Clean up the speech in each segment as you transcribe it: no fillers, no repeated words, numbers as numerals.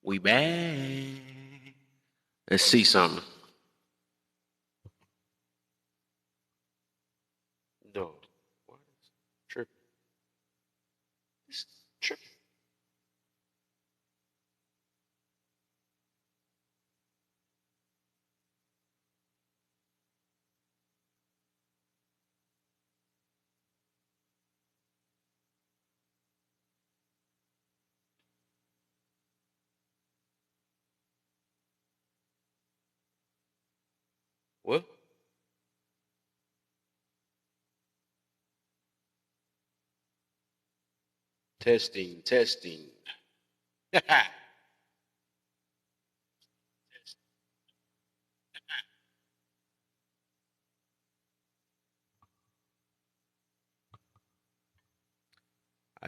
We back. Let's see something. No. What is tripping? It's tripping. What? Testing, testing. I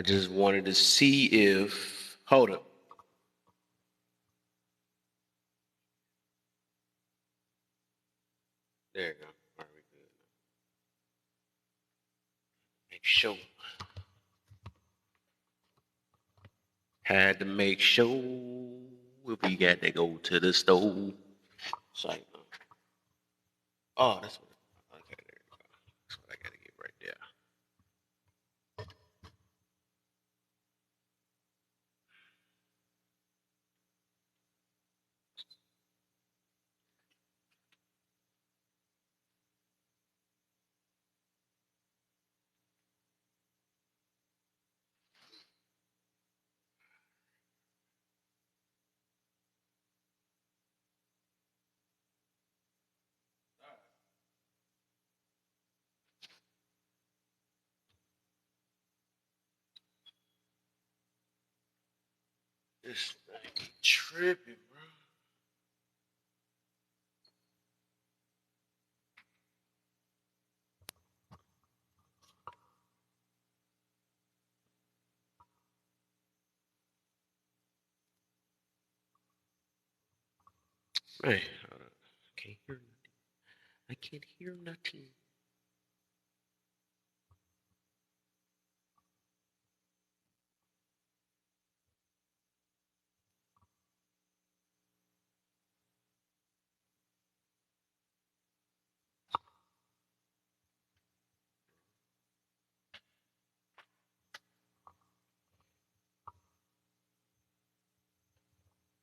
just wanted to see if. Hold up. There you go. All right, we good. Make sure. Had to make sure we got to go to the store. It's like, oh, that's what. Okay, there you go. That's what I got to get right there. This thing tripping, bro. Hey, hold up. Can't hear nothing. I can't hear nothing.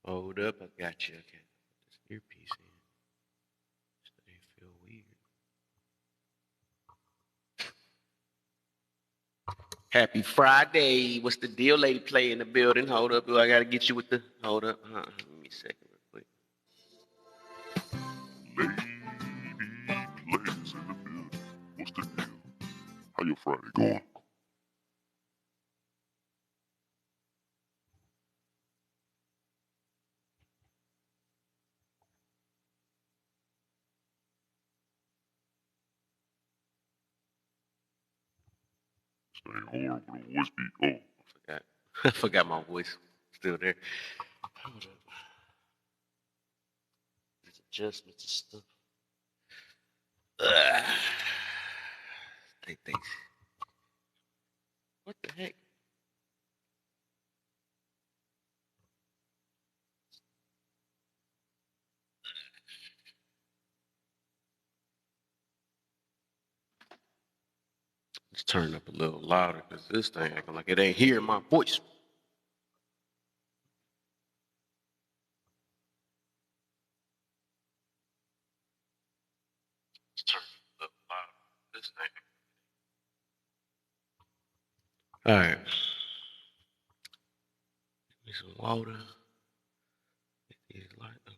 Hold up, I got you. Okay, put this earpiece in. This thing feel weird. Happy Friday. What's the deal, lady? Play in the building. Hold up. I gotta get you with the. Hold up. Give me a second, real quick. Ladies in the building. What's the deal? How your Friday going? Staying horrible. The voice be. Oh, I forgot. I forgot my voice. Still there. Hold up. These adjustments and stuff. They. What the heck? Let's turn up a little louder because this thing acting like it ain't hearing my voice. Let's turn it a little louder. This thing. All right. Give me some water. Get these lights up.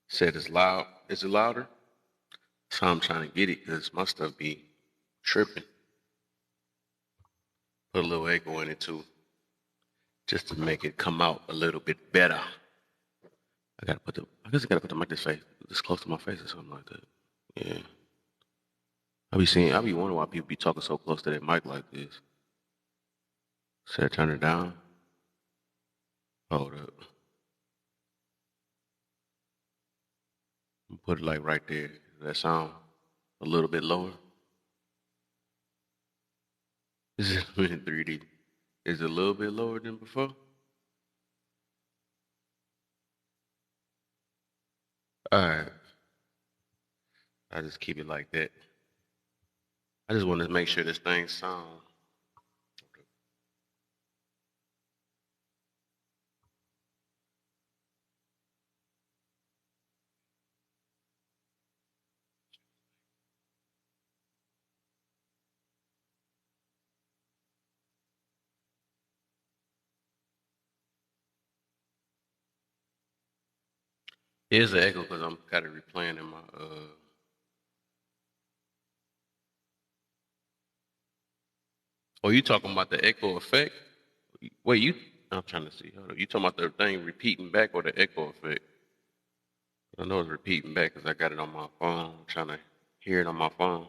Said it's loud. Is it louder? So I'm trying to get it because my stuff be tripping. Put a little echo in it too, just to make it come out a little bit better. I guess I gotta put the mic this close to my face or something like that. Yeah. I be wondering why people be talking so close to that mic like this. Said turn it down. Hold up. Put it like right there. That sound. A little bit lower. Is it in 3D? Is it a little bit lower than before? Alright. I just keep it like that. I just want to make sure this thing sound. Here's the echo because I'm kind of replaying in my Oh, you talking about the echo effect? Wait, I'm trying to see. Hold on. You talking about the thing repeating back or the echo effect? I know it's repeating back because I got it on my phone. I'm trying to hear it on my phone.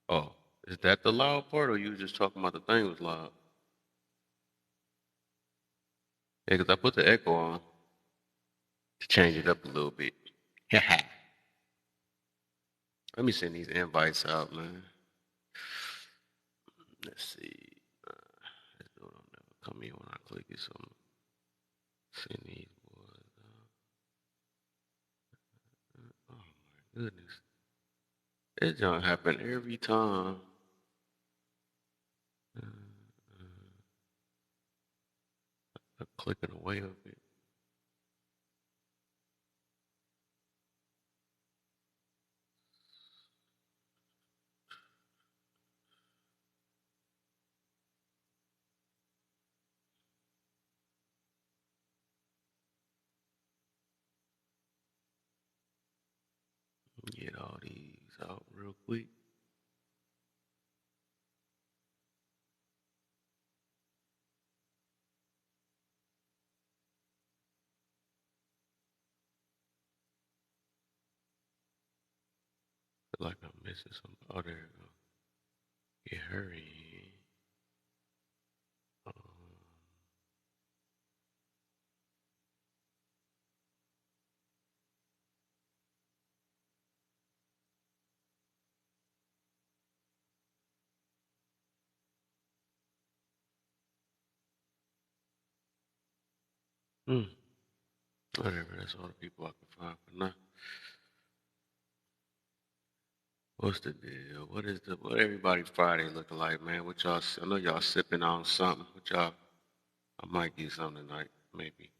Oh, is that the loud part or you just talking about the thing was loud? Yeah, because I put the echo on to change it up a little bit. Let me send these invites out, man. Let's see. Let's do it on never come in when I click it. So I'm send these boys out. Oh my goodness. That don't happen every time. I'm clicking away of it. Get all these out real quick. Feel like I'm missing some. Oh, there we go. Get her in. Um, Whatever. That's all the people I can find for now. What's the deal? What everybody Friday looking like, man? What y'all? I know y'all sipping on something. What y'all? I might get something tonight, maybe.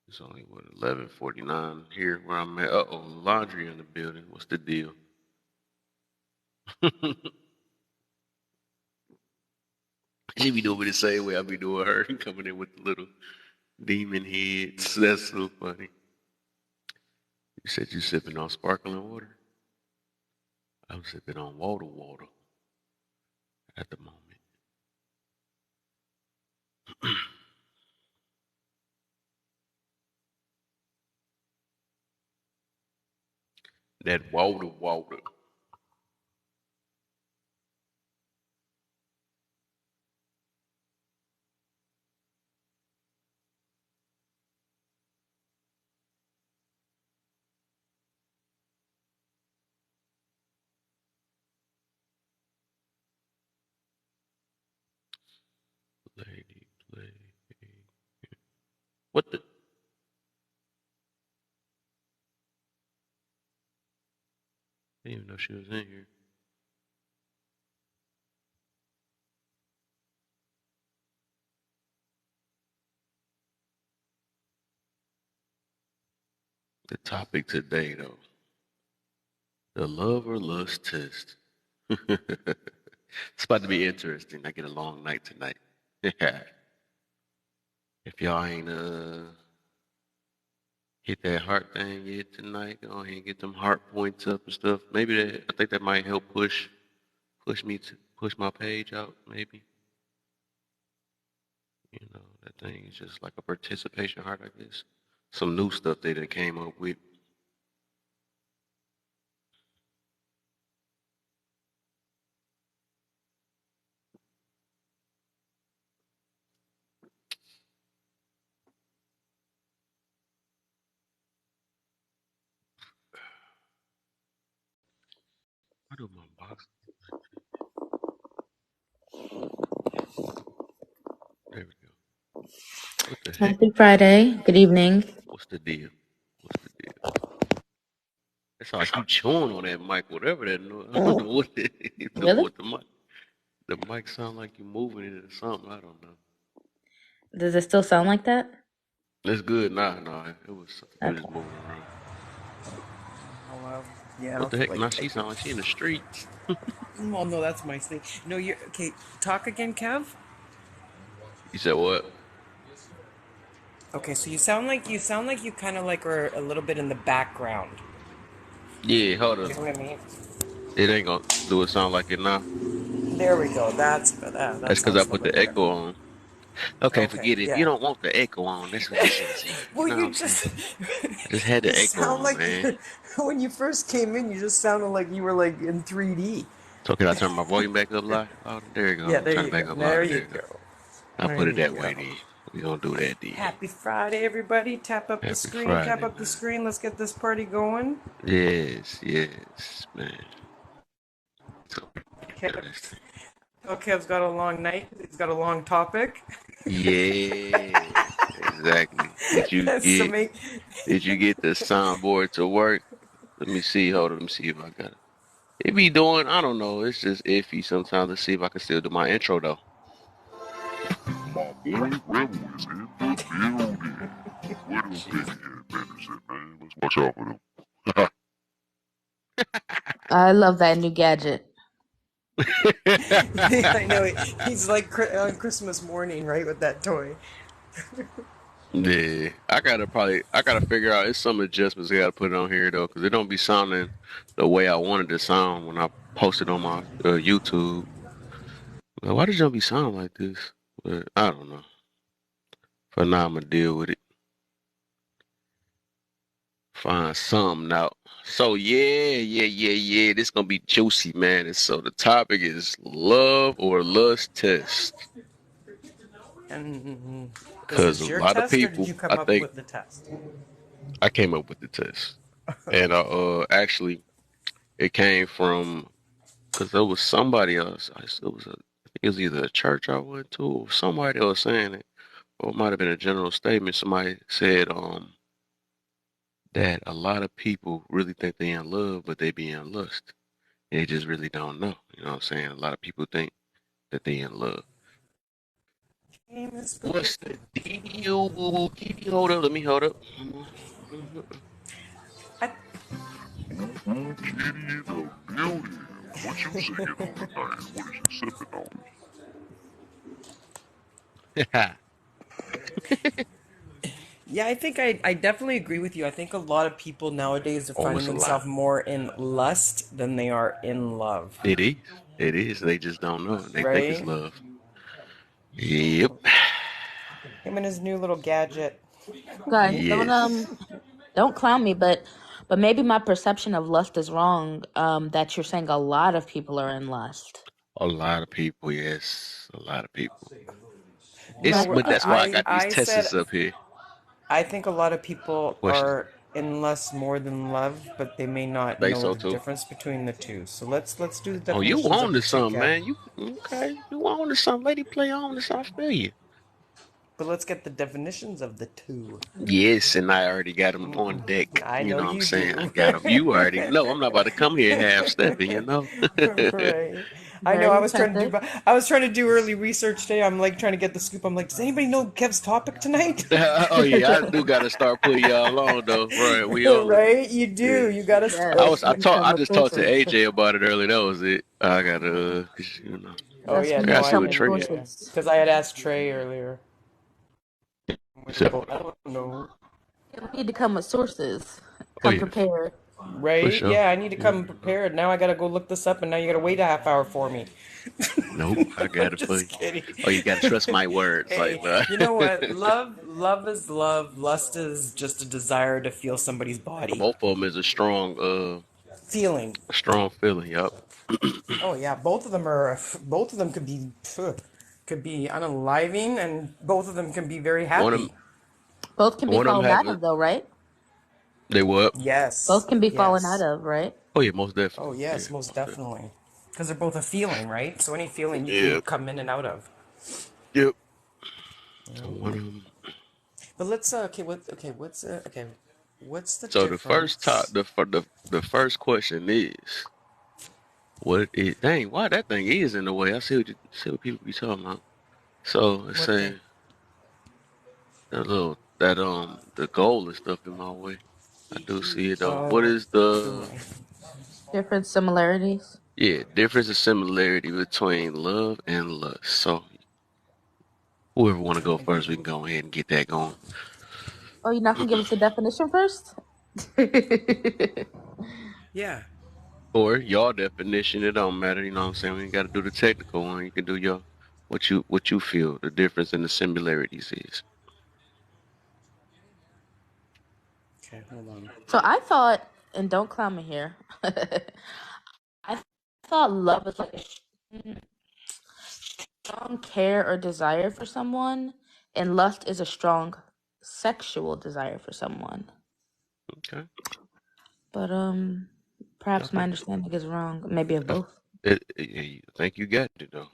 It's only what 11:49 here where I'm at. Oh, laundry in the building. What's the deal? She be doing me the same way I be doing her, coming in with the little demon heads. That's so funny. You said you sipping on sparkling water. I'm sipping on water at the moment. That water. Lady, play. What the? I didn't even know she was in here. The topic today, though, the love or lust test. It's about to be interesting. I get a long night tonight. If y'all ain't hit that heart thing yet tonight, go ahead and get them heart points up and stuff. Maybe I think that might help push me to push my page out. Maybe that thing is just like a participation heart, I guess. Some new stuff they done came up with. Why do my box? There we go. What the heck? Happy Friday. Good evening. What's the deal? What's the deal? It's like you chewing on that mic, whatever that noise. I don't know what Really? the mic sound like you moving it or something. I don't know. Does it still sound like that? It's good. Nah. It was Okay. just moving around. Hello. Yeah, I What don't the feel heck? like Now she typing. sound like she in the streets. Well, no, that's my thing. No, you're okay. Talk again, Kev. You said what? Okay, so you sound like you kind of like are a little bit in the background. Yeah, hold You up. know what I mean? It ain't gonna do it sound like it now. There we go. That That's because I sounds a put little bit the better. echo on. Okay, Okay, forget it. You yeah. don't want the echo on. That's what this is. See, you Well, know what you I'm saying? just I just had you the echo sound on, like man. when you first came in, you just sounded like you were like in 3D. So can I turn my volume back up louder? There you go. I'm Yeah, gonna there turn it you go. back up There louder. you There you go. go. I'll There put it you that way go. then. We gonna do that then. Happy Friday, everybody. Tap up the Happy screen. Tap Friday, up the man. screen. Let's get this party going. Yes, man. So, Okay. this thing. Kev's got a long night. He's got a long topic. Yeah, exactly. So make Did you get the soundboard to work? Let me see. Hold on. Let me see if I got it. It be doing. I don't know. It's just iffy sometimes. Let's see if I can still do my intro though. My boy Rebel is in the building. Where them baby headbangers at, man? Let's watch out for them. I love that new gadget. I know he's like on Christmas morning, right, with that toy. Yeah, I gotta figure out. It's some adjustments I gotta put on here though, because it don't be sounding the way I wanted it to sound when I posted on my YouTube. Like, why does it be sound like this? But I don't know. For now, I'm gonna deal with it. Find something out. So yeah. This gonna be juicy, man. And so the topic is love or lust test. And is Cause a this your lot of test, or did people, you I come up think with the test? I came up with the test, and actually it came from because there was somebody else. I think it was either a church I went to or somebody else saying it, or it might have been a general statement. Somebody said that a lot of people really think they in love, but they be in lust. They just really don't know. You know what I'm saying? A lot of people think that they in love. Famous for What's the deal? Keep you hold up. Let me hold up. I, Ooh, kitty in the building. What you sipping on tonight? What is you sipping on? yeah, I think I definitely agree with you. I think a lot of people nowadays are Oh, finding it's a lot. themselves more in lust than they are in love, It is. It is. They just don't know. They think it's right? love. Yep. Him and his new little gadget. Guys, Yes. don't clown me, but maybe my perception of lust is wrong. That you're saying a lot of people are in lust. A lot of people, yes. A lot of people. No, Right? But that's why I got these I said tests up here. I think a lot of people Questions. are in lust more than love, but they may not Think know so the too. difference between the two. So let's do the Oh, you definitions on of to the two, something, Kev. man. You okay. You on to something. Lady play on to something. I feel you. But let's get the definitions of the two. Yes, and I already got them on deck. I You know know what I'm you saying? I do. got them. You already know. I'm not about to come here half stepping, you know? Right. I know. Very attentive. I was trying to do early research today. I'm like trying to get the scoop. I'm like, does anybody know Kev's topic tonight? Oh, yeah, I do got to start putting y'all on, though. Right. We on. Right? You Yeah. do. You gotta Yes, start. we I become a just talked to sources. AJ about it earlier. That was it. I got to, you know, Oh Yes, yeah, we I got no, to see I become what a Trey. yeah, sources. because I had asked Trey earlier. So, Well, I don't know. We need to come with sources. oh, Come yeah, prepared. for Right? sure. Yeah, I need to Yeah. come prepared. Now I gotta go look this up, and now you gotta wait a half hour for me. Nope, I got I'm it for just you. kidding. Oh, you got to trust my words. Like, Hey, you know what? Love is love. Lust is just a desire to feel somebody's body. both of them is Feeling. a strong feeling. Yup. Oh yeah, both of them are. Both of them could be unaliving, and both of them can be very One of them, happy. Both can be one of them fallen have out a of, though, right? They what? Yes. Both can be fallen out Yes. of, right? Oh yeah, most Oh, definitely. Yeah, yes, most most definitely. definitely. Because they're both a feeling, right? So any feeling you can Yeah. come in and out of. Yep. So Yeah. one of them. But let's what's the So the first top, difference? the first question is, what is? Dang, why that thing is in the way? I see what people be talking about. So it's What thing? saying the goal and stuff in my way. I do see it though. What Oh, is you're the right. Different similarities. difference and similarity between love and lust? So whoever want to go first, we can go ahead and get that going. Oh, you're not gonna give us the definition first? Yeah. Or y'all definition, it don't matter. You know what I'm saying? We ain't got to do the technical one. You can do your what you feel the difference and the similarities is. Okay, hold on. So I thought, and don't clown me here. I thought love is like a strong care or desire for someone, and lust is a strong sexual desire for someone. Okay. But I perhaps my think understanding is wrong. Maybe of I, both. I think you got it though.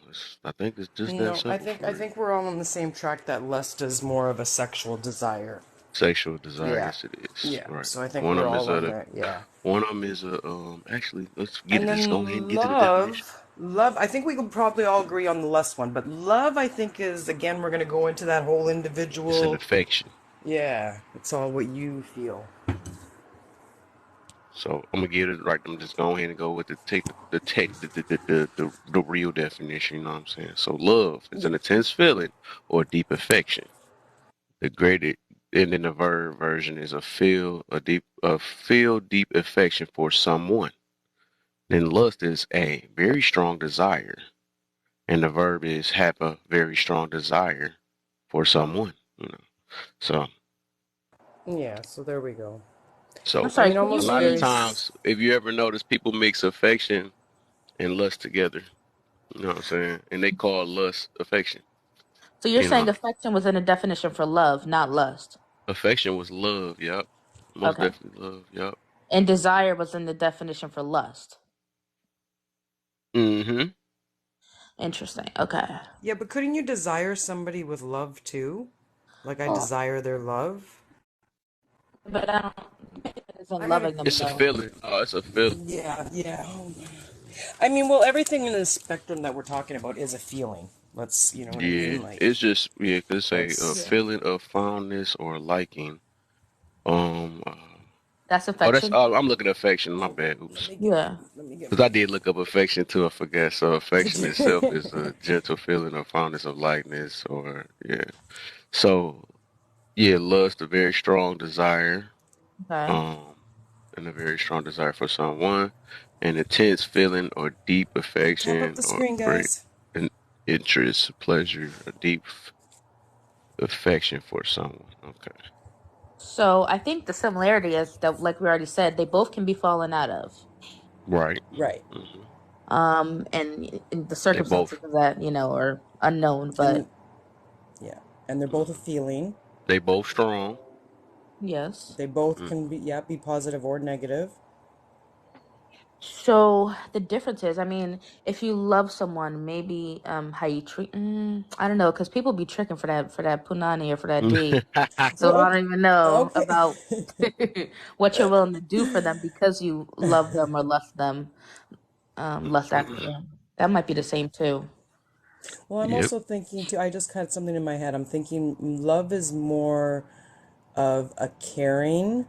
I think it's just that No, I simple think for I real. think we're all on the same track that lust is more of a sexual desire. Sexual desire, Yeah. yes it is. Yeah. Right. So I think One of we're them is all on a that. Yeah. one of them is a actually let's get And it. Let's go ahead and then get to the definition. love, I think we could probably all agree on the lust one, but love, I think, is, again, we're going to go into that whole It's an individual. affection. Yeah, it's all what you feel. So I'm gonna get it right. I'm just go ahead and go with the real definition. You know what I'm saying? So love is Yeah. an intense feeling or deep affection. The graded and then the verb version is a feel deep affection for someone. Then lust is a very strong desire, and the verb is have a very strong desire for someone. You know, so Yeah, so there we go. I'm so I sorry, mean, can a you almost lot of very. read? times, if you ever notice, people mix affection and lust together. You know what I'm saying? And they call lust affection. So you're You saying know, affection was in a definition for love, not lust. affection was love. Yup, most Okay. definitely love. Yup. And desire was in the definition for lust. Mm-hmm. Interesting. Okay. Yeah, but couldn't you desire somebody with love too? Like I Well, desire their love? but I don't. It isn't I gotta. loving them It's a though. feeling. Oh, it's a feeling. Yeah, yeah. I mean, well, everything in the spectrum that we're talking about is a feeling. Let's, you know what I Yeah, mean? Like, it's just yeah. Cause say a let's. Yeah. feeling of fondness or liking. Um. Uh, That's oh, that's. affection. Oh, I'm looking at affection. My Hold on. bad. Oops. Yeah. Let me get Because my. I did look up affection too. I forgot. So affection itself is a gentle feeling of fondness of likeness, or yeah. So yeah, lust, a very strong desire. Okay. Um, and a very strong desire for someone, an intense feeling or deep Tap up affection the or screen, great guys. an interest, pleasure, a deep affection for someone. Okay. So I think the similarity is that, like we already said, they both can be fallen out of. Right. Right. Hmm. And the They circumstances both of that, are unknown, but And yeah, and they're both a feeling. they both strong. yes. They both Mm. can be, yeah, be positive or negative. So the difference is, I mean, if you love someone, maybe how you treat, I don't know, because people be tricking for that punani or for that D. So Well, I don't even know okay. about what you're willing to do for them because you love them or lust after Mhm. them. That might be the same too. Well, I'm Yep. also thinking too, I just had something in my head. I'm thinking love is more of a caring,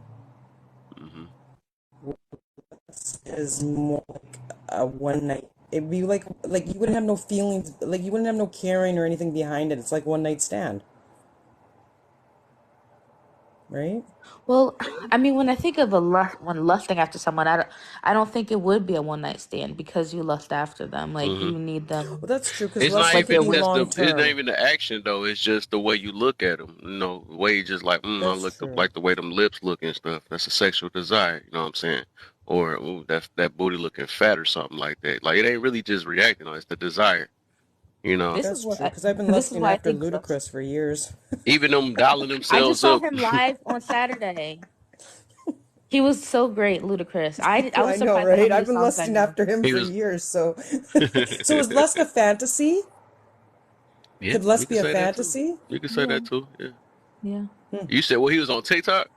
Hmm. is more like a one night. It'd be like you wouldn't have no feelings, like you wouldn't have no caring or anything behind it. It's like one night stand, right? Well, I mean, when I think of when lusting after someone, I don't think it would be a one night stand because you lust after them. Like Hmm. you need them. Well, that's true because It's not lusting Like could you're even be with. that's long it's not term. even the action though. It's just the way you look at them. You know, the way you just like, I That's looked up true. like the way them lips look and stuff. That's a sexual desire. You know what I'm saying? Or ooh, that booty looking fat or something like that. Like it ain't really just reacting. It's the desire. You know, This is That's what true because I've been this is lusting why I after think so. Ludacris for years. even them dialing I just themselves saw up. him live on Saturday. He was so great, Ludacris. I was I know, surprised at how right? many I've been songs I lusting knew. after him He for was. years, so so is lust a fantasy? Yeah, Could you lust can be a say that too. fantasy? You can say Yeah, that too. Yeah. yeah. You said he was on TikTok?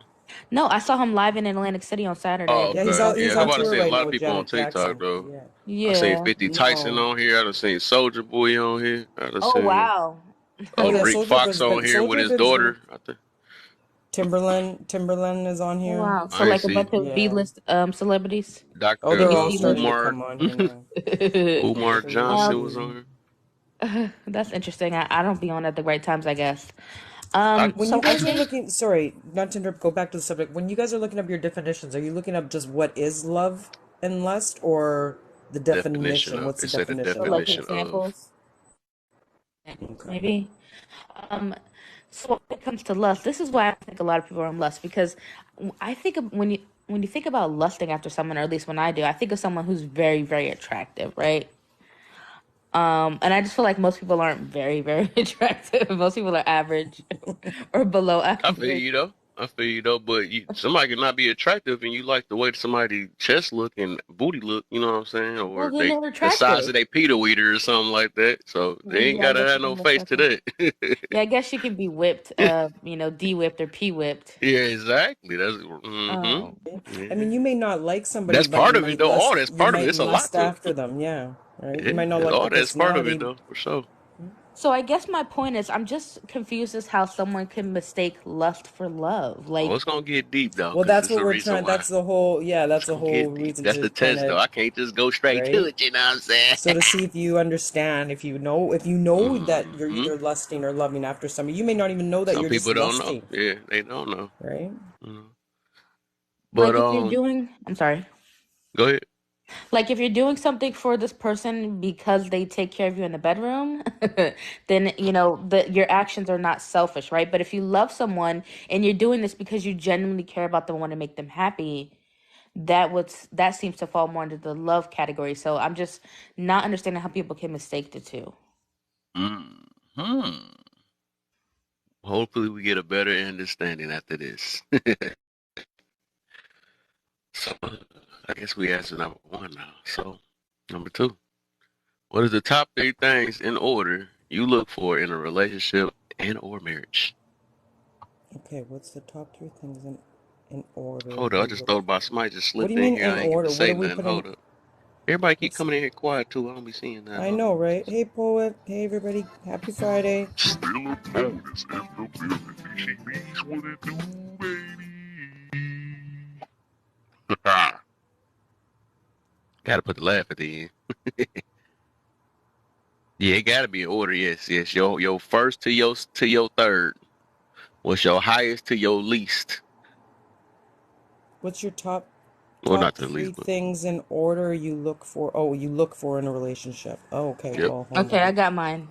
No, I saw him live in Atlantic City on Saturday at Oh, the Yeah, Music okay. he's Yeah, I'm on about to Festival. tour say a right lot now of with people on Janet TikTok Jackson. though. Yeah. I seen Yeah. 50 Tyson No. on here. I done seen Soldier Boy on here. I done Oh seen wow. Oh yeah, Rick Fox on here with Soldier his Boy's been daughter. I think. Timberland is on Oh here. wow. So I ain't like a see bunch of Yeah. B-list celebrities, Oh, Dr. they're maybe all starting C-list. to Umar come on here now. Umar Johnson was Um, on that's interesting. I don't be on at the right times, I guess. here. When you So I guys are think looking, sorry, not to interrupt, go back to the subject. When you guys are looking up your definitions, are you looking up just what is love and lust, or the Definition definition? of What's the it said the definition or of like it? definition of examples, Okay. maybe. Um, so when it comes to lust, this is why I think a lot of people are on lust because I think when you think about lusting after someone, or at least when I do, I think of someone who's very, very attractive, right? And I just feel like most people aren't very, very attractive. Most people are average or below I feel average. you though. I feel you though, but somebody can not be attractive and you like the way somebody chest look and booty look, you know what I'm saying? Well, Or then they're the size attractive. of their Peter Weeder or something like that. So they Well, ain't yeah, I gotta guess have you no can look face that to way. that. Yeah, I guess you can be whipped, D-whipped or P-whipped. Yeah, exactly. Um, I Yeah. mean, you may not like somebody, That's but part of it though. All that's you part of it. might It's a lot lust to after them. Yeah, right. You yeah, might not like all their that's part of it personality. though, for sure. so I guess my point is I'm just confused as how someone can mistake lust for love. Oh, Like, it's gonna get deep though, Well, because that's it's what a we're reason trying. why. That's the whole. Yeah, It's that's the gonna whole get deep. reason That's to the kind test though. of, I can't just go straight to right. it, you know what I'm saying? So to see if you understand, if you know that you're hmm either lusting or loving after somebody, you may not even know that Some you're just people don't know. lusting, Yeah, they don't know. right? Mhm. But like if you're doing, I'm sorry. go ahead. Like if you're doing something for this person because they take care of you in the bedroom, then your actions are not selfish, right? But if you love someone and you're doing this because you genuinely care about them, want to make them happy, that seems to fall more into the love category. So I'm just not understanding how people can mistake the two. Hmm. Hopefully, we get a better understanding after this. So, I guess we answered number one now. So, number two, what is the top three things in order you look for in a relationship and or marriage? Okay, what's the top three things in order Hold up, I you just look thought about for? somebody just What do slipped you in mean here. in I ain't get to order? What say are we nothing. putting? Hold up. Everybody keep What's coming in here quiet too. I don't be seeing that. I Hold up. know, right? Hey, poet. Hey, everybody. Happy Friday. Still a bonus in the building. She means what it do, baby. Gotta put the laugh at the end. Yeah, it gotta be in order. Yes, yes. Your first to your third. What's your highest to your least? What's your top Well, not top to the three least, but things in order you look for? Oh, you look for in a relationship. Oh, okay. yep. Well, hold Okay, I on. got mine,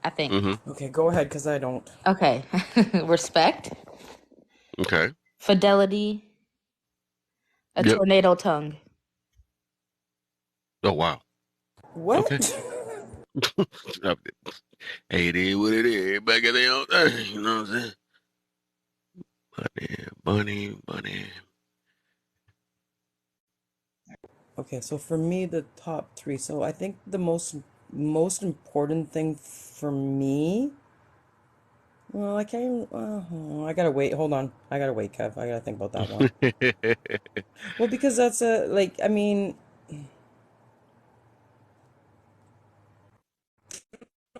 I think. Mm-hmm. Okay, go ahead, because I don't. Okay. Respect, Okay. fidelity, a Yep. tornado tongue. Oh wow. Okay. What? Hey, it is what it is. Everybody got their own thing. You know what I'm saying? Bunny. Okay, so for me, the top three. So I think the most important thing for me. Well, I can't. I gotta wait. Hold on. I gotta wait, Kev. I gotta think about that one. Well, because that's a like. I mean,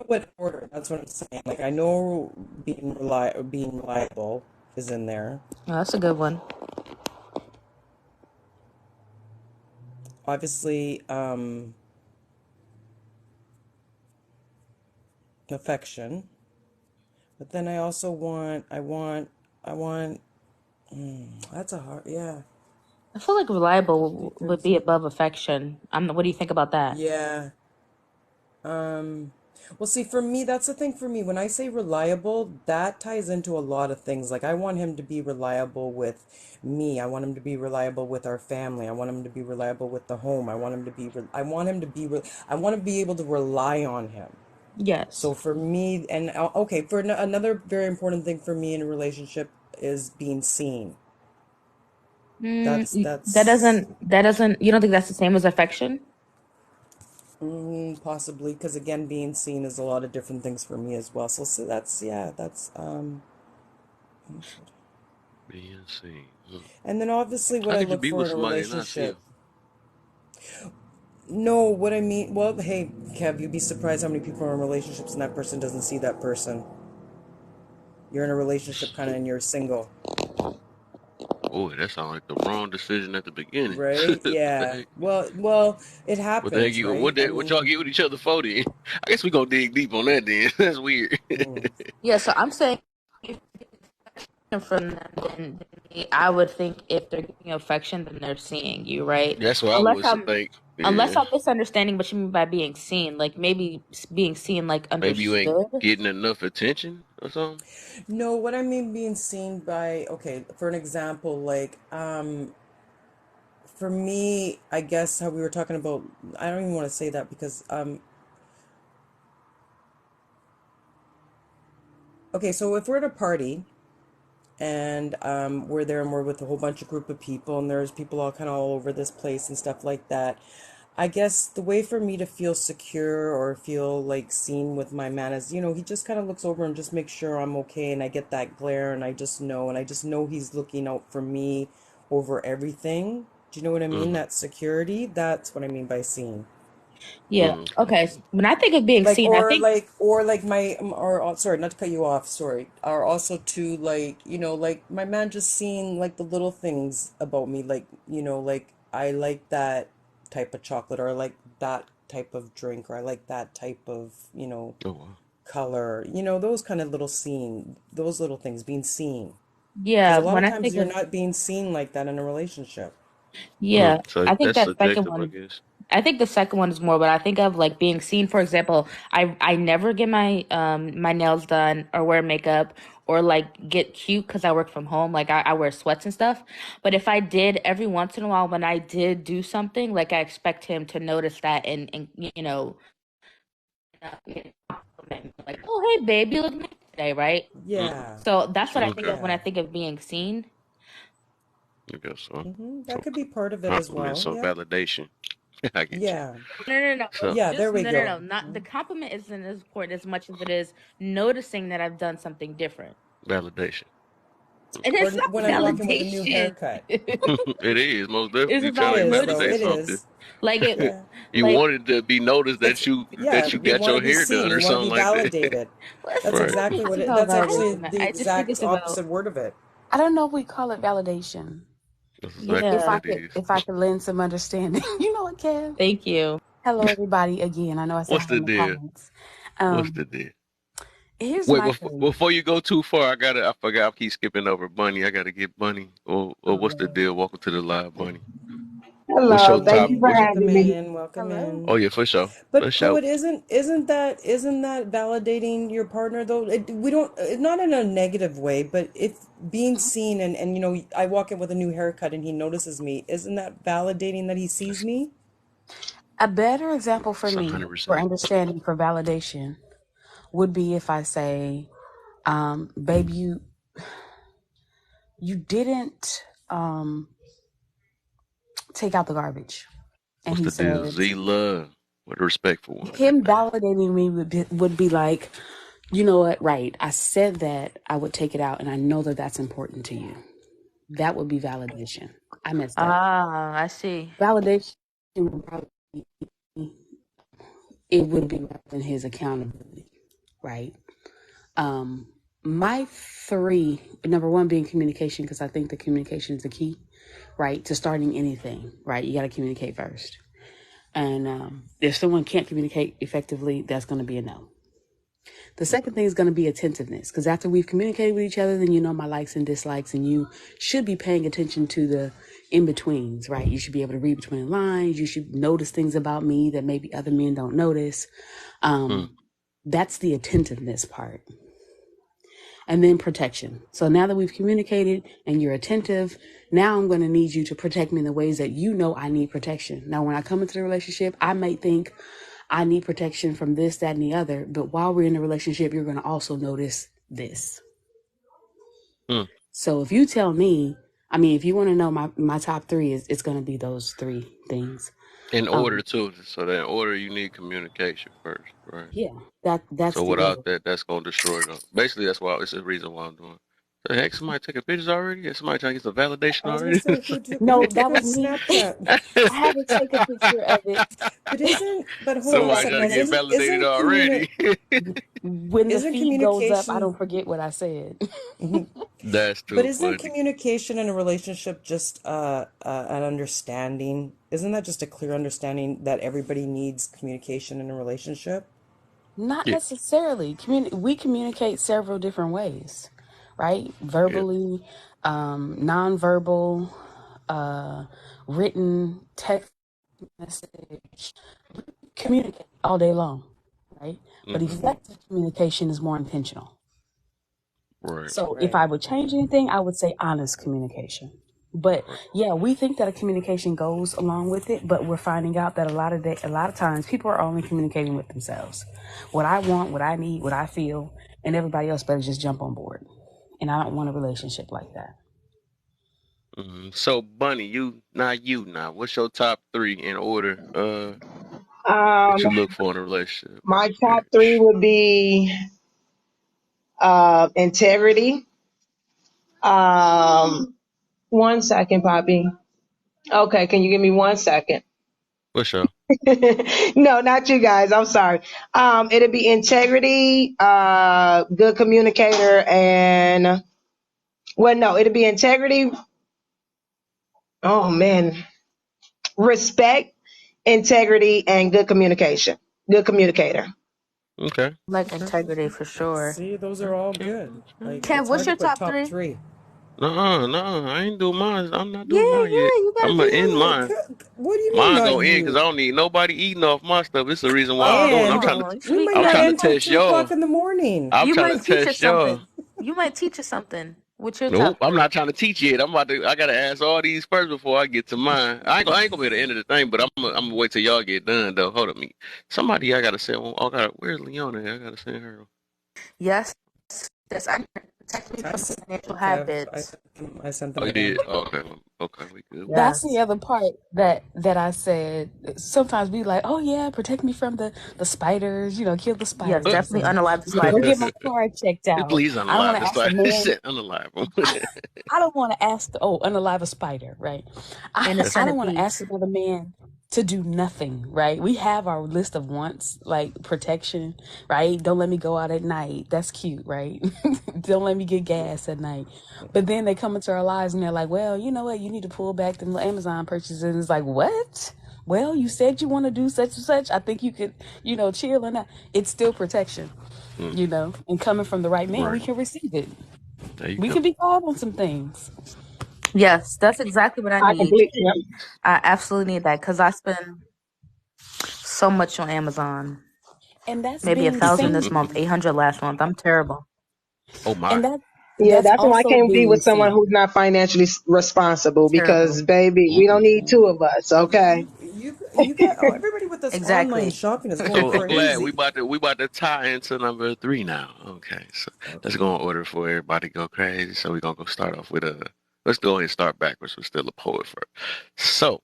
what order? That's what I'm saying. Like, I know being reliable is in there. Oh, that's a good one. Obviously, affection. But then I also I want. That's a hard. Yeah. I feel like One, two, reliable three, would be four. above affection. What do you think about that? Yeah. Um, well, see, for me, that's the thing for me. When I say reliable, that ties into a lot of things. Like, I want him to be reliable with me. I want him to be reliable with our family. I want him to be reliable with the home. I want him to be, I want to be able to rely on him. Yes. So for me, and okay, for another very important thing for me in a relationship is being seen. That's That doesn't, you don't think that's the same as affection? possibly because again, being seen is a lot of different things for me as well. So that's yeah, that's Being seen. and then obviously what How I could you look be for with in a somebody and not see relationship. them? No, what I mean, well, hey, Kev, you'd be surprised how many people are in relationships and that person doesn't see that person. You're in a relationship kind of and you're single, Boy, that sounds like the wrong decision at the beginning. right? What the Yeah. heck? Well, it What the heck happens, you? right? I What y'all mean, get with each other for then? I guess we gonna dig deep on that then. That's weird. mm. Yeah, so I'm saying if from them, then I would think if they're giving you affection, then they're seeing you, right? That's what I Unless would I'm think. unless Yeah, I'm misunderstanding what you mean by being seen, like maybe being seen like maybe you ain't understood. getting enough attention or something. No, what I mean being seen by, okay, for an example, like, for me, I guess how we were talking about, I don't even want to say that because, okay, so if we're at a party and we're there and we're with a whole bunch of group of people and there's people all kind of all over this place and stuff like that. I guess the way for me to feel secure or feel like seen with my man is, he just kind of looks over and just makes sure I'm okay and I get that glare and I just know he's looking out for me over everything. Do you know what I mean? Mm-hmm. That security, that's what I mean by seen. Yeah. Okay. Okay. When I think of being Like seen, I think or like my sorry, not to cut you off, sorry, or also to like like my man just seeing like the little things about me, like like I like that type of chocolate or I like that type of drink or I like that type of Oh wow. color, those kind of little seeing, those little things being seen, because yeah, a lot when of I times think you're of not being seen like that in a relationship. yeah, So I think that's that second subjective, I one guess. I think the second one is more, but I think of like being seen. For example, I never get my nails done or wear makeup or like get cute because I work from home. Like I wear sweats and stuff. But if I did every once in a while when I did do something, like I expect him to notice that and compliment me, like, oh hey babe, you look nice today, right? Mm, Yeah, So that's what I think okay. of when I yeah. think of being seen. I guess so. That So could be part of it as compliments, well. so Yep. validation. I get you. Yeah. So Yeah, there Just we go. not the compliment isn't as important as much as it is noticing that I've done something different. validation. And Okay. Or it's not when I'm walking with a new validation. haircut. It is most It's definitely It about trying to is, though. validate It noticing. something. is. Like it Yeah. You like wanted to be noticed It's, that yeah, you you got want to your be hair seen. done or You want to be something like that. validated. well, it's That's Right. exactly what not it, about that's I don't, actually validation. the I just think exact it's about opposite word of it. I don't know if we call it validation. That's exactly If what I yeah. it could is. if I could lend some understanding. You know what, Kev? Thank you. Hello everybody again. I know I said What's hi the in the deal? comments. What's the Um, deal? here's Wait, my thing. before you go too far, I forgot. I keep skipping over Bunny. I gotta get Bunny. Or Oh what's the Lord. deal? Welcome to the live, Bunny. What's your Hello, thank top? you for Bunny, What's welcome having me. in, welcome Hello. Oh in. yeah, for sure, for But sure. poet, isn't that validating your partner though? We don't, not in a negative way, but if being seen and I walk in with a new haircut and he notices me, isn't that validating that he sees That's me? A better example for me for 100%. understanding for validation would be if I say, babe, you didn't take out the garbage. And What's he the deal? says, Z Love. What a respectful one. him Amen. validating me would be like, you know what, right? I said that I would take it out, and I know that that's important to you. That would be validation. I messed up. Ah, I see. Validation would probably it would be wrapped in his accountability, right? Um, my three, number one being communication, because I think the communication is the key, right, to starting anything, right? You got to communicate first. And if someone can't communicate effectively, that's going to be a no. The second thing is going to be attentiveness, because after we've communicated with each other, then you know my likes and dislikes, and you should be paying attention to the in-betweens, right? You should be able to read between the lines. You should notice things about me that maybe other men don't notice. Mm. That's the attentiveness part. And then protection. So now that we've communicated and you're attentive, now I'm going to need you to protect me in the ways that you know I need protection. Now, when I come into the relationship, I may think I need protection from this, that, and the other. But while we're in a relationship, you're going to also notice this. Mm. So if you tell me I mean, if you want to know my top three, it's going to be those three things. In order too, so that in order you need communication first, right? Yeah, that's So the order. without that, that's gonna destroy them. Basically, that's why it's the reason why I'm doing. So, heck, somebody taking pictures already? Is somebody trying to get some validation I was gonna already? say No, who that took a was me. Snapchat? I had to take a picture of it But hold on a Somebody second, trying to guys. get validated Isn't already. when the isn't feed goes up. I communication don't forget what I said. That's but too isn't funny. communication in a relationship just an understanding? Isn't that just a clear understanding that everybody needs communication in a relationship? Not Yeah, necessarily. We communicate several different ways, right? yeah. Verbally, nonverbal, uh, written, text message. Communicate all day long, right? But Mm-hmm. effective communication is more intentional. Right, So if I Right. would change anything, I would say honest communication. But right. yeah, we think that a communication goes along with it, but we're finding out that a lot of times people are only communicating with themselves. What I want, what I need, what I feel, and everybody else better just jump on board. And I don't want a relationship like that. So, Bunny, you now. What's your top three in order? Um, That you look for in a relationship? my top three Bitch. would be integrity. One second, Poppy. Okay, can you give me 1 second? What's your? No, not you guys. I'm sorry. It'd be integrity, good communicator, and well, no, it'd be integrity. Oh man, respect, integrity, and good communication. Good communicator. Okay. Like Okay. integrity for sure. See, those are all Okay. good. Okay. Like Kev, it's what's hard to your put top top three? three. No, I ain't doing mine. I'm not Yeah, doing mine yet. yeah, you gotta I'm do gonna No, end yours. no. mine. What do you mean, Mine not go in because I you? don't need nobody eating off my stuff. It's the reason why I'm doing. And Oh, we we might I'm not trying gotta. to end till test 2 o'clock y'all. in the morning. I'm You trying to might teach us test y'all. something. You might teach us something. What's your Nope, top I'm three? not trying to teach yet. I'm about to. I gotta ask all these first before I get to mine. I ain't gonna be at the end of the thing, but I'm gonna wait till y'all get done though. Hold up, me. Somebody I gotta send. Oh, where's Leona? I gotta send her. Yes, yes. I'm protect me I from sent financial them, Kev. habits. I sent them Oh, you again. did? Oh, okay, okay, we good. That's the Yes, other part that I said. Sometimes we like, oh yeah, protect me from the spiders, kill the yes. Uh, spiders, Definitely and unalive the go get spiders. my car checked out. Please I don't want unalive to this ask a side. man. Shit, unalive them. I don't want to ask unalive a spider, right? And the That's I don't want to ask centipedes. another man to do nothing, right? We have our list of wants, like protection, right? Don't let me go out at night. That's cute, right? Don't let me get gas at night. But then they come into our lives and they're like, well, you know what? You need to pull back the Amazon purchases. And it's like, what? Well, you said you want to do such and such. I think you could, chill and not. It's still protection, mm, and coming from the right man, we right. can receive it. There you We go. can be called on some things. Yes, that's exactly what I I need. completely. Yep. I absolutely need that because I spend so much on Amazon. And that's Maybe being 1,000 this seen. month, 800 last month. I'm terrible. Oh And my. Yeah, that's that's why I also can't be being with someone seen. who's not financially responsible because, Terrible. baby, we don't need two of us, okay? You got everybody with this online Exactly. shopping is going So I'm glad crazy. we about to tie into number three now. Okay, so let's Okay. go in order for everybody to go crazy. So we're gonna go start off with a. Let's go ahead and start backwards. We're still a poet first. So,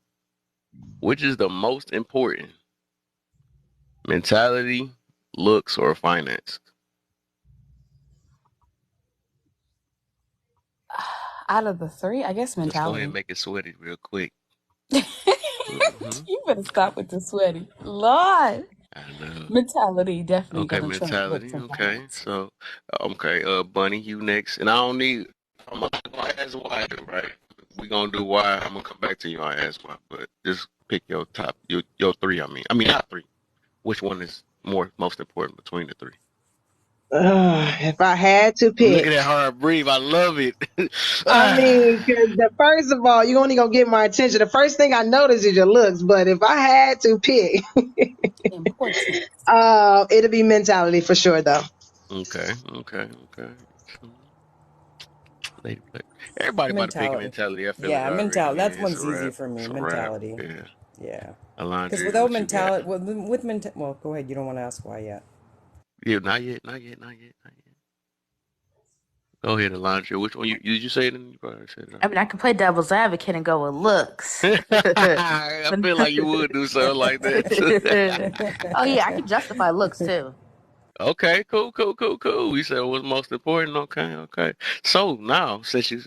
which is the most important? Mentality, looks, or finance? Out of the three, I guess Let's go ahead and mentality. make it sweaty real quick. Hmm. You better stop with the sweaty. Lord. I know. Mentality definitely Okay, gonna trump looks mentality. and Okay, finance. so okay, Bunny, you next, and I don't need. I'm not gonna ask why, right? We gonna do why. I'm gonna come back to you and ask why, but just pick your top, your three. I mean not three. Which one is most important between the three? If I had to Look pick, at that hard breathe. I love it. I Ah. mean, 'cause the first of all, you only gonna get my attention. The first thing I notice is your looks, but if I had to pick, Important. it'd be mentality for sure, though. Okay, okay. Lady play. Everybody about to pick Mentality. mentality. I feel it Yeah, already. mentality. That Yeah, it's a one's easy wrap. for me. It's a wrap. Mentality. Yeah. Yeah. Because Alondra, without what you got? mentality, with mental, well, go ahead. You don't want to ask why yet. Yeah, not yet. Go ahead, Alondra. Which one did you say it? You probably said it. I mean, I can play devil's advocate and go with looks. I feel like you would do something like that too. Oh yeah, I can justify looks too. Okay, cool. You said what's most important. Okay. So now, since you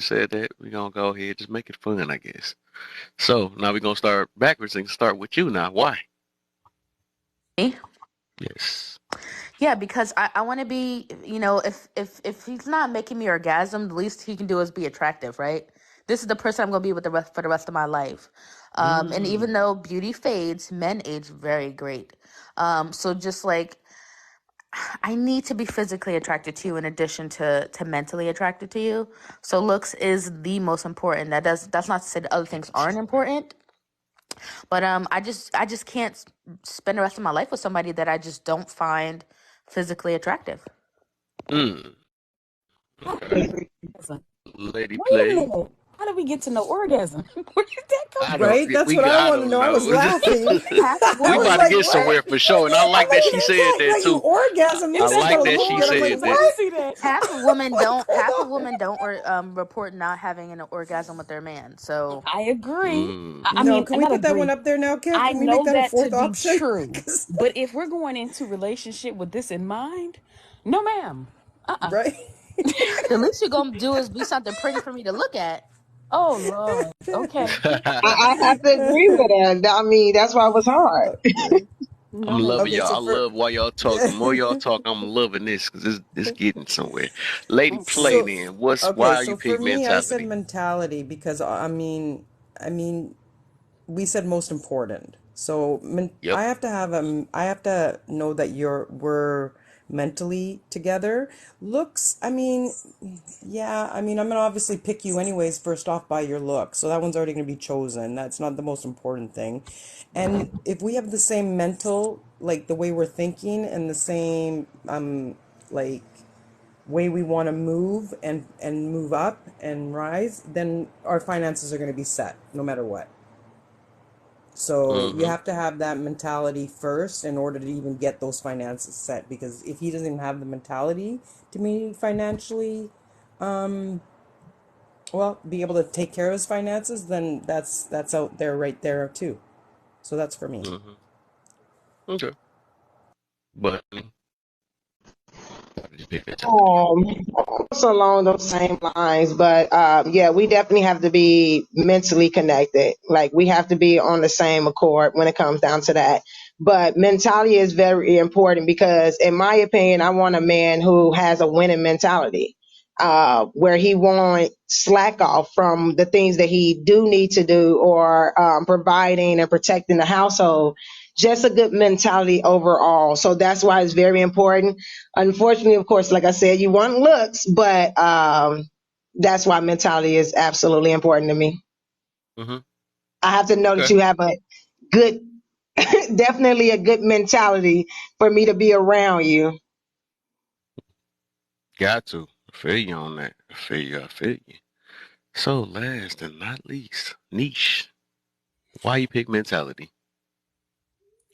said that, we're gonna go ahead, just make it fun, I guess. So now we're gonna start backwards and start with you now. Why? Me? Yes. Yeah, because I want to be, if he's not making me orgasm, the least he can do is be attractive, right? This is the person I'm gonna be with for the rest of my life. And even though beauty fades, men age very great. So just like I need to be physically attracted to you in addition to mentally attracted to you. So looks is the most important. That's not to say that other things aren't important, but I just can't spend the rest of my life with somebody that I just don't find physically attractive. Mm. Okay. Lady Wait a play. minute. How did we get to no orgasm? Where did that come I from? don't. Right? That's We. what I I want to don't know. I was know. laughing. Half the I We was women about to like, get what? somewhere for sure, and I I'm like like, that it she ain't said that that like you too. orgasm. Is You I that just like gotta the that look she good. I'm Lord? like, said Let that. me what? see that. half of women don't half of women don't report not having an orgasm with their man. So I agree. Mm. I No, mean, can I we not put that one agree. up there now, Kev? I Can we make know that a that to fourth be option? true. 'Cause- But if we're going into relationship with this in mind, no ma'am. right? the least you're gonna do is be something pretty for me to look at. Oh Lord. Okay. I have to agree with that. I mean, that's why it was hard. Okay. I'm No loving ma'am. Okay, y'all. so I for love while y'all talk. The more y'all talk, I'm loving this because it's getting somewhere. Lady, play so then. okay, Why are so you for peak me, I said mentality? mentality because I mean, we said most important. So Yep. I have to know that we're mentally together. Looks, I mean, yeah, I mean, I'm gonna obviously pick you anyways, first off by your look. So that one's already gonna be chosen. That's not the most important thing. And if we have the same mental, like the way we're thinking and the same like way we want to move and move up and rise, then our finances are going to be set no matter what. So you Mm-hmm. have to have that mentality first in order to even get those finances set. Because if he doesn't even have the mentality to be financially, well, be able to take care of his finances, then that's out there right there too. So that's for me. Mm-hmm. Okay. But just peak mentality. Also along those same lines, but yeah, we definitely have to be mentally connected. Like we have to be on the same accord when it comes down to that. But mentality is very important because, in my opinion, I want a man who has a winning mentality, where he won't slack off from the things that he do need to do or providing and protecting the household. Just a good mentality overall. So that's why it's very important. Unfortunately, of course, like I said, you want looks, but that's why mentality is absolutely important to me. Mm-hmm. I have to know that Okay. you have a good, definitely a good mentality for me to be around you. Got to. I feel you on that. I feel you. So last and not least, niche. Why you pick mentality?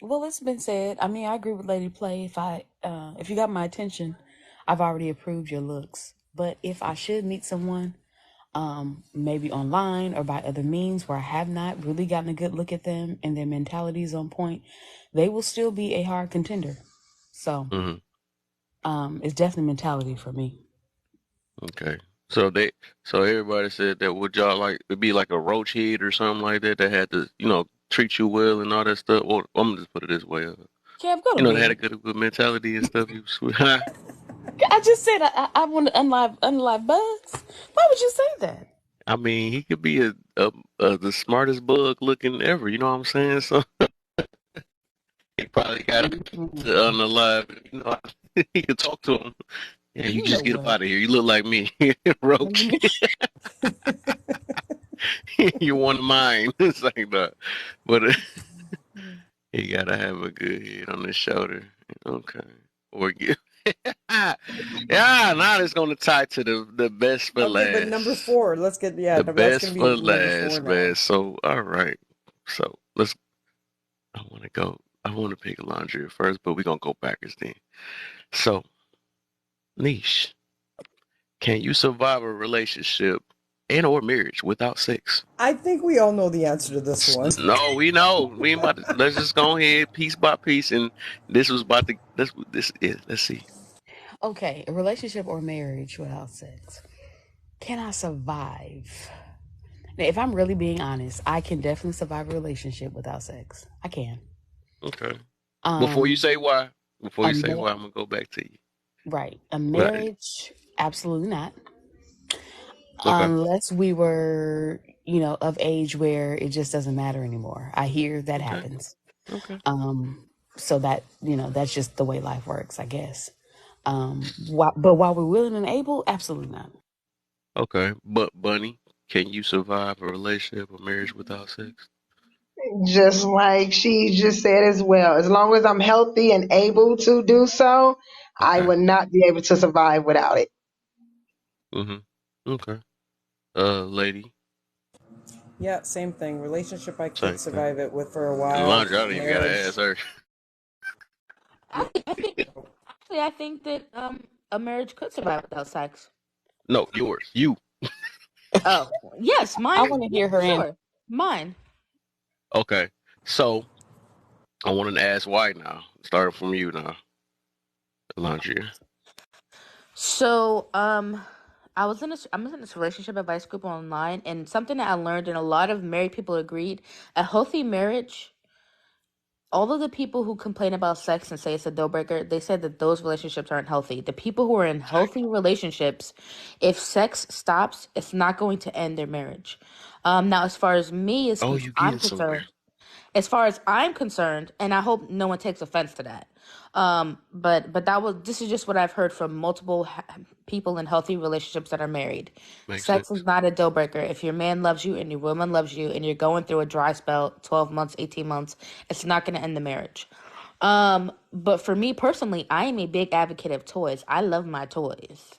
Well, it's been said. I mean, I agree with Lady Play. If you got my attention, I've already approved your looks. But if I should meet someone, maybe online or by other means where I have not really gotten a good look at them and their mentality is on point, they will still be a hard contender. So, Mm-hmm. it's definitely mentality for me. Okay. So they so everybody said that would y'all like it'd be like a roach head or something like that that had to, treat you well and all that stuff. Or I'm gonna just put it this way. Kev, go to They had a bed. good mentality and stuff. You sweet. Huh? I just said I want to unlive bugs. Why would you say that? I mean, he could be the smartest bug looking ever. You know what I'm saying? So he probably got to unalive. He could talk to him. Yeah, you You know just get up what? out of here. You look like me, roach. You're one of mine. It's like that. But he gotta have a good head on his shoulder. Okay. Or get. Yeah, now it's gonna tie to the best for Okay, but number last. four, let's get, yeah, The that's going best to be for number four last, man. now. So all right. So let's I wanna go. I wanna pick laundry at first, but we're gonna go backwards then. So niche. Can you survive a relationship and or marriage without sex? I think we all know the answer to this one. No, we know. We ain't about to, let's just go ahead piece by piece, and this was about to this is let's see. Okay, a relationship or marriage without sex. Can I survive? Now, if I'm really being honest, I can definitely survive a relationship without sex. I can. Okay. Before you Um, say why, a I'm ma- gonna go back to you. right, a Right. marriage, absolutely not. Okay. Unless we were, of age where it just doesn't matter anymore. I hear that Okay. happens. Okay. So that, that's just the way life works, I guess. But while we're willing and able, absolutely not. Okay. But Bunny, can you survive a relationship or marriage without sex? Just like she just said as well, as long as I'm healthy and able to do so, I Okay. would not be able to survive without it. Mm-hmm. Okay. Lady, Yeah, same thing. Relationship, I could same thing. survive it with for a And while. Laundry, I don't even gotta ask Marriage, her. I think actually, I think that a marriage could survive without sex. No, yours. You. Oh, yes, I mine. want to Yeah, hear for her answer. sure, mine. Okay. So I wanted to ask why now. Starting from you now, Laundry. So, I'm in this relationship advice group online, and something that I learned, and a lot of married people agreed, a healthy marriage. All of the people who complain about sex and say it's a deal breaker, they said that those relationships aren't healthy. The people who are in healthy relationships, if sex stops, it's not going to end their marriage. Now, as far as Oh, you I'm getting somewhere. concerned, as far as I'm concerned, and I hope no one takes offense to that. But this is just what I've heard from multiple people in healthy relationships that are married. Makes Sex is sense. not a deal breaker. If your man loves you and your woman loves you and you're going through a dry spell, 12 months, 18 months, it's not going to end the marriage. But for me personally, I am a big advocate of toys. I love my toys.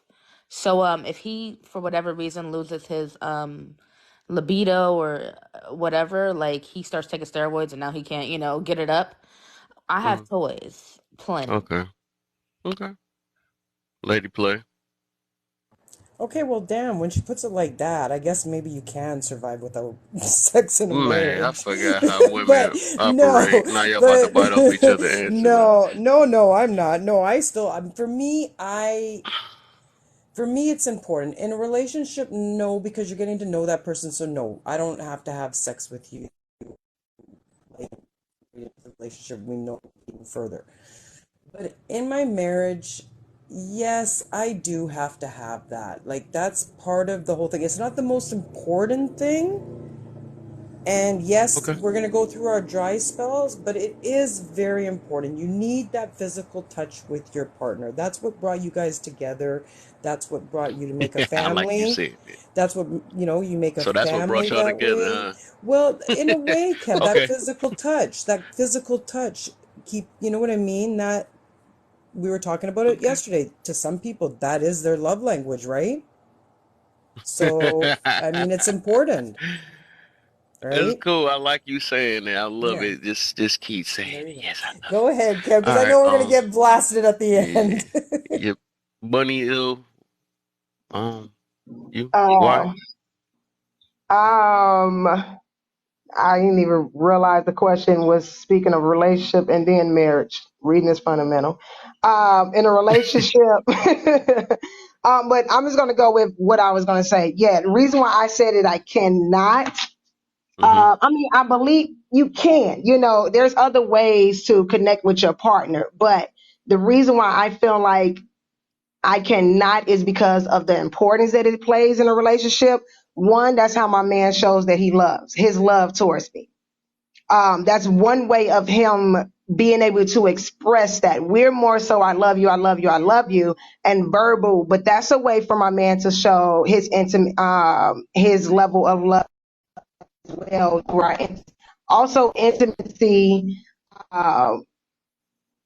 So if he for whatever reason loses his libido or whatever, like he starts taking steroids and now he can't, get it up. I have Mm, toys, plenty. okay. Okay. Lady play. okay, well, damn, when she puts it like that, I guess maybe you can survive without sex in a Man, I marriage. forgot how But women no, operate. Now y'all about to but bite off each other answer now. no, I'm not. No, for me, it's important. In a relationship, no, because you're getting to know that person, so no, I don't have to have sex with you. Like, in a relationship, we know even further. But in my marriage, yes, I do have to have that. Like, that's part of the whole thing. It's not the most important thing. And yes, Okay. we're going to go through our dry spells, but it is very important. You need that physical touch with your partner. That's what brought you guys together. That's what brought you to make a I like you family. said it. That's what, you make a So that's what family brought y'all that together, way. Well, in a huh? way, Kev, Okay. that physical touch, you know what I mean? That we were talking about it Okay. yesterday. To some people, that is their love language, right? So, I mean, it's important, It's right? cool. I like you saying it. I love Yeah. it. Just keep saying There it. you go. Yes, I love Go ahead, Kev, it. because All I right. know we're gonna get blasted at the Yeah. end. Yep. Bunny ill. You. Why? Uh, um, I didn't even realize the question was speaking of relationship and then marriage. Reading is fundamental. In a relationship, but I'm just going to go with what I was going to say. Yeah, the reason why I said it, I cannot. Mm-hmm. I mean, I believe you can. There's other ways to connect with your partner, but the reason why I feel like I cannot is because of the importance that it plays in a relationship. One, that's how my man shows that he loves his love towards me. That's one way of him being able to express that. We're more so, I love you, I love you, I love you, and verbal, but that's a way for my man to show his intimate, his level of love as well. Right. Also, intimacy, um,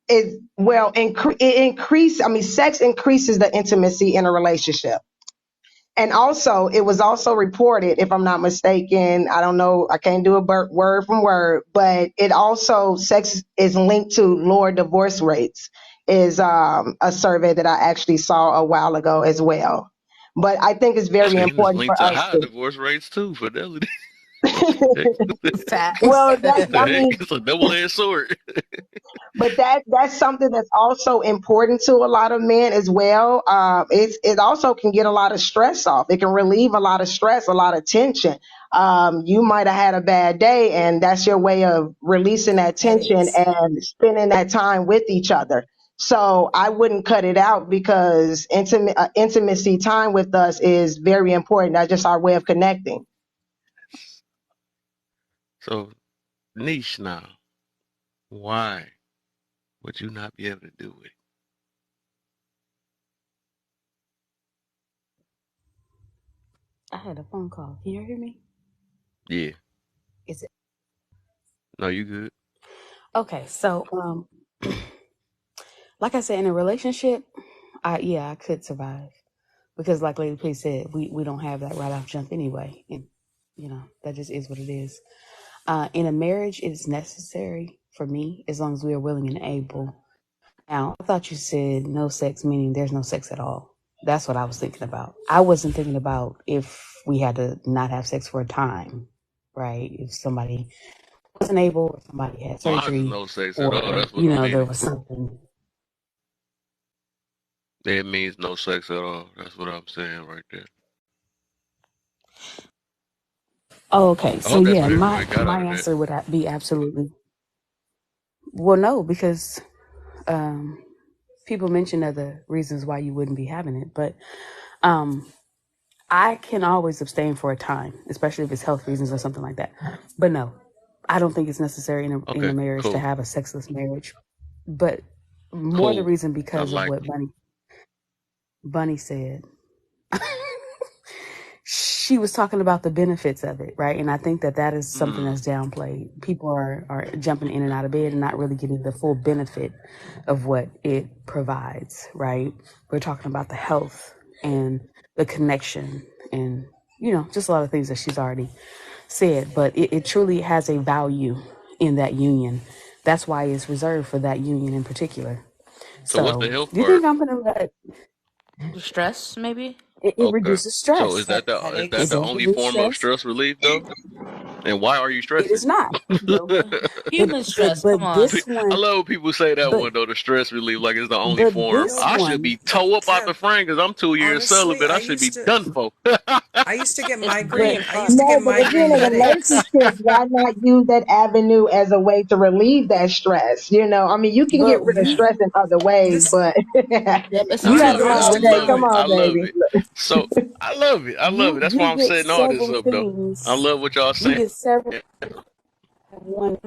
is well, it increase. I mean, sex increases the intimacy in a relationship. And also, it was also reported, if I'm not mistaken, I don't know, I can't do a word from word, but it also, sex is linked to lower divorce rates, is a survey that I actually saw a while ago as well. But I think it's very And it's important linked for to us high to. divorce rates too, fidelity. Okay. Facts. Well, What that the I heck? mean, It's a double-edged sword. but that's something that's also important to a lot of men as well. It also can get a lot of stress off. It can relieve a lot of stress, a lot of tension. You might have had a bad day, and that's your way of releasing that tension Headaches. and spending that time with each other. So I wouldn't cut it out because intimacy time with us is very important. That's just our way of connecting. So, niche now. Why would you not be able to do it? I had a phone call. Can you hear me? Yeah. Is it No, you good. okay? So, like I said, in a relationship, I could survive because, like Lady P said, we don't have that right off jump anyway, and that just is what it is. In a marriage, it is necessary for me as long as we are willing and able. Now, I thought you said no sex, meaning there's no sex at all. That's what I was thinking about. I wasn't thinking about if we had to not have sex for a time, right? If somebody wasn't able, or somebody had Mine is surgery, no sex at all. or That's what I'm there meaning. was something. That means no sex at all. That's what I'm saying right there. Oh, okay. I So hope that's yeah, what my everybody got my out of that. answer would be absolutely. Well, no, because um, people mention other reasons why you wouldn't be having it, but um, I can always abstain for a time, especially if it's health reasons or something like that. But no, I don't think it's necessary in a Okay, marriage to cool. have a sexless marriage. But more the Cool. reason I because of like what it. Bunny said. She was talking about the benefits of it, right? And I think that is something Mm, that's downplayed. People are jumping in and out of bed and not really getting the full benefit of what it provides, right? We're talking about the health and the connection and, just a lot of things that she's already said, but it truly has a value in that union. That's why it's reserved for that union in particular. so what's the So, health do you think part? I'm going to let Stress, maybe? it Okay. reduces So is stress? that It Headaches. the does only reduce form of stress. stress relief though? And why are you It stressing? is not. No, but Human but stress, come but on. this I one, love when people say that but one though, the stress relief, like it's the only but form. this No, I but should one, be toe up out the Kev, frame because I'm 2 years honestly, celibate. I should be done for. I used to get It's really but migraine. I used fun. to get No, but if you're migraine in a headaches. relationship, why not use that avenue as a way to relieve that stress? I mean, you can get but rid of we stress in other ways, This but Yep, it's a I you have two love a it. road I hard trip. day. love Come it. I on, love baby. it. So I love it. I love it. That's why you I'm get setting all this several up though. I things. love what y'all You saying. get several one.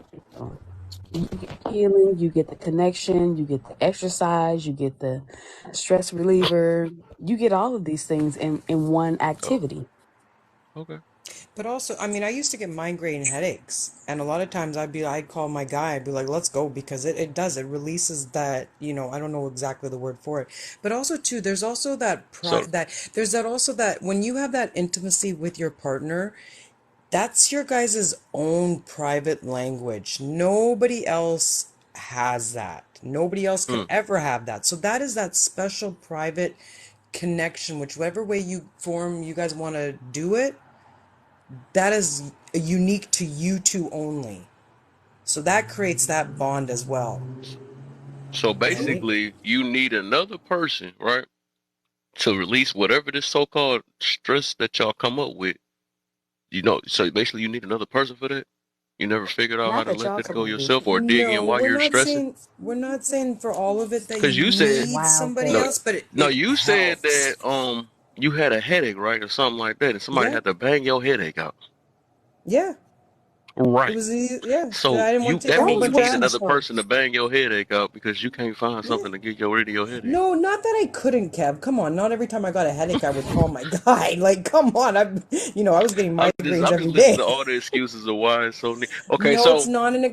You get healing. You get the connection. You get the exercise. You get the stress reliever. You get all of these things in one Oh, activity. okay. But also, I mean, I used to get migraine headaches, and a lot of times I'd call my guy, I'd be like, let's go, because it releases that, I don't know exactly the word for it. But also too, there's also So that when you have that intimacy with your partner, that's your guys' own private language. Nobody else has that. Nobody else can mm, ever have that. So that is that special private connection, whichever way you guys want to do it, that is unique to you two only. So that creates that bond as well, so right? basically you need another person, right? To release whatever this so called stress that y'all come up with. So basically you need another person for that. You never figured out how Not to that let y'all that come go up with. yourself or dig in No, while you're stressing? we're not saying for all of it that Because you you said need Wow, somebody no, Kev. else, but no. it You said that helps. you had a headache, right, or something like that, and somebody Yeah, had to bang your headache out. yeah. It Right. was yeah. So I didn't you want to take that a whole mean That was you bunch of need what she another aspirin. told person to us. bang your headache out because you can't find Yeah. something to get rid of your headache. No, not that I couldn't, Kev. Come on, not every time I got a headache I would call my guy. Like, come on, I was getting migraines I'm just every listening to day. all the excuses of why it's so neat. Okay, No, it's so not an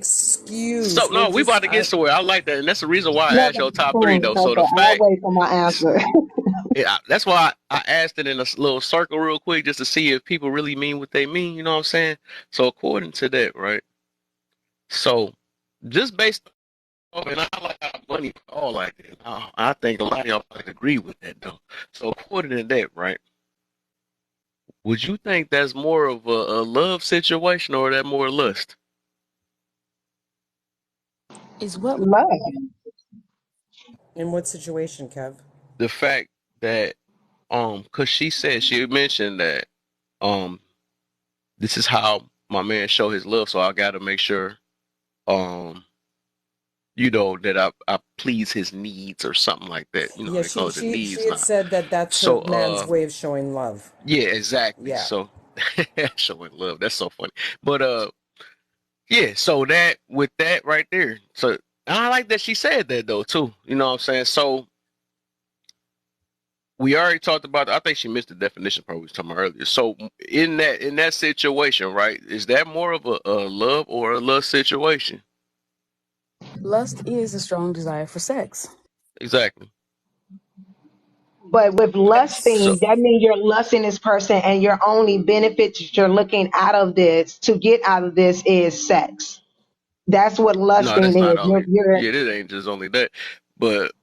so excuse. We're no, we just about to get somewhere. I like that, and that's the reason why I No, asked that's your top three cool. though. So Okay, the I'll fact, wait for my answer. yeah, that's why I asked it in a little circle real quick just to see if people really mean what they mean. You know what I'm saying? So according to that, right? So just based off, and I like how money all like that. I think a lot of y'all like agree with that though. So according to that, right? Would you think that's more of a love situation or that more lust? Is what Love. In what situation, Kev? The fact that cause she mentioned that um this is how my man show his love, so I gotta make sure um that I please his needs or something like that. Yeah, They call she it the she she needs had now. said that that's her So man's way of showing love. yeah, exactly. Yeah. So showing love, that's so funny. But yeah, so that with that right there. So I like that she said that though too. You know what I'm saying? So we already talked about. I think she missed the definition part we was talking about earlier. So in that situation, right? Is that more of a love or a lust situation? lust is a strong desire for sex. Exactly. But with So lusting, that means you're lusting this person and your only benefit that you're looking out of this to get out of this is sex. That's what no, lusting that's not is. You're, only. you're Yeah, it ain't just only that, but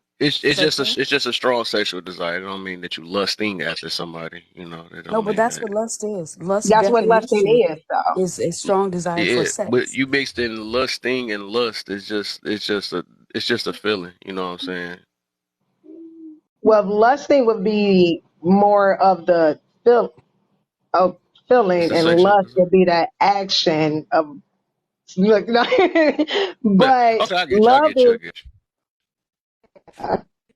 Sexual? it's just a strong sexual desire. It don't mean that you lusting after somebody. That No, don't but mean that's that. what lust is. Lust that's what lusting definition is though. is a strong desire for Yeah, but sex. you mixed in lusting and lust. It's just a feeling. You know what I'm saying? Well, lusting would be more of the of It's feeling, a and sexual lust desire. would be that action of look. But But okay, I get you. I love get you. I is get you.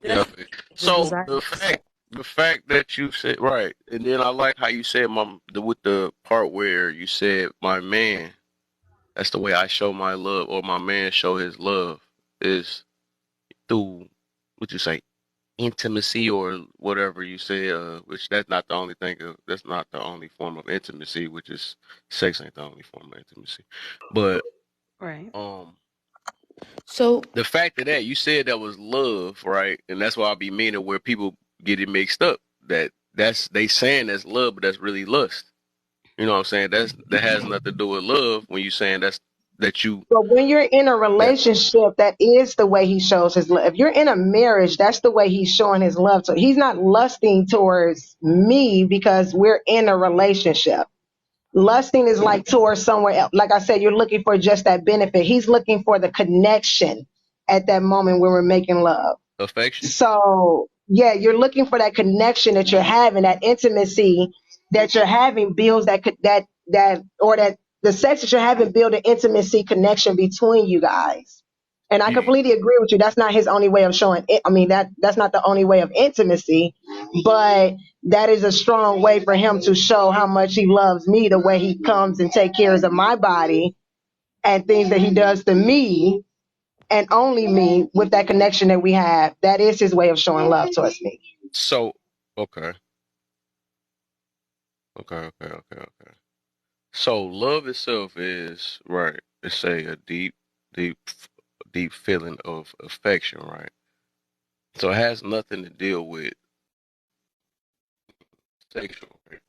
Yeah. I That's feel you. the So desire the for sex. fact that you said right, and then I like how you said with the part where you said my man. That's the way I show my love, or my man show his love is through what you say intimacy or whatever you say. Which that's not the only thing. That's not the only form of intimacy. Which is sex ain't the only form of intimacy, but Right. um So the fact of that, you said that was love, right? And that's why I be meaning where people get it mixed up. That's they saying that's love, but that's really lust. You know what I'm saying? That has nothing to do with love when you saying that you But when you're in a that relationship, that is the way he shows his love. If you're in a marriage, that's the way he's showing his love. So he's not lusting towards me because we're in a relationship. Lusting is like towards somewhere else. Like I said, you're looking for just that benefit. He's looking for the connection at that moment when we're making love. affection. So yeah, you're looking for that connection that you're having, that intimacy that you're having builds that the sex that you're having build an intimacy connection between you guys. And I Yeah. completely agree with you. That's not his only way of showing it. I mean, that's not the only way of intimacy, but that is a strong way for him to show how much he loves me, the way he comes and take cares of my body and things that he does to me and only me with that connection that we have. That is his way of showing love towards me. So okay, okay. So love itself is right. It's a deep, deep feeling of affection, right? So it has nothing to deal with sexual, right?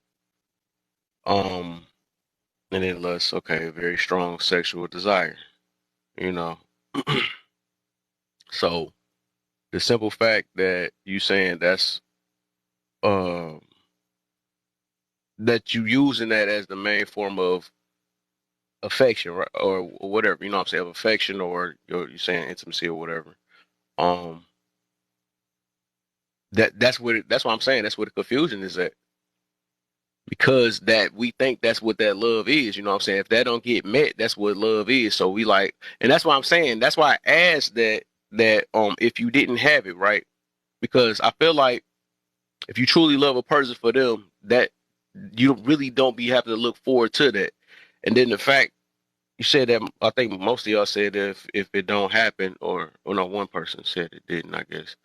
Um, and then lust, okay, very strong sexual desire, you know. So the simple fact that you saying um that you using that as the main form of affection, right, or whatever, you know what I'm saying, of affection, or you're saying intimacy or whatever. Um, that's what I'm saying. That's where the confusion is at, because that we think that's what that love is. You know what I'm saying? If that don't get met, that's what love is. So we like, and that's why I'm saying. That's why I asked that if you didn't have it, right? Because I feel like if you truly love a person for them, that you really don't be having to look forward to that. And then the fact you said that, I think most of y'all said that if it don't happen, or no, one person said it didn't, I guess.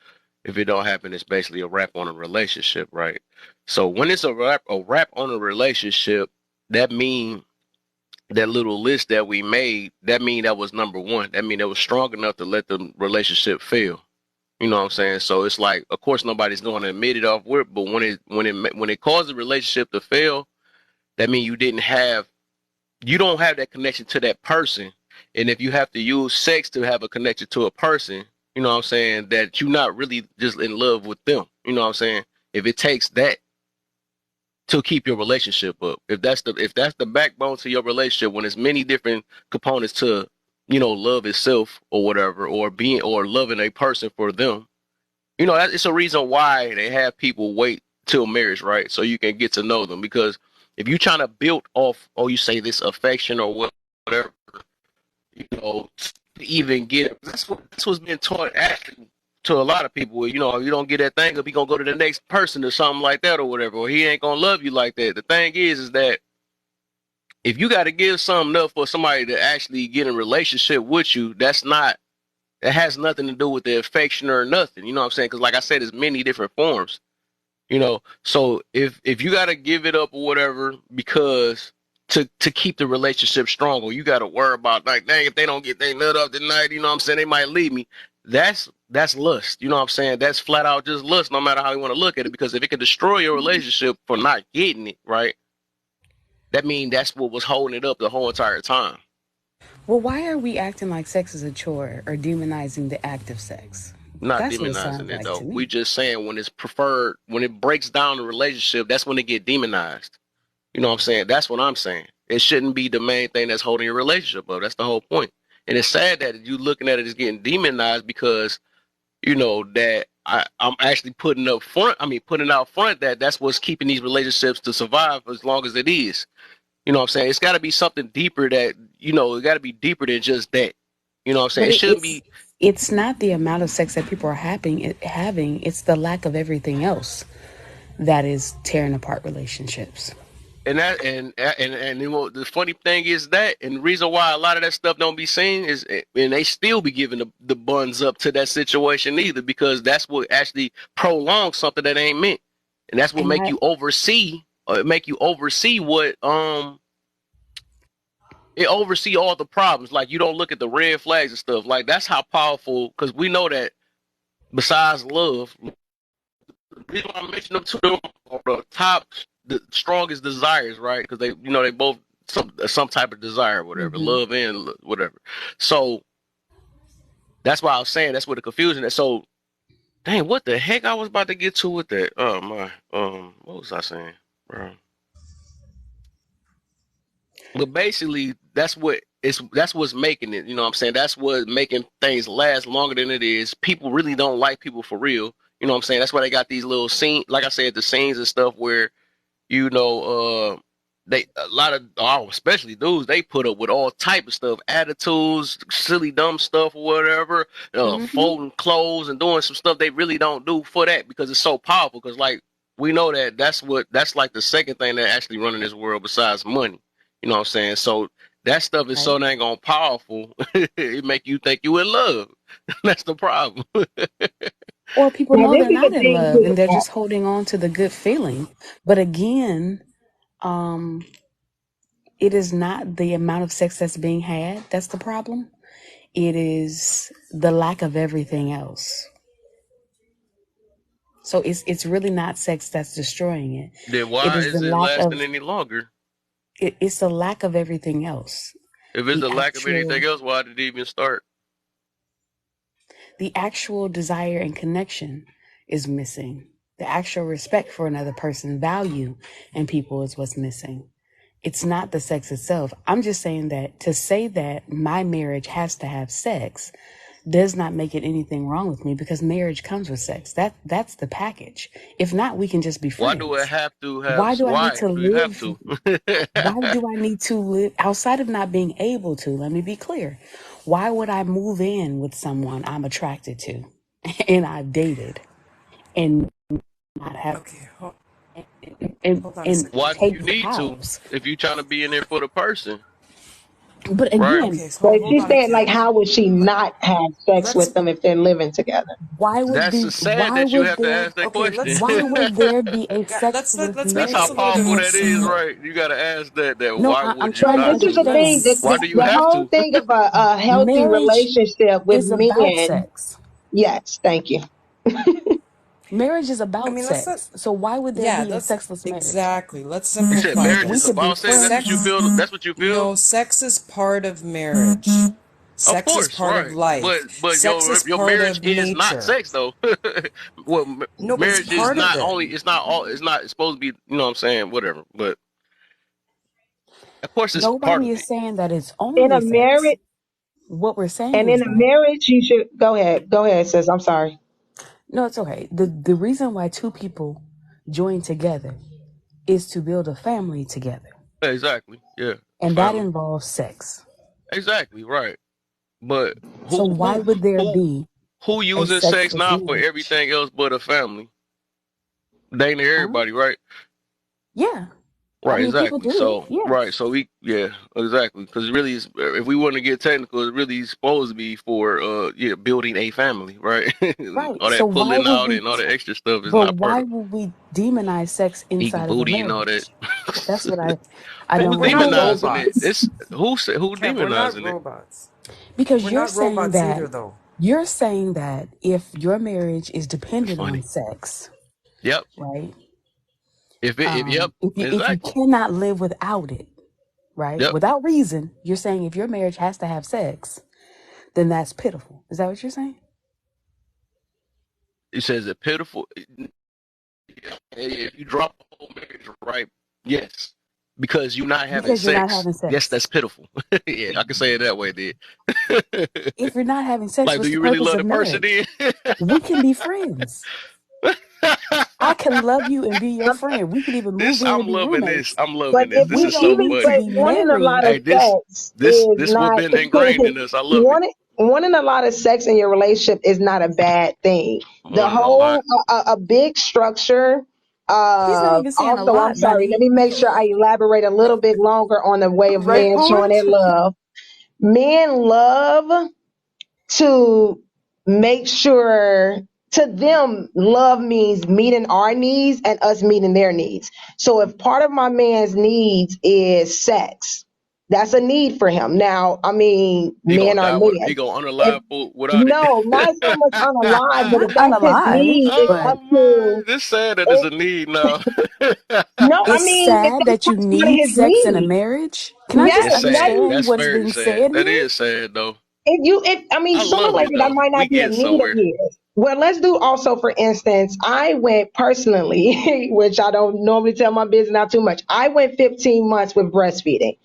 If it don't happen, it's basically a wrap on a relationship, right? So when it's a wrap on a relationship, that mean that little list that we made, that mean that was number one. That mean that was strong enough to let the relationship fail. You know what I'm saying? So it's like, of course, nobody's going to admit it off work, but when it caused the relationship to fail, that means you don't have that connection to that person. And if you have to use sex to have a connection to a person, you know what I'm saying, that you're not really just in love with them. You know what I'm saying? If it takes that, to keep your relationship up. If that's the backbone to your relationship, when there's many different components to, love itself or whatever, or being or loving a person for them, it's a reason why they have people wait till marriage, right? So you can get to know them. Because if you're trying to build off, you say this affection or whatever, to even get it, that's what's been taught actually to a lot of people. If you don't get that thing up, he gonna go to the next person or something like that or whatever, or he ain't gonna love you like that. The thing is that if you got to give something up for somebody to actually get in a relationship with you, that has nothing to do with the affection or nothing. You know what I'm saying? Because like I said, there's many different forms. So if you got to give it up or whatever because to keep the relationship strong, or you got to worry about, like, dang, if they don't get their nut up tonight, you know what I'm saying, they might leave me. That's lust. You know what I'm saying? That's flat out just lust, no matter how you want to look at it. Because if it could destroy your relationship for not getting it right, that means that's what was holding it up the whole entire time. Well, why are we acting like sex is a chore or demonizing the act of sex? Not That's what it demonizing sounds it like though. to We me. just saying when it's preferred, when it breaks down the relationship, that's when it get demonized. You know what I'm saying? That's what I'm saying. It shouldn't be the main thing that's holding your relationship up. That's the whole point. And it's sad that you looking at it as getting demonized because that I'm actually putting out front that that's what's keeping these relationships to survive as long as it is. You know what I'm saying? It's got to be something deeper that, it got to be deeper than just that. You know what I'm saying? But It shouldn't be. it's not the amount of sex that people are having. It's the lack of everything else that is tearing apart relationships. And that and the funny thing is that, and the reason why a lot of that stuff don't be seen is, and they still be giving the buns up to that situation either, because that's what actually prolongs something that ain't meant, and that's what And make I you oversee, or make you oversee what it oversee all the problems. Like, you don't look at the red flags and stuff. Like, that's how powerful, because we know that besides love, the reason why I mention them to them are the top, the strongest desires, right? Because they both some type of desire, whatever, mhm. love and whatever. So that's why I was saying that's where the confusion is. So, dang, what the heck I was about to get to with that? Oh my, what was I saying, bro? But basically, that's what's making it. You know what I'm saying? That's what making things last longer than it is. People really don't like people for real. You know what I'm saying? That's why they got these little scenes, like I said, the scenes and stuff where, you know, they a lot of, especially dudes, they put up with all type of stuff, attitudes, silly dumb stuff or whatever, Mhm. folding clothes and doing some stuff they really don't do for that, because it's so powerful. Because, like, we know that that's like the second thing that actually running this world besides money. You know what I'm saying? So that stuff is Right. so dang on powerful, it make you think you in love. That's the problem. Or people Now, know this they're is the not in thing love too. and they're just holding on to the good feeling. But again, um, it is not the amount of sex that's being had that's the problem. It is the lack of everything else. So it's really not sex that's destroying it. Then It why is the is it lack lasting of any longer? it's the lack of everything else. If it's The a lack of anything actual else, why did it even start? the actual desire and connection is missing. The actual respect for another person's value and people is what's missing. It's not the sex itself. I'm just saying that to say that my marriage has to have sex does not make it anything wrong with me, because marriage comes with sex. That's the package. If not, we can just be Why do it friends. have to have? Why do I need Why to do you have live? to? Why do I need to live outside of not being able to? Let me be clear. Why would I move in with someone I'm attracted to and I've dated and not have Okay, and, hold on a and second. Why do take you need to vows? if you're trying to be in there for the person, But right? again, Okay, so But hold she on a said, like, second. how would she Let, not have sex let's with them if they're living together? That's sad why that you would have to there ask that okay. question. why would there be a Let's sexless make That's this how a little marriage? powerful more that is, simple. right? You got to ask that. No, Why I'm would you Well, trying to not this is to? the thing. understand. Why do you The have whole to? thing of a healthy Marriage relationship with is about men. sex. Yes, thank you. Marriage is I about mean, let's not. sex. So why would there Yeah, be a let's sexless marriage? exactly. Let's You said simplify marriage We is this. could be about sex. That's what you friends. Sex, feel. That's what you feel. no, sex is part of marriage. Of Sex is course, part of right. life. But Sex is your part marriage of is not nature. sex though. Well, No, but it's marriage is part of not it. only. It's not all. It's not supposed to be. You know what I'm saying? Whatever. But of course, it's part Nobody of is it. saying that it's In only a sex. marriage, What we're saying and is in a that marriage, you should go ahead. Go ahead, sis. I'm sorry. no, it's okay. The reason why two people join together is to build a family together, Yeah, exactly. Yeah, a and that family. involves sex. Exactly right. But So who why who would there who be who a using sex sexless now for marriage? everything else but a family? Dang near Huh? everybody, right? Yeah, I Right, mean people exactly. do it. So, right, Yes, so yeah, exactly. Because really, if we want to get technical, it's really supposed to be for yeah, building a family, right? right. All So that why pulling would out we? and all the extra stuff is But not part why of would we demonize sex eating inside of a booty and all that. marriage? That's what I But don't Who's we're not understand. demonizing it? robots. It's who Kev, we're not demonizing it? robots. Because We're you're not saying robots that either, though. if your marriage is It's dependent on funny. sex, Yep. right? If yep, If you exactly. cannot live without it, right? Yep. Without reason, you're saying if your marriage has to have sex, then that's pitiful. Is that what you're saying? It says it pitiful. If you drop the whole marriage, right? Yes, because you're not having Because you're not sex. having Yes, sex. that's pitiful. Yeah, I can say it that way, dude. If you're not having sex, Like, do what's the you really purpose love of the person marriage? then? We can be friends. I can love you and be your friend. We can even move This in and I'm be loving this. roommates. I'm But loving this. if This We we is don't so even, need to but funny. be wanting a lot married. of Hey, this sex this is this what not, been ingrained in us. I love it. wanting a lot of sex in your relationship is not a bad thing. I'm The wanting a lot. whole, a big structure, He's not even saying a also, I'm lot, sorry, let buddy. me make sure I elaborate a little bit longer on the way of Right, men showing their poet? love. Men love to make sure, to them love means meeting our needs and us meeting their needs. So if part of my man's needs is sex, that's a need for him. Now, I mean, He men gonna are die with. He men. gonna If unalive without it. no, not so much unalive, but Not if that's his unalive, need, it's but up Oh to man, this sad that it's it. a need now. No, I it's mean, if sad that's that you part of need his sex in a need, marriage. Can I yeah, just That's that sad. is. understand That's what's very being sad. said That here? is sad though. I mean, I sooner or love later it that though. might We not be a getting need of somewhere. his. Well, let's do also, for instance, I went personally, which I don't normally tell my business out too much. I went 15 months with breastfeeding.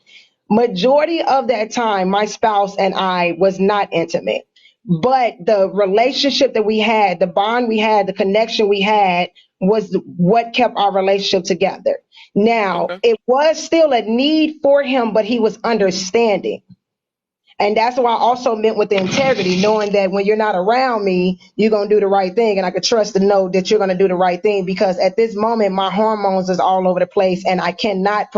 Majority of that time, my spouse and I was not intimate, but the relationship that we had, the bond we had, the connection we had was what kept our relationship together. Now, Okay. it was still a need for him, but he was understanding. And that's why I also meant with the integrity, knowing that when you're not around me, you're going to do the right thing. And I could trust to know that you're going to do the right thing, because at this moment, my hormones is all over the place and I cannot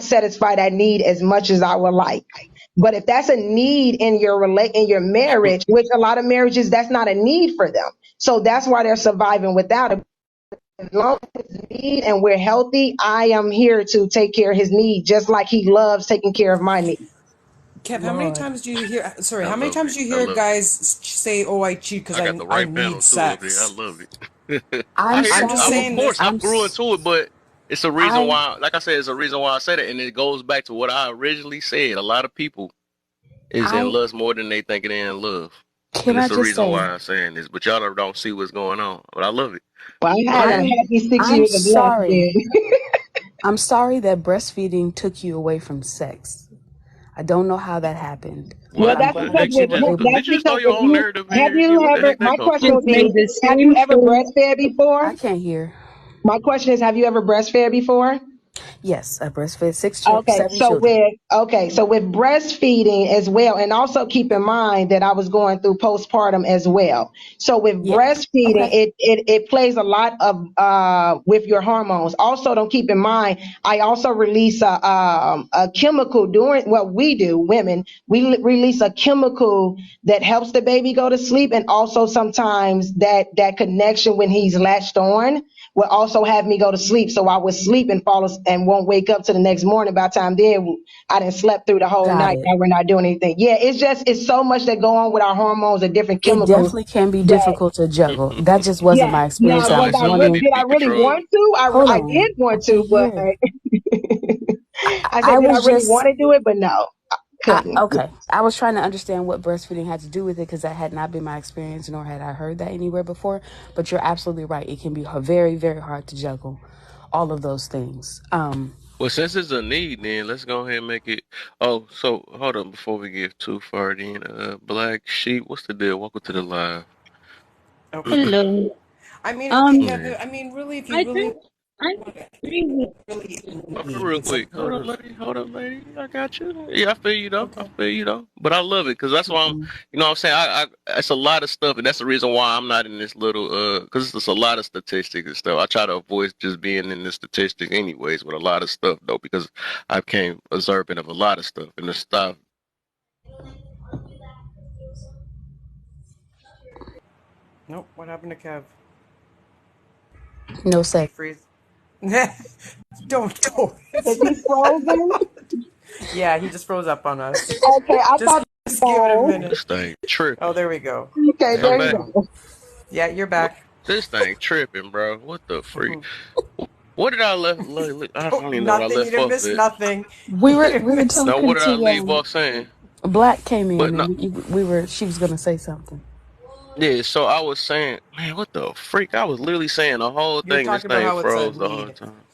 satisfy that need as much as I would like. But if that's a need in in your marriage, which a lot of marriages, that's not a need for them. So that's why they're surviving without it. As long as it's need and we're healthy, I am here to take care of his need, just like he loves taking care of my needs. Kev, how many Lord, times do you hear? Sorry, I how many love times it. do you I hear love it. guys say, "Oh, I cheat because I got the I right need panel too up here. I sex"? love it. I'm I hear I'm it. just I'm, sorry. of saying that. course, I grew into it, but it's a reason I why. Like I said, it's a reason why I said it, and it goes back to what I originally said. A lot of people is in I lust more than they think they're in love, can and I it's the just reason say why I'm saying this. But y'all don't see what's going on. But I love it. Well, I Go had a ahead. I'm happy six I'm years of lust sorry. then. I'm sorry that breastfeeding took you away from sex. I don't know how that happened, Well, but What I'm that's the glad because heck? that you You were just able. that's did you just throw because your if own you narrative in have here again? you What the ever, heck that my come question from? would Just made be, the have you same ever statement. breastfed before? I can't hear. My question is, have you ever breastfed before? Yes, I breastfed Okay, 7 children. so with breastfeeding as well, and also keep in mind that I was going through postpartum as well. So with Yeah. breastfeeding, Okay. it plays a lot of with your hormones. Also, don't keep in mind, I also release a chemical during what we do, women. Release a chemical that helps the baby go to sleep, and also sometimes that connection when he's latched on will also have me go to sleep. So I would sleep and and won't wake up to the next morning. By the time then, I didn't slept through the whole Got night. it. Now we're not doing anything. Yeah, it's so much that go on with our hormones and different It chemicals definitely can be that, difficult to juggle. That just wasn't yeah. my Now, experience. I Sound like was something that wondering. need to did I be really controlled. want to? Hold I did on. I want can't to, but hear. I said, I did I was really just want to do it? But no. couldn't. Okay. I was trying to understand what breastfeeding had to do with it because that had not been my experience, nor had I heard that anywhere before. But you're absolutely right. It can be very, very hard to juggle all of those things. Well, since it's a need, then let's go ahead and make it. Oh, so hold on before we get too far. Then, Black Sheep, what's the deal? Welcome to the live. Okay. Hello. I mean, okay, Yeah. Kevin. I mean, really, if you I really think I want to agree with really Okay, need, real it's a quick. Hold up, birth. lady. Hold up, lady. I got you. Yeah, I feel you though. I Okay. feel you though. But I love it because that's why I'm. You know what I'm saying? It's a lot of stuff, and that's the reason why I'm not in this little. Because it's just a lot of statistics and stuff. I try to avoid just being in the statistics, anyways, with a lot of stuff though, because I became observant of a lot of stuff and the stuff. Nope. What happened to Kev? No Did he sex. freeze? Don't. Is he frozen? Yeah, he just froze up on us. Okay, I Just, thought. just give it a Oh, minute. This thing Oh, tripping. there we go. okay, There I'm there you you back. go. go. Yeah, you're What? back. This thing tripping, bro. What the freak? What did I left? I Oh, don't even know what I nothing. You left didn't off miss at. nothing. We You were didn't we were miss No, what talking did I nothing. leave to off saying? Black came But in no, and we were she was gonna say something. yeah. So I was saying, man, what the freak? I was literally saying the whole You're thing. This talking about thing how it's a froze the whole need. time.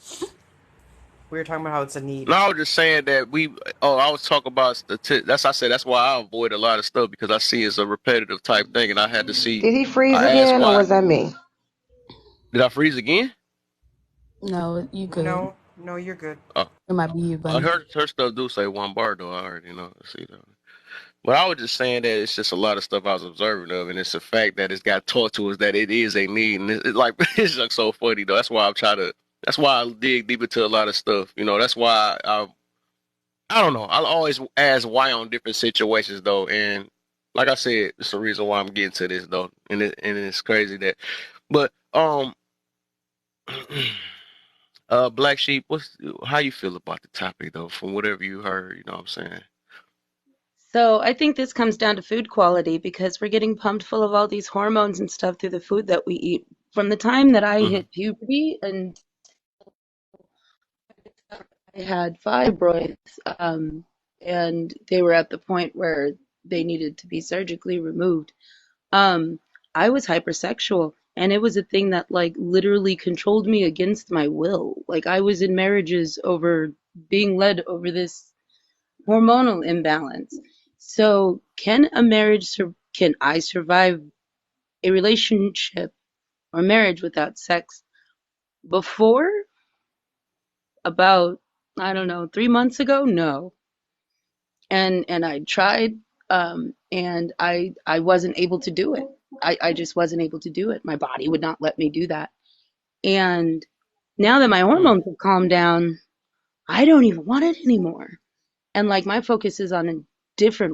We were talking about how it's a need. No, I was just saying that we. Oh, I was talking about That's I said. That's why I avoid a lot of stuff because I see it's a repetitive type thing, and I had to see. Did he freeze I asked again, or why. was that me? Did I freeze again? No, you good. No, you're good. Uh, It might be you, bunny. her stuff do say one bar though. I already know. See that. But I was just saying that it's just a lot of stuff I was observing of, and it's a fact that it's got taught to us that it is a need, and it's like it's just so funny though. That's why I'm trying to. That's why I dig deep into a lot of stuff. You know, that's why I don't know. I'll always ask why on different situations though, and like I said, it's the reason why I'm getting to this though, and it's crazy that. But Black Sheep, how you feel about the topic though? From whatever you heard, you know what I'm saying. So I think this comes down to food quality because we're getting pumped full of all these hormones and stuff through the food that we eat. From the time that I Hmm. hit puberty and I had fibroids, and they were at the point where they needed to be surgically removed. Um, I was hypersexual, and it was a thing that like literally controlled me against my will. Like I was in marriages over being led over this hormonal imbalance. So, can I survive a relationship or marriage without sex? Before, about, I don't know, 3 months ago, no. And I tried, and I wasn't able to do it. I just wasn't able to do it. My body would not let me do that. And now that my Hmm. hormones have calmed down, I don't even want it anymore. And like my focus is on a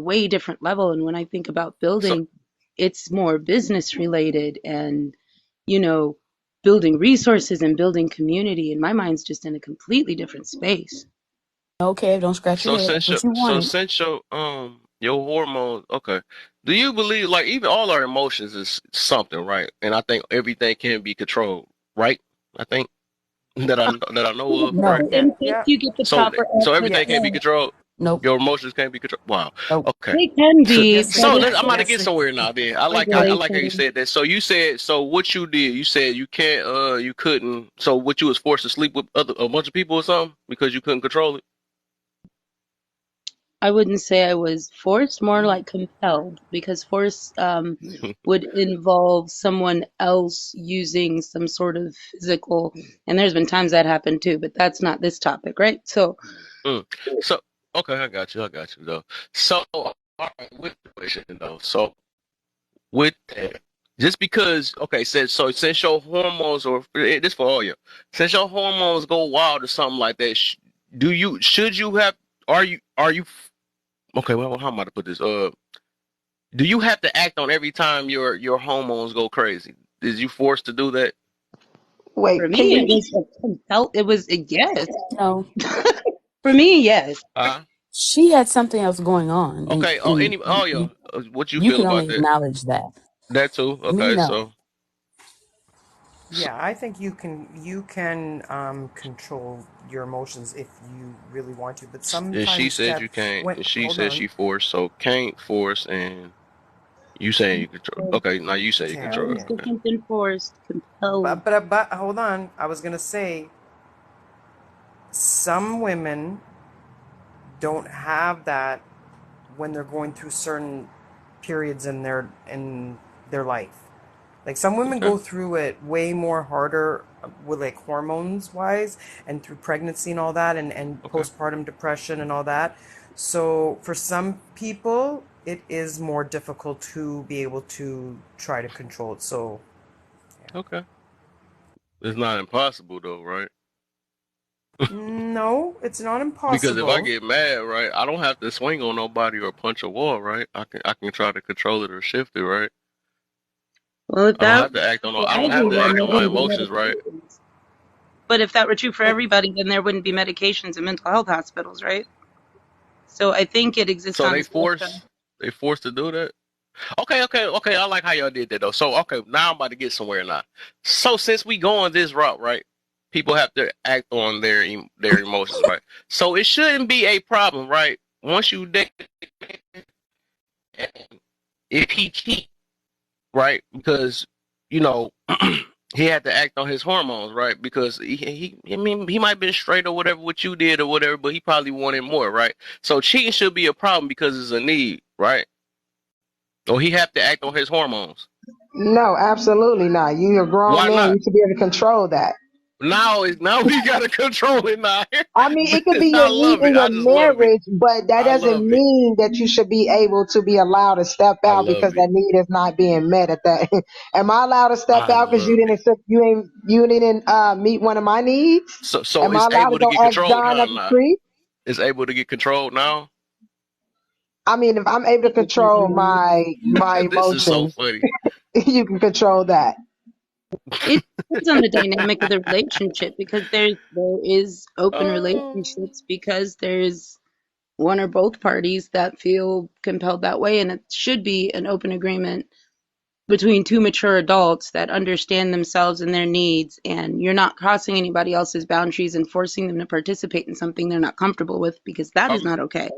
way different level. And when I think about So building, it's more business related and, you know, building resources and building community. And my mind's just in a completely different space. Okay, don't scratch your head. That's what you wanted. since your hormones, okay. Do you believe like even all our emotions is something, right? And I think everything can be controlled, right? I think that I know of, right? No. Yeah, In case yeah, you get the So proper so access, everything can't be yes. yeah, controlled. Nope. Your emotions can't be controlled. Wow. Nope. Okay. they can So, be, Yes, it but so it's can. I'm about to just Yes, get it somewhere now. Then I like how you regulation. said that. So you said so what you did. You said you can't you couldn't. So what you was forced to sleep with a bunch of people or something because you couldn't control I wouldn't say I was forced, more like compelled, because force it. would involve someone else using some sort of physical, and there's been times that happened too, but that's not this topic, right? So, Mm. So okay, I got you though. So all right, with the question though. So with that, just because okay, since your hormones or this for all you, since your hormones go wild or something like that, should you have are you okay? Well, how am I to put this? Do you have to act on every time your hormones go crazy? Is you forced to do that? for Wait, can me, it you? was a it was a yes. No. For me, yes. Uh She had something else going on, okay. Yeah. What you you feel can about only that? acknowledge that. That too. Me, Okay, no. so Yeah, I think you can control your emotions if you really want to, but And she sometimes, said Steph, you can't, when and she hold said on, she forced, so can't force, and you saying you control. So Okay, now you say you can, control. compelled is yeah, Okay. different than forced. Compelled. but hold on, I was gonna say some women don't have that when they're going through certain periods in their life. Like some women Okay. go through it way more harder with like hormones wise and through pregnancy and all that and Okay. postpartum depression and all that. So for some people it is more difficult to be able to try to control it. So Okay. It's not impossible though, right? no, it's not Because if I impossible. get mad, right, I don't have to swing on nobody or punch a wall, right? I can try to control it or shift it, right? Well, if I don't that have to act on were I for don't have to everyone, act there on my wouldn't be emotions, right? medications. But if that were true for But everybody, then there wouldn't be medications in mental health hospitals, right? So I think it exists So on a they spectrum. forced to do that. Okay. I like how y'all did that though. So okay, now I'm about to get somewhere now. So since we go on this route, right? People have to act on their emotions, right? So it shouldn't be a problem, right? Once you date, if he cheat, right? Because you know he had to act on his hormones, right? Because I mean, he might have been straight or whatever what you did or whatever, but he probably wanted more, right? So cheating should be a problem because it's a need, right? Or he have to act on his hormones. No, absolutely not. You're a grown Why man. not? You should be able to control that. Now we gotta control it now. I mean, it could But be your I need love in it. your I just love it. marriage, but that I doesn't love it. mean that you should be able to be allowed to step I out love because it. that need is not being met at that. Am I allowed to step I out because love it. you didn't meet one of my needs? So Am I it's allowed to able to go get ask controlled, John huh? up the Now street? it's able to get controlled now. I mean, if I'm able to control my This is so emotions, funny. you can control that. It depends on the dynamic of the relationship because there is open Oh, relationships because there's one or both parties that feel compelled that way, and it should be an open agreement between two mature adults that understand themselves and their needs, and you're not crossing anybody else's boundaries and forcing them to participate in something they're not comfortable with because that is I'm not okay.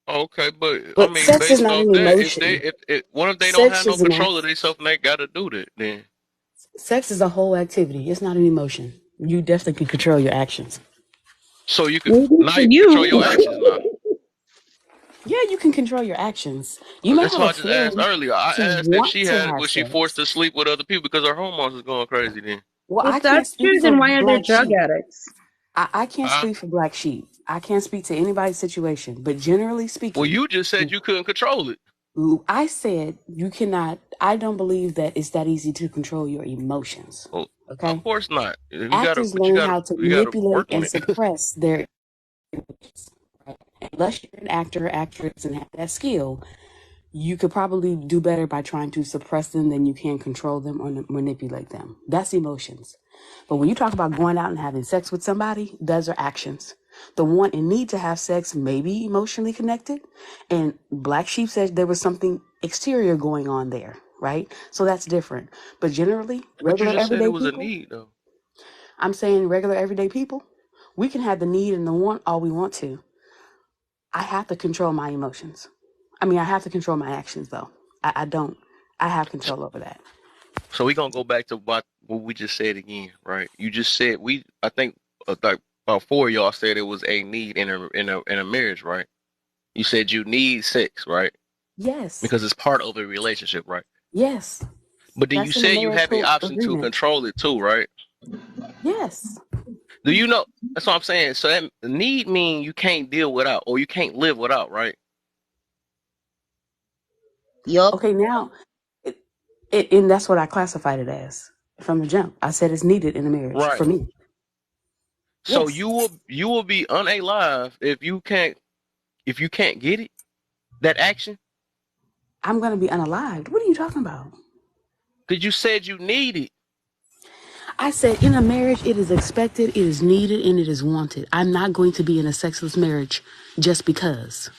okay, but I But mean, sex is based not off an that, emotion. if what if they don't Sex have no is an control act. of themselves and they got to do that? Then Sex is a whole activity. It's not an emotion. You definitely can control your actions. so you could Maybe now for you can control you. your actions now. Yeah, you can control your actions. You may That's have why a I just asked feeling earlier. I to asked if want she to had have was she forced sex. to sleep with other people because her hormones was going crazy. Then, Well, If I can't that's speak true, for then why are there black drug sheep. addicts? I can't huh? speak for black sheep. I can't speak to anybody's situation. But generally Well, speaking, you just said you couldn't control it. I said you cannot, I don't believe that it's that easy to control your emotions. Well, of Okay? course not. You gotta, Actors learn how to you gotta manipulate work on and it. suppress their emotions. Right? Unless you're an actor or actress and have that skill, you could probably do better by trying to suppress them than you can control them or manipulate them. That's emotions. But when you talk about going out and having sex with somebody, those are actions. The want and need to have sex may be emotionally connected. And Black Sheep said there was something exterior going on there, right? So that's different. But generally, But you regular just said it everyday was a people, need, though. I'm saying regular everyday people, we can have the need and the want all we want to. I have to control my emotions. I mean, I have to control my actions, though. I don't. I have So, control over that. so we gonna go back to what we just said again, right? You just said I think like about four of y'all said it was a need in a marriage, right? You said you need sex, right? Yes. Because it's part of a relationship, right? Yes. But then you That's in the said you have the marital option to agreement. control it too, right? Yes. Do you know? That's what I'm saying. So that need mean you can't deal without, or you can't live without, right? Yup. Okay, now, and that's what I classified it as from the jump. I said it's needed in a marriage for Right. me. So Yes. you will be unalive if you can't get it that action I'm going to be unalived. What are you talking about? because you said you need it. I said in a marriage, it is expected, it is needed, and it is wanted. I'm not going to be in a sexless marriage just because.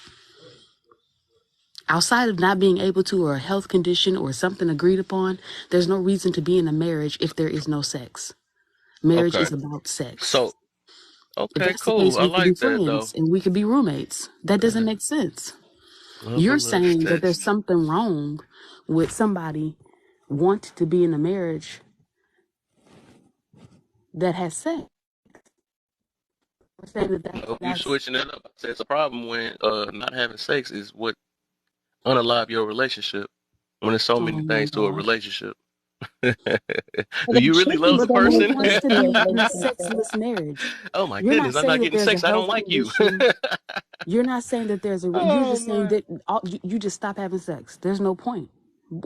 Outside of not being able to, or a health condition or something agreed upon, there's no reason to be in a marriage if there is no sex. Marriage Okay. is about sex. So, If okay, that's the cool. case, I we could be like that friends though. and we could be roommates. That doesn't make sense. Love a You're little saying that there's sex. something wrong with somebody wanting to be in a marriage that has sex. We're saying No, you that's switching it up. I said it's a problem when not having sex is what unalive your relationship. When there's so oh many my things to a God. relationship. Well, Do there you really should be love the But then who person? separation wants to for a be in a relationship. sexless marriage? Oh my You're not goodness, I'm saying not that getting there's a sex. I don't health like you. condition. You're not saying that there's a. You're Oh just saying my. that you just stop having sex. There's no point.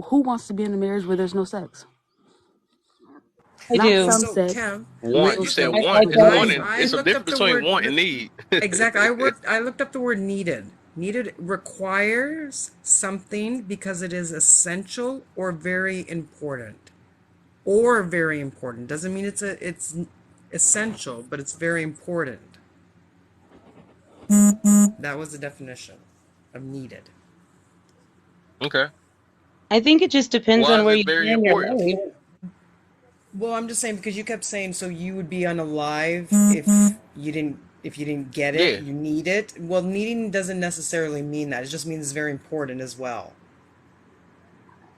Who wants to be in a marriage where there's no sex? I Not do. some So, sex, Kim, Want. real You said sex, want. I It's but one don't. and I it's a looked difference up the between word. want and need. Exactly. I looked up the word needed. Needed requires something because it is essential or very important. Or very important. Doesn't mean it's essential, but it's very important. That was the definition of needed. Okay. I think it just depends Why on is where it you very are in your important? life. Well, I'm just saying because you kept saying so you would be unalive if you didn't get it, Yeah. you need it. Well, needing doesn't necessarily mean that. It just means it's very important as well.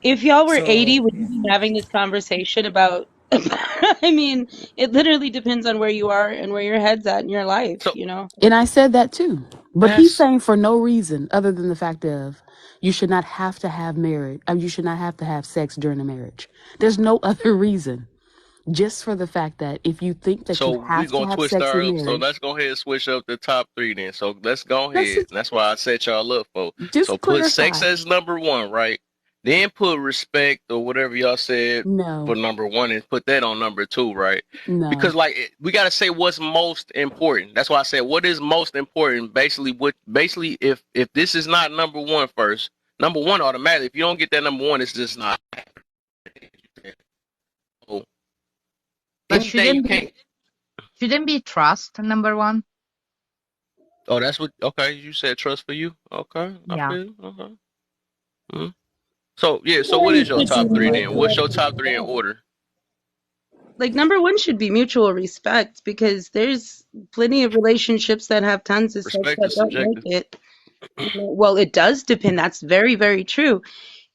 If y'all were 80, So, would yeah. you be having this conversation about? I mean, it literally depends on where you are and where your head's at in your life, So you know? and I said that too. But he's that's saying for no reason other than the fact of you should not have to have marriage. You should not have to have sex during a marriage. There's no other reason. Just for the fact that if you think that you so we have to gonna have twist sex our in up. So marriage, let's go ahead and switch up the top three then. So let's go let's ahead. And that's why I set y'all up for. So just put sex clarify. as number one, right? Then put respect or whatever y'all said for No, number one and put that on number two, right? no. Because we gotta say what's most important. That's why I said what is most important. Basically if this is not number one first, number one automatically. If you don't get that number one, it's just not. So But anything you can't. shouldn't be trust number one? Oh, that's what. Okay, you said trust for you. Okay, I Yeah. feel you. Okay. Mhm. So yeah. So what is One your should be top three then? What's your mutual top three in respect. order? Like, number one should be mutual respect because there's plenty of relationships that have tons of sex Respect that is don't make subjective. it. You know, well, it does depend. That's very, very true.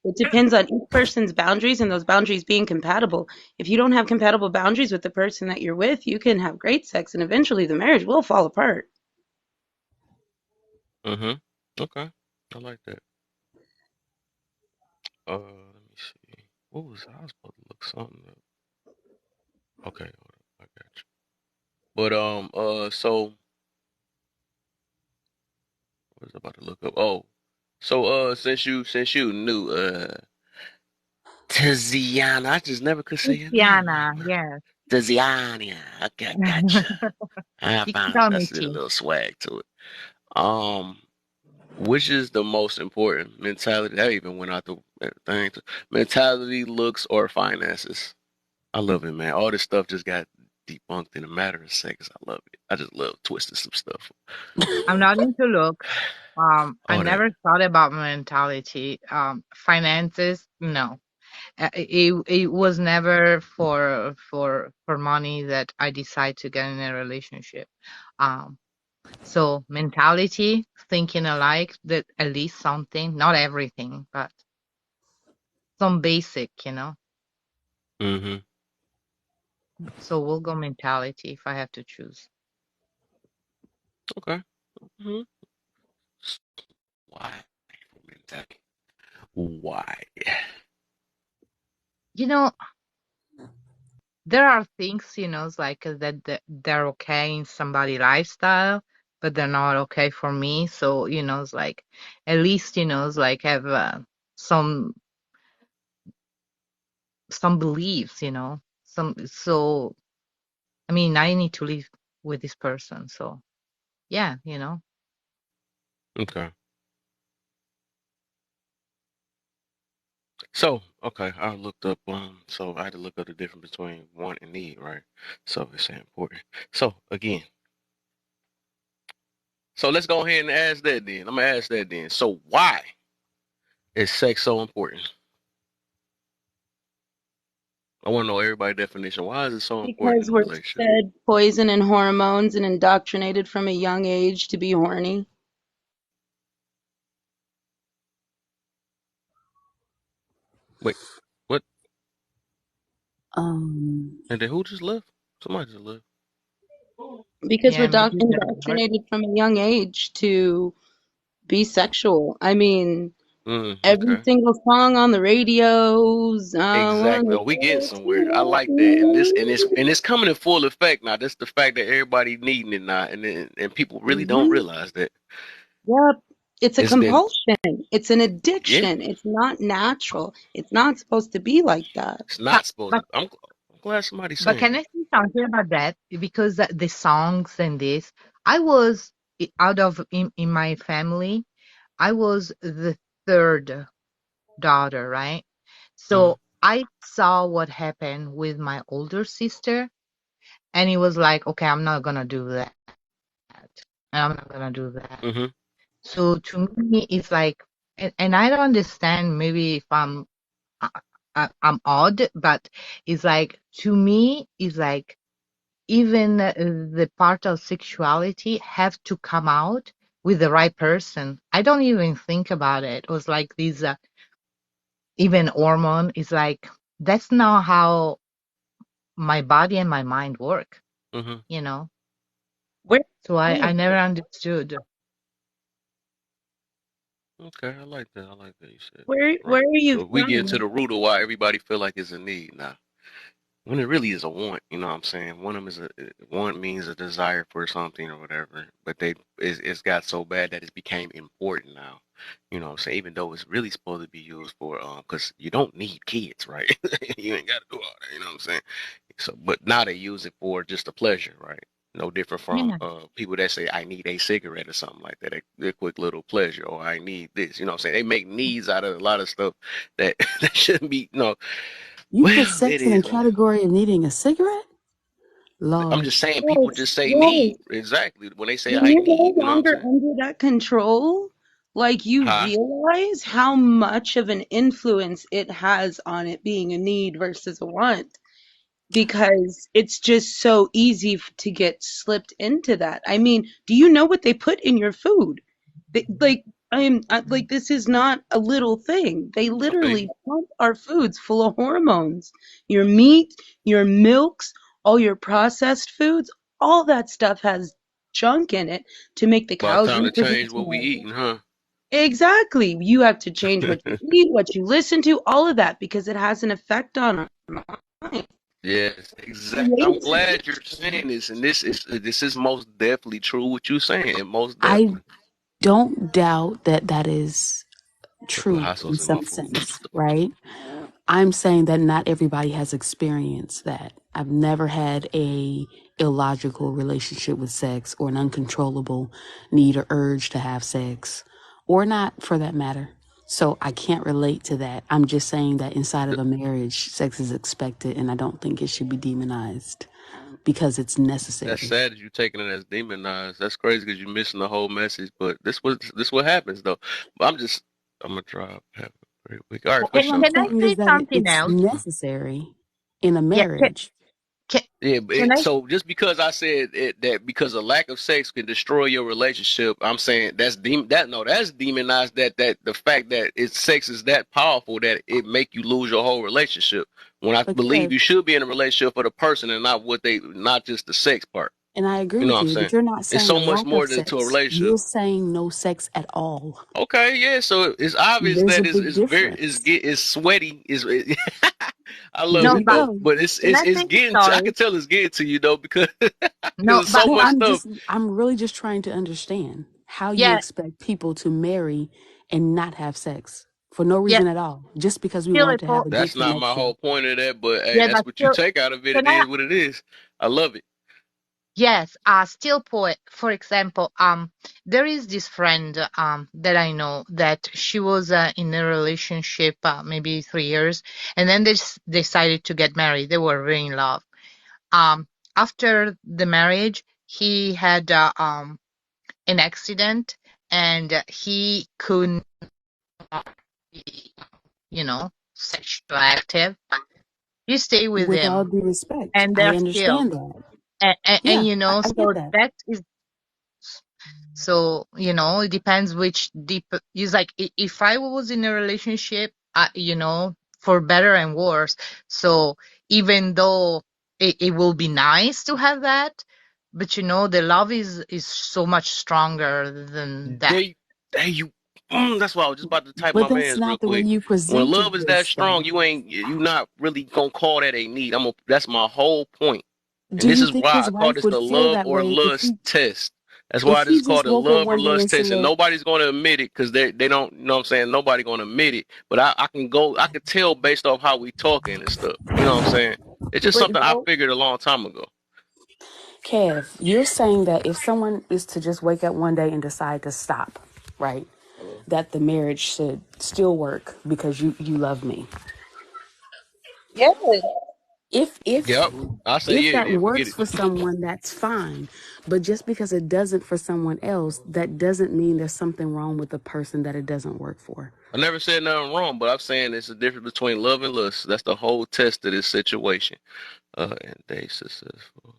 It depends on each person's boundaries and those boundaries being compatible. If you don't have compatible boundaries with the person that you're with, you can have great sex and eventually the marriage will fall apart. Mm-hmm. Okay. I like that. Let me see. What was I was supposed to look something up? Okay, hold up. I got you. But so what was I about to look up? Oh, so since you knew Tiziana, I just never could say your name right, Tiana, man. yes. Tiziana. Okay, I gotcha. I You can found call me that's a T. little swag to it. Um, which is the most important mentality? That even went out the thing. Mentality, looks, or finances. I love it, man. All this stuff just got debunked in a matter of seconds. I love it. I just love twisting some stuff. I'm not into looks. I All that. never thought about mentality. Finances, no. It was never for money that I decide to get in a relationship. Um, so mentality, thinking alike, that at least something, not everything, but some basic. Mm-hmm. So we'll go mentality if I have to choose. Okay. Mm-hmm. Why? Mentality. Why? You know, there are things, it's like that they're okay in somebody's lifestyle, but they're not okay for me. So, it's like at least, it's like have some some beliefs, some. So I mean, I need to live with this person. So yeah. Okay. So, okay, I looked up so I had to look up the difference between want and need, right? So it's important. So again, so let's go ahead and ask that then. I'm gonna ask that then. So why? Is sex so important? I want to know everybody's definition. Why is it so important Because in a we're relationship? fed poison and hormones and indoctrinated from a young age to be horny. Wait, what? Um, And then who just left? Somebody just left. Because we're Yeah, maybe the indoctrinated from a young age to be sexual. I mean, every Okay. single song on the radios, I Exactly. wanna Oh, we getting touch somewhere. I like that. And this and you. it's coming in full effect now. That's the fact that everybody needing it now, and people really don't Mhm. realize that Yep. It's a it's been. compulsion. It's an Yeah, addiction. It's not natural. It's not supposed to be like that. it's not supposed but to. I'm glad somebody's but saying can it. I say something about that? Because the songs and this, I was out of in my family, I was the third daughter, right? Hmm. So I saw what happened with my older sister, and it was like, okay, I'm not gonna do that, and I'm not gonna do that. Hmm. So to me, it's like, and I don't understand. Maybe if I, I'm odd, but it's like to me, it's like even the part of sexuality have to come out with the right person. I don't even think about it. It was like this, even hormone is like that's not how my body and my mind work, Hmm. you know. Where So I never understood. Okay, I like that. I like that you said that. where Right. are you So we get into from? the root of why everybody feel like it's a need now. When it really is a want, you know what I'm saying? One of them is a want means a desire for something or whatever, but it's got so bad that it became important now. You know what I'm saying? Even though it's really supposed to be used for because you don't need kids, right? You ain't got to do all that, you know what I'm saying? So, but now they use it for just a pleasure, right? No different from Yeah. people that say I need a cigarette or something like that, a quick little pleasure, or I need this. You know what I'm saying? They make needs out of a lot of stuff that that shouldn't be. No, you put well, it sex in a is what it is. category of needing a cigarette? I'm Lord. just saying people Yes, just say yes. need. Exactly. When they say When I you're no need, you know what I'm longer saying? under that control, like you Huh? realize how much of an influence it has on it being a need versus a want. Because it's just so easy to get slipped into that. I mean, do you know what they put in your food? Like, like this is not a little thing. They I feel literally you. pump our foods full of hormones. Your meat, your milks, all your processed foods, all that stuff has junk in it to make the About cows time to change reproduce what we more. eating, huh? Exactly. You have to change what you eat, what you listen to, all of that because it has an effect on our mind. Yes, exactly. I'm Creates glad you're addiction. saying this, and this is most definitely true. What you're saying, and most I definitely. don't doubt that that is I put true hot in sauce in my some food. sense, right? I'm saying that not everybody has experienced that. I've never had a illogical relationship with sex or an uncontrollable need or urge to have sex or not for that matter. So I can't relate to that. I'm just saying that inside of a marriage, sex is expected and I don't think it should be demonized because it's That's necessary. sad that you're taking it as demonized. That's crazy because you're missing the whole message. But this what happens though. But I'm gonna try have it very quick. All right, All for I'm sure. Can I saying say is that something it's else? necessary in a Yeah. marriage. Can, Yeah, but can I? so just because I said that because a lack of sex can destroy your relationship, I'm saying that's demonized. That the fact that sex is that powerful that it make you lose your whole relationship. When I But believe Kev, you should be in a relationship for the person and not just the sex part. and I agree You know with what I'm you, but saying? you're not It's saying so a much lack of more than to a sex. relationship. You're saying no sex at all. Okay, yeah. So it's obvious There's a that big difference. it's sweaty. I Here love No, we it but though, go. but can I it's say getting to, I sorry? can tell it's getting to you though because No, it's but so No, much stuff. I'm really just trying to understand how you yeah, expect people to marry and not have sex for no yeah. reason at all, just because we Still, want to have a good That's not my connection. whole point of that, but hey, yeah, that's but what you still, take out of it. can It I? is what it is. I love it. Yes, still poet. For example, there is this friend that I know that she was in a relationship maybe 3 years, and then they decided to get married. They were really in love. Um, After the marriage, he had an accident, and he couldn't. sexual active, you stay with With all them, due respect, and I they're still, understand that. and Yeah, I get so that. that is, so it depends which deep. It's like if I was in a relationship, for better and worse. So even though it will be nice to have that, but the love is so much stronger than that. They you that's why I was just about to type But my that's man's real not the way quick. you When presented love is that this, strong, though. you not really gonna call that a need. That's my whole point. Do And this you is think why his I call wife this would the feel love that or way lust test. That's why if this he is called just the woke up love or one day lust and test. And said, nobody's gonna admit it because they don't, you know what I'm saying? Nobody gonna admit it. But I can tell based off how we talking and stuff. You know what I'm saying? It's just but something I no, figured a long time ago. Kev, you're saying that if someone is to just wake up one day and decide to stop, right, that the marriage should still work because you love me. Yeah. If if Yep. I say if yeah, that then forget works it. for someone, that's fine. But just because it doesn't for someone else, that doesn't mean there's something wrong with the person that it doesn't work for. I never said nothing wrong, but I'm saying it's a difference between love and lust. That's the whole test of this situation. And they successful.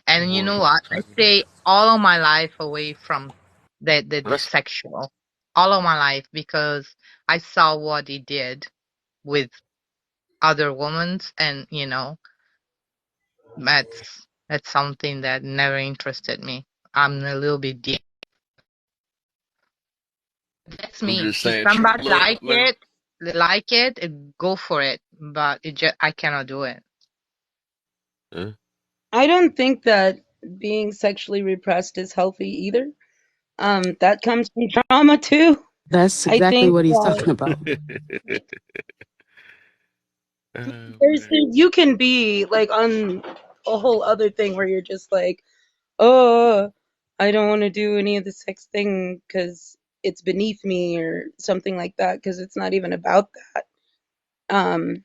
And you know what? I stay all of my life away from the That's sexual, all of my life, because I saw what he did with other women, and that's something that never interested me. I'm a little bit deep. That's I'm me. just If saying true somebody love, man. like it, go for it. But I cannot do it. Yeah. I don't think that being sexually repressed is healthy either. That comes from trauma too. That's I exactly think what he's that talking about. Oh, man. you can be like on a whole other thing where you're just like, oh, I don't want to do any of the sex thing because it's beneath me or something like that because it's not even about that. Um,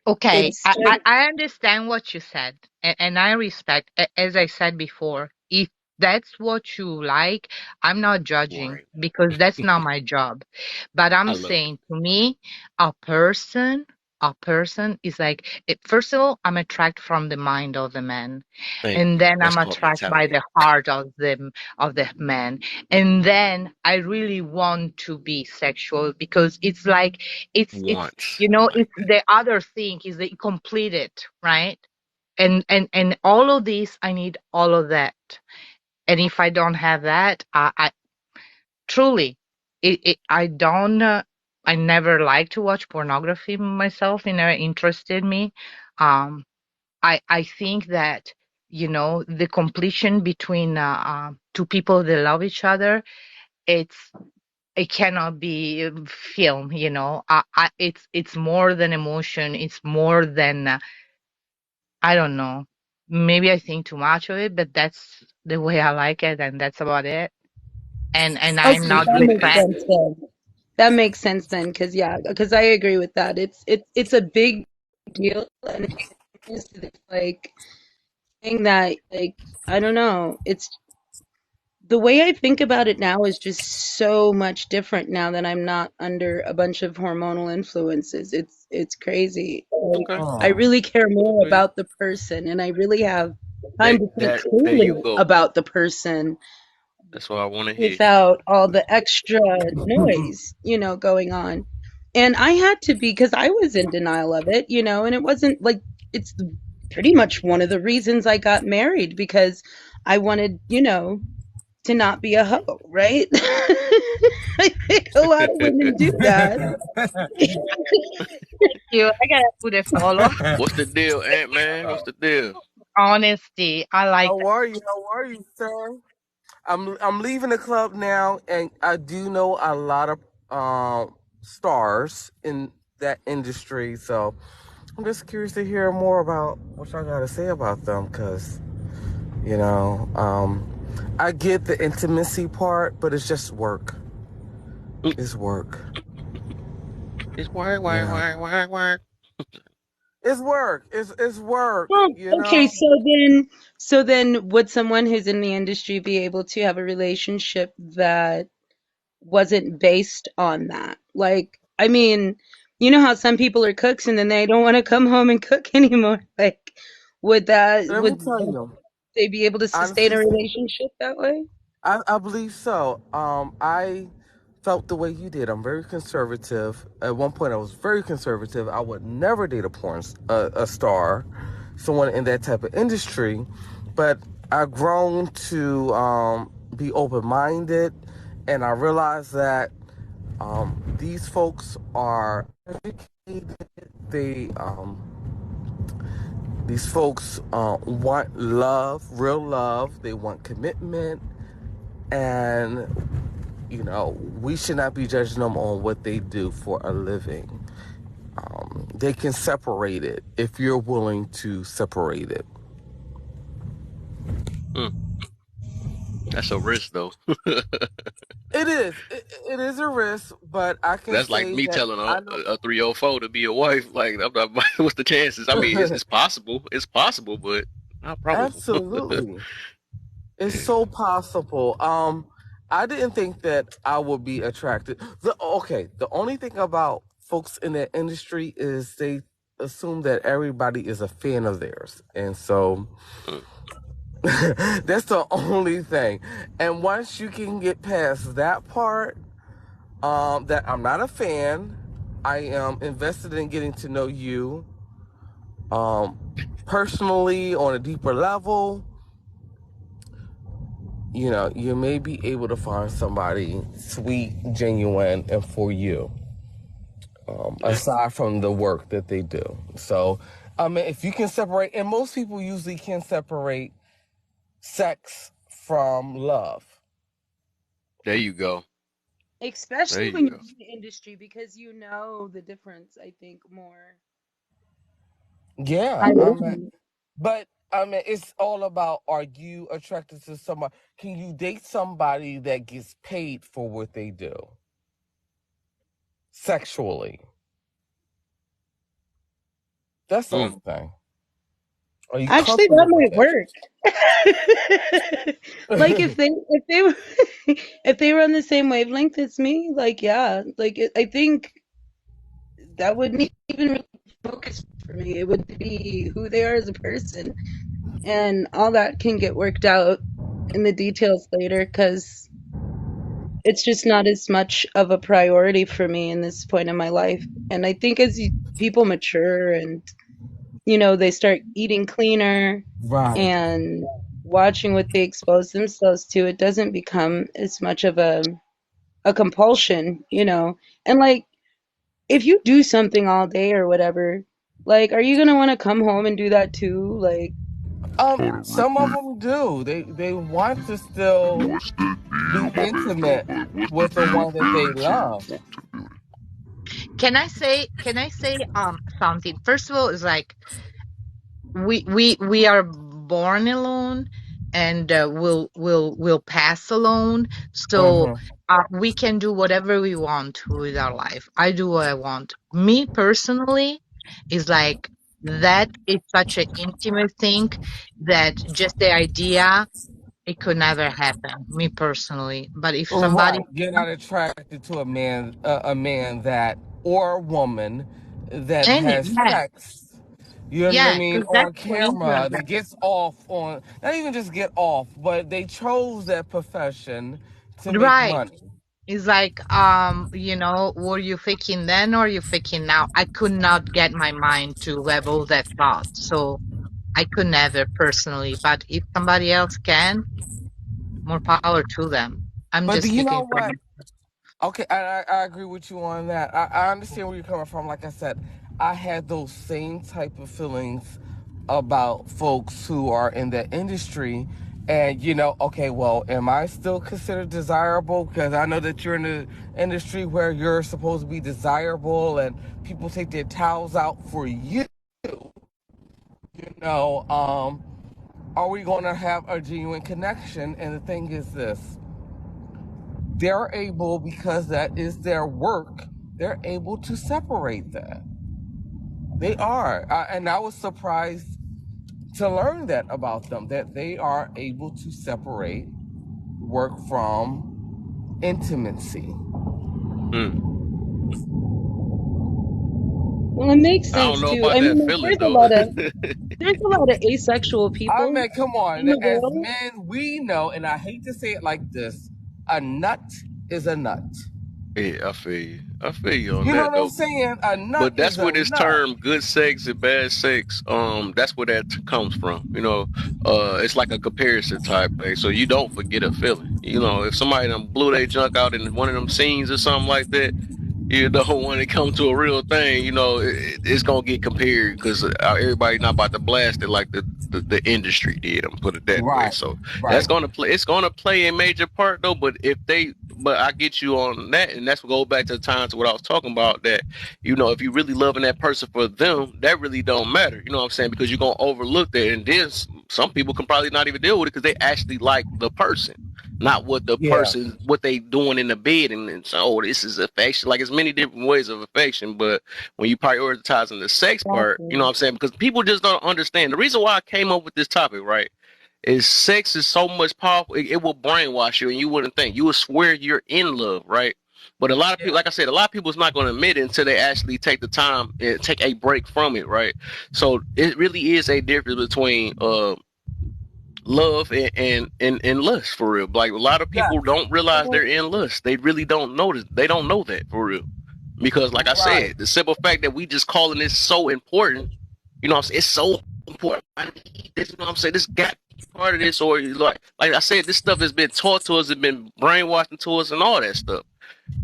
Okay, it's I understand what you said, and I respect, as I said before, if that's what you like, I'm not judging Right. because that's not my job. But I I'm love it. saying to me, a person is like, first of all, I'm attracted from the mind of the man, Thank and you. then That's I'm called attracted by mentality. the heart of the man, and then I really want to be sexual because it's like it's Once. Like it's the other thing is the completed, right? And all of this, I need all of that, and if I don't have that, I truly, I don't. I never like to watch pornography myself. It never interested me. Um, I think that the completion between two people that love each other, it cannot be film. It's more than emotion. It's more than I don't know. Maybe I think too much of it, but that's the way I like it, and that's about it. And okay. I'm it's not That with really makes that. friends. sense then. That makes sense then, because yeah, because I agree with that. It's a big deal, and it's like thing that like I don't know. It's the way I think about it now is just so much different now that I'm not under a bunch of hormonal influences. It's crazy. Like, Okay. I really care more Okay. about the person, and I really have time to think There you clearly go. about the person That's what I want to hear. without all the extra noise, going on. And I had to be because I was in denial of it, and it wasn't like it's pretty much one of the reasons I got married because I wanted, to not be a hoe, right? I think a lot of women do that. I gotta put a follow. What's the deal, Ant Man? What's the deal? Honesty, I like How are you? How are you, sir? I'm leaving the club now, and I do know a lot of stars in that industry. So I'm just curious to hear more about what y'all got to say about them, because you know, I get the intimacy part, but it's just work. Mm, It's work. it's work, work, Yeah. work, work, work. It's work. It's work. Well, You okay, know. so then would someone who's in the industry be able to have a relationship that wasn't based on that? Like, I mean, you know how some people are cooks and then they don't want to come home and cook anymore. Like, Let me would tell you, they be able to sustain honestly, a relationship that way? I believe so. I felt the way you did. I'm very conservative. At one point, I was very conservative. I would never date a star, someone in that type of industry. But I've grown to be open minded, and I realized that these folks are educated. They These folks want love, real love. They want commitment, and we should not be judging them on what they do for a living. They can separate it if you're willing to separate it. That's a risk, though. It is. It is a risk, but I can That's like say me that telling I know. a 304 to be a wife. Like, I'm not, what's the chances? I mean, it's possible. It's possible, but not probable. Absolutely. It's Yeah. so possible. I didn't think that I would be attracted. The only thing about folks in that industry is they assume that everybody is a fan of theirs, and so Mm. that's the only thing. And once you can get past that part, that I'm not a fan, I am invested in getting to know you, personally on a deeper level. You may be able to find somebody sweet, genuine, and for you, aside from the work that they do. So, I mean, if you can separate, and most people usually can separate sex from love. There you go. There Especially you when you're go. in the industry because you know the difference, I think, more. Yeah, I but it's all about, are you attracted to somebody? Can you date somebody that gets paid for what they do sexually? That's the Mm. only thing. Are you Actually, that comfortable with might that? work. Like if they were if they were on the same wavelength as me, like yeah, I think that wouldn't even really focus for me. It would be who they are as a person, and all that can get worked out in the details later because it's just not as much of a priority for me in this point in my life. And I think as people mature and they start eating cleaner Right. and watching what they expose themselves to, it doesn't become as much of a compulsion. And like if you do something all day or whatever, like are you gonna want to come home and do that too? Like Hold on, real Some of quick. them do. They want to still What's the be deal? My bad, intimate John. What's the with the deal? one that they Very true. love. Welcome to the building. Can I say something? First of all, it's like we are born alone and we'll pass alone, so Mm-hmm. we can do whatever we want with our life. I do what I want. Me personally is like that is such an intimate thing that just the idea, it could never happen, me personally. But if somebody, Right. You're not attracted to a man that, or a woman that any, has yeah, sex. You know what I yeah, mean? because that's On way camera, easier. that gets off on, not even just get off, but they chose that profession to make Right. money. It's like, were you faking then or you faking now? I could not get my mind to have all that thought. So I could never personally. But if somebody else can, more power to them. I'm But do just you know speaking for what? me. Okay, I agree with you on that. I understand where you're coming from. Like I said, I had those same type of feelings about folks who are in that industry. And, okay, well, am I still considered desirable? Because I know that you're in the industry where you're supposed to be desirable and people take their towels out for you. You know, are we going to have a genuine connection? And the thing is this: they're able, because that is their work, they're able to separate that. They are. And I was surprised to learn that about them, that they are able to separate work from intimacy. Mm. Well, it makes I don't sense know too. about I that mean, feeling though. there's a lot of asexual I people mean, come on. in the As world. men, we know, and I hate to say it like this, a nut is a nut. Yeah, I feel you. I feel you on You know that what I'm though. saying? A nut But is that's a where this nut. term "good sex" and "bad sex," that's where that comes from. It's like a comparison type thing. So you don't forget a feeling. If somebody done blew their junk out in one of them scenes or something like that, when it comes to a real thing, it's gonna get compared because everybody not about to blast it like the industry did. I'm put it that way. Right, So that's right. gonna play. It's gonna play a major part though. But I get you on that, and that's what go back to the times what I was talking about. That if you really loving that person for them, that really don't matter. You know what I'm saying? Because you're gonna overlook that, and then some people can probably not even deal with it because they actually like the person, not Yeah. what they doing in the bed, and so this is affection. Like, it's many different ways of affection, but when you prioritizing the sex part, you know what Exactly. I'm saying? Because people just don't understand. The reason why I came up with this topic, right, is sex is so much powerful. It will brainwash you, and you wouldn't think. You would swear you're in love, right? But a lot of people, Yeah. like I said, a lot of people is not going to admit it until they actually take the time and take a break from it, right? So it really is a difference between love and lust, for real. Like, a lot of Yeah. people don't realize they're in lust. They really don't notice. They don't know that, for real. Because, like I Right. said, the simple fact that we just calling this so important, it's so important. I need this, what I'm saying? This got to be part of this, or like I said, this stuff has been taught to us, it's been brainwashed into us, and all that stuff.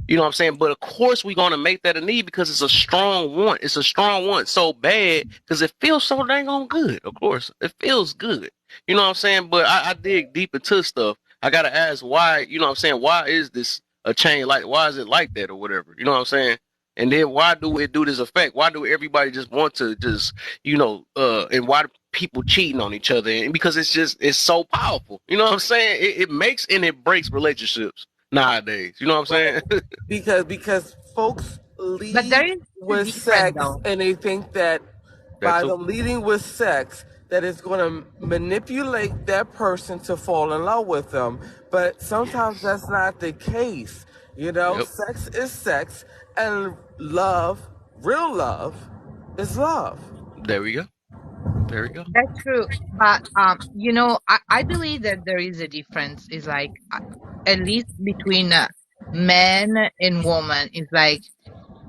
You know what I'm saying? But of course, we're gonna make that a need because it's a strong want. It's a strong want so bad because it feels so dang on good. Of course, it feels good. You know what I'm saying? But I dig deep into stuff. I gotta ask why. You know what I'm saying? Why is this a chain? Like, why is it like that or whatever? You know what I'm saying? And then why do it do this effect? Why do everybody just want to just and why do people cheating on each other? And because it's so powerful. You know what I'm saying? It makes and it breaks relationships nowadays. You know what I'm Right. saying? Because folks But there lead is a with difference sex though. and they think that That by too. them leading with sex that it's going to manipulate that person to fall in love with them, but sometimes Yes. that's not the case. Yep. Sex is sex, and love, real love, is love. There we go. There we go. That's true. But I believe that there is a difference. Is like at least between men and women. Is like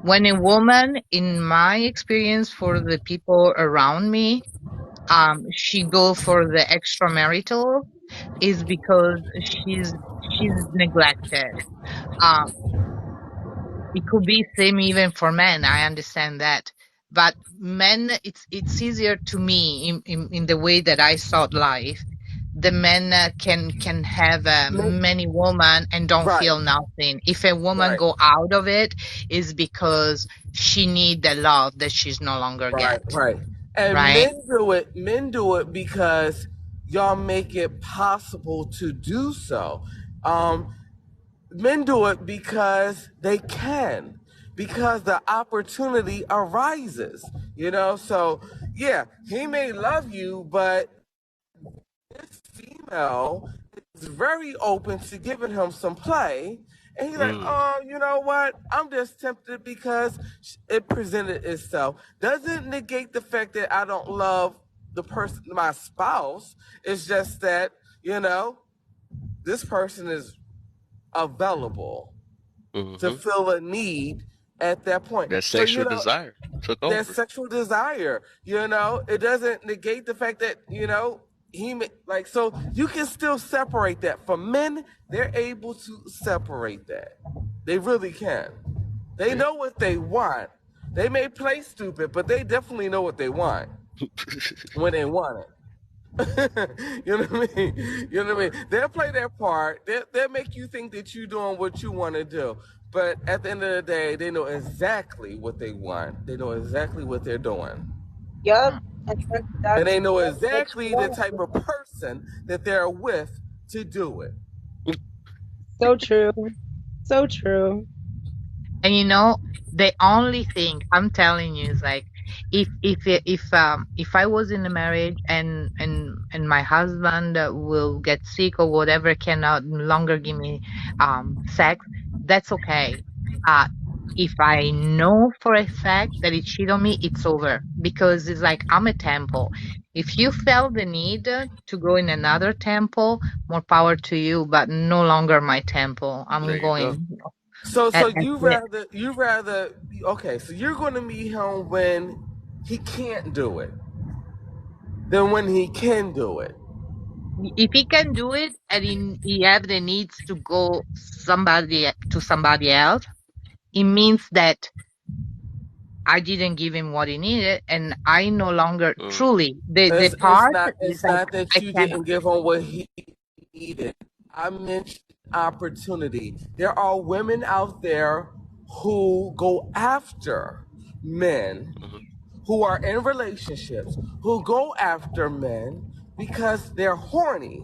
when a woman, in my experience, for the people around me, she go for the extramarital, is because she's neglected. Um, it could be same even for men. I understand that, but men, it's easier to me in the way that I saw life. The men can have many women and don't Right, feel nothing. If a woman right, go out of it, is because she need the love that she's no longer right, get. right. And Right? men do it because y'all make it possible to do so. Um, Men do it because they can, because the opportunity arises, So, yeah, he may love you, but this female is very open to giving him some play. And he's like, Mm. oh, you know what? I'm just tempted because it presented itself. Doesn't negate the fact that I don't love the person, my spouse. It's just that, this person is available to Mm-hmm. fill a need at that point. That So, sexual desire took their over. sexual desire, it doesn't negate the fact that, so you can still separate that. For men, they're able to separate that. They really can. They Yeah. know what they want. They may play stupid, but they definitely know what they want when they want it. You know what I mean? You know what I mean? They'll play their part. They'll make you think that you're doing what you want to do. But at the end of the day, they know exactly what they want. They know exactly what they're doing. Yep. Mm. And And that's they know that's exactly the type sexuality. of person that they're with to do it. So true. So true. And the only thing I'm telling you is like, If I was in a marriage and my husband will get sick or whatever, cannot no longer give me sex, that's okay. Uh, if I know for a fact that he cheated on me, it's over, because it's like I'm a temple. If you felt the need to go in another temple, more power to you, but no longer my temple. There I'm you go. going. So That's it. you rather okay, so you're gonna meet him when he can't do it than when he can do it. If he can do it and he have the needs to go somebody else, it means that I didn't give him what he needed, and I no longer Mm. truly the part is It's like not that I you cannot. didn't give him what he needed. I mentioned opportunity. There are women out there who go after men Hmm. who are in relationships, who go after men because they're horny.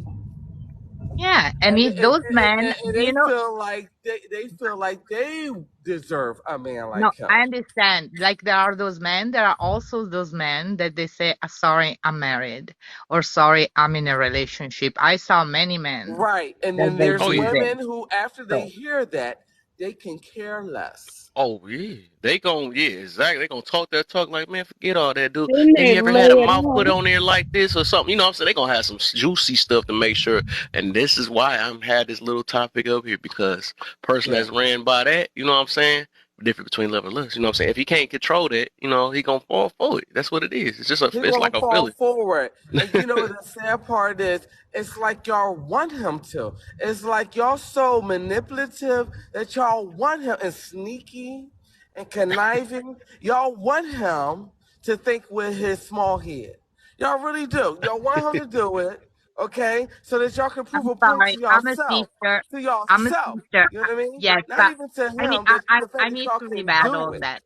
Yeah, and And, if those men, and you they know, feel like they feel like they deserve a man no, like him. I understand. Like there are those men, there are also those men that they say, "Sorry, I'm married," or "Sorry, I'm in a relationship." I saw many men Right. And that then they there's Oh do yeah. this. women who, after they So hear that, they can care less. Oh yeah. They gon' yeah, exactly. They gonna talk that talk like, man, forget all that, dude. Then Have they you ever lay had a it mouth put on. on there like this or something? You know what I'm saying? They gonna have some juicy stuff to make sure. And this is why I'm had this little topic up here, because person Yeah. that's ran by that, you know what I'm saying? Difference between love and lust. You know what I'm saying? If he can't control that, you know, he gonna fall for it. That's what it is. It's just He's it's gonna like a fall feeling. forward. And you know the sad part is it's like y'all want him to. It's like y'all so manipulative that y'all want him, and sneaky and conniving. Y'all want him to think with his small head. Y'all really do. Y'all want him to do it, okay? So that y'all can prove I'm a point sorry, to I'm a yourself. sister. To I'm a yourself. sister. You know what I mean? Yes, Not but even to I need him, that the I fact that need y'all to can rebuttal do on it. that.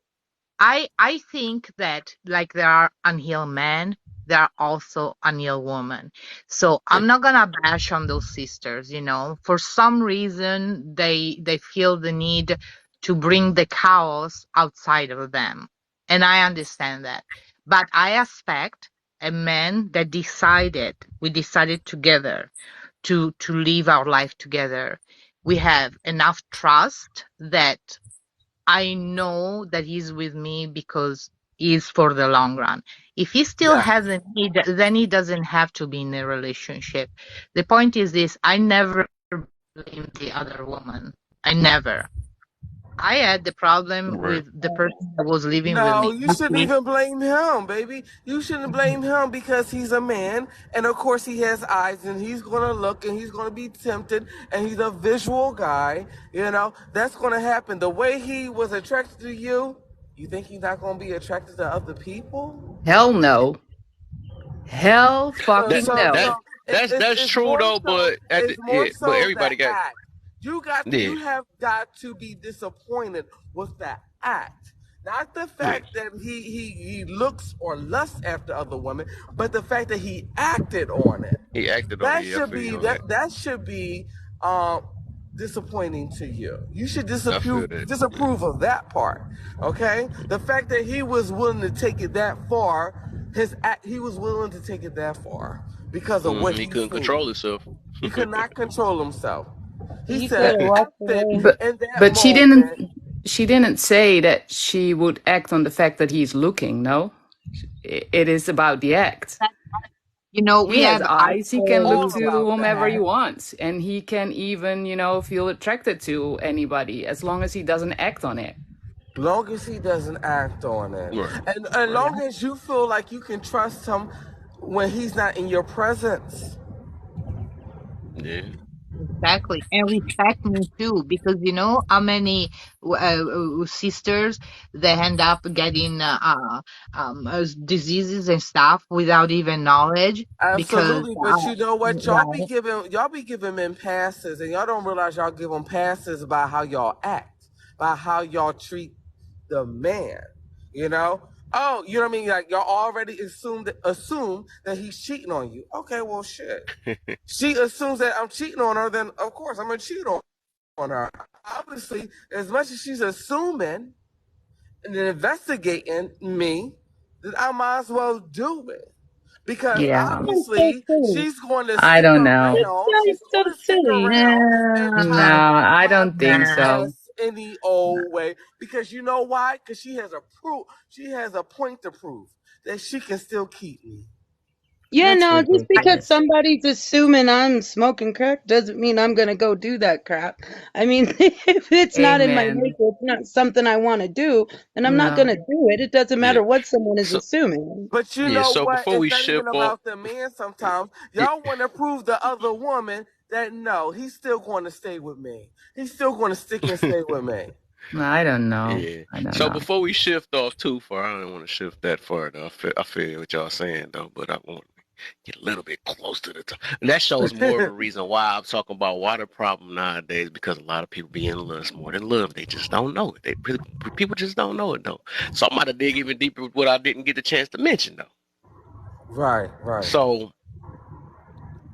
I think that like there are unhealed men, there are also unhealed women. So Yeah. I'm not gonna bash on those sisters, you know. For some reason they feel the need to bring the chaos outside of them. And I understand that. But I expect a man that we decided together to live our life together. We have enough trust that I know that he's with me because he's for the long run. If he still Yeah. has a need, then he doesn't have to be in a relationship. The point is this: I never blamed the other woman. I never. I had the problem Right. with the person that was living with No, me. you shouldn't even blame him, baby. You shouldn't blame him because he's a man, and of course he has eyes, and he's gonna look, and he's gonna be tempted, and he's a visual guy. You know that's gonna happen. The way he was attracted to you, you think he's not gonna be attracted to other people? Hell no. Hell That fucking that no. that's It's true more though, so. but at It's the, more yeah, but so the everybody got act. yeah. You have got to be disappointed with the act, not the Yeah. fact that he looks or lusts after other women, but the fact that he acted on it. He acted on it. That Yeah, I should feel be you on that. that should be um, disappointing to you. You should I feel that. Yeah. disapprove of that part. Okay, the fact that he was willing to take it that far, he was willing to take it that far because of what He he couldn't seen. control himself. He could not control himself. He You could said have walked acted away. But in that but moment. she didn't say that she would act on the fact that he's looking, no? It is about the act. You know, He we has have eyes, he can look All always to about whomever that. he wants, and he can even, feel attracted to anybody as long as he doesn't act on it. Long as he doesn't act on it, Right. and Right. long as you feel like you can trust him when he's not in your presence. Yeah. exactly, and respect me too, because you know how many sisters they end up getting diseases and stuff without even knowledge because Absolutely, but you know what? right. Y'all be giving men passes, and y'all don't realize y'all give them passes by how y'all act, by how y'all treat the man. You know? Oh, you know what I mean? Like y'all already assume that he's cheating on you. Okay, well, shit. She assumes that I'm cheating on her, then of course I'm gonna cheat on her. Obviously, as much as she's assuming and investigating me, then I might as well do it. Because Yeah, That's so obviously silly. she's going to I stick don't know. around. She's So going to stick silly. around and No, try to prove I my don't think so. BS any old way. Because you know why? Because she has a point to prove that she can still keep me. Yeah, That's no, just because ridiculous. somebody's assuming I'm smoking crack doesn't mean I'm gonna go do that crap. I mean, if it's not in my Amen. nature, it's not something I want to do, then I'm not No. gonna do it. It doesn't Yeah. matter what someone is So assuming. But you yeah. know So what? before It's we not even ship off, about the man sometimes. yeah, Y'all want to prove the other woman that no, he's still going to stay with me. He's still going to stick and stay with me. I don't know. yeah. I don't So know. before we shift off too far, I don't want to shift that far. Though. I feel what y'all saying though, but I want to get a little bit close to the top. And that shows more of a reason why I'm talking about why the problem nowadays, because a lot of people be in lust more than love. They just don't know it. People just don't know it though. So I'm about to dig even deeper with what I didn't get the chance to mention though. Right. So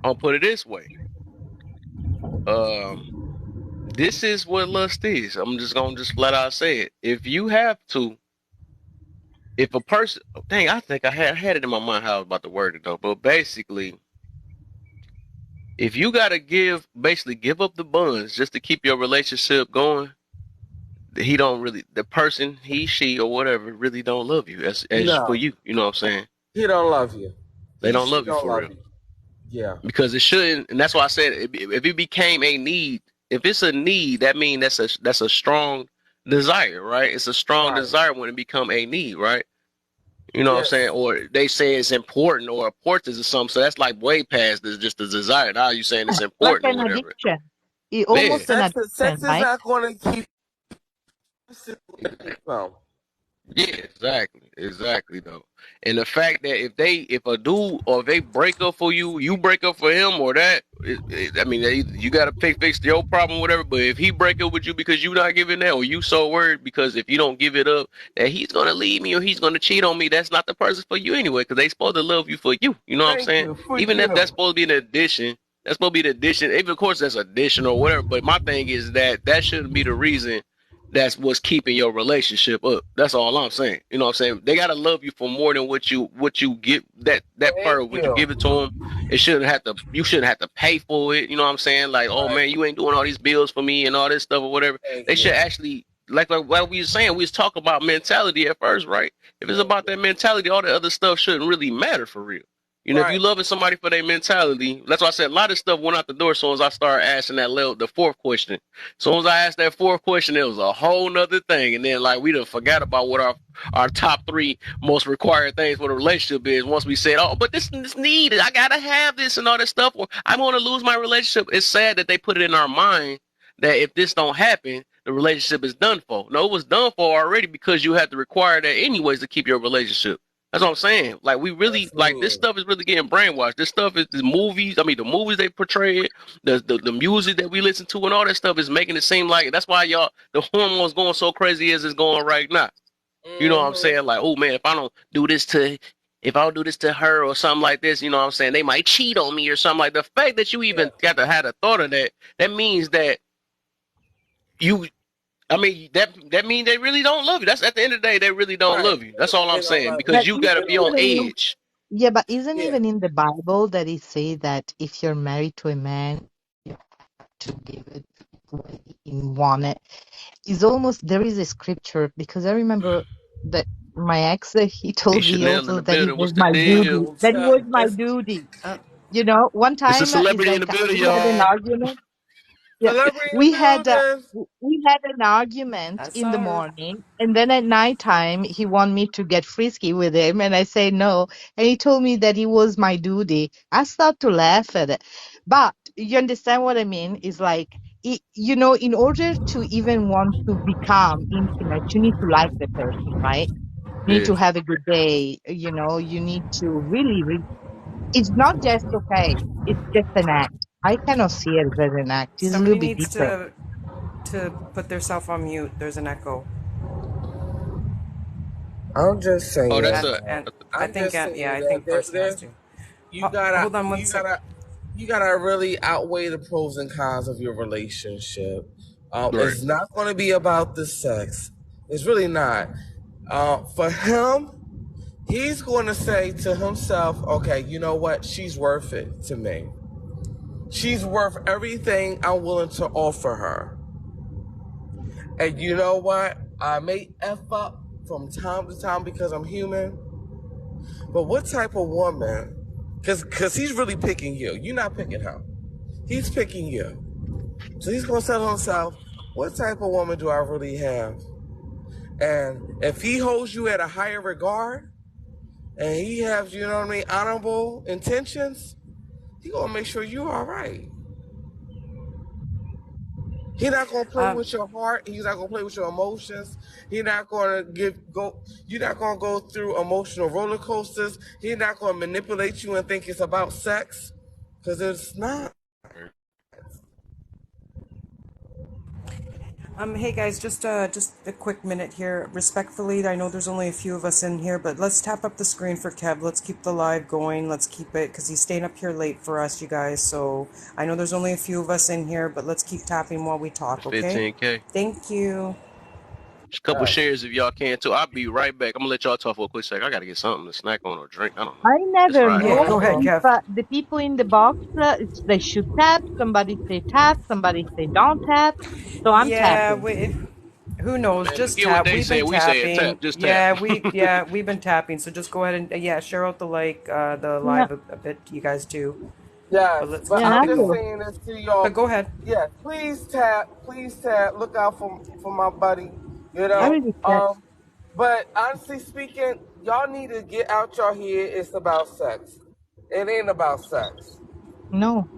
I'll put it this way. This is what lust is. I'm just gonna flat out say it. If a person, dang, I think I had it in my mind how I was about to word it though. But basically, if you gotta give up the buns just to keep your relationship going, the person, he, she, or whatever, really don't love you as for No, you. You know what I'm saying? he don't love you. They don't She love you don't for love real you. Yeah. because it shouldn't. And that's why I said if it became a need, if it's a need, that means that's a strong desire, right? It's a strong Right. desire when it become a need, right? You know what I'm saying? Yes. Or they say it's important or importance or something. So that's like way past this, just a desire. Now you saying it's Like important or an whatever. addiction. Yeah. Almost an Sex addiction, is right? not going to keep. Yeah, exactly though. And the fact that if a dude or if they break up for you, you break up for him or that, I mean, you got to fix your problem, whatever. But if he break up with you because you not giving that, or you so worried because if you don't give it up, that he's gonna leave me or he's gonna cheat on me, that's not the person for you anyway. Because they supposed to love you for you. You know what I'm Thank saying? you for Even if that's you. supposed to be an addition, that's supposed to be the addition. Even of course that's addition or whatever. But my thing is that shouldn't be the reason that's what's keeping your relationship up. That's all I'm saying. You know what I'm saying? They gotta love you for more than what you give that Thank part what you you. give it to them. You shouldn't have to pay for it. You know what I'm saying? Like, oh Right. man, you ain't doing all these bills for me and all this stuff or whatever. Thank They you. should actually like what we were saying. We was talking about mentality at first, right? If it's about that mentality, all the other stuff shouldn't really matter for real. You know, if Right. you loving somebody for their mentality, that's why I said a lot of stuff went out the door as soon as I started asking the fourth question. As soon as I asked that fourth question, it was a whole nother thing. And then like we done forgot about what our top three most required things for the relationship is once we said, oh, but this needed. I gotta have this and all this stuff, or I'm gonna lose my relationship. It's sad that they put it in our mind that if this don't happen, the relationship is done for. No, it was done for already because you had to require that anyways to keep your relationship. That's what I'm saying. Like we really like this Absolutely. stuff is really getting brainwashed. This stuff is the movies. I mean, the movies they portray it, the music that we listen to, and all that stuff is making it seem like that's why the hormones going so crazy as it's going right now. You know what I'm Mm-hmm. saying? Like, oh man, if I don't do this to her or something like this, you know what I'm saying? They might cheat on me or something like the fact that you Yeah. even got to have a thought of that. That means that you I mean, that means they really don't love you. That's at the end of the day, they really don't Right. love you. That's all I'm They don't saying. love you. Because But you gotta isn't be on even in, edge. yeah, but isn't Yeah. even in the Bible that it say that if you're married to a man, you have to give it when he want it. It's almost there is a scripture because I remember that my ex he Hey, told me Chanel in also the that it building. was What's the my duty. deal? Don't That it tell. was my duty. Uh, You know, one It's a time it's celebrity in the like building, we had an y'all. argument. Yeah, Celebrity in the we had building. we had an argument I in the saw her. morning, and then at nighttime he wanted me to get frisky with him, and I say no, and he told me that it was my duty. I start to laugh at it, but you understand what I mean? Is like you know, in order to even want to become intimate, you need to like the person, right? You need Yeah. to have a good day. You know, you need to really, it's not just okay. It's just an act. I cannot see it as an act. It's a little Somebody bit needs deeper. to put themselves on mute. There's an echo. I'm just saying Oh, that's And a that. and I I'm think just saying I that think Percy has to. you gotta Hold on one you sec. gotta you gotta really outweigh the pros and cons of your relationship. right. It's not going to be about the sex. It's really not. For him, he's going to say to himself, okay, you know what? She's worth it to me. She's worth everything I'm willing to offer her. And you know what? I may F up from time to time because I'm human. But what type of woman? Because he's really picking you. You're not picking him. He's picking you. So he's going to say to himself, what type of woman do I really have? And if he holds you at a higher regard, and he has, you know what I mean, honorable intentions, he gonna make sure you're all right. He's not gonna play with your heart. He's not gonna play with your emotions. He's not gonna You're not gonna go through emotional roller coasters. He's not gonna manipulate you and think it's about sex, because it's not. Hey guys, just a quick minute here. Respectfully, I know there's only a few of us in here, but let's tap up the screen for Kev. Let's keep the live going. Let's keep it, because he's staying up here late for us, you guys. So I know there's only a few of us in here, but let's keep tapping while we talk, okay? 15K. Thank you. Just a couple shares if y'all can too. I'll be right back. I'm gonna let y'all talk for a quick sec. I gotta get something to snack on or drink. I don't know. I It's never Friday. Yeah, know go ahead, if Kev. the people in the box, they should tap. Somebody say tap. Somebody say don't tap. So I'm Yeah, tapping. who knows? Man, Just forget what tap. they We've say. been We say it. tapping. Tap. Just tap. We've been tapping. So just go ahead and share out the the Yeah, live a bit, you guys too. Yes, But let's but keep yeah, I'm I it just will. going. saying this to y'all. But go ahead. Yeah, please tap, please tap. Look out for my buddy. You I know. really check. But honestly speaking, y'all need to get out your head. It's about sex. It ain't about sex. No.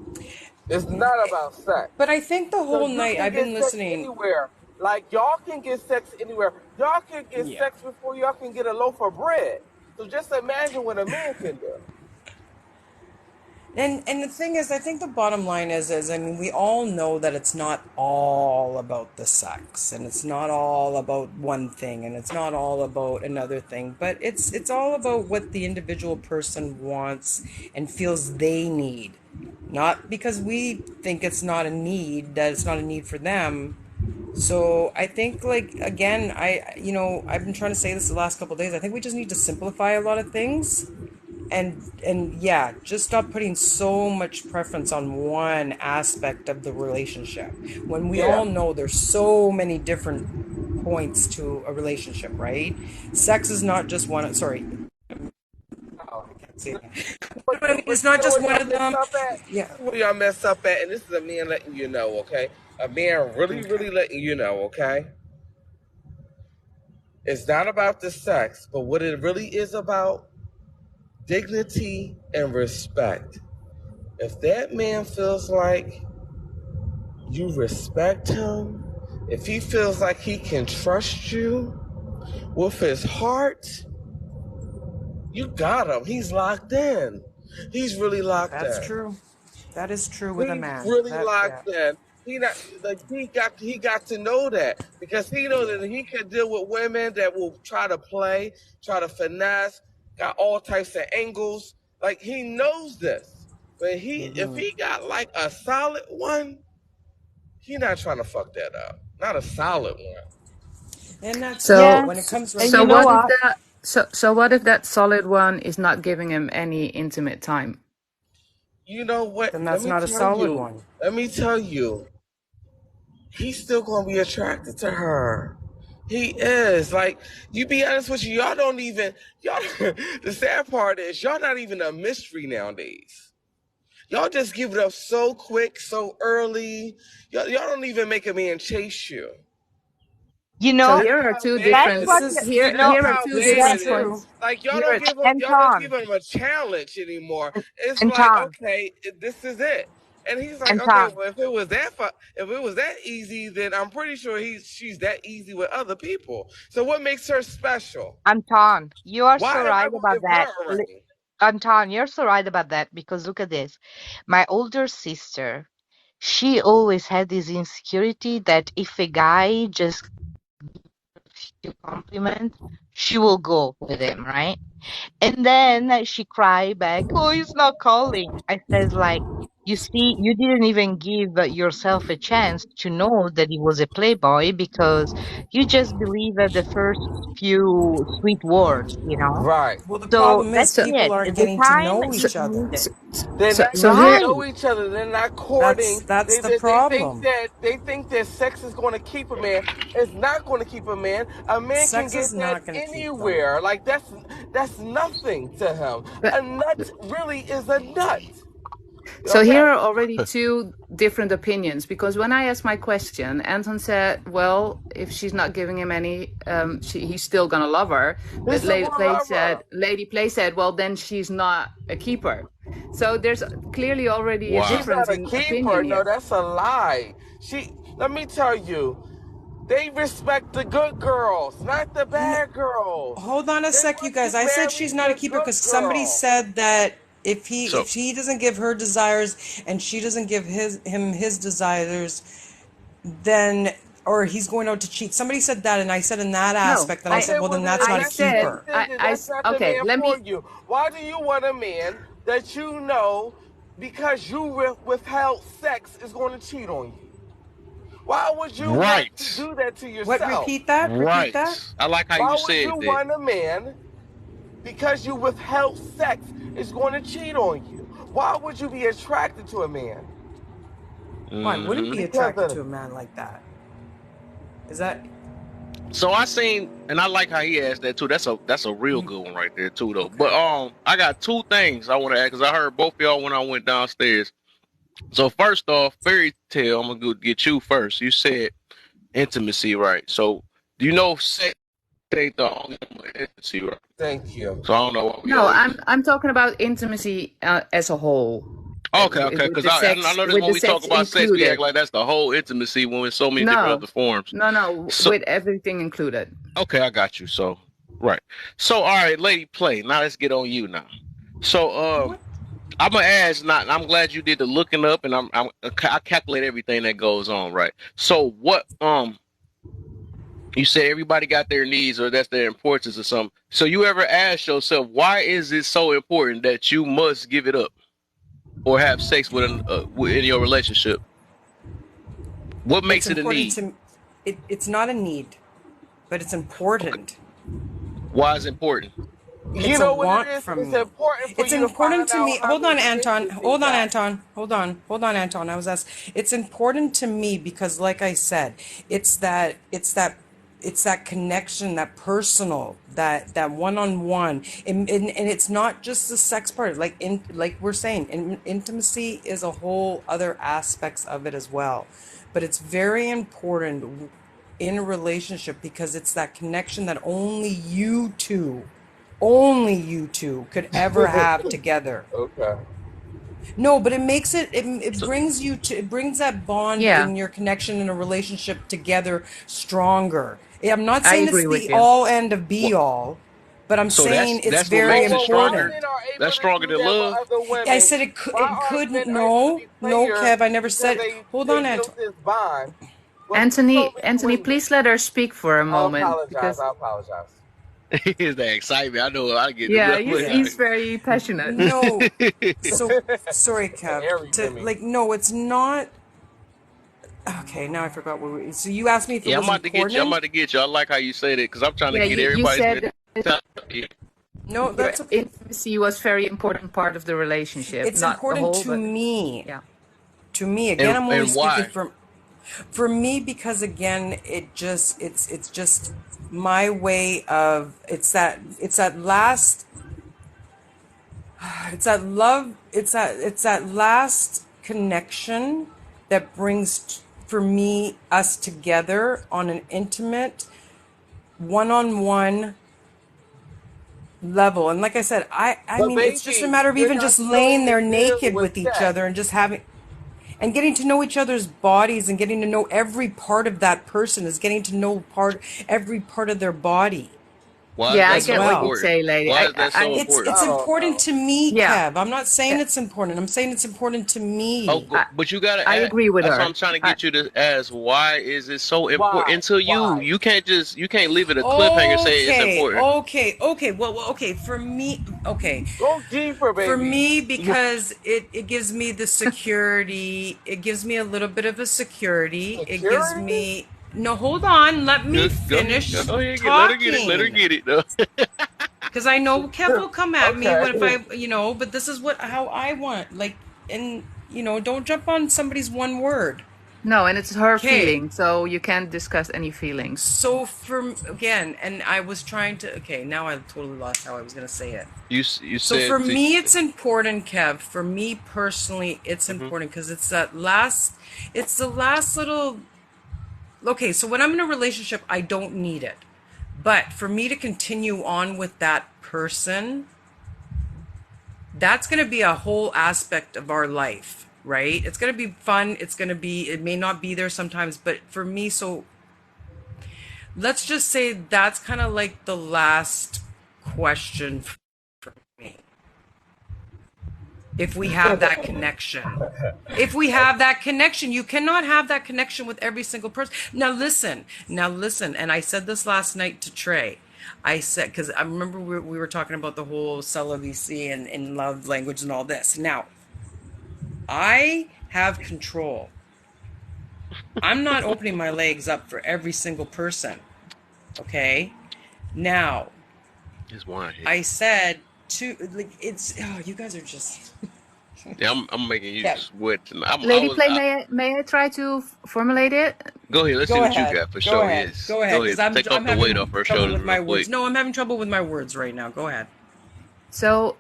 It's not about sex. But I think the whole Cause you night can I've get been sex listening. anywhere. Like y'all can get sex anywhere. Y'all can get Yeah. sex before y'all can get a loaf of bread. So just imagine what a man can do. And the thing is, I think the bottom line is I mean, we all know that it's not all about the sex, and it's not all about one thing, and it's not all about another thing, but it's all about what the individual person wants and feels they need. Not because we think it's not a need, that it's not a need for them. So I think, like, again, I've been trying to say this the last couple of days. I think we just need to simplify a lot of things, and yeah, just stop putting so much preference on one aspect of the relationship when we Yeah. all know there's so many different points to a relationship, right? Sex is not just one. Sorry, Oh. I can't say it. But, But I mean, but it's you not know just where one y'all of mess them. up at? Yeah. This is where y'all mess up at, and this is a man letting you know, okay? A man really, Okay. really letting you know, okay? It's not about the sex, but what it really is about, dignity and respect. If that man feels like you respect him, if he feels like he can trust you with his heart, you got him. He's locked in. He's really locked That's in. true. That is true with a He's man. really That, yeah. locked in. He not like he got to know that, because he knows Yeah. that he can deal with women that will try to play, try to finesse, got all types of angles. Like he knows this. But if he got like a solid one, he not trying to fuck that up. Not a solid one. And that's Yeah, So when it comes right and so you down know what to if what? that so what if that solid one is not giving him any intimate time? You know what? then that's not a solid one. Let me tell you. He's still gonna be attracted to her. He is. Like, you be honest with you, y'all don't even y'all the sad part is y'all not even a mystery nowadays. Y'all just give it up so quick, so early. Y'all don't even make a man chase you. You So know, That's here are how two bad that's it different what is. This is you here know. That's here are how two this bad is different it is. true. points. Like Here are y'all don't Anton, give him a challenge anymore. It's like, Anton, okay, this is it. And he's like, okay, Anton, well, if it was that easy, then I'm pretty sure she's that easy with other people. So what makes her special? Anton. You are so Why am I right gonna about give that. her a ring? Anton, you're so right about that because look at this. My older sister, she always had this insecurity that if a guy just gives you compliments, she will go with him, right? And then she cried back, "Oh, he's not calling." I says like, You see, you didn't even give yourself a chance to know that he was a playboy because you just believe at the first few sweet words, you know? Right. Well, the So problem is that's So, people it. aren't The getting to time know you so, each other. need it. They're so, not so getting to here, Right. know each other. They're not That's courting. that's the They think problem. that sex is going to keep a man. It's not going to keep a man. A man can Sex is get that not going to keep them. anywhere. Like that's nothing to him. but A nut really is a nut. so Okay. here are already two different opinions, because when I asked my question, Anton said, "Well, if she's not giving him any, he's still gonna love her." He's But still gonna love her. Lady Play said, "Well, then she's not a keeper." So there's clearly already a She's Wow. difference not a in opinion keeper. No, here. that's a lie. Let me tell you, they respect the good girls, not the No, bad girls. hold on a They sec, you want to guys. I said marry she's not a the keeper good because somebody girl. said that if So he doesn't give her desires and she doesn't give him his desires, then or he's going out to cheat. Somebody said that, and I said in that No, aspect, and I said, Okay, well, well then that's then I not a said, keeper. that's not the okay, man let for me, you. Why do you want a man that you know because you withheld sex is going to cheat on you? Why would you want to right, do that to What? yourself? Repeat that. Repeat that. right. I like how Why you would you said that. want a man because you withheld sex is going to cheat on you? Why would you be attracted to a man? Well, I wouldn't Hmm. be Because attracted of to a man like that. Is that So I seen, and I like how he asked that too. That's a real good one right there too, though. But okay? I got two things I want to add because I heard both of y'all when I went downstairs. So first off, fairy tale. I'm gonna go get you first. You said intimacy, right? So do you know sex ain't the only one intimacy, right? thank you. So I don't know why we no, always. I'm talking about intimacy as a whole, Okay, okay. Because I noticed with when the we talk sex about sex, we act included. like that's the whole intimacy when it's so many different No, other forms. no, So with everything included. okay, I got you. So right. So all right, lady, play. Now let's get on you now. So What? I'm gonna ask. Not. I'm glad you did the looking up, and I calculate everything that goes on. Right. So what? You said everybody got their needs, or that's their importance, or something. So you ever ask yourself, why is it so important that you must give it up or have sex with in your relationship? What It's makes it a important need? to. It's not a need, but it's Okay. important. Why is it important? You It's a know what it want is? from It's me. important for It's you to important find to out me. how Hold on, many Anton. bitches they Hold on, got. Anton. Hold on. Hold on, Anton. I was asked. It's important to me because, like I said, it's that. It's that connection, that personal, that one-on-one, and it's not just the sex part. Like we're saying, intimacy is a whole other aspects of it as well, but it's very important in a relationship because it's that connection that only you two could ever have together. Okay. No, but it makes it So, brings it brings that bond Yeah, in your connection in a relationship together stronger. I'm not I saying it's agree with the you. all end of what? be all, but I'm So saying it's that's what very makes it Well, why stronger. important. men are able That's to stronger do than that with love. other I women? said Why it are couldn't. men able to No, be no, players Kev, I never because said. Hold on, they Anton. built this bond? Well, you told Anthony, me you Anthony, ain't. please let her speak for a I moment, apologize. because I apologize. Is that excitement? I know I get yeah, Yeah. he's very passionate. No. So sorry, Kev. Airy to To me. like, no, it's not. Okay, now I forgot what we. So you asked me if it Yeah, I'm was about to get you. I'm important. about to get you. I like how you say that because I'm trying to Yeah, get you everybody's said mentality. No, your that's okay. intimacy was very important part of the relationship, It's not the important whole, to but me. yeah. To me, again, And I'm only and speaking why? for me because again, it's just my way of it's that last it's that love it's that last connection that brings for me us together on an intimate one-on-one level. And like I said, I But mean it's just a baby, matter of you're even not just sealing laying the there deal naked with with each sex. other and just having and getting to know each other's bodies and getting to know every part of that person is getting to know every part of their body. Why is Yeah, I that as get so what you well. important? say, lady. Why is that so important? It's I don't important know. to me, Yeah, Kev. I'm not saying yeah, it's important. I'm saying it's important to Oh, me. but you gotta I ask. agree with That's what I'm her. trying to get you to ask. Why is it so Why? important to you? Why? You can't leave it a cliffhanger and say it's Okay, important. okay, okay. Well, okay. For me, okay. Go deeper, For baby. me, because it gives me the security. It gives me a little bit of a security. It gives Security? me. No, hold on. Let me Go ahead. finish Go ahead. Let her get it. Let her talking. get it. Though. Because I know Kev will come at me Okay. when if but this is how I want. Like, and don't jump on somebody's one word. No, and it's her Okay. feeling, so you can't discuss any feelings. So again, and I was trying to. Okay, now I totally lost how I was gonna say it. You So for said to. me, it's important, Kev. For me personally, it's Mhm. important because it's the last little. Okay, so when I'm in a relationship, I don't need it. But for me to continue on with that person, that's going to be a whole aspect of our life, right? It's going to be fun. It may not be there sometimes, but for me, so let's just say that's kind of like the last question for me. If we have that connection. If we have that connection, you cannot have that connection with every single person. Now listen, and I said this last night to Trey. I said, because I remember we were talking about the whole celibacy and love language and all this. Now, I have control. I'm not opening my legs up for every single person. Okay? Now, It's wine here. I said you guys are just. Yeah, I'm making you Yeah. sweat tonight. Lady Play, may I try to formulate it? Go ahead. Let's see Go what you ahead. got for Go sure. ahead. Yes. Go ahead. Go Because ahead. Take off I'm the weight having off her trouble shoulders with real my words. quick. No, I'm having trouble with my words right now. Go ahead. So,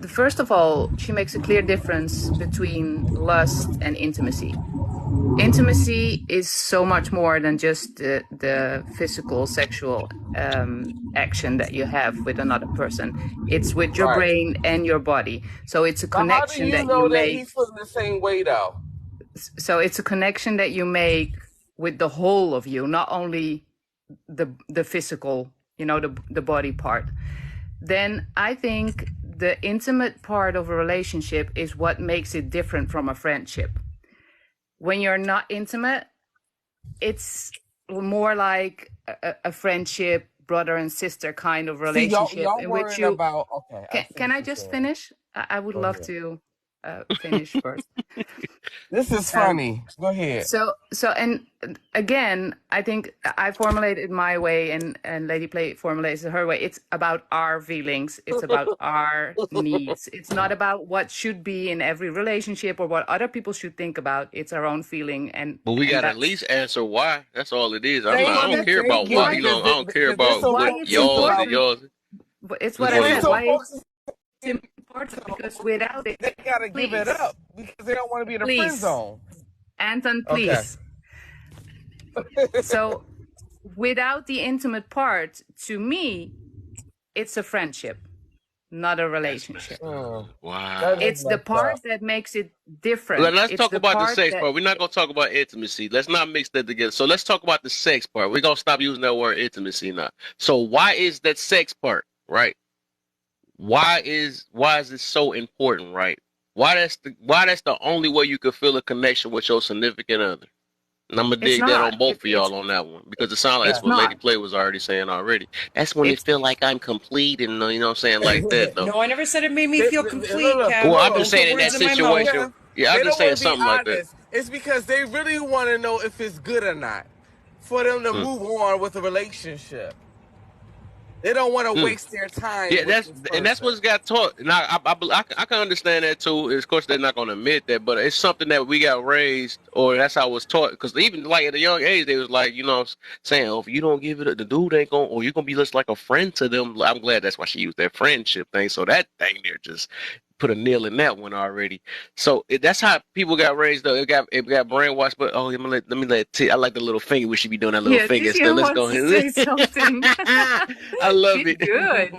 first of all, she makes a clear difference between lust and intimacy. Intimacy is so much more than just the physical, sexual action that you have with another person. It's with your Right. brain and your body. So it's a But how do connection you that you know that make. he's feeling the same way, though? So it's a connection that you make with the whole of you, not only the physical, the body part. Then I think the intimate part of a relationship is what makes it different from a friendship. When you're not intimate, it's more like a friendship, brother and sister kind of See, relationship y'all in which worrying you about. Okay, I see can what I you're just saying. finish? I would Go love ahead. to finish first. This is funny. Go ahead. So and again, I think I formulated my way and Lady Play formulates it her way. It's about our feelings. It's about our needs. It's not about what should be in every relationship or what other people should think about. It's our own feeling But we gotta at that's least answer why. That's all it is. Thank I don't you, care thank about you, what. why because I don't care because there's about some why what it's folks yours and about. important. yours. It's Which what I one There's is said. it? some Why folks it's important because without it, they gotta give it please, up because they don't want to be in a friend please, zone. Anthon, Okay. please. So without the intimate part, to me, it's a friendship, not a That's relationship. messed up. That Wow. is It's the messed up. part that makes it different. Let's It's talk the about the part sex that part. We're not gonna talk about intimacy. Let's not mix that together. So let's talk about the sex part. We're gonna stop using that word intimacy now. So why is that sex part, right? Why is it so important, right? Why that's the only way you could feel a connection with your significant other. And I'm gonna it's dig that not. on both of y'all on that one because it sounds like Okay. that's It's what Lady not. Play was already saying already. That's when it It's feel like I'm complete and you know what I'm saying like that though. No, I never said it made me feel complete, Look, Kev. Well, I'm Don't just look. put saying in that words in my mouth. situation. Yeah, Yeah, I'm they just don't saying want to be something like that. honest. It's because they really want to know if it's good or not for them to Mm. move on with a relationship. They don't want to Mm. waste their time Yeah, with this that's person. what's got taught. And I can understand that too. Of course, they're not going to admit that, but it's something that we got raised, or that's how I was taught. Because even like at a young age, they was like, saying, "Oh, if you don't give it, the dude ain't going, or you're gonna be just like a friend to them." I'm glad that's why she used that friendship thing. So that thing there just put a nail in that one already. So that's how people got raised up. It got brainwashed. But oh, let me I like the little finger. We should be doing that little yeah. finger Ticia still. Let's go wants to say ahead. something. I love She's it. good.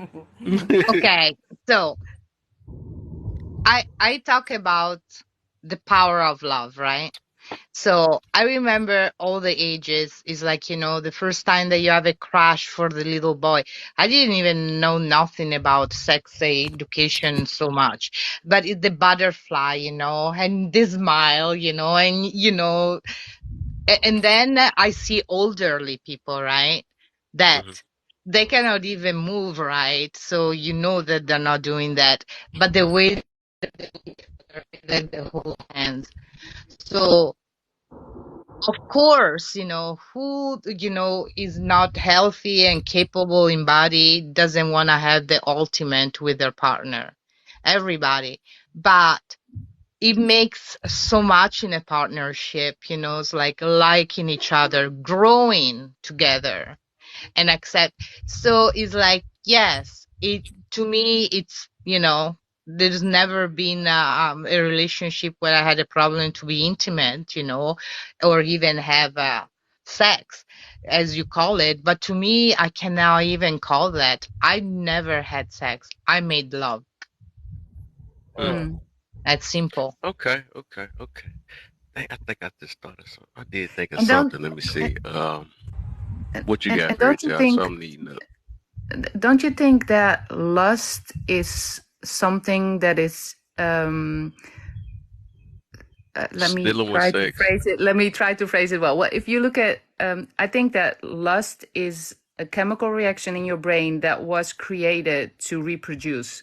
Okay, so I talk about the power of love, right? So I remember all the ages. Is like, the first time that you have a crush for the little boy. I didn't even know nothing about sex education so much, but it's the butterfly, and the smile, and and then I see elderly people, right? That Hmm. they cannot even move, right? So you know that they're not doing that. But the way that they hold hands. So of course, who, is not healthy and capable in body doesn't want to have the ultimate with their partner. Everybody. But it makes so much in a partnership, it's like liking each other, growing together and accept. So it's like, yes, to me, it's, there's never been a relationship where I had a problem to be intimate, or even have sex, as you call it. But to me, I cannot even call that. I never had sex. I made love. Mm. That's simple. Okay, okay, okay. I think I just thought of something. I did think of And don't something. Let me see. What you and got, Mary don't you Joe? So think I'm needing up. don't you think that lust is something that is let me Dealing with try to sex. phrase it. Let me try to phrase it well. Well, if you look at, I think that lust is a chemical reaction in your brain that was created to reproduce.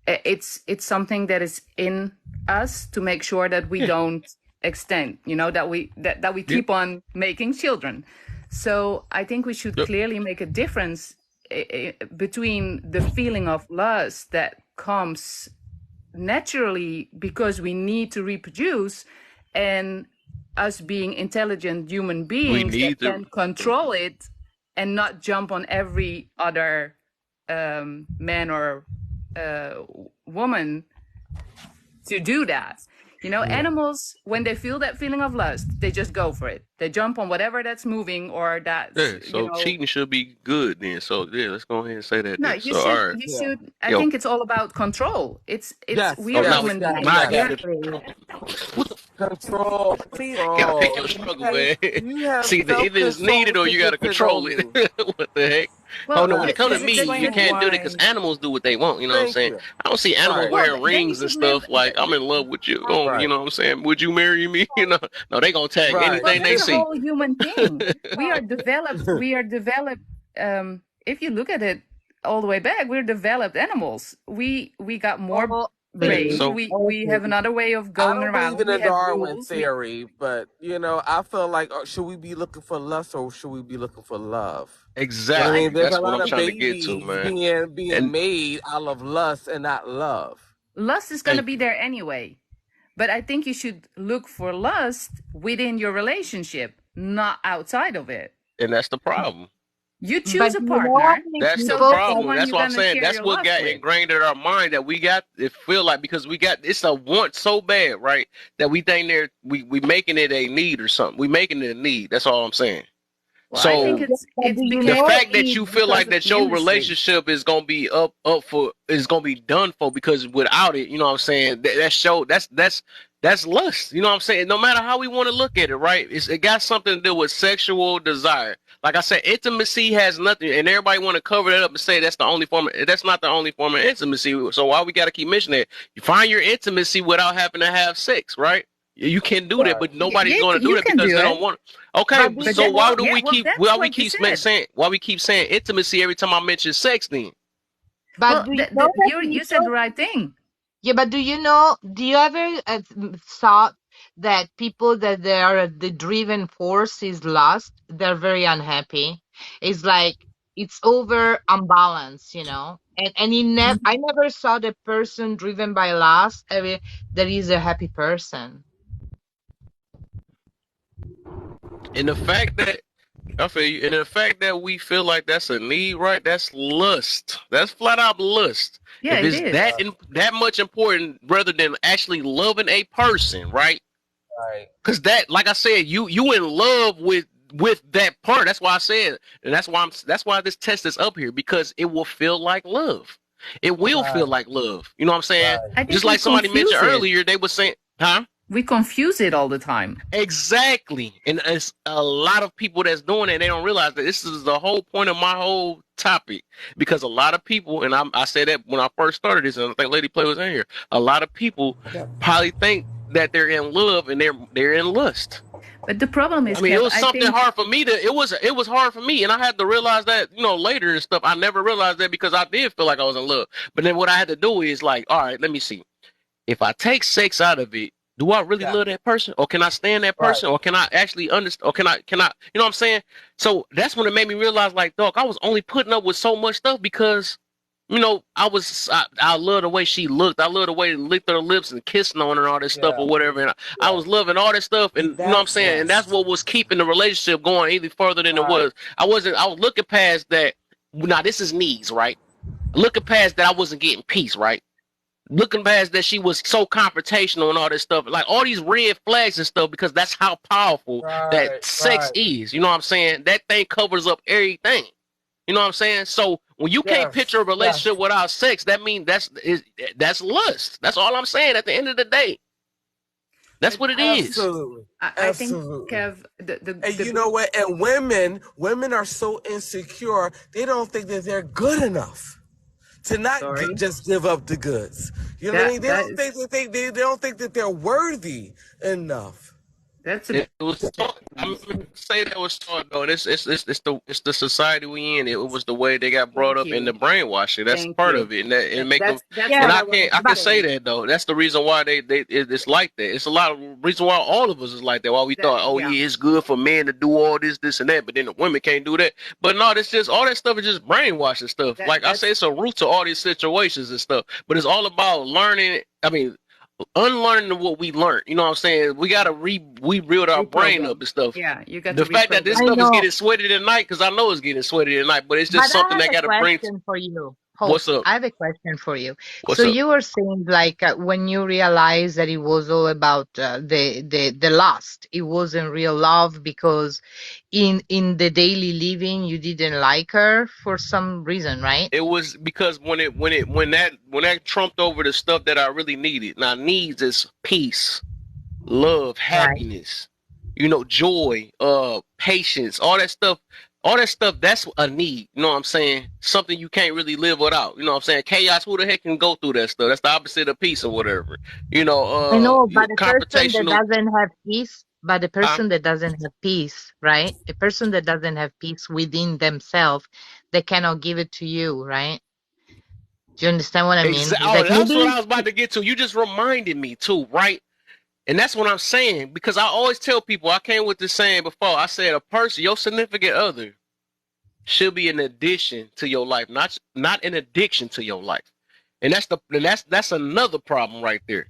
It's something that is in us to make sure that we Yeah. don't extend. That we Yep. keep on making children. So I think we should Yep. clearly make a difference between the feeling of lust that comes naturally because we need to reproduce and us being intelligent human We beings that need to. can control it and not jump on every other man or woman to do that. Animals, when they feel that feeling of lust, they just go for it. They jump on whatever that's moving or that's, Yeah. So cheating should be good then. So yeah, let's go ahead and say that no, then. you So all should, right. you Yeah. should, I Yo. think it's all about control. Yes, We Oh, are now yes, we. human yes, beings. Now I We yes. got are, it. Control, please, Gotta pick control. your struggle, man. You have See, either it's self-control needed or to you gotta depend control on it. you. What the heck? Oh well, no, when Yes. it comes to just me, explain you it. can't do it because animals do what they want. You know what I'm Thank saying? you. I don't see animals Right, Well, wearing then you rings and should live. stuff like I'm in love with you. Oh, you right, know what I'm saying? Would you marry me? No, they gonna tag right. Well, anything they that's a see. whole human thing. We are developed. We are developed. If you look at it all the way back, we're developed animals. We got more Oh, Yeah. brain. So baby. We have another way of I going don't believe around. in We the have Darwin rules. We theory, but I feel like should we be looking for lust or should we be looking for love? I well, I exactly, mean, think there's that's a what lot I'm of trying to get to, babies man. being And made out of lust and not love. lust is gonna thank be you. there anyway. But I think you should look for lust within your relationship, not outside of it. And that's the problem. You But choose a you know how partner, many That's the so people that's the that problem. one That's you're what I'm gonna saying. share That's your what lust got with. ingrained in our mind that we got it feel like because we got it's a want so bad, right? That we think we making it a need or something. We making it a need. That's all I'm saying. Well, I think So but it's do you the know fact that if you feel because like of that the your industry. relationship is gonna be up for is gonna be done for because without it, you know what I'm saying, that's lust. You know what I'm saying? No matter how we want to look at it, right? It got something to do with sexual desire. Like I said, intimacy has nothing, and everybody want to cover that up and say that's the only form. That's not the only form of intimacy. So why we got to keep mentioning it? You find your intimacy without having to have sex, right? You can do that, Right. but nobody's Yeah, going to do you that can because do they it, don't want. Okay, but do but you so that, know yeah, well, that's what you said. why we keep saying intimacy every time I mention sex? Then but Well, do you know that you said people. the right thing. Yeah, but do you ever thought that people that they are the driven force is lust, they're very unhappy. It's like it's over unbalanced, And I never saw the person driven by lust that is a happy person. and the fact that I feel you, and the fact that we feel like that's a need, right? That's lust. That's flat out lust. Yeah, If it it's is. that much important, rather than actually loving a person, right? Right. Because that, like I said, you in love with that part. That's why I said, and that's why this test is up here because it will feel like love. It will feel Right. like love. You know what I'm saying? Right. I think Just we like somebody mentioned confuse it. earlier, they were saying, huh? We confuse it all the time. Exactly. And it's a lot of people that's doing it. They don't realize that this is the whole point of my whole topic. Because a lot of people, and I said that when I first started this, and I think Lady Play was in here. A lot of people Yep. probably think that they're in love and they're in lust. But the problem is, I mean, Kev, it was something think, hard for me to. It was hard for me, and I had to realize that later and stuff. I never realized that because I did feel like I was in love. But then what I had to do is like, all right, let me see. If I take sex out of it, do I really love that person, or can I stand that person, or can I actually understand, or can I, you know what I'm saying? So that's when it made me realize, like, dog, I was only putting up with so much stuff because, I love the way she looked. I love the way they licked her lips and kissing on her and all this stuff or whatever. And I was loving all this stuff, and you know what I'm saying? And that's what was keeping the relationship going even further than it was. I was looking past that. Now this is needs, right? Looking past that, I wasn't getting peace, right? Looking past that, she was so confrontational and all this stuff, like all these red flags and stuff, because that's how powerful that sex is. You know what I'm saying? That thing covers up everything. You know what I'm saying? So when you can't picture a relationship without sex, that means that's lust. That's all I'm saying. At the end of the day, that's what it is. Absolutely. I think, Kev, and you know what? And women are so insecure. They don't think that they're good enough to not just give up the goods. You know what I mean? They don't think that they don't think that they're worthy enough. That's it was. I'm gonna say that was taught though. It's the society we in. It was the way they got brought up in the brainwashing. That's part of it, and it make them. And I can say that though. That's the reason why it's like that. It's a lot of reason why all of us is like that. Why we thought, it's good for men to do all this, and that, but then the women can't do that. But no, it's just all that stuff is just brainwashing stuff. Like I say, it's a root to all these situations and stuff. But it's all about learning. I mean, unlearning what we learned. You know what I'm saying? We gotta rebuild our brain up and stuff. Yeah, you got the fact that this stuff is getting sweated at night, because I know it's getting sweated at night, but it's just something that gotta bring. For you. What's up? I have a question for you. What's up? You were saying like when you realized that it was all about the lust, it wasn't real love because in the daily living you didn't like her for some reason, right? It was because when that trumped over the stuff that I really needed. Now needs is peace, love, happiness, joy, patience, all that stuff. All that stuff, that's a need. You know what I'm saying? Something you can't really live without. You know what I'm saying? Chaos, who the heck can go through that stuff? That's the opposite of peace or whatever. I know, but the person that doesn't have peace, that doesn't have peace, right? A person that doesn't have peace within themselves, they cannot give it to you, right? Do you understand what I mean? That's what I was about to get to. You just reminded me too, right? And that's what I'm saying, because I always tell people, I came with this saying before. I said a person, your significant other, should be an addition to your life, not an addiction to your life. And that's another problem right there.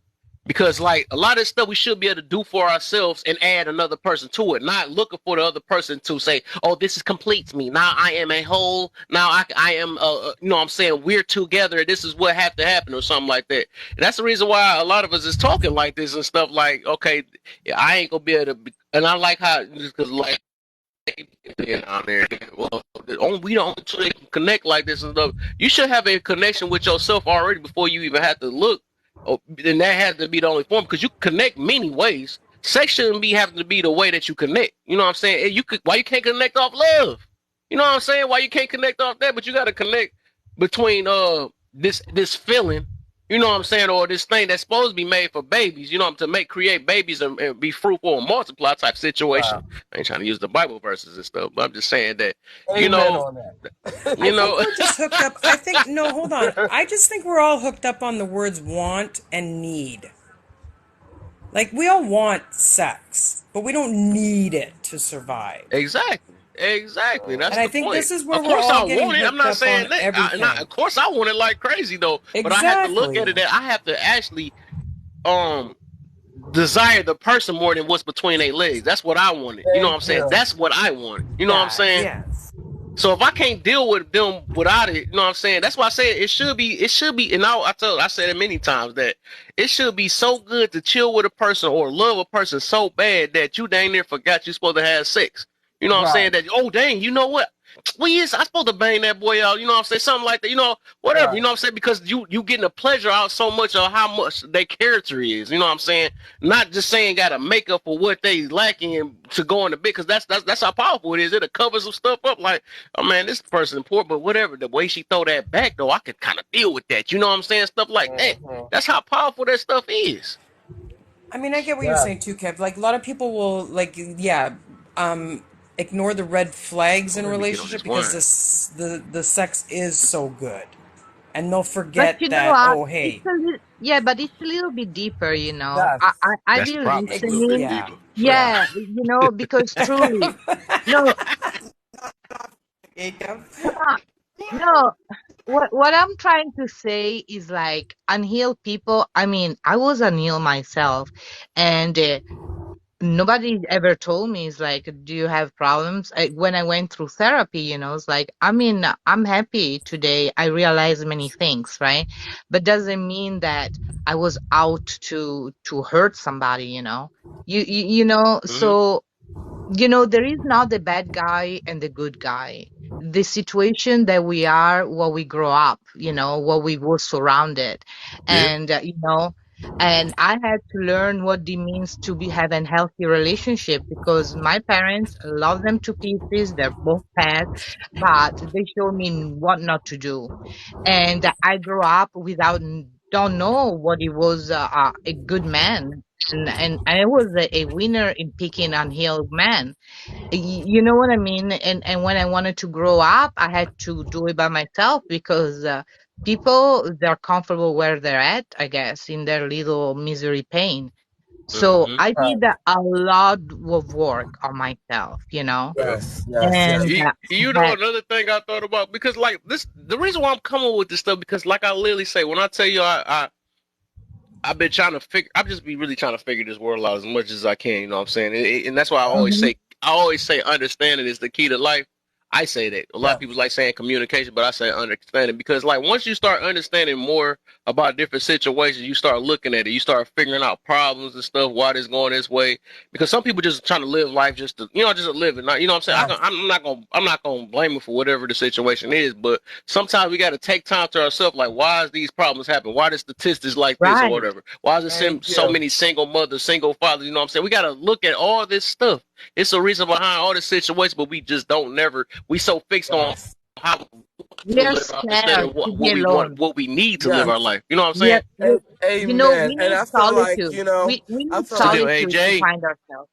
Because like a lot of stuff we should be able to do for ourselves and add another person to it, not looking for the other person to say, oh, this completes me. Now I am a whole. Now I am, I'm saying we're together. This is what have to happen or something like that. And that's the reason why a lot of us is talking like this and stuff like, okay, I ain't going to be able to. And I like how, because like, down there, well, we don't until they can connect like this and stuff. You should have a connection with yourself already before you even have to look. Then that has to be the only form, because you connect many ways. Sex shouldn't be having to be the way that you connect. You know what I'm saying? Why you can't connect off love? You know what I'm saying? Why you can't connect off that? But you got to connect between this feeling. You know what I'm saying? Or this thing that's supposed to be made for babies, to create babies and be fruitful and multiply type situation. Wow. I ain't trying to use the Bible verses and stuff, but I'm just saying that, we're just hooked up. Hold on. I just think we're all hooked up on the words want and need. Like, we all want sex, but we don't need it to survive. Exactly. That's and I think point. This is where we're all getting hooked I'm not up saying on that. everything. Of course, I want it like crazy though. Exactly. But I have to look at it that I have to actually desire the person more than what's between their legs. That's what I wanted. You know what I'm saying? That's what I wanted. You know what I'm saying? Yes. So if I can't deal with them without it, you know what I'm saying? That's why I said it should be, and I said it many times that it should be so good to chill with a person or love a person so bad that you dang near forgot you're supposed to have sex. You know what I'm saying? Right. That, oh, dang, you know what? Well, yes, I supposed to bang that boy out. You know what I'm saying? Something like that. You know, whatever. You Right. know what I'm saying? Because you getting a pleasure out so much of how much their character is. You know what I'm saying? Not just saying got to make up for what they lacking to go in the big. Because that's how powerful it is. It'll cover some stuff up. Like, oh man, this person important, but whatever. The way she throw that back though, I could kind of deal with that. You know what I'm saying? Stuff like that. Mm-hmm. That's how powerful that stuff is. I mean, I get what you're Yeah. saying too, Kev. Like a lot of people will like, yeah, ignore the red flags Oh, in a let me get on relationship this because wine. the sex is so good, and they'll But forget you know that. what? Oh, It's hey, a little, yeah, but it's a little bit deeper, you know. Yes. I've That's the been problem. It's a little bit listening. yeah. deeper. Sure. Yeah. Yeah, you know, because truly, no, Hey, Kev. no, no. What I'm trying to say is like unhealed people. I mean, I was unhealed myself, and nobody ever told me it's like, do you have problems? When I went through therapy, you know, it's like, I mean, I'm happy today. I realized many things, right? But doesn't mean that I was out to hurt somebody, you know. You know, Mm-hmm. so you know, there is not the bad guy and the good guy. The situation that we are, what we grow up, you know, what we were surrounded, Yeah. and you know, and I had to learn what it means to be have a healthy relationship because my parents love them to pieces. They're both bad, but they showed me what not to do, and I grew up without don't know what it was a good man, and I was a winner in picking unhealed man. You know what I mean? And when I wanted to grow up, I had to do it by myself because people they're comfortable where they're at, I guess, in their little misery pain. So Mm-hmm. I Right. did a lot of work on myself, you know, Yeah. Yes. Yes. Yes. and You know that another thing I thought about because like this the reason why I'm coming with this stuff because like I literally say when I tell you I've been trying to figure. I've just be really trying to figure this world out as much as I can. You know what I'm saying? And that's why Yes. Mhm. I always say understanding is the key to life. I say that a lot of Yes. people like saying communication, but I say understanding because like once you start understanding more about different situations, you start looking at it. You start figuring out problems and stuff. Why this going this way? Because some people just trying to live life just to just to live it. Not, you know what I'm saying? Yes. I'm not gonna blame them for whatever the situation is, but sometimes we got to take time to ourselves. Like, why is these problems happening? Why the statistics like this or right. whatever? Why is it Thank so you. many single mothers, single fathers? You know what I'm saying? We got to look at all this stuff. It's a reason behind all this situation, but we just don't never. We so fixed on Yes. how We to are live our instead scared of to be what we want, alone. what we need to live our Yes. life. You know what I'm We are, saying? we, you know, Amen. we And need I feel like, solitude. We I need feel like, So, solitude to AJ. find ourselves.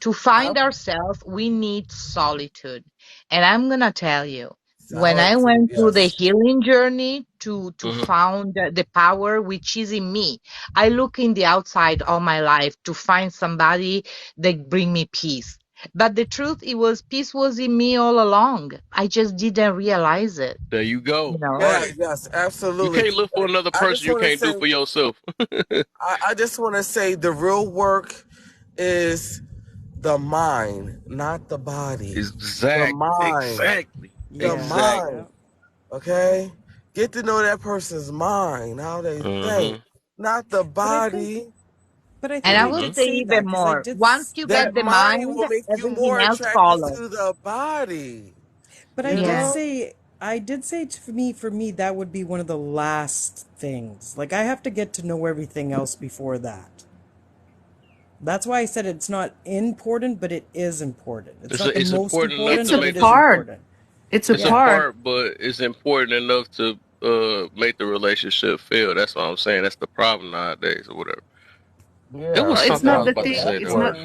To huh? find ourselves, we need solitude. And I'm gonna tell you, when I Solitude. went through the Yes. healing journey to Mm-hmm. found the power which is in me, I look in the outside all my life to find somebody that bring me peace. But the truth, it was peace was in me all along. I just didn't realize it, There you you go. know. Yeah. Right. Yes. You Absolutely. can't look for another I just person you want to can't do say, for yourself. I just want to say the real work is the mind, not the body. The mind. Exactly. The Yeah, Exactly. yeah. mind. Okay? Get to know that person's mind, how they think, Mm-hmm. not the But I think, body. but I And think I I will Mm-hmm. did say say that even because I more. did. Once you That get the mind mind, will make you everything more else attracted follows. to the body. But You Yeah. I did say for me, that would be one of the last things. Like, I have to get to know everything else before that. That's why I said it's not important, but it is important. It's not the It's most important enough important, It's to a but it make is the part. important. It's a it's a Yeah. part. part, but it's important enough to make the relationship fail. That's what I'm saying. That's the problem nowadays or whatever. It Yeah, was Well, it's something I not was the about to thing. say that though. part.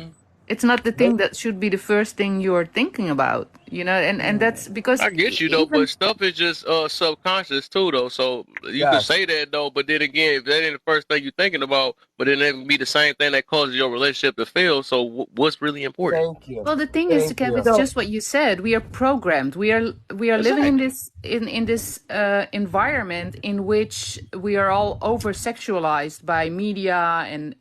It's not the They, thing that should be the first thing you're thinking about, you know, and that's because I get you though, but even stuff is just subconscious too though. So you could yes, say that though, but then again, if that ain't the first thing you're thinking about, but then it would be the same thing that causes your relationship to fail. So what's really important? thank you. well, the thing is, Thank Kev, you. it's So just what you said. We are programmed. We are living in Exactly. this in this environment in which we are all over sexualized by media and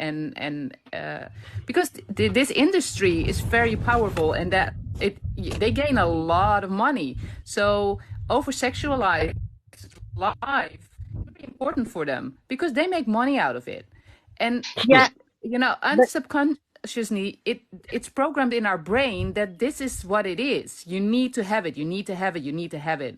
because this industry is very powerful and that they gain a lot of money. So over sexualized life would be important for them because they make money out of it, and yeah, you know, but subconsciously, it's programmed in our brain that this is what it is. You need to have it. You need to have it. You need to have it.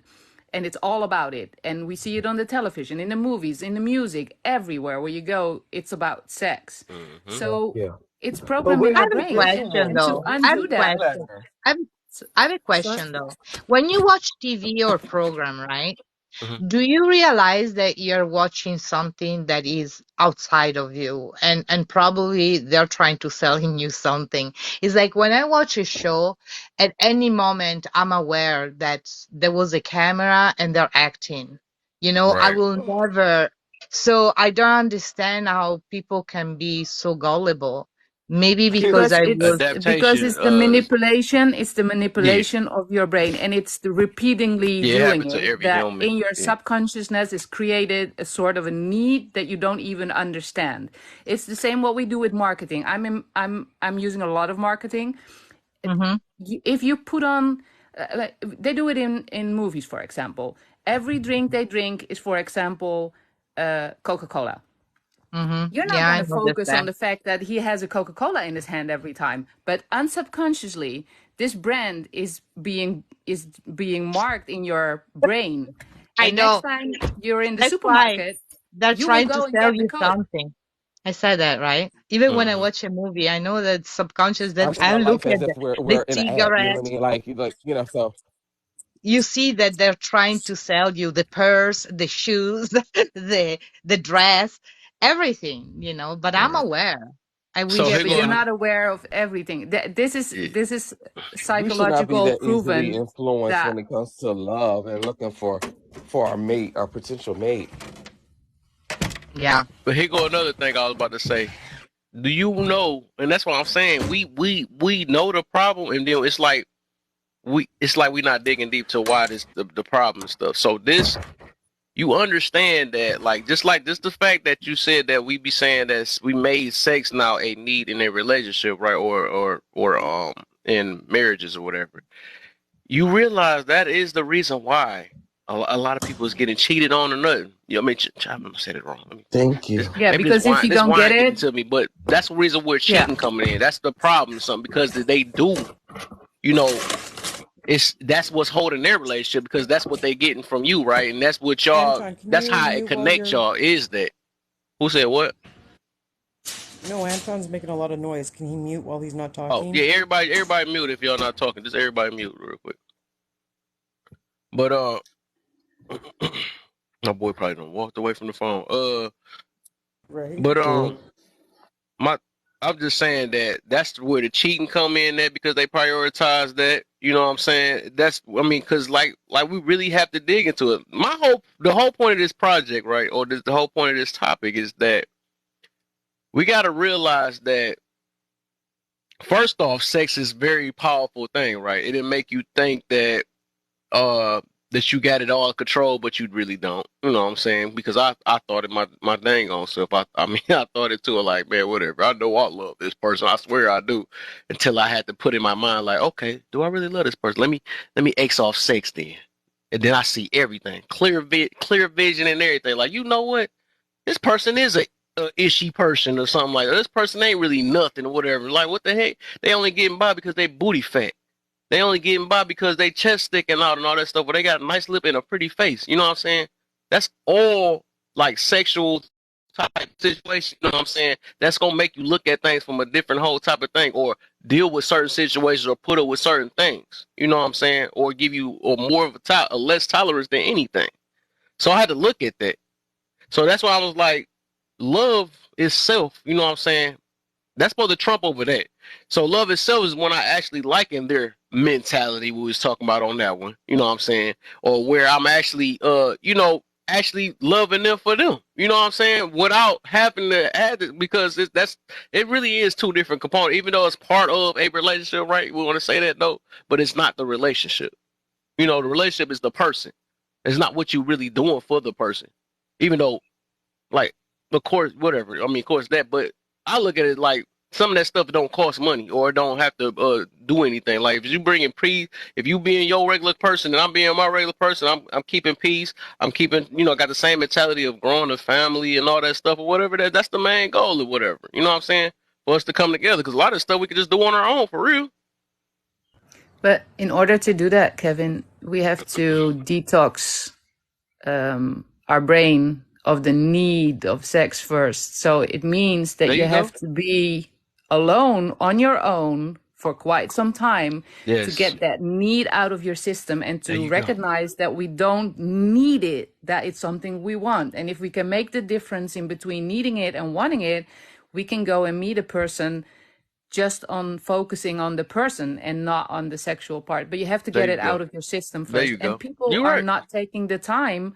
And it's all about it. And we see it on the television, in the movies, in the music, everywhere where you go, it's about sex. Mm-hmm. So Yeah. it's But programmed we're in the our I have a brain. question individual. And to though. I have undo a that, question. Pleasure. I have, so, I have a so question though. When you watch TV or program, right? Mm-hmm. Do you realize that you're watching something that is outside of you and probably they're trying to sell in you something? It's like when I watch a show, at any moment I'm aware that there was a camera and they're acting. You know, I Right. will never. So I don't understand how people can be so gullible. Maybe because I was. because Adaptation. it's the manipulation, it's the Yeah. manipulation of your brain, and it's the repeatedly Yeah, it doing happens to it every that human. in your Yeah. subconsciousness is created a sort of a need that you don't even understand. It's the same what we do with marketing. I'm using a lot of marketing. Mm-hmm, If you put on like, they do it in movies, for example. Every drink they drink is, for example, Coca-Cola. mm-hmm. You're not Yeah, going I to noticed focus that. on the fact that he has a Coca-Cola in his hand every time, but unsubconsciously this brand is being marked in your brain. I And next know. time you're in the That's why supermarket, they're you will trying to go and sell get the you Coke. something. I said that, right? Even when I Mm-hmm. watch a movie, I know that subconscious I that live I my look life at as if the we're in an ad. You know what I cigarette. mean? So You see that they're trying to sell you the purse, the shoes, the dress, everything, you know, but I'm Right. aware. I So Yeah, wish here but go. you're yeah. not aware of everything. This is Yeah. this is we should not be psychological that easily proven influenced that when it comes to love and looking for our mate, our potential mate. Yeah. But here go another thing I was about to say. Do you know? And that's what I'm saying. We know the problem, and then it's like we're not digging deep to why this the problem and stuff. So this you understand that just like this the fact that you said that we be saying that we made sex now a need in a relationship, right? Or in marriages or whatever. You realize that is the reason why a lot of people is getting cheated on or nothing. You know, I mean, I'm gonna say it wrong. Thank you. yeah, Maybe because if you this don't get wine getting it, to me, but that's the reason where yeah. cheating coming in. That's the problem, something because they do, you know, that's what's holding their relationship because that's what they getting from you, right? And that's what y'all. Anton, can That's you how it mute while connects you're... y'all. Is that who said what? No, Anton's making a lot of noise. Can he mute while he's not Oh talking? yeah, everybody mute if y'all not talking. Just everybody mute real quick. But my boy probably done walked away from the phone. Right. But Mm. my I'm just saying that that's where the cheating come in that because they prioritize that. You know what I'm saying? That's I mean, because like we really have to dig into it. The whole point of this project, right, or the whole point of this topic is that we got to realize that first off, sex is a very powerful thing, right? It'll make you think uh that you got it all control, but you really don't. You know what I'm saying? Because I thought it my dang on self. I mean I thought it too like, man, whatever. I know I love this person. I swear I do. Until I had to put in my mind like, okay, do I really love this person? Let me X off sex then. And then I see everything. Clear vision and everything. Like, you know what? This person is a ishy person or something like that. This person ain't really nothing or whatever. Like, what the heck? They only getting by because they booty fat. They only getting by because they chest sticking out and all that stuff, but they got a nice lip and a pretty face. You know what I'm saying? That's all like sexual type situation. You know what I'm saying? That's gonna make you look at things from a different whole type of thing, or deal with certain situations, or put up with certain things. You know what I'm saying? Or give you or more of a less tolerance than anything. So I had to look at that. So that's why I was like, love itself. You know what I'm saying? That's supposed to trump over that. So love itself is when I actually liken their mentality we was talking about on that one. You know what I'm saying? Or where I'm actually actually loving them for them. You know what I'm saying? Without having to add it because it really is two different components, even though it's part of a relationship, right? We want to say that though, but it's not the relationship. You know, the relationship is the person. It's not what you really doing for the person. Even though like, of course, whatever. I mean, of course that, but I look at it like some of that stuff don't cost money or don't have to do anything. Like if you bringing peace, if you being your regular person and I'm being my regular person, I'm keeping peace. I'm keeping, got the same mentality of growing a family and all that stuff or whatever. That's the main goal or whatever. You know what I'm saying? for us to come together. Because a lot of stuff we could just do on our own, for real. But in order to do that, Kevin, we have to detox our brain of the need of sex first. So it means that There you you go. have to be alone on your own for quite some time to Yes. get that need out of your system and There to you go. recognize that we don't need it, that it's something we want. And if we can make the difference in between needing it and wanting it, we can go and meet a person just on focusing on the person and not on the sexual part. But you have to There get you it out go. of your system There first. you And go. people You're are right. not taking the time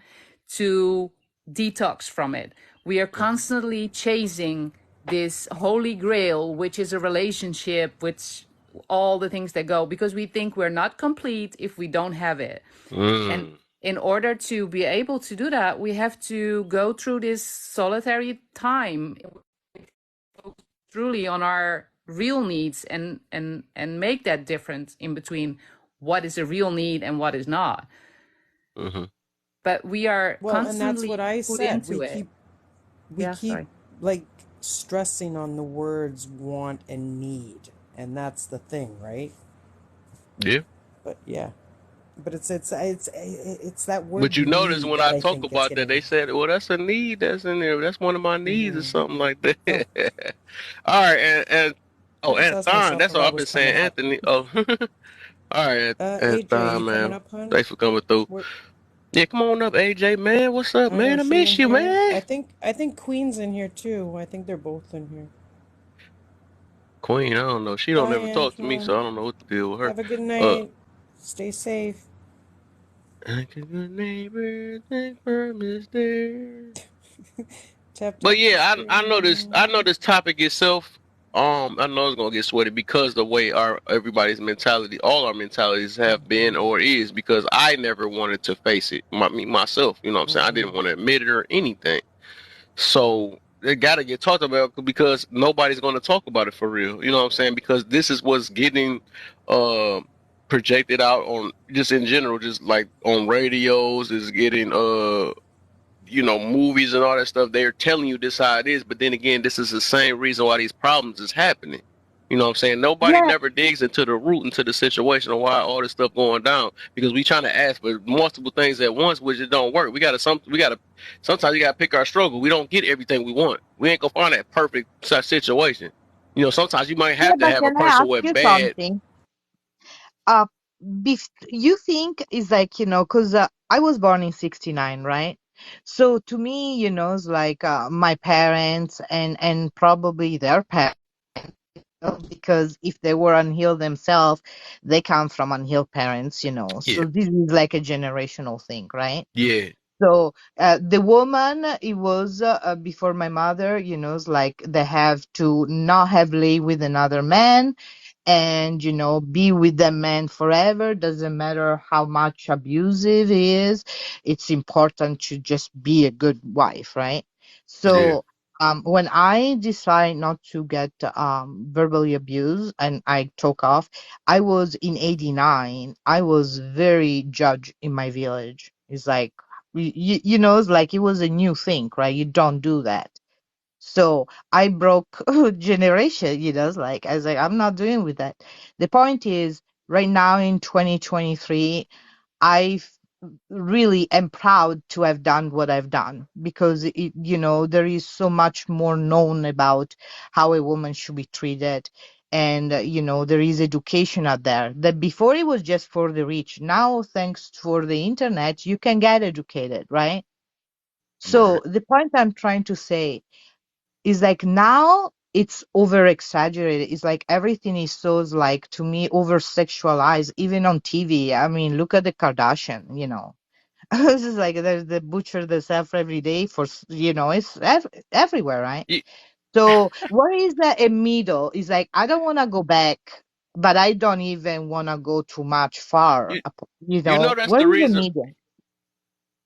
to detox from it. We are constantly chasing this holy grail, which is a relationship, which all the things that go, because we think we're not complete if we don't have it. And in order to be able to do that, we have to go through this solitary time truly on our real needs and make that difference in between what is a real need and what is not. Mm-hmm. But we are Well, and that's constantly what I put said. into it. We Yeah, keep sorry. like stressing on the words want and need, and that's the thing, right? Yeah. But yeah, but it's that word But you notice need when that I I talk think is about that, getting. they said, "Well, that's a need that's in there. That's one of my needs, or Mm-hmm. something like that." Oh, All right, and I oh, just asked Anthon, myself that's if all I I've was been saying. coming up. Anthony, oh, all right, AJ, Anthon, you coming man, up, hon? thanks for coming through. We're, Yeah, come on up, AJ, man. What's up, I know man? I she miss in you, here. man. I think Queen's in here too. I think they're both in here. Queen, I don't know. She don't Bye, ever talk to me, so Antoine. I don't know what to deal with her. Have a good night. Stay safe. Like a good neighbor, think firm is there. Chapter But yeah, I know this. I 3. know this topic itself. I know it's gonna get sweaty because the way our everybody's mentality, all our mentalities have been or is. Because I never wanted to face it, myself. You know what I'm saying? I didn't want to admit it or anything. So it got to get talked about because nobody's gonna talk about it for real. You know what I'm saying? Because this is what's getting uh, projected out on just in general, just like on radios, is getting movies and all that stuff, they're telling you this how it is. But then again, this is the same reason why these problems is happening. You know what I'm saying? Nobody Yeah, never digs into the root, into the situation of why all this stuff going down. Because we trying to ask for multiple things at once, which it don't work. Sometimes we gotta pick our struggle. We don't get everything we want. We ain't gonna find that perfect situation. Sometimes you might yeah, have to but have a can I person ask with you bad. something? Uh, you think is like, because I was born in 69, right? So to me, it's like my parents and probably their parents, because if they were unhealed themselves, they come from unhealed parents. Yeah, So this is like a generational thing, right? yeah, So the woman, it was before my mother, it's like they have to not have lay with another man and, be with the man forever. Doesn't matter how much abusive he is. It's important to just be a good wife, right? yeah, So when I decide not to get verbally abused and I took off, I was in 89. I was very judged in my village. It's like, it's like it was a new thing, right? You don't do that. So I broke generation, it's like I was like, I'm not doing with that. The point is, right now in 2023, I really am proud to have done what I've done because there is so much more known about how a woman should be treated. And there is education out there that before it was just for the rich. Now, thanks for the internet, you can get educated, right? So right. the point I'm trying to say is like now it's over exaggerated. It's like everything is so like to me over sexualized, even on TV. I mean, look at the Kardashian. This is like there's the butcher themselves every day it's everywhere, right? You, So what is that a middle? It's like I don't want to go back, but I don't even want to go too much far. you, you know that's Where the is the reason. middle?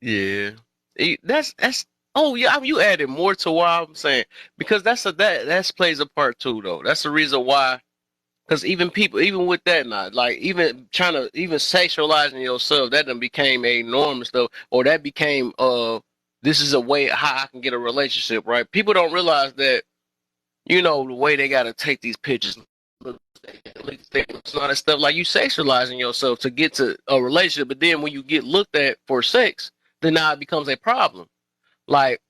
Yeah, that's. Oh yeah, you added more to what I'm saying because that plays a part too though. That's the reason why. Because even people, even with that, not like even trying to even sexualizing yourself, that then became a norm and stuff, or that became this is a way how I can get a relationship, right? People don't realize that you know, the way they gotta take these pictures, look, it's not that stuff like you sexualizing yourself to get to a relationship, but then when you get looked at for sex, then now it becomes a problem. Like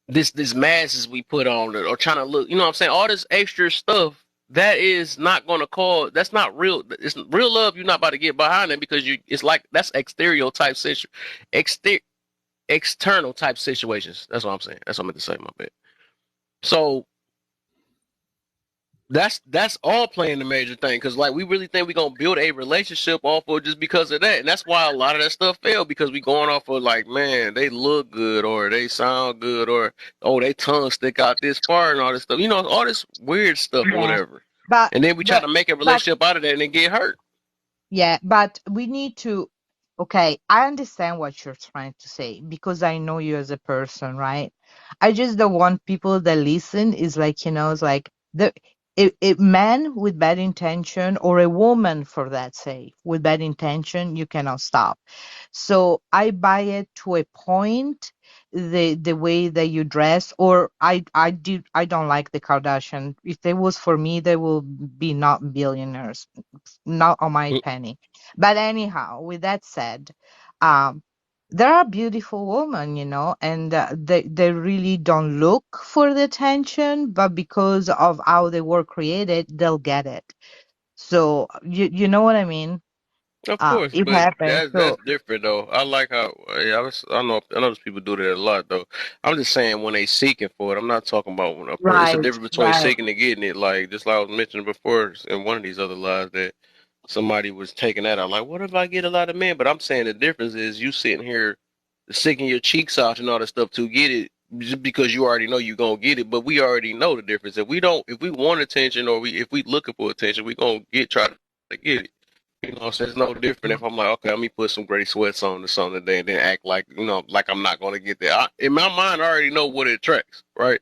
this masses we put on or trying to look, you know what I'm saying? All this extra stuff that is not gonna call. That's not real. It's real love. You're not about to get behind it because you. It's like that's exterior type exter, external type situations. That's what I'm saying. That's what I meant to say. My bad. So that's all playing the major thing because like we really think we're gonna build a relationship off of just because of that, and that's why a lot of that stuff failed because we going off of like, man, they look good or they sound good or oh, they tongue stick out this far and all this stuff, you know, all this weird stuff or Yeah, whatever, but and then we try but to make a but relationship out of that and then get hurt. yeah, but we need to. Okay, I understand what you're trying to say because I know you as a person, right? I just don't want people that listen is like, it's like a man with bad intention or a woman for that sake with bad intention, you cannot stop. So I buy it to a point, the way that you dress, or I don't like the Kardashian. If it was for me, they will be not billionaires, not on my Mm, penny. But anyhow, with that said, um, there are beautiful women, and they really don't look for the attention, but because of how they were created, they'll get it. So you know what I mean? of course, It but happens. that's So different though. I like how yeah, I know those people do that a lot though. I'm just saying when they seeking for it. I'm not talking about when a person. It's a right, difference between right. seeking and getting it. Like just like I was mentioning before in one of these other lives that somebody was taking that out. Like, what if I get a lot of men? But I'm saying the difference is you sitting here sticking your cheeks out and all that stuff to get it just because you already know you're gonna get it. But we already know the difference. If we want attention or if we looking for attention, we gonna try to get it. You know, so it's no different if I'm like, okay, let me put some gray sweats on or something today and then act like, like I'm not gonna get there. In my mind, I already know what it attracts, right?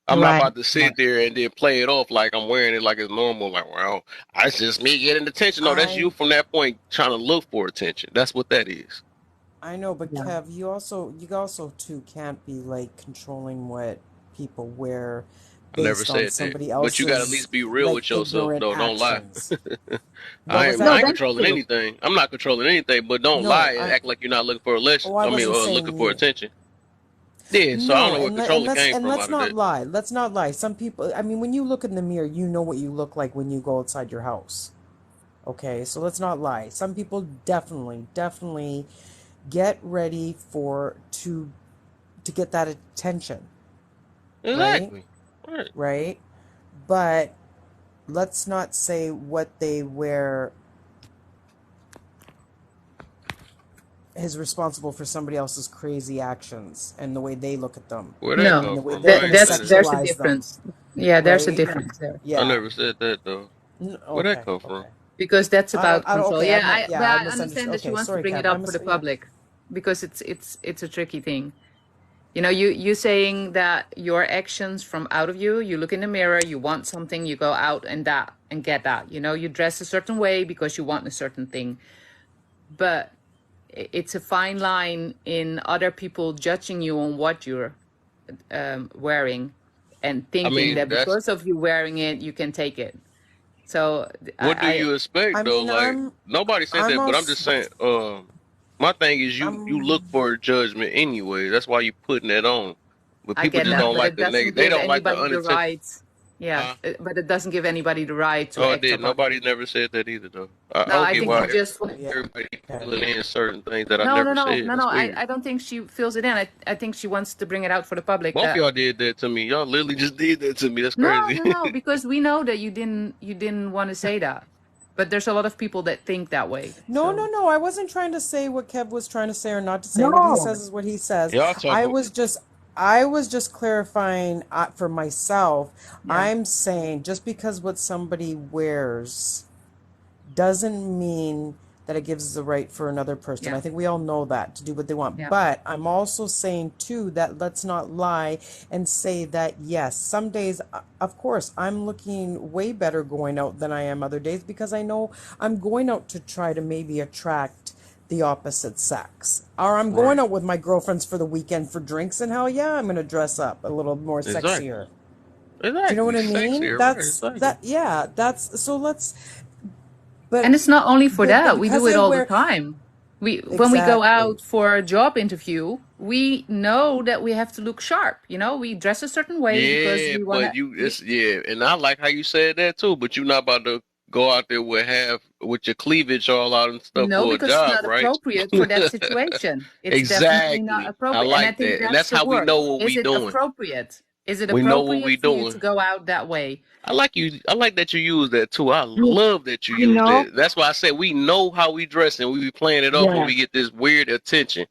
I'm not Right. about to sit there and then play it off like I'm wearing it like it's normal. Like, well, it's just me getting attention. No, that's I you from that point trying to look for attention. That's what that is. I know, but Yeah. Kev, you also too can't be like controlling what people wear I never based on said that. somebody But you got to at else's least be real like with yourself, ignorant though. Don't lie. actions. What was No, I that? ain't that's controlling true. anything. I'm not controlling anything. But don't No, lie and I act like you're not looking for a lesson. oh, I I mean, wasn't looking saying for you. attention. Yeah. So I don't No, know where and controlling let's came and from let's out of not that. lie. Let's not lie. Some people, I mean, when you look in the mirror, you know what you look like when you go outside your house. Okay, so let's not lie. Some people definitely get ready for to get that attention, right? Exactly. Right. Right? But let's not say what they wear is responsible for somebody else's crazy actions and the way they look at them Where that No, and come the way from? I they ain't say that. there's a sexualize them, difference. Yeah, there's a right? difference there I Yeah. never said that though. Where that Okay, come from? okay. because that's about I don't, control. okay, Yeah, yeah, but I I misunderstood. understand that she Okay, wants to sorry, bring it Kev. I up for mis the yeah. public because it's a tricky thing. You know, you saying that your actions from out of you, you look in the mirror, you want something, you go out and get that. You know, you dress a certain way because you want a certain thing. But it's a fine line in other people judging you on what you're wearing and I thinking mean, that that's because of you wearing it, you can take it. So what do I you I expect though? mean, Like nobody said I'm that, but I'm just also, saying. My thing is you look I'm, for judgment anyway. That's why you putting that on. But I people get just that, don't but like it the doesn't negative. They give don't like the anybody the unintentional. right. Yeah, Huh? but it doesn't give anybody the right to Oh, it act did. upon it. Nobody never said that either, though. I No, don't I get think you why just yeah. everybody Okay. feeling in certain things that I no, no, never no, said. no, no. That's I, weird. I don't think she fills it in. I think she wants to bring it out for the public Both of that y'all did that to me. Y'all literally just did that to me. That's no, crazy. no, no, because we know that you didn't want to say that. But there's a lot of people that think that way. No, no, So no. I wasn't trying to say what Kev was trying to say or not to say. What he No. says is what he says. y'all I talk. was just, I was just clarifying for myself. yeah, I'm saying just because what somebody wears doesn't mean that it gives the right for another person. yeah, I think we all know that to do what they want. yeah, But I'm also saying too that let's not lie and say that yes, some days, of course, I'm looking way better going out than I am other days because I know I'm going out to try to maybe attract the opposite sex. Or I'm going Right. out with my girlfriends for the weekend for drinks and hell yeah, I'm going to dress up a little more Exactly. sexier. Do you know what Exactly. I mean? Sexier, right? That's Exactly. that. Yeah, that's so. But And it's not only for but that. We because do it I all the wear time. When we go exactly. out for a job interview, we know that we have to look sharp. You know, we dress a certain way because Yeah, we want but to. it's yeah, and I like how you said that too. But you're not about to go out there with your cleavage all out and stuff No, for a because it's job, not right? appropriate for that situation. It's definitely not Exactly. I appropriate. And I like think that, and that's that's the how we word. know what Is we it doing. appropriate? Is it We know what appropriate we for you to doing. go out that way? I like you. I like that you use that too. I You, love that you you use know, that. That's why I said we know how we dress, and we be playing it off, and yeah. we get this weird attention.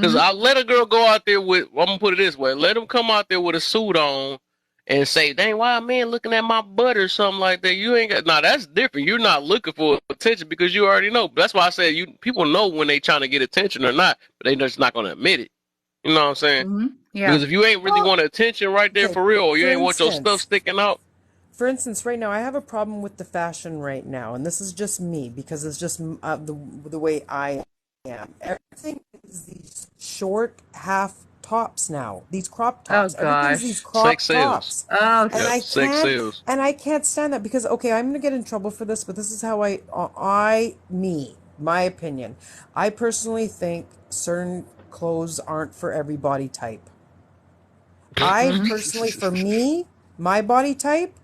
Because Hmm. I let a girl go out there with, I'm gonna put it this way, let them come out there with a suit on and say, dang, why a man looking at my butt or something like that? You ain't got, now that's different. You're not looking for attention because you already know. That's why I said people know when they trying to get attention or not, but they just not gonna admit it. You know what I'm saying? Hmm. Because Yeah. if you ain't really Well, want attention right there okay. for real, or you For ain't want your stuff instance, sticking out, right now, I have a problem with the fashion right now, and this is just me because it's just the way I am. Everything is these short half tops now. These crop Oh tops. Everything's these gosh. sex crop sells. tops, Oh, and Yep, I sex can't sells. and I can't stand that because okay, I'm gonna get in trouble for this, but this is how my opinion. I personally think certain clothes aren't for every body type. I hmm. personally, for me, my body type,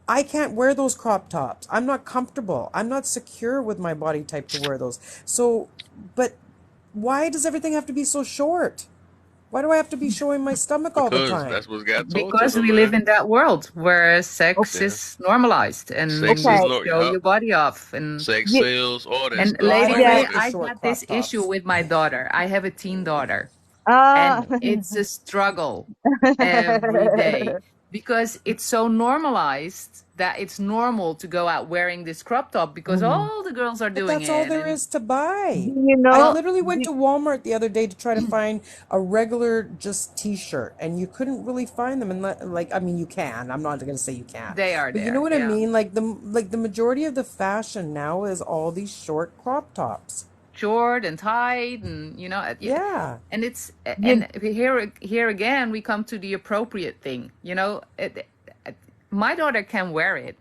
I can't wear those crop tops. I'm not comfortable. I'm not secure with my body type to wear those. So, but why does everything have to be so short? Why do I have to be showing my stomach all the Because that's time? what's got told to Because them, we live man. in that world where Okay. sex Yeah, is normalized and sex you is Okay. no, show yup. your body off. And Sex Ye- sells, all that and stuff. Well, I Lady don't yeah. Ray, like the I short had this crop issue tops. with my daughter. I have a teen daughter, Uh, and it's a struggle every day because it's so normalized that it's normal to go out wearing this crop top because Mhm. all the girls are But doing that's all it. there And is to buy. Do you I know? well, literally went Do, to Walmart the other day to try to find a regular just t-shirt and you couldn't really find them and like I mean you can. I'm not going to say you can't. they are But you know there. what I Yeah. mean? Like the majority of the fashion now is all these short crop tops. Short and tight and Yeah. and it's you, and here again we come to the appropriate thing, my daughter can wear it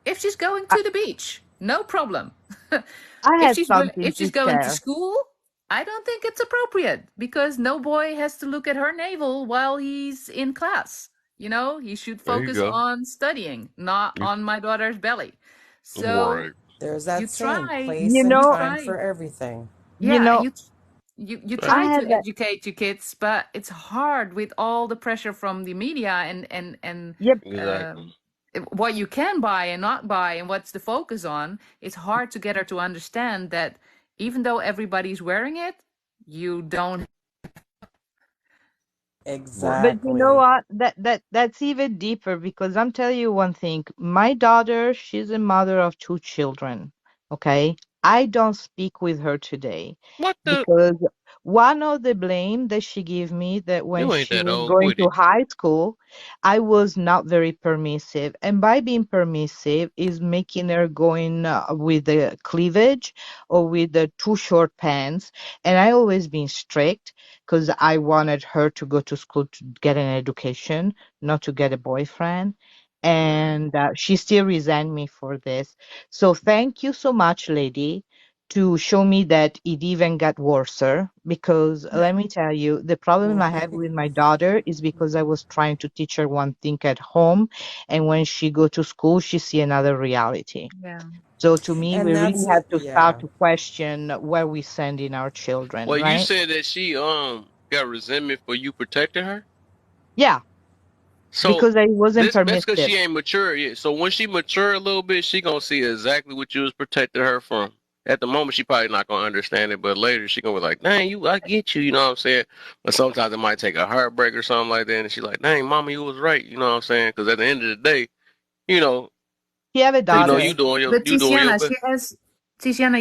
if she's going I, to the beach, no problem. I if had she's something if to she's going to share. school, I don't think it's appropriate because no boy has to look at her navel while he's in class. He should There you focus go. on studying, not You on my daughter's belly. So right. There's you that saying, try place You and you know, time try for everything. you yeah, know, you That's I try had to that. educate your kids, but it's hard with all the pressure from the media and Yep. exactly. um, what you can buy and not buy and what's the focus on. It's hard to get her to understand that even though everybody's wearing it, you don't. Right. But you know Exactly. what? That's even deeper because I'm telling you one thing. My daughter, she's a mother of two children. Okay? I don't speak with her today What the? because one of the blame that she gave me that when You ain't she that was old, going quit to it. high school, I was not very permissive. And by being permissive is making her going with the cleavage or with the too short pants. And I always been strict because I wanted her to go to school to get an education, not to get a boyfriend. Right. And she still resent me for this. So thank you so much, lady, to show me that it even got worser. Because let me tell you, the problem I have with my daughter is because I was trying to teach her one thing at home, and when she go to school, she see another reality. Yeah. So to me, we And really that's have to start yeah. to question where we sending our children, Well, you right? said that she got resentment for you protecting her. Yeah, So because I wasn't that's because permissive. she ain't mature yet. So when she mature a little bit, she gonna see exactly what you was protecting her from. At the moment, she probably not gonna understand it, but later she gonna be like, "Dang, I get you." You know what I'm saying? But sometimes it might take a heartbreak or something like that, and she's like, "Dang, mama, you was right." You know what I'm saying? Because at the end of the day, you know, She have a Exa- daughter. But you doing your Tiziana, best.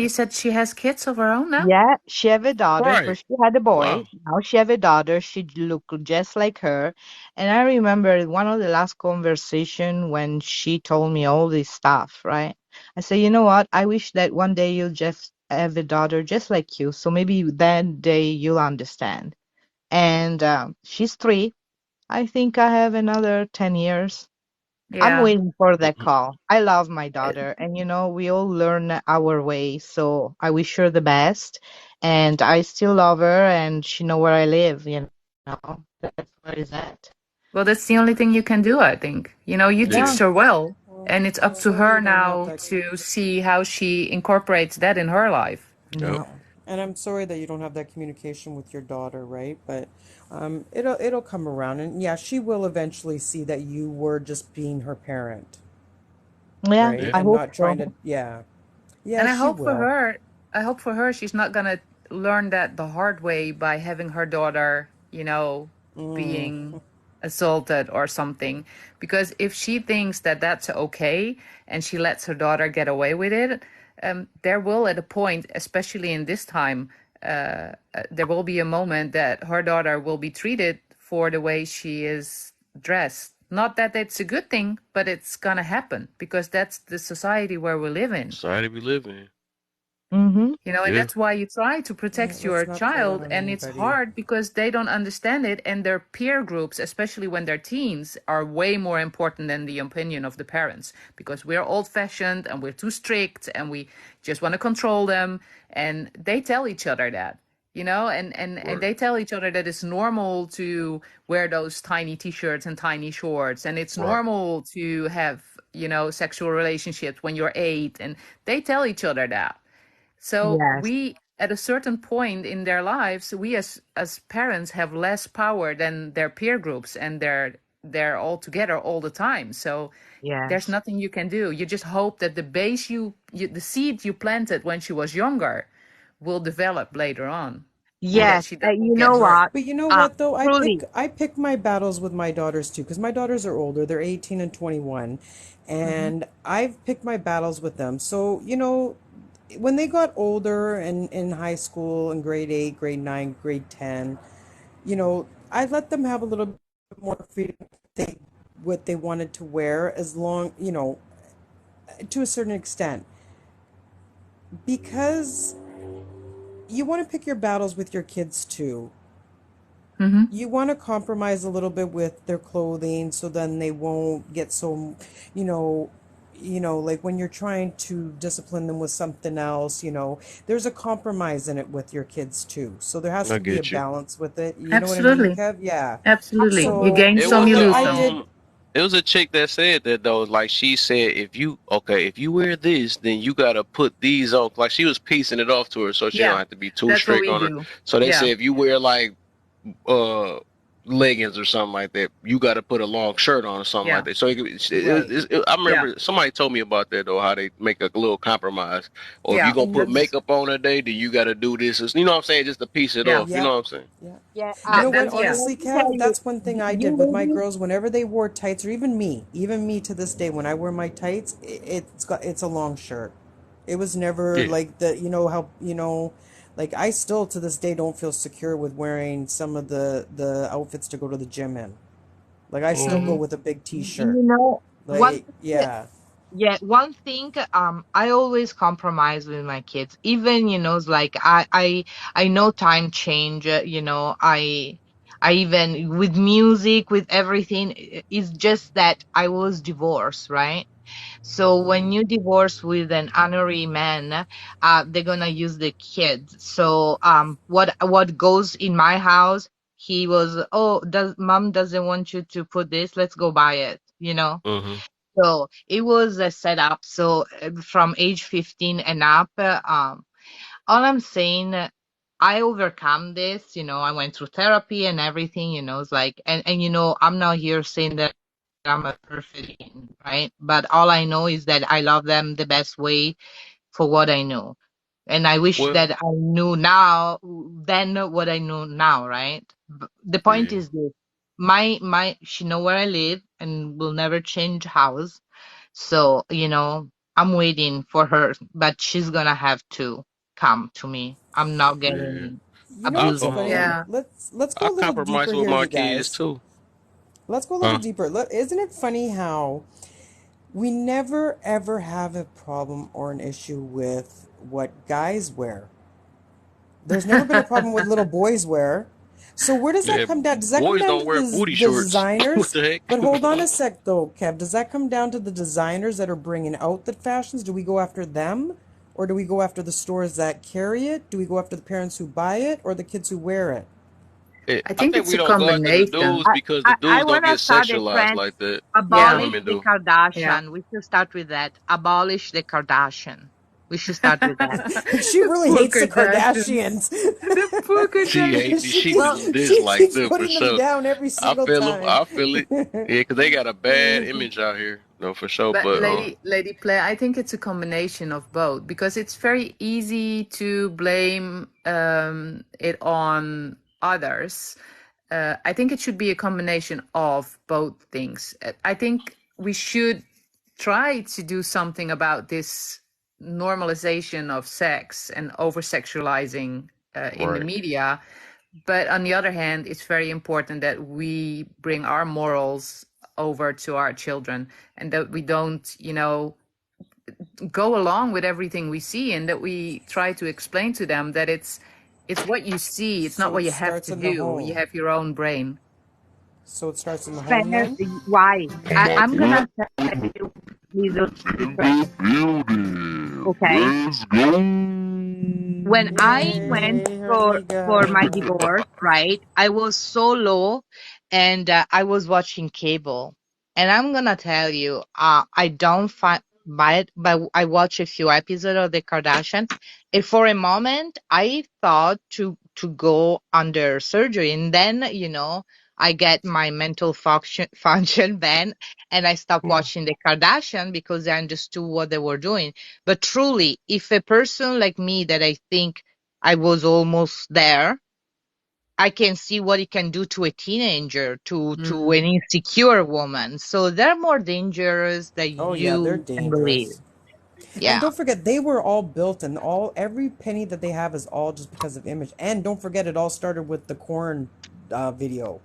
you said she has kids of her own now? Yeah, she have a daughter. Right. First she had a boy. Wow. Now she have a daughter. She look just like her. And I remember one of the last conversation when she told me all this stuff, right? I said, you know what? I wish that one day you'll just have a daughter just like you. So maybe that day you'll understand. And she's 3. I think I have another 10 years. I'm Yeah. waiting for that Mhm. call. I love my Uh, daughter, and we all learn our way. So I wish her the best, and I still love her, and she know where I live. That's where is that. Well, that's the only thing you can do, I think. You Yeah. Yeah, teach her well, Well, and it's I'm up to sorry her you don't have now that. to see how she incorporates that in her life. Yep. Yeah, and I'm sorry that you don't have that communication with your daughter, right? But it'll come around, and yeah, she will eventually see that you were just being her parent, yeah. right? Yeah. I And hope not trying so. to, yeah, yeah, And she will. I hope for her, she's not gonna learn that the hard way by having her daughter, Mm, being assaulted or something. Because if she thinks that that's okay and she lets her daughter get away with it, there will at a point, especially in this time, there will be a moment that her daughter will be treated for the way she is dressed. Not that it's a good thing, but it's gonna happen because that's the society where we live in. Society we live in. Mm-hmm. And Yeah. that's why you try to yeah, protect your let's not put that child, on and it's anybody. hard because they don't understand it, and their peer groups, especially when they're teens, are way more important than the opinion of the parents because we're old fashioned and we're too strict and we just want to control them. And they tell each other that. And Right. they tell each other that it's normal to wear those tiny t-shirts and tiny shorts, and it's Right. normal to have, sexual relationships when you're 8, and they tell each other that. So Yes. we, at a certain point in their lives, we as parents have less power than their peer groups, and they're all together all the time. So there's Yes. nothing you can do. You just hope that the base the seed you planted when she was younger will develop later on, and that Yes. she doesn't You get know hurt. what? But you know what though? Truly. I pick my battles with my daughters too, because my daughters are older. They're 18 and 21, Hmm. and I've picked my battles with them. So when they got older and in high school in grade 8, grade 9, grade 10, I let them have a little bit more freedom they what they wanted to wear as long, to a certain extent. Because you want to pick your battles with your kids too. Hmm. You want to compromise a little bit with their clothing so then they won't get so, you know, like when you're trying to discipline them with something else, there's a compromise in it with your kids too. So there has I to be a get you. balance with it. You know what I mean, Absolutely, Kev? Yeah. absolutely. You Absolutely. So, gain It some, was you a lose I some. did. it was a chick that said that though. Like she said, if you wear this, then you gotta put these on. Like she was piecing it off to her, so she don't Yeah, have to be too that's what strict we on her. do. So they Yeah, said if you wear like uh leggings or something like that, you got to put a long shirt on or something like yeah, that. So Right. I yeah, remember somebody told me about that though, how they make a little compromise. Or if you yeah. gonna And put That's makeup on a day, then you got to do this. You know what I'm saying? Just to piece it yeah. off. You know yep. what I'm saying? Yeah. Yeah. You know what? That's yeah. Let Honestly, me tell Kev, you, that's one thing I you did with my ladies. girls. Whenever they wore tights, or even me to this day, when I wear my tights, it's a long shirt. It was never Yeah. like how like I still to this day don't feel secure with wearing some of the outfits to go to the gym in. Like I still go Mm-hmm. Hmm. with a big You t-shirt. know, one Like thing, yeah. yeah, one thing, I always compromise with my kids. Even, it's like I know time change, I even with music, with everything, it's just that I was divorced, right? So when Mm, you divorce with an honorary man, they're gonna use the kids. So what goes in my house? He was, oh, does mom doesn't want you to put this? Let's go buy it. Mm-hmm. So it was a setup. So from age 15 and up, all I'm saying, I overcome this. I went through therapy and everything. It's like, and I'm not here saying that I'm a perfect, being, right? But all I know is that I love them the best way for what I know. And I wish Well, that I knew now then what I know now, right? The point yeah. is this. She know where I live and will never change house. So, I'm waiting for her, but she's gonna have to come to me. I'm not Yeah. getting you know I what's abusing her. funny? Yeah. Let's go I a little compromise deeper with here, my you kids guys. too. Let's go a little Huh? deeper. Isn't it funny how we never ever have a problem or an issue with what guys wear? There's never been a problem with little boys wear. So where does that Yeah, come down? Does that come boys down don't to wear booty the shorts. What designers? the heck? But hold on a sec though, Kev. Does that come down to the designers that are bringing out the fashions? Do we go after them? Or do we go after the stores that carry it? Do we go after the parents who buy it or the kids who wear it? I I think think it's we a don't go after the combination. dudes because the I dudes don't want to get start a sexualized trend. like that, like the Yeah, Abolish women the do. yeah. Kardashian. We should start with that. Abolish the Kardashian. We should start with that. She The really poor hates the Kardashians. Kardashians. The poor She hates Kardashians. it. she She keeps Well, she dislikes keeps them for putting them sure. down every I single feel them. time. I feel it. Yeah, because they got a bad image out here, no, for sure. but But Lady Play, I think it's a combination of both because it's very easy to blame it on others. I think it should be a combination of both things. I think we should try to do something about this normalization of sex and over sexualizing in the right, media. But on the other hand, it's very important that we bring our morals over to our children and that we don't, go along with everything we see and that we try to explain to them that it's what you see, it's not So what it you have starts to in the do. You home. have your own brain. So it starts in the home Fair- then? Why? My I'm boy gonna tell you little is in secret. the building. Okay. Let's go. When I went Yay, for my Hormiga. divorce, right? I was so low, and I was watching cable. And I'm gonna tell you, I don't find buy it, but I watched a few episodes of the Kardashian, and for a moment, I thought to go under surgery, and then I get my mental function ban, and I stopped watching the Kardashian because I understood what they were doing. But truly, if a person like me that I think I was almost there, I can see what it can do to a teenager, to an insecure woman. So they're more dangerous than Oh yeah, they're you can believe. dangerous. And Yeah. don't forget, they were all built, and every penny that they have is all just because of image. And don't forget, it all started with the corn video,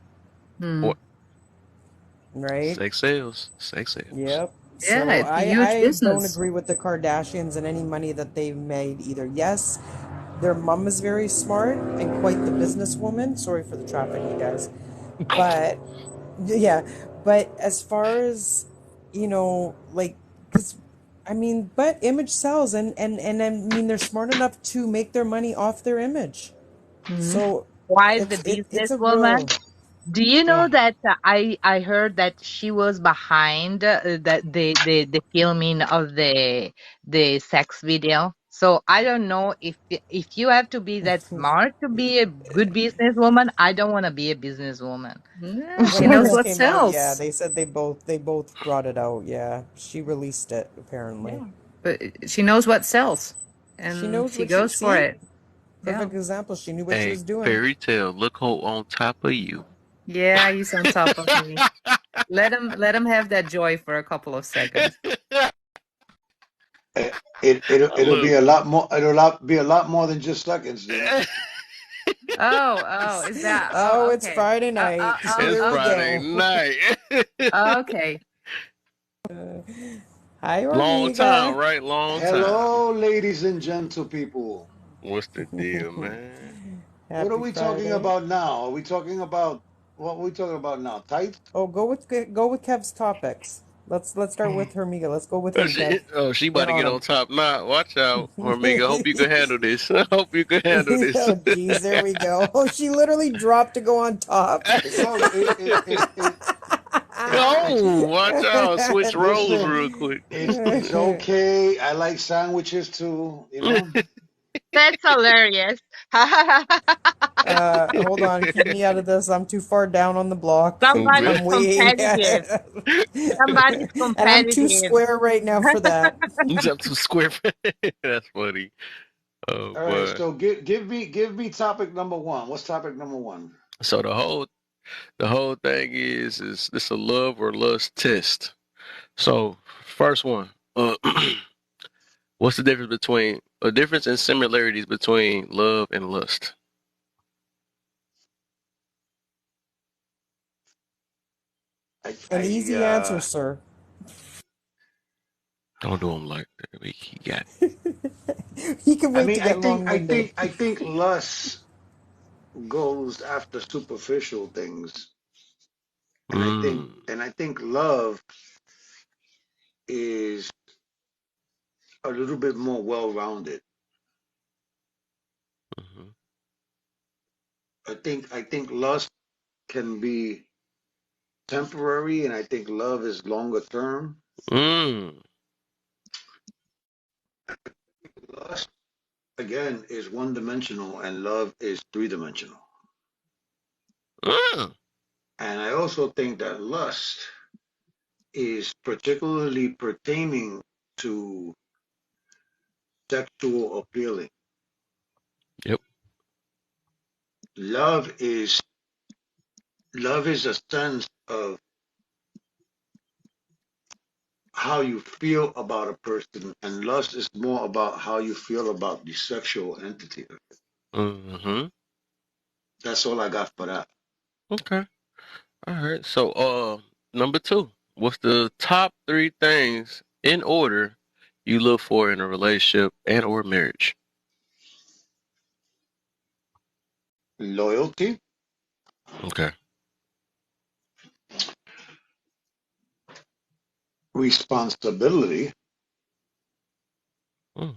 Hmm. what right? sex sells? Sex sells. Yep. Yeah, So it's a I huge I don't business. agree with the Kardashians and any money that they've made either. Yes, their mom is very smart and quite the businesswoman. Sorry for the traffic, you guys. But yeah, but as far as like, because I mean, but image sells, and I mean they're smart enough to make their money off their image. Hmm. So Why the it's a businesswoman? real. Do you Go know ahead. that I heard that she was behind the filming of the sex video? So I don't know if you have to be that smart to be a good businesswoman. I don't want to be a businesswoman. Yeah, When she it knows first what came out, yeah, sells. they said they both brought it out. Yeah, she released it apparently. Yeah, but she knows what sells, She and knows she what she goes for see. it. Yeah, Perfect example. She knew what she Hey, was doing. fairy tale, look who on top of you. yeah, he's on top of me. Let him have that joy for a couple of seconds. It'll be Look. a lot more. Be a lot more than just seconds then. Oh, is that? Oh, Oh, it's okay. Friday night. It's Here we Friday go. night. Okay. Hi, Long time, Hormiga. right? Long time. Hello, ladies and gentle people. What's the deal, man? What are Happy we talking Friday. about now? Are we talking about what are we talking about now? Tights? Oh, go with Kev's topics. Let's start with Hormiga. Let's go with Oh, him, Kev. she about Get to on get on him. top now. Watch out, Hormiga. Hope you can handle this. I hope you can handle this. Oh, geez, there we go. Oh, she literally dropped to go on top. No, Oh, watch out. Switch roles listen. real quick. It's okay. I like sandwiches too. You know. That's hilarious. Hold on, keep me out of this. I'm too far down on the block. Somebody's I'm way competitive. Somebody's and I'm too competitive. square right now for that. Jump to square. That's funny. Oh All right. boy. So give me topic number one. What's topic number one? So the whole thing is this a love or lust test? So first one, what's the difference between a difference in similarities between love and lust? An easy answer, sir. Don't do them like that. He got He can I wait mean, to get long-winded. I think lust goes after superficial things, and Mm. I think love is a little bit more well-rounded. Mm-hmm. I think lust can be temporary, and I think love is longer term. Mm. Lust, again, is one dimensional, and love is three-dimensional. Mm. And I also think that lust is particularly pertaining to sexual appealing. Yep. Love is love is a sense of how you feel about a person, and lust is more about how you feel about the sexual entity. Mm-hmm. That's all I got for that. Okay. All right. So, number two, what's the top three things in order you look for in a relationship and or marriage? Loyalty, Okay. responsibility, Mm.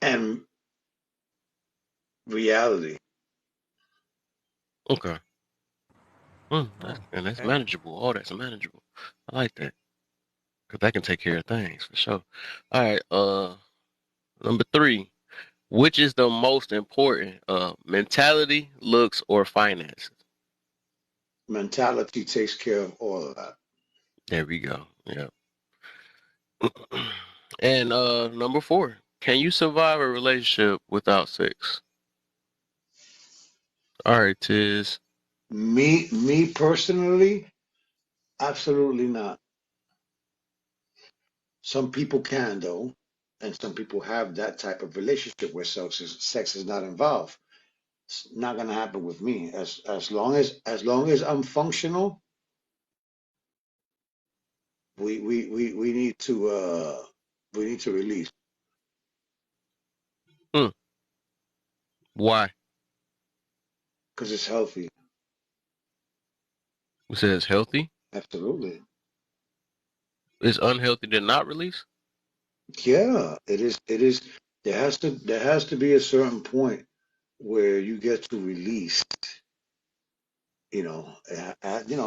and reality. Okay. Oh, That's okay. manageable. Oh, that's manageable. I like that because that can take care of things for sure. All right. Number three, which is the most important? Mentality, looks, or finances? Mentality takes care of all of that. There we go. Yeah. And number four, can you survive a relationship without sex? All right, Tiz. Me personally, absolutely not. Some people can though, and some people have that type of relationship where sex is not involved. It's not gonna happen with me. As long as I'm functional, we we need to release Hmm. Why? because it's healthy. Who says healthy? Absolutely. Is unhealthy to not release? Yeah, it is there has to be a certain point where you get to release,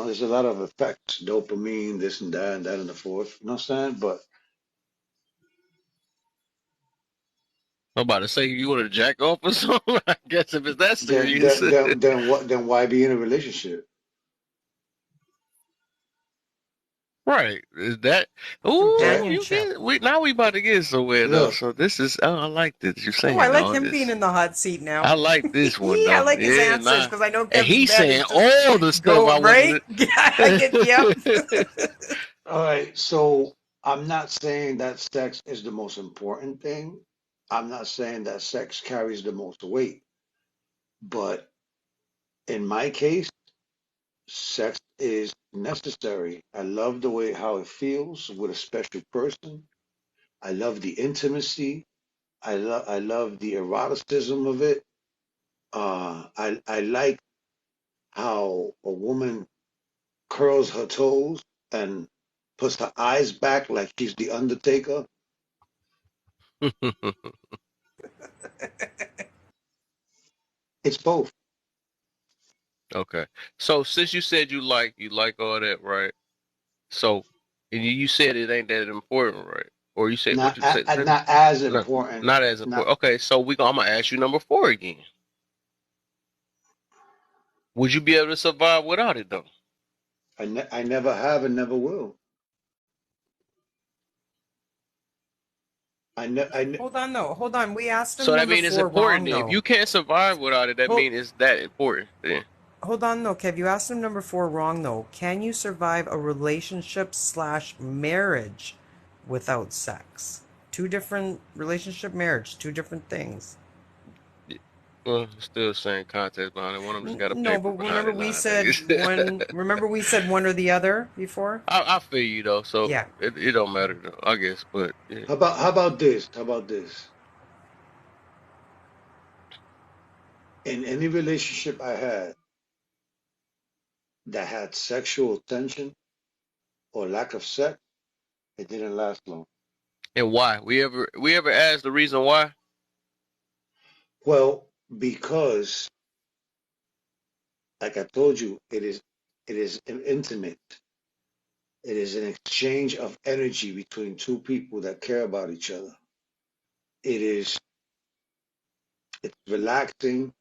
there's a lot of effects, dopamine, this and that and the fourth, you know what I'm saying? But I'm about to say you want to jack off or something. I guess if it's that then serious. then then then what then why be in a relationship? Right. Is that ooh, That you Companionship. get we about to get somewhere though. look, So this is I like this you're Oh, I saying like though. him being This in the hot seat now. I like this one I though. like his Yeah, answers nah. because I know And Kev's he's bet is saying just all the stuff go I right. wanted I get yep. to all right, so I'm not saying that sex is the most important thing. I'm not saying that sex carries the most weight, but in my case, sex is necessary. I love the way how it feels with a special person. I love the intimacy. I love the eroticism of it. I like how a woman curls her toes and puts her eyes back like she's the Undertaker. It's both. Okay. So since you said you like all that, right? So and you said it ain't that important, right? Or you said what you said? Not as No, important. not as Not important. Okay, so I'm gonna ask you number four again. Would you be able to survive without it though? I never have and never will. Hold on though. Hold on. We asked So him that number means it's four important. wrong If though. you can't survive without it, that Hold means it's that important. Then. hold on though, Kev. You asked him number four wrong though. Can you survive a relationship slash marriage without sex? Two different relationship marriage, two different things. Well, still same context behind it. One of them just got a No, paper but behind it nowadays. remember we said one or the other before? I feel you though, so Yeah. it don't matter though, I guess. But yeah. How about this? How about this? In any relationship I had that had sexual tension or lack of sex, it didn't last long. And why? We ever asked the reason why? Well, because, like I told you, it is intimate. It is an exchange of energy between two people that care about each other. It is it's relaxing.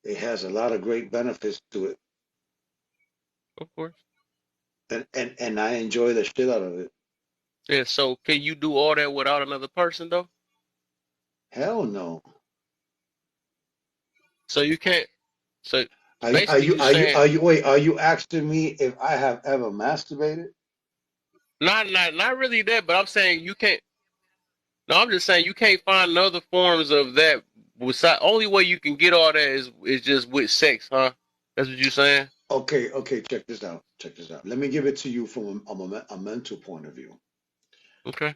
It has a lot of great benefits to it, Of course. and I enjoy the shit out of it. Yeah. So can you do all that without another person though? Hell no. So you can't. So Are you are basically, you you are you saying are you wait? Are you asking me if I have ever masturbated? not really that, but I'm saying you can't. No, I'm just saying you can't find other forms of that. Besides, only way you can get all that is just with sex, huh? That's what you saying? Okay, okay. Check this out. Check this out. Let me give it to you from a mental point of view. Okay.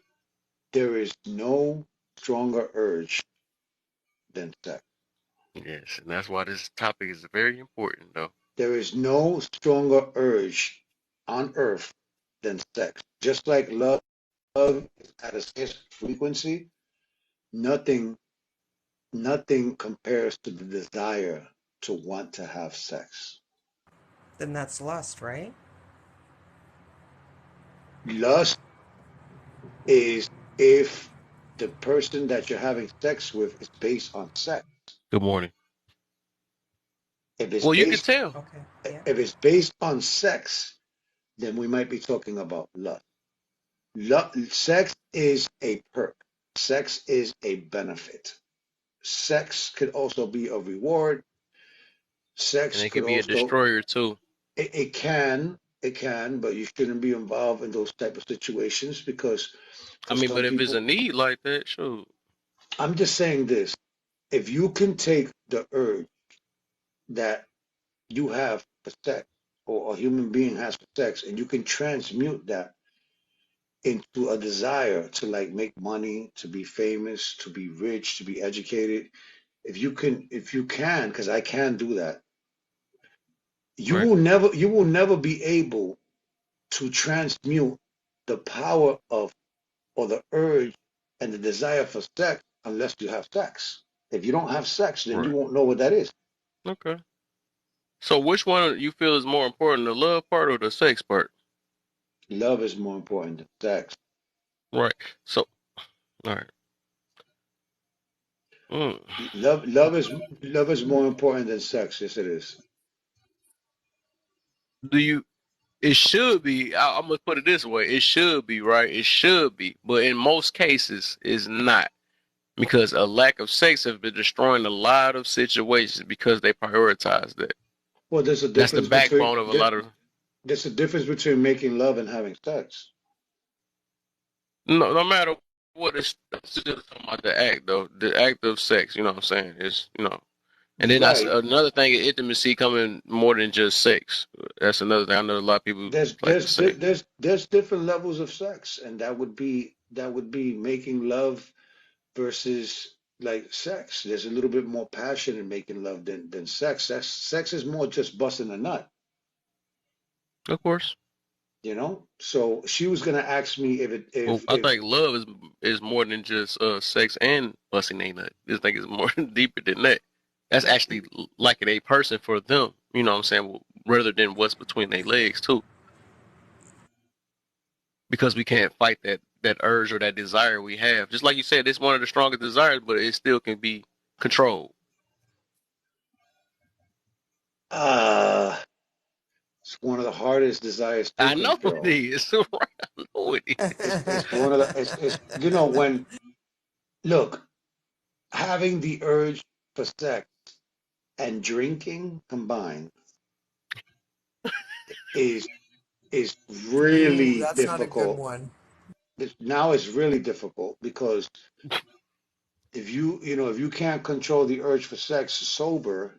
There is no stronger urge than sex. Yes, and that's why this topic is very important, though. There is no stronger urge on earth than sex. Just like love is at a certain frequency, nothing nothing compares to the desire to want to have sex. Then that's lust, right? Lust is if the person that you're having sex with is based on sex. Good morning. If it's Well, you can based tell. Okay. Yeah. if it's based on sex, then we might be talking about lust. Sex is a perk. Sex is a benefit. Sex could also be a reward. And Sex it could could be a also destroyer too. it can, but you shouldn't be involved in those type of situations because I for mean, some but if it's a people, need like that, sure. I'm just saying this. If you can take the urge that you have for sex or a human being has for sex and you can transmute that into a desire to like make money, to be famous, to be rich, to be educated, if you can, because I can do that, Right. you will never be able to transmute the power of or the urge and the desire for sex unless you have sex. If you don't have sex, then you Right. won't know what that is. Okay. So which one you feel is more important, the love part or the sex part? Love is more important than sex. Right. So, all right. Mm. Love is more important than sex. Yes, it is. Do you? It should be. I'm gonna put it this way. It should be right. It should be, but in most cases, it's not because a lack of sex has been destroying a lot of situations because they prioritize that. Well, That's the backbone of a lot of. there's a difference between making love and having sex. No matter what, it's still talking about the act though. The act of sex. You know what I'm saying? It's. And then that's Right. another thing. Intimacy coming more than just sex. That's another thing. I know a lot of people like to say. There's different levels of sex, and that would be making love versus like sex. There's a little bit more passion in making love than sex. Sex is more just busting a nut, Of course. you know. So she was gonna ask me if it Well, I if think love is more than just sex and busting a nut. This thing is more deeper than that. That's actually liking a person for them. You know what I'm saying? Rather than what's between their legs too, because we can't fight that urge or that desire we have. Just like you said, it's one of the strongest desires, but it still can be controlled. uh it's one of the hardest desires to I know it control. is. Right? I know it It's one of the it's you know when look having the urge for sex and drinking combined is is Ooh, really that's not a good difficult. one. Now it's really difficult because if you can't control the urge for sex sober,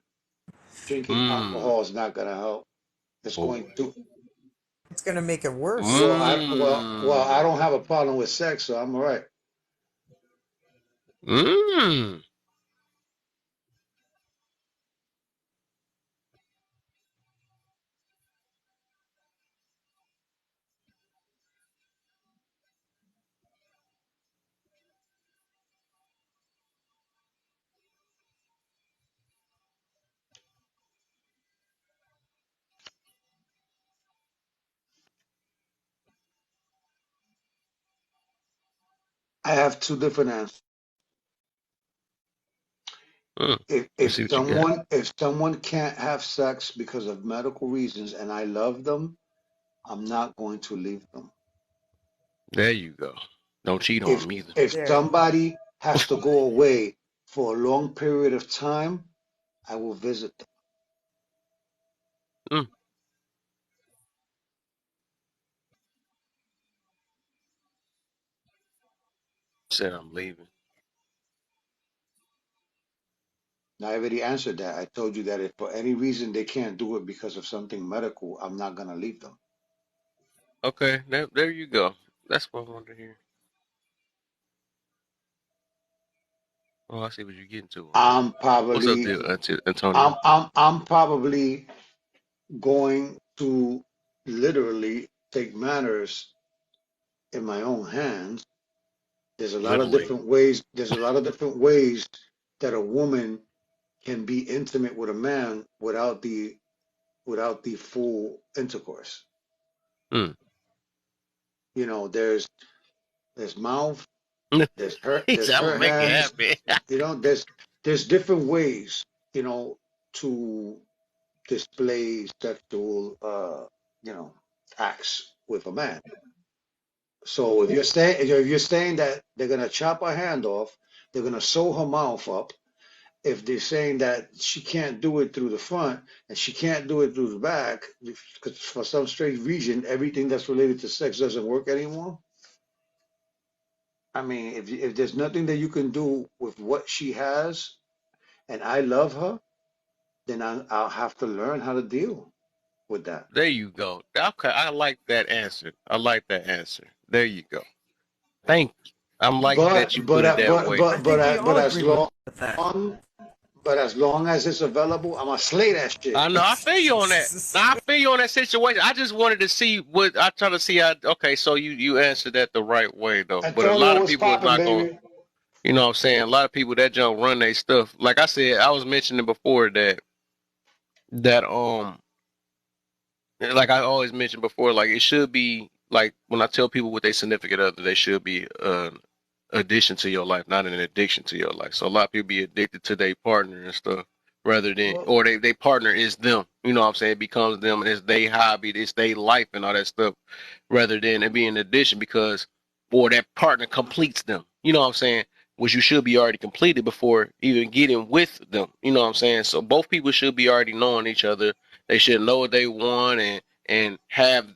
drinking Mm. alcohol is not gonna help. It's going Boy. to. It's gonna make it worse. I don't Mm. have a problem with sex, so I'm all right. Mm. I have two different answers. Mm. If Let's see what you got. if someone can't have sex because of medical reasons and I love them, I'm not going to leave them. There you go. Don't cheat on If them either. if There. somebody has to go away for a long period of time, I will visit them. Mm. Said I'm leaving. Now, I already answered that. I told you that if for any reason they can't do it because of something medical, I'm not gonna leave them. Okay, there you go. That's what I wanted to hear. Oh, I see what you're getting to on that. I'm What's up probably there, Antonio? I'm probably going to literally take matters in my own hands. There's a lot of Literally. different ways. There's a lot of different ways that a woman can be intimate with a man without the full intercourse. Mm. There's mouth, He there's said, I'm gonna her make it hands. happen. There's different ways, to display sexual acts with a man. So if you're saying that they're gonna chop her hand off, they're gonna sew her mouth up. If they're saying that she can't do it through the front and she can't do it through the back, because for some strange reason, everything that's related to sex doesn't work anymore. I mean, if there's nothing that you can do with what she has, and I love her, then I'll have to learn how to deal with that. There you go. Okay, I like that answer. I like that answer. There you go. Thank you. I'm like that you But put but it uh, that but way. I but but think we uh, but all as agree with long that. but as long as it's available, I'm gonna slay that shit. I know. I feel you on that. Now, I feel you on that situation. I just wanted to see what I try to see. How okay, so you answered that the right way though. But a Antonio lot of was people is popping, not going. baby. You know what I'm saying? A lot of people that jump run their stuff. Like I said, I was mentioning before that like I always mentioned before, like it should be like when I tell people with their significant other, they should be addition to your life, not an addiction to your life. So a lot of people be addicted to their partner and stuff rather than, Well, or they partner is them. You know what I'm saying? It becomes them and it's their hobby, it's their life and all that stuff rather than it being an addition because, or that partner completes them. You know what I'm saying? Which you should be already completed before even getting with them. You know what I'm saying? So both people should be already knowing each other. They should know what they want and have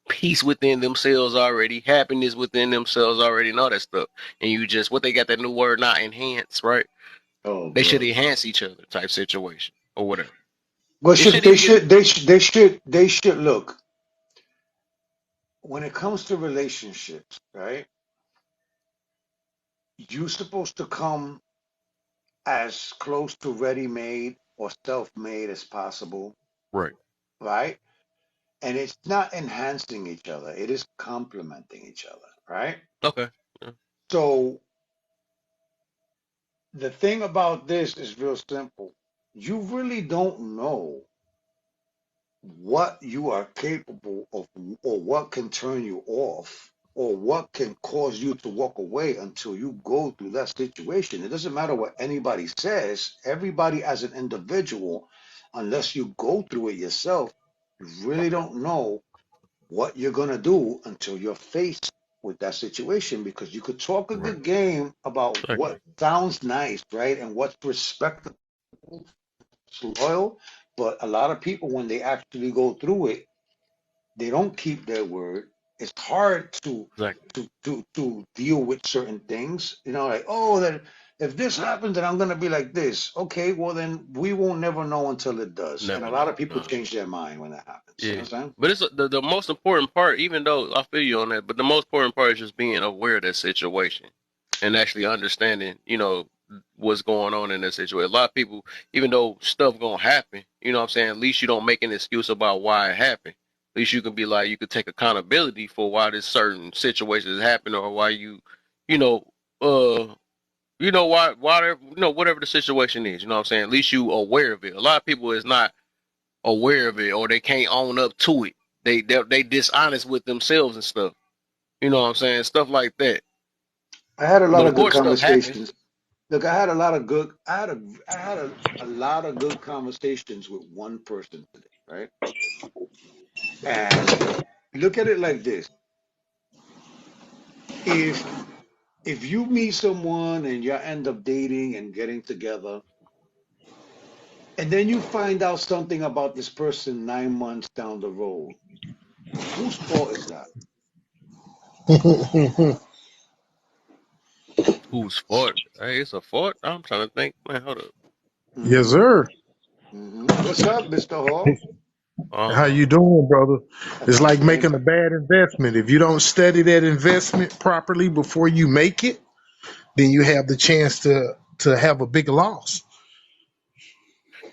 peace within themselves already, happiness within themselves already, and all that stuff. And you just what they got that new word now, enhance, right? oh, They should bro. enhance each other type situation or whatever. Well, It should should they even get should they should they should they should look when it comes to relationships, right? You're supposed to come as close to ready-made or self-made as possible, right. right? And it's not enhancing each other; it is complementing each other, right? Okay. Yeah. So the thing about this is real simple. You really don't know what you are capable of or what can turn you off or what can cause you to walk away until you go through that situation. It doesn't matter what anybody says. Everybody as an individual, unless you go through it yourself, you really don't know what you're going to do until you're faced with that situation, because you could talk a Right. good game about Exactly. what sounds nice, right? And what's respectable, loyal, but a lot of people, when they actually go through it, they don't keep their word. It's hard to Exactly. deal with certain things. Like, oh, that. if this happens, then I'm gonna be like this. Okay, well then we won't never know until it does. And Never a lot know. of people No. change their mind when that happens. You know Yeah. what I'm saying? But it's the most important part, even though I feel you on that, but the most important part is just being aware of that situation and actually understanding, what's going on in that situation. A lot of people, even though stuff gonna happen, you know what I'm saying, at least you don't make an excuse about why it happened. At least you can be like, you could take accountability for why this certain situation is happening, or why you know, uh, whatever the situation is, you know what I'm saying? At least you aware of it. A lot of people is not aware of it, or they can't own up to it. They dishonest with themselves and stuff. You know what I'm saying? Stuff like that. I had a lot But of of good course, stuff happens. conversations. Look, I had a lot of good. I had a lot of good conversations with one person today, right? And look at it like this: if if you meet someone and you end up dating and getting together, and then you find out something about this person 9 months down the road, whose fault is that? Whose fault? Hey, it's a fault. I'm trying to think. Man, hold up. Yes, Hmm. sir. What's up, Mr. Hall? How Uh, you doing, brother? And It's I'm like doing. making a bad investment. If you don't study that investment properly before you make it, then you have the chance to have a big loss.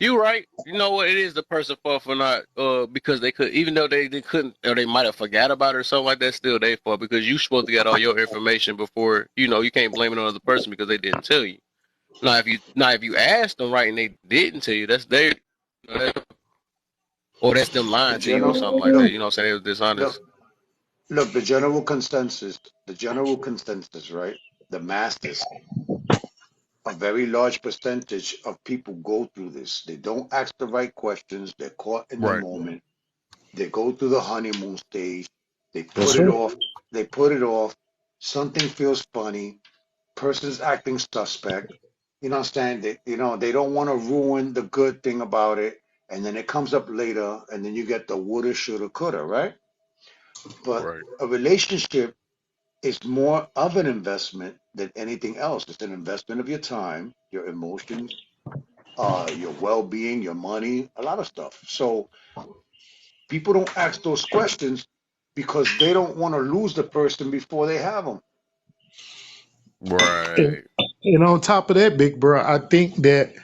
you right. You know what? It is the person's fault for not because they could, even though they couldn't, or they might have forgot about it or something like that. Still, their fault, because you supposed to get all your information before. You can't blame it on the other person because they didn't tell you. Now if you asked them right and they didn't tell you, that's their, or that's them The lying to you or general something like that. look, You know what I'm saying? They was dishonest. look, the general consensus, right? The masses, a very large percentage of people go through this. They don't ask the right questions. They're caught in the Right. moment. They go through the honeymoon stage. They Yes, put it sir. off. They put it off. Something feels funny. Person's acting suspect. You know what I'm saying? They don't want to ruin the good thing about it. And then it comes up later, and then you get the woulda, shoulda, coulda, right? But Right. a relationship is more of an investment than anything else. It's an investment of your time, your emotions, your well-being, your money, a lot of stuff. So people don't ask those questions because they don't want to lose the person before they have them. And, Right. and on top of that, big bro, I think that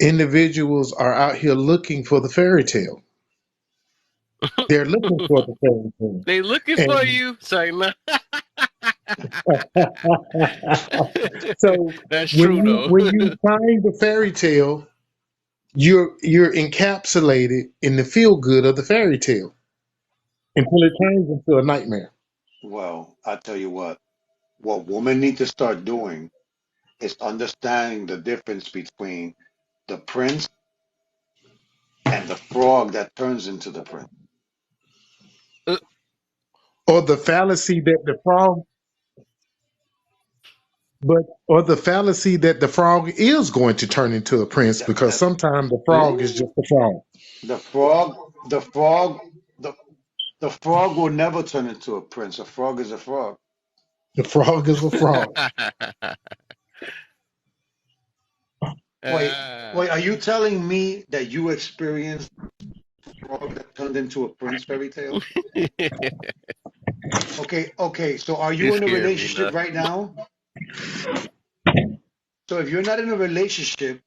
individuals are out here looking for the fairy tale. They're looking for the fairy tale. They looking for And you. Say no. so That's when true you though. when you find the fairy tale, you're encapsulated in the feel good of the fairy tale until it turns into a nightmare. Well, I tell you what women need to start doing is understanding the difference between the prince and the frog that turns into the prince. Uh, Or the fallacy that the frog but or the fallacy that the frog is going to turn into a prince, That, because that, sometimes the frog is ooh, just a frog. the frog, the frog, the, the frog will never turn into a prince. A frog is a frog. The frog is a frog. Wait, Ah. wait, are you telling me that you experienced a frog that turned into a prince fairy tale? Okay, so are You you in a scared me now. relationship right now? So if you're not in a relationship,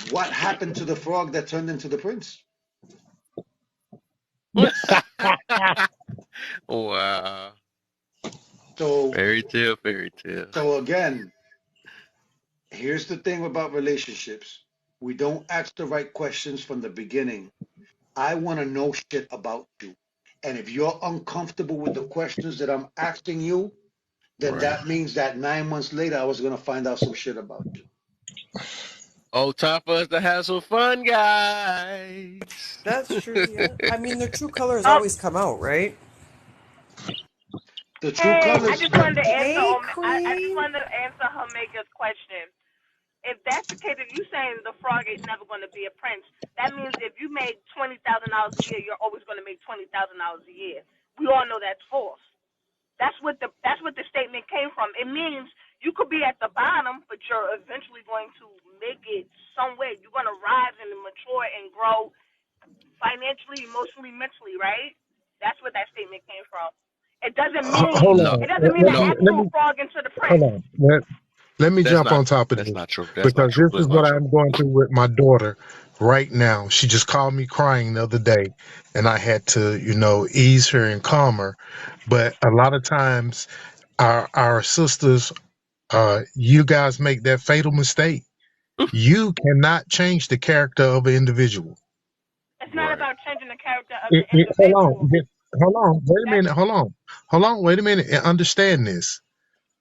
what happened to the frog that turned into the prince? Wow. So, Fairy tale, fairy tale. so again, here's the thing about relationships. We don't ask the right questions from the beginning. I want to know shit about you. And if you're uncomfortable with the questions that I'm asking you, then Right. that means that 9 months later, I was going to find out some shit about you. Oh, time for us to have some fun, guys. That's true, yeah. I mean, their true colors Um, always come out, right? The true hey, I colors, just wanted to answer. Hey, I just Queen. wanted to answer Homega's question. If that's the case, if you saying the frog is never going to be a prince, that means if you make $20,000 a year, you're always going to make $20,000 a year. We all know that's false. That's what the statement came from. It means You could be at the bottom, but you're eventually going to make it somewhere. You're going to rise and mature and grow financially, emotionally, mentally, right? That's where that statement came from. It doesn't mean Hold No, it on. doesn't mean the no, Let actual me frog into the hold prince. on. Let me that's jump not on top of that's this not true. That's not because true. this is That's what not true. I'm going through with my daughter right now. She just called me crying the other day, and I had to, ease her and calm her. But a lot of times, our sisters, you guys make that fatal mistake. You cannot change the character of an individual. It's not Right. about changing the character of the Hold on, individual. hold on, wait a That's minute, hold on, wait a minute, and understand this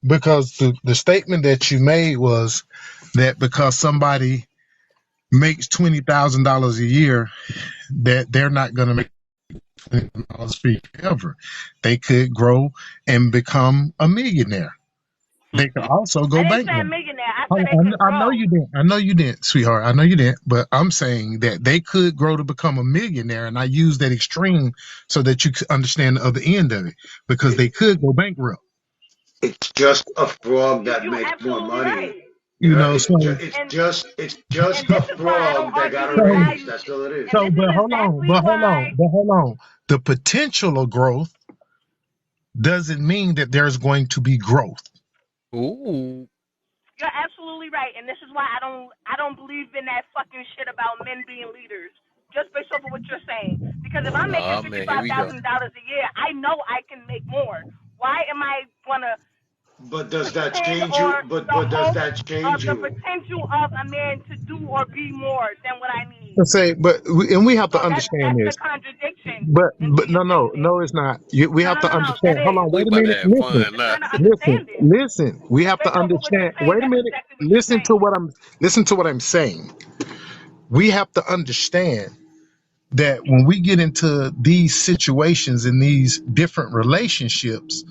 because the statement that you made was that because somebody makes $20,000 a year, that they're not going to make $20,000 for you ever. They could grow and become a millionaire. They could also I go didn't say a bankrupt. millionaire. I said Hold they on, could I know grow. you didn't. I know you didn't, sweetheart. I know you didn't. But I'm saying that they could grow to become a millionaire, and I use that extreme so that you could understand the other end of it, because It, they could go bankrupt. it's just a frog that You makes more absolutely money. right. So And It's just this a is why I don't frog that argue got a these so raise. values. That's all it is. And this is but exactly why hold on. The potential of growth doesn't mean that there's going to be growth. Ooh. you're absolutely right. And this is why I don't believe in that fucking shit about men being leaders. Just based off of what you're saying. Because if I'm making Oh man, here we go. $55,000 a year, I know I can make more. Why am I gonna But does that pretend change you? or the But does hope that of change the you? potential of a man to do or be more than what I need? Let's say, and we have to So that's understand that's the this. contradiction into But your statement. no, it's not. We No, have no, to no, no. That understand. Hold is. on, We wait a about to minute. have Listen, fun You're now. trying to understand it. listen. We have Just to based off of what understand. you're saying, Wait a that's minute. exactly what you're saying. Listen to what I'm saying. We have to understand that when we get into these situations in these different relationships,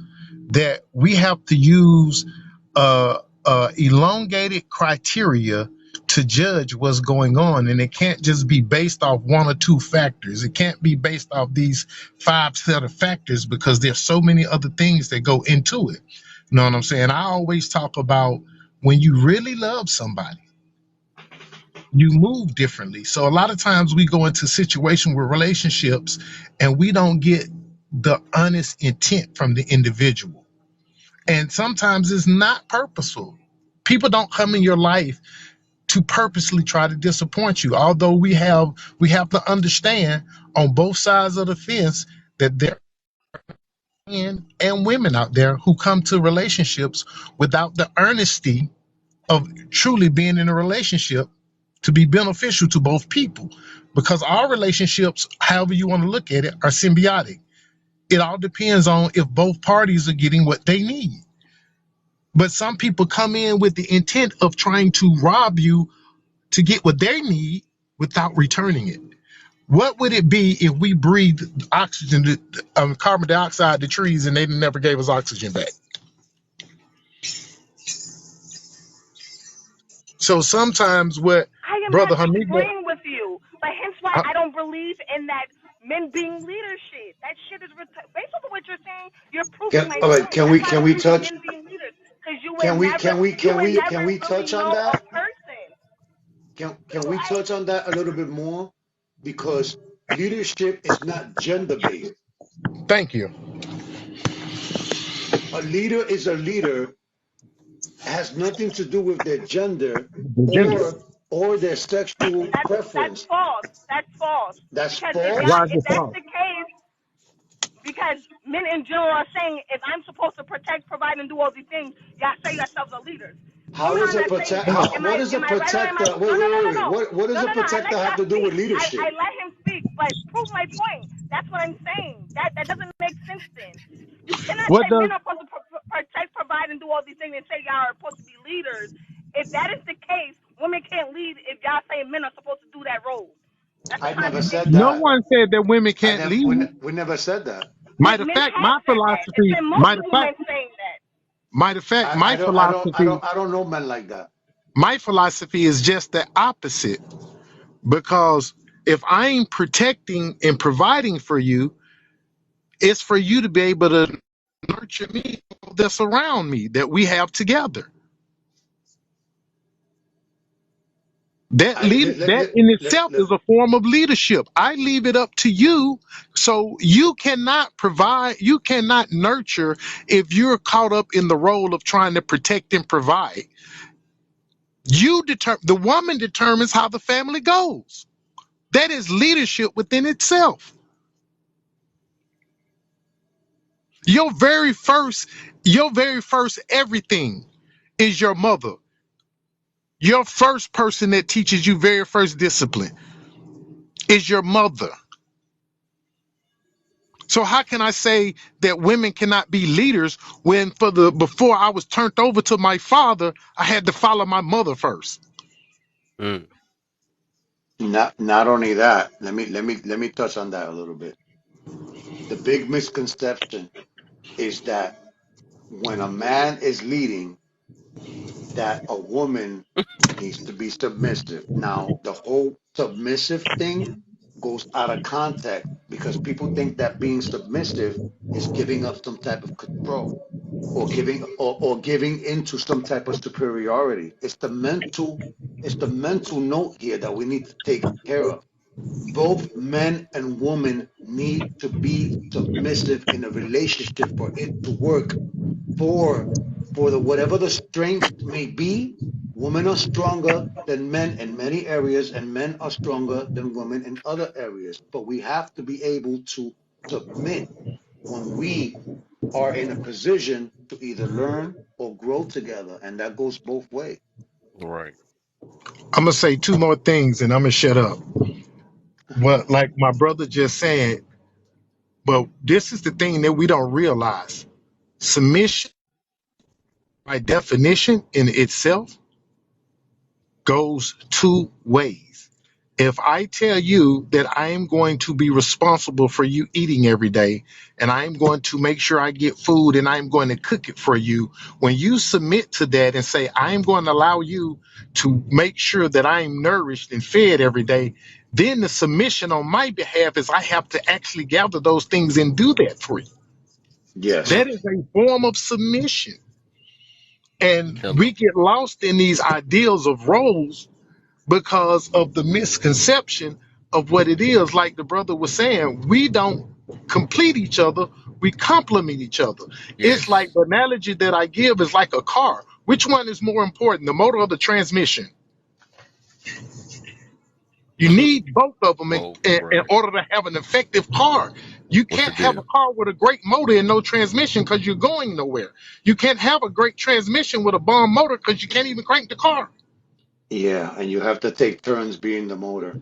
that we have to use elongated criteria to judge what's going on, and it can't just be based off one or two factors. It can't be based off these five set of factors because there's so many other things that go into it. You know what I'm saying? I always talk about when you really love somebody, you move differently. So a lot of times we go into situations with relationships and we don't get the honest intent from the individual, and sometimes it's not purposeful. People don't come in your life to purposely try to disappoint you. Although we have to understand on both sides of the fence that there are men and women out there who come to relationships without the earnesty of truly being in a relationship to be beneficial to both people. Because all relationships, however you want to look at it, are symbiotic. It all depends on if both parties are getting what they need. But some people come in with the intent of trying to rob you to get what they need without returning it. What would it be if we breathed oxygen, carbon dioxide to trees and they never gave us oxygen back? So sometimes what I am not Brother Hamida, disagreeing with you, but hence why I don't believe in that men being leadership. That shit is based on what you're saying. You're proving my All right, point. That's why I can don't we believe in touch? men being leaders because you Can would never we really touch on know a that? person. Can we touch on that a little bit more? Because leadership is not gender based. thank you. A leader is a leader, has nothing to do with their gender The gender. or their sexual That's preference. false. That's false. That's Because false. Why is if it that's false? the case, because men in general are saying if I'm supposed to protect, provide, and do all these things, y'all say yourselves are leaders. How You're does a not saying protect? that. How Am what I does a am I right or am I? protector? No, no, no, no, no, What no, does a no, no. I protector let have y'all to do with speak. I leadership? let him speak, but prove my point. That's what I'm saying. That doesn't make sense. Then you cannot What say men does are supposed to protect, provide, and do all these things, and say y'all are supposed to be leaders. If that is the case, women can't lead. If y'all say men are supposed to do that role, that's a I never said contradiction. no that. one said that women can't lead. We never said that. Matter of Men fact, have my said that. It's philosophy, been multiple men saying that. my philosophy, I don't know men like that. my philosophy is just the opposite. Because if I'm protecting and providing for you, it's for you to be able to nurture me that's around me that we have together. That I lead that in itself is a form of leadership. I leave it up to you. So you cannot provide, you cannot nurture if you're caught up in the role of trying to protect and provide. The woman determines how the family goes. That is leadership within itself. Your very first everything is your mother. Your first person that teaches you very first discipline is your mother. So how can I say that women cannot be leaders when before I was turned over to my father, I had to follow my mother first? Mm. not only that, let me touch on that a little bit. The big misconception is that when a man is leading, that a woman needs to be submissive. Now, the whole submissive thing goes out of context because people think that being submissive is giving up some type of control or giving into some type of superiority. It's the mental note here that we need to take care of. Both men and women need to be submissive in a relationship for it to work. For the whatever the strength may be, women are stronger than men in many areas, and men are stronger than women in other areas. But we have to be able to submit when we are in a position to either learn or grow together, and that goes both ways. Right. I'm gonna say two more things and I'm gonna shut up. But like my brother just said, but this is the thing that we don't realize. Submission, by definition in itself, goes two ways. If I tell you that I am going to be responsible for you eating every day, and I am going to make sure I get food and I'm going to cook it for you, when you submit to that and say, I am going to allow you to make sure that I am nourished and fed every day, then the submission on my behalf is I have to actually gather those things and do that for you. Yes. That is a form of submission. And Hello. we get lost in these ideals of roles because of the misconception of what it is. Like the brother was saying, we don't complete each other, we complement each other. It's like Yes. the analogy that I give is like a car. Which one is more important, the motor or the transmission? You need both of them Both. in Right. order to have an effective car. You What's the can't have a deal? car with a great motor and no transmission because you're going nowhere. You can't have a great transmission with a bomb motor because you can't even crank the car. Yeah, and you have to take turns being the motor.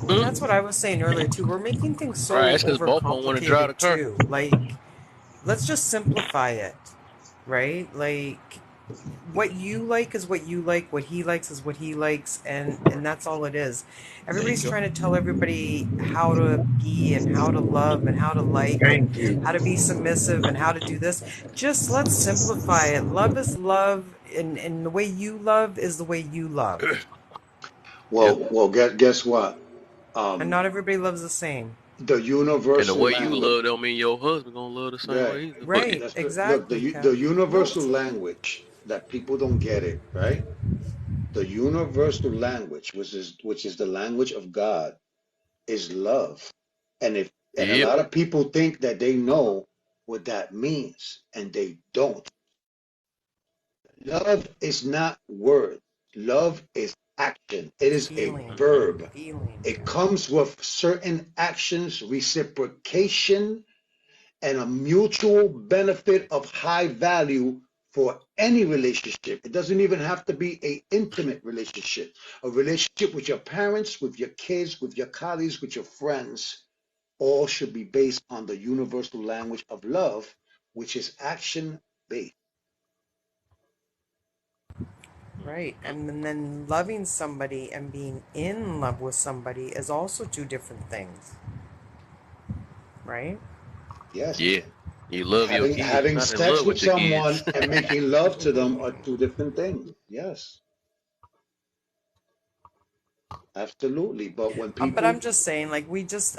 And Mm. that's what I was saying earlier too. We're making things Right. so That's because both of them want to drive the overcomplicated car. too. Like, let's just simplify it, right? Like, what you like is what you like, what he likes is what he likes, and that's all it is. There you Everybody's go. trying to tell everybody how to be and how to love and how to like and Thank you. how to be submissive and how to do this. Just let's simplify it. Love is love, and the way you love is the way you love. Yep. Well, guess what? And Um, not everybody loves the same. the And the universal way you language. love don't mean your husband gonna love the same Yeah, way either. But Right, look, exactly, the Kev. Nope. universal language that people don't get it, right? The universal language, which is the language of God, is love. And a yep. lot of people think that they know what that means, and they don't. Love is not word. Love is action. It is a Feeling. Mm-hmm. verb. Feeling. It comes with certain actions, reciprocation, and a mutual benefit of high value for any relationship. It doesn't even have to be a intimate relationship. A relationship with your parents, with your kids, with your colleagues, with your friends, all should be based on the universal language of love, which is action based. Right. And then loving somebody and being in love with somebody is also two different things, right? Yes. Yeah. You love your kids. You're Having not in sex love with with your kids. someone and making love to them are two different things. Yes. Absolutely. But when But I'm people, just saying, like,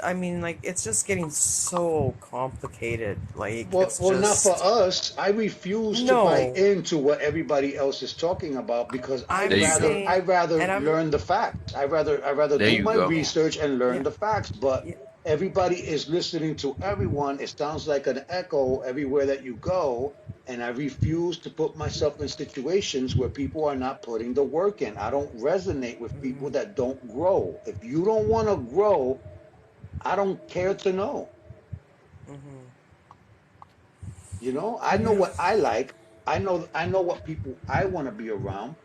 I mean, like, it's just getting so complicated. Like, well, it's well, not for just, us. I refuse to buy no, into what everybody else is talking about because I'm There you go. saying, I rather and I'm, learn the facts. I rather There do you my go. yeah, research and learn yeah, the facts. But yeah. everybody is listening to everyone. It sounds like an echo everywhere that you go. And I refuse to put myself in situations where people are not putting the work in. I don't resonate with people that don't grow. If you don't want to grow, I don't care to know. You know, I know Yeah. what I like. I know what people I want to be around.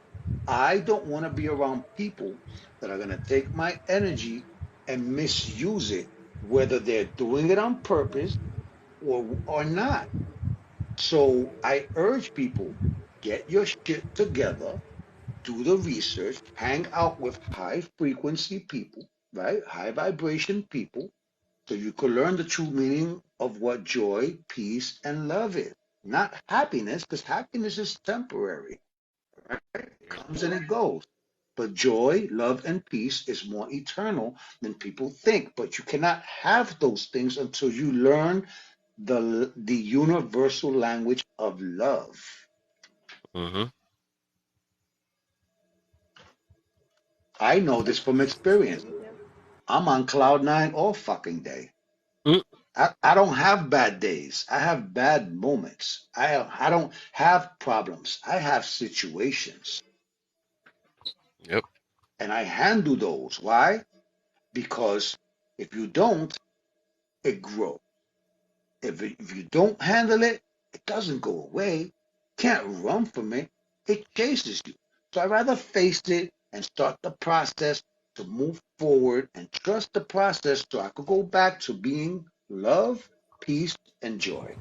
I don't want to be around people that are going to take my energy and misuse it, whether they're doing it on purpose or not. So I urge people, get your shit together, do the research, hang out with high frequency people, right? High vibration people, so you could learn the true meaning of what joy, peace, and love is. Not happiness, because happiness is temporary, right? It comes and it goes. But joy, love, and peace is more eternal than people think. But you cannot have those things until you learn the universal language of love. Mm-hmm. I know this from experience. I'm on cloud nine all fucking day. Mm. I don't have bad days. I have bad moments. I don't have problems. I have situations. Yep. And I handle those. Why? Because if you don't, it grows. If you don't handle it, it doesn't go away. Can't run from it. It chases you. So I'd rather face it and start the process to move forward and trust the process so I could go back to being love, peace, and joy.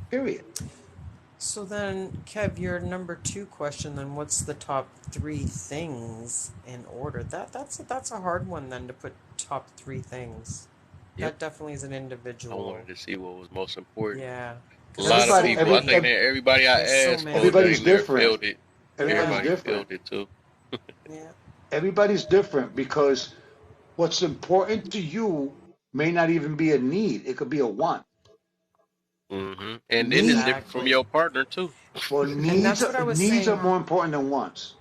Period. So then, Kev, your number two question, then what's the top three things in order? That's a hard one then to put top three things. Yep. That definitely is an I individual. wanted to see what was most important. Yeah, A because there's lot of so Everybody, people, I every, many. think ev that everybody I There's so asked for, many. everybody's dang near different. filled it. Everybody's Yeah, Everybody different. filled it too. yeah, Everybody's different because what's important to you may not even be a need. It could be a want. Mm-hmm. And then it's Need, different from exactly. your partner too. well, And that's what I was needs are saying. more important than wants,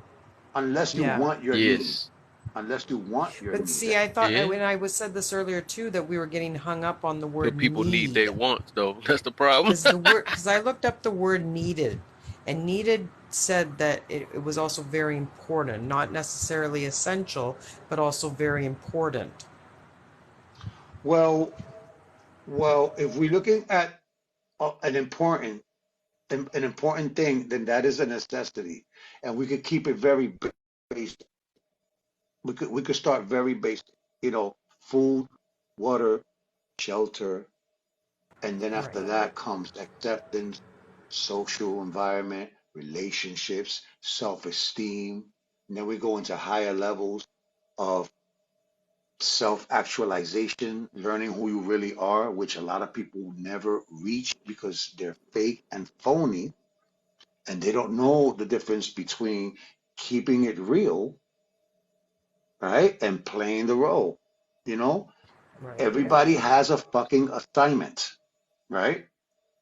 unless you Yeah. want your need. Yes. Unless you want your But need. see, I thought Yeah. when I was said this earlier too that we were getting hung up on the But word people need their need. wants though. That's the problem. Because I looked up the word needed, and needed said that it was also very important, not necessarily essential, but also very important. Well, if we're looking at an important thing, then that is a necessity, and we could keep it very basic. We could start very basic. You know, food, water, shelter, and then after Right. that comes acceptance, social environment, relationships, self-esteem. And then we go into higher levels of self-actualization, learning who you really are, which a lot of people never reach because they're fake and phony, and they don't know the difference between keeping it real, right, and playing the role. You know, Right. everybody has a fucking assignment, right?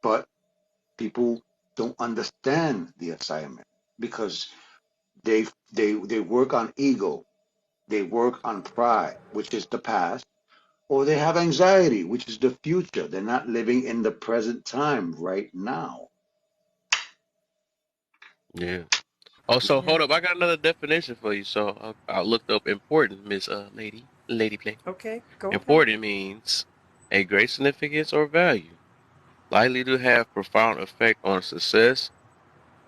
But people don't understand the assignment because they work on ego, they work on pride, which is the past, or they have anxiety, which is the future. They're not living in the present time right now. Yeah. Oh, so Yeah. hold up. I got another definition for you. So I looked up important, Miss Lady Play. Okay, go ahead. Important means a great significance or value, likely to have profound effect on success,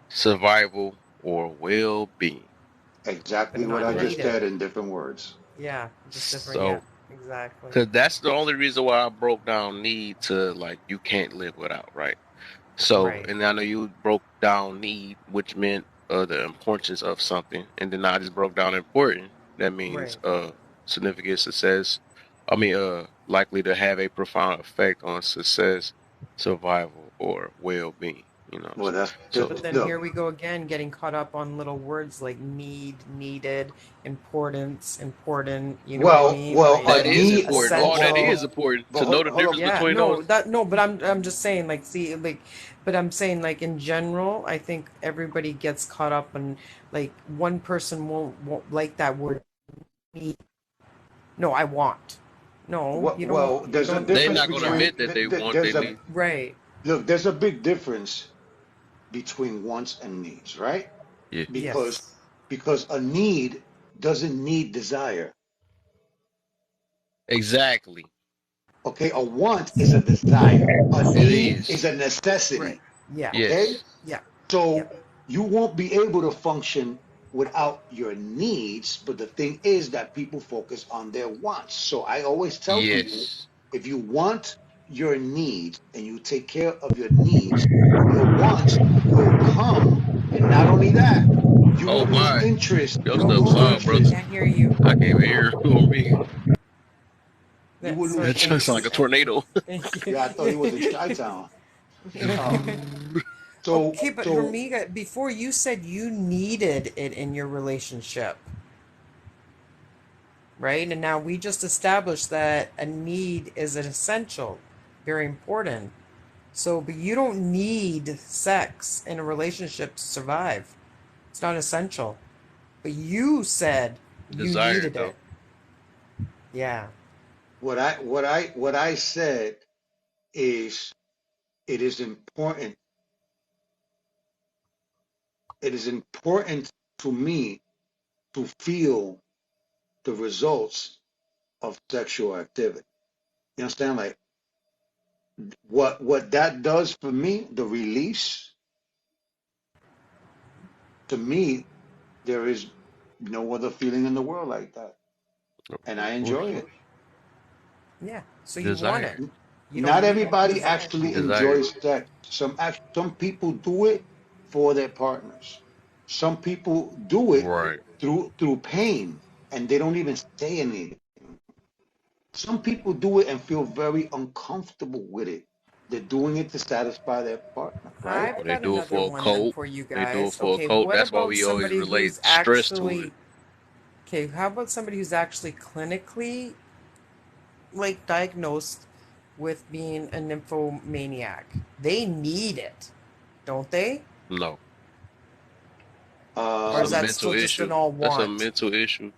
survival, or well-being. But Exactly what not I Right. just needed. said in different words. Yeah, just different. Yeah, So, exactly. because that's the only reason why I broke down need to like you can't live without, right? So, Right. and I know you broke down need, which meant the importance of something, and then I just broke down important. That means Right. significant success. I mean, likely to have a profound effect on success, survival, or well-being. You know what I'm Well, saying? that's So But then look. here we go again, getting caught up on little words like need, needed, importance, important. You know what I mean? Well, a that Like is need. important. All that is essential. important But to know the hold difference up. Yeah, between no, those. that no, but I'm just saying, like, see, like, but I'm saying, like, in general, I think everybody gets caught up in, like, one person won't like that word need. No, I want. No, What? Well, you there's a don't, They're difference not going to yeah, between. admit that they want, they There's a need. right. look. There's a big difference between wants and needs, right? Yeah, Because Yes. a need doesn't need desire. exactly. Okay, a want is a desire. A It need is. is a Right. necessity. Yeah. Okay, Yes. Yeah. Yeah. so you won't be able to function without your needs. But the thing is that people focus on their wants. So I always tell people, Yes. if you want your needs and you take care of your needs, your wants will come. And not only that, you Oh will lose my, interest. your You will Oh, stuff lose hold on. loud, brother. interest. Can't hear you. I can't even hear you or me. You will Sorry, lose That can you sounds like interest. a tornado. Yeah, I thought he was in Chi-Town. Um, so, Okay, but so Hormiga, before you said you needed it in your relationship, right? And now we just established that a need is an essential, very important. So, but you don't need sex in a relationship to survive. It's not essential. But you said you Desire needed though. it. Yeah. what I said is it is important. It is important to me to feel the results of sexual activity. You understand? Like what that does for me, the release, to me, there is no other feeling in the world like that. And I enjoy it. Yeah. So you want it. Desire. You don't Not need it. You everybody desire. actually Desire. enjoys sex. Some people do it for their partners. Some people do it Right. through pain and they don't even say anything. Some people do it and feel very uncomfortable with it. They're doing it to satisfy their partner, right? I've Or they got do it another for a one then coat. for you They do it guys. for a Okay, coat. what That's why about we always somebody relate who's stress to it. actually, okay, how about somebody who's actually clinically like diagnosed with being a nymphomaniac? They need it, don't they? No. That's Or a is that Um, mental still just an issue. all That's a want? mental issue.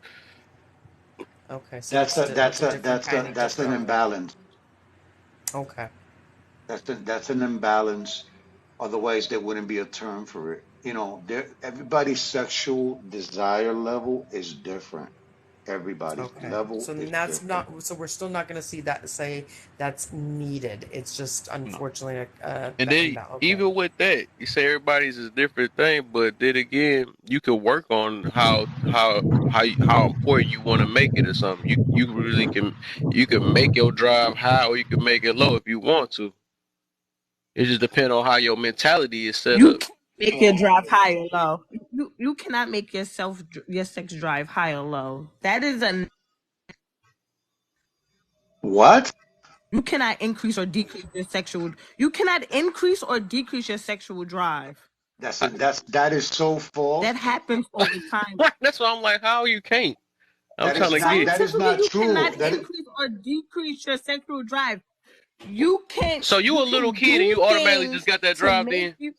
Okay, so that's a different kind of that's an fulfillment. imbalance. Okay. That's an imbalance. Otherwise, there wouldn't be a term for it. You know, everybody's sexual desire level is different. Everybody's Okay. level So is that's different. not, so we're still not going to see that, say that's needed. It's just No. unfortunately And then okay. even with that, you say everybody's is a different thing, but then again, you can work on how important you want to make it or something. You really can make your drive high or you can make it low if you want to. It just depends on how your mentality is set You up. can't make your drive high or low. You cannot make your sex drive high or low. That is a What? you cannot increase or decrease your sexual. You cannot increase or decrease your sexual drive. I, That is so false. That happens over time. that's why I'm like, how you can't? I'm That trying is to not get. that is Scientifically, not you true. cannot That is, increase or decrease your sexual drive. You can So you you a little can kid and do you automatically just things got that to drive make then? you.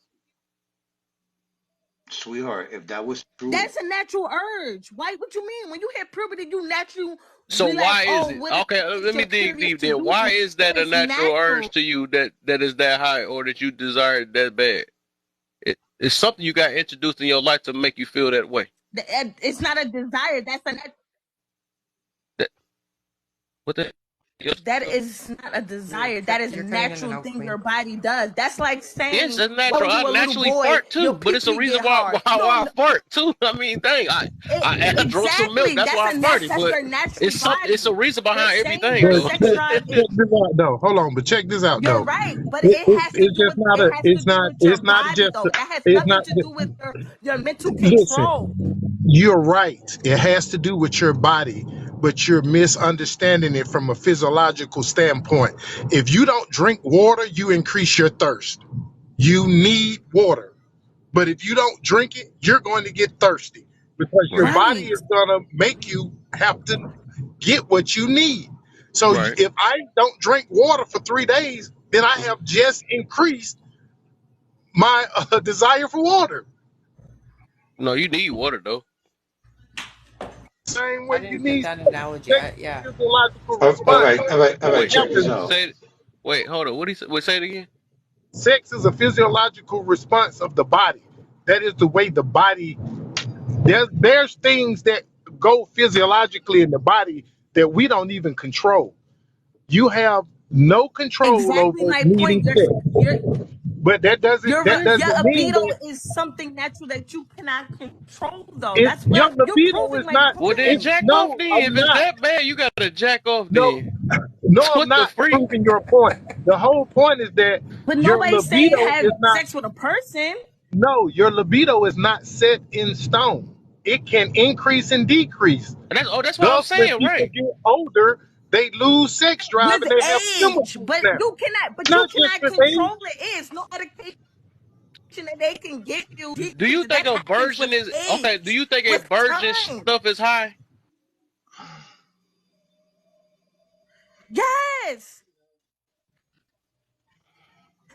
sweetheart, if that was true, That's a natural urge. Why? What you mean? When you hit puberty, you naturally So be like, why is "Oh, it? what it Okay, takes let me your dig periods deep to then. do Why this?" is So that a it's natural urge natural. to you that is that high or that you desire it that bad? It's something you got introduced in your life to make you feel that way. It's not a desire. That's a That what the that is not a desire. That is a You're cutting in and natural out, thing Queen. your body does. That's like yes, saying that's when natural. I you a little naturally boy, fart your too, but pee it's a pee reason get why hard. why, You why I don't fart too. I mean, dang, I drunk some milk. exactly. That's why I farted. That's But your natural it's something. It's a body. reason But behind saying everything your But though. sex drive is check this out though. Hold on, but check this out you're though. right, but it has to It's do just with not a. your It's not body just. though. That has It's nothing not. to do with your mental Listen. control. You're right. It has to do with your body, but you're misunderstanding it from a physiological standpoint. If you don't drink water, you increase your thirst. You need water. But if you don't drink it, you're going to get thirsty because your Right. body Right. is going to make you have to get what you need. So Right. if I don't drink water for 3 days, then I have just increased my desire for water. No, you need water though. Same I way you didn't get need that sex. analogy. Sex is a Yeah. physiological All response. right, all right, all right. Wait, Check this After out. say it. Wait, hold on. What he say? Wait, say it again. sex is a physiological response of the body. That is the way the body. There's things that go physiologically in the body that we don't even control. You have no control Exactly over my needing point. sex, Your but that doesn't your that your doesn't mean libido that is something natural that you cannot control, though. it's That's your what you're libido proving is my not. Well, then It's point. jack off. no, Then I'm if it's not. that bad, you gotta jack off. No, Then no, I'm what the not freak? proving your point. The whole point is that But your nobody's saying libido have is not. sex with a person. No, your libido is not set in stone. It can increase and decrease. And that's what I'm Thus, when saying, people right? get older, they lose sex drive With and they have age, chemicals but now. you Not just cannot with control age. it. It's no medication that they can give you Do you decreases. think That a happens virgin with is okay? Do age, you think a with virgin time. stuff is high? Yes.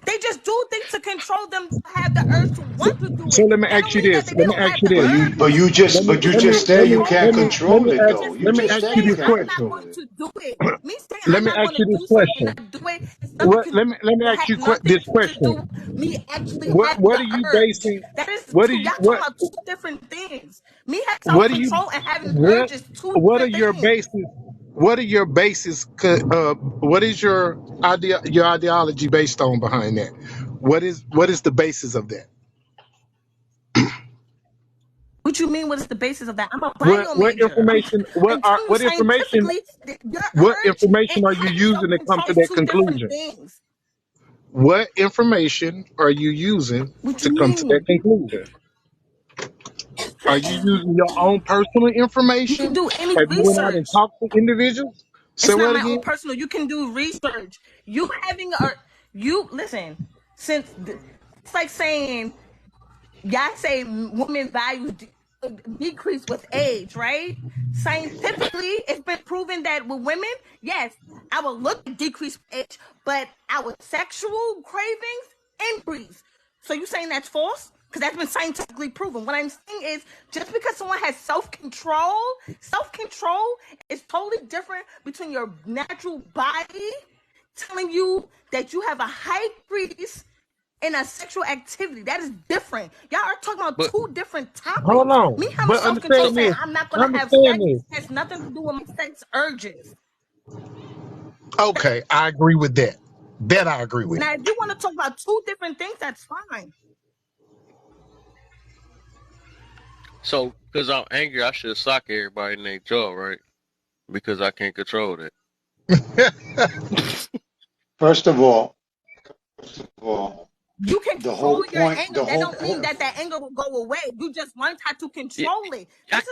They just do things to control them to have the urge to So, want to do so it. let me That ask don't you mean that this. they Let me don't ask have you the this. But urge. you They just just but you don't just said you can't let control me it ask though. You let me just me ask said you you saying this can't I'm question. not control going it. to do it. Me saying Let I'm me not ask going to you this do something, question. not do it. It's What let me ask have you nothing this to do question. with me actually having What the are you urge. basing? That is What are two. you Y'all talking what about two different things. Me having self what are you control and having an what urge is two what are different your things. bases? What are your bases? What is your your ideology based on behind that? What is the basis of that? What you mean? What is the basis of that? I'm a bio What major. information? I'm telling you scientifically that your What urge, information it are you having using to come self-control to is that two different conclusion? things. What information are you using What to you come to that mean? conclusion? Are you using your own personal You can information? do any Have you went out and research. talked to individuals? Say It's not what my own again? personal. You can do research. You having a you listen. It's like saying y'all say women values decrease with age, right? Scientifically, it's been proven that with women, yes, our look decrease with age, but our sexual cravings increase. So you saying that's false? Because that's been scientifically proven. What I'm saying is just because someone has self-control is totally different between your natural body telling you that you have a high increase in a sexual activity. That is different. Y'all are talking about But two different Hold topics. Me on. having But self-control so understand saying this. I'm not gonna have Understand sex this. has nothing to do with my sex urges. Okay, I agree with that. That I agree with. Now, if you want to talk about two different things, that's fine. because I'm angry, I should sock everybody in their jaw, right? Because I can't control that. First of all, first of all, You can the control whole your point, anger. the That whole don't mean point. that that anger will go away. You just learned how to Yeah, control it. I,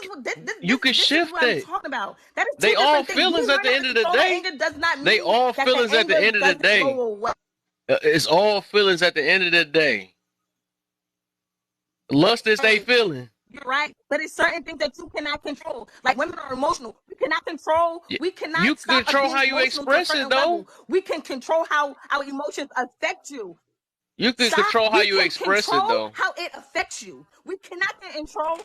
you can This is shift what I'm that. talking about. That is two They all different things. Me feelings at the learning how end to of the control my day. anger does not They mean all that the feelings at the anger end of the doesn't day. go away. It's all feelings at the end of the day. Lust is they feeling. You're right, but it's certain things that you cannot control. Like women are emotional. We cannot control. Y- We You cannot can stop us control being how you emotional to a express it, certain though. level. We can control how our emotions affect you. You can Stop. control how We you can express it, control though. how it affects you. We cannot control.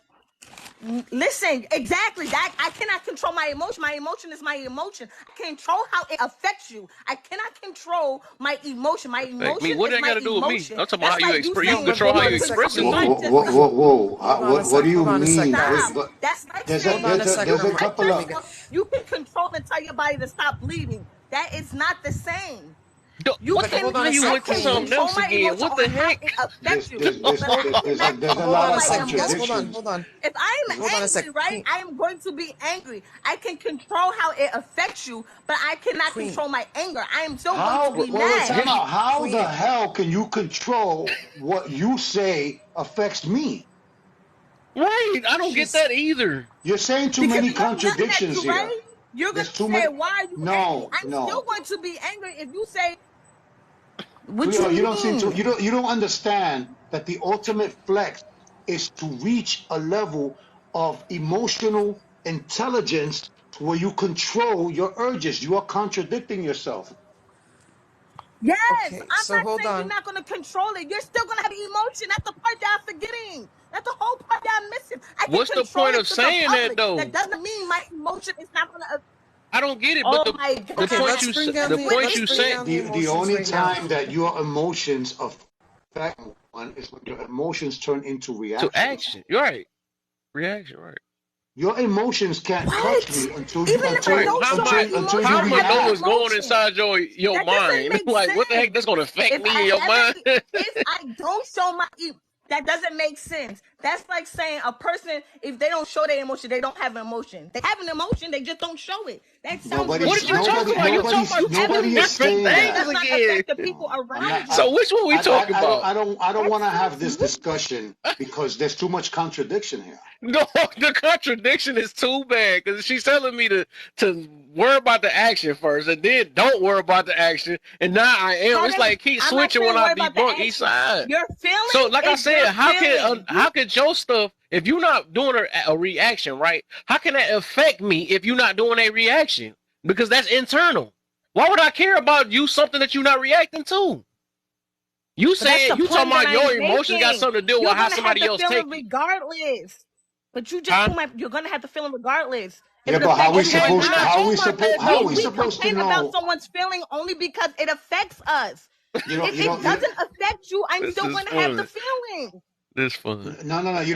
Listen, exactly. That I cannot control my emotion. My emotion is my emotion. I can control how it affects you. I cannot control my emotion. My Affect me. emotion What is that got my to do with me? emotion. I'm talking about how That's you like you express. You can saying No, control hold how you on you a can second. express it, Whoa, though. whoa, just whoa, whoa, whoa. Hold on a What do second. you Hold on a second, mean? Wait, stop. guys. but That's like Hold on a saying second, there's a like couple first of of Hormiga. all, you can control and tell your body to stop bleeding. That is not the same. You What But the? can hold on Now a you I sec, went to can something Queen. control else my again. emotion What or the how heck? it affects you, but I cannot there's a Hold lot control on a of my sec, guys. Hold on. emotion. contradictions. Hold on. If I'm Hold on a sec. angry, right, I am going to be angry. I can control how it affects you, but I cannot Queen. control my anger. I am still going to How? be Wait, mad. time out. How the Queen. hell can you control what you say affects me? Right. I don't get She's that either. You're saying too Because many if I'm yelling at contradictions you, here. right, you're going There's to too say, many. why are you angry? No, I'm still no. going to be angry if you say, What Cleo, you you don't seem to mean? you don't understand that the ultimate flex is to reach a level of emotional intelligence where you control your urges. You are contradicting yourself. Yes, Okay, I'm so not hold saying you're on. not gonna control it. You're still gonna have emotion. That's the part y'all forgetting. That's the whole part y'all missing. I can What's the control point it of to the saying that public. That though? doesn't mean my emotion is not gonna. I don't get it. But Oh my the Okay, point God! you Since the when point is let's you bring said. down the The emotions only right now. time that your emotions affect one is when your emotions turn into To reactions. action. You're right. Reaction, right. Your emotions can't touch what? me until you Even if I Right. don't show my until How you emotion, am I I have know an what's react. going emotion. inside your That doesn't mind? make Like what the heck sense. that's gonna affect If me in I your mind? haven't, if I don't show my, that doesn't make sense. That's like saying a person, if they don't show their emotion, they don't have an emotion. They have an emotion, they just don't show it. That sounds What did you talk ridiculous. about? You talking You about have two an Nobody is emotion, different but saying that things that. does not again. affect the people No, I'm around not. you. So which one we talking about? I don't That want to have sounds this discussion because there's too much contradiction here. No, the contradiction is too bad because she's telling me to worry about the action first and then don't worry about the action. And now I am. It's Heaven, like keep I'm not switching when saying I worry about the debunk each action. side. Your So, feeling like I is your said, feeling. how can your stuff, if you're not doing a reaction, right? How can that affect me if you're not doing a reaction? Because that's internal. Why would I care about you something that you're not reacting to? You But that's saying the you talking point that about I'm your emotions got making. something to do with You're how gonna have somebody the else feeling take it, regardless. But you just huh? told my you're gonna have the feeling regardless if Yeah, it but affects you or Okay, we're not. not talking about that how are we We though. supposed to complain about know? someone's feeling only because it affects us. If it You doesn't affect you, I'm This still is gonna have the fun. feeling. This fun.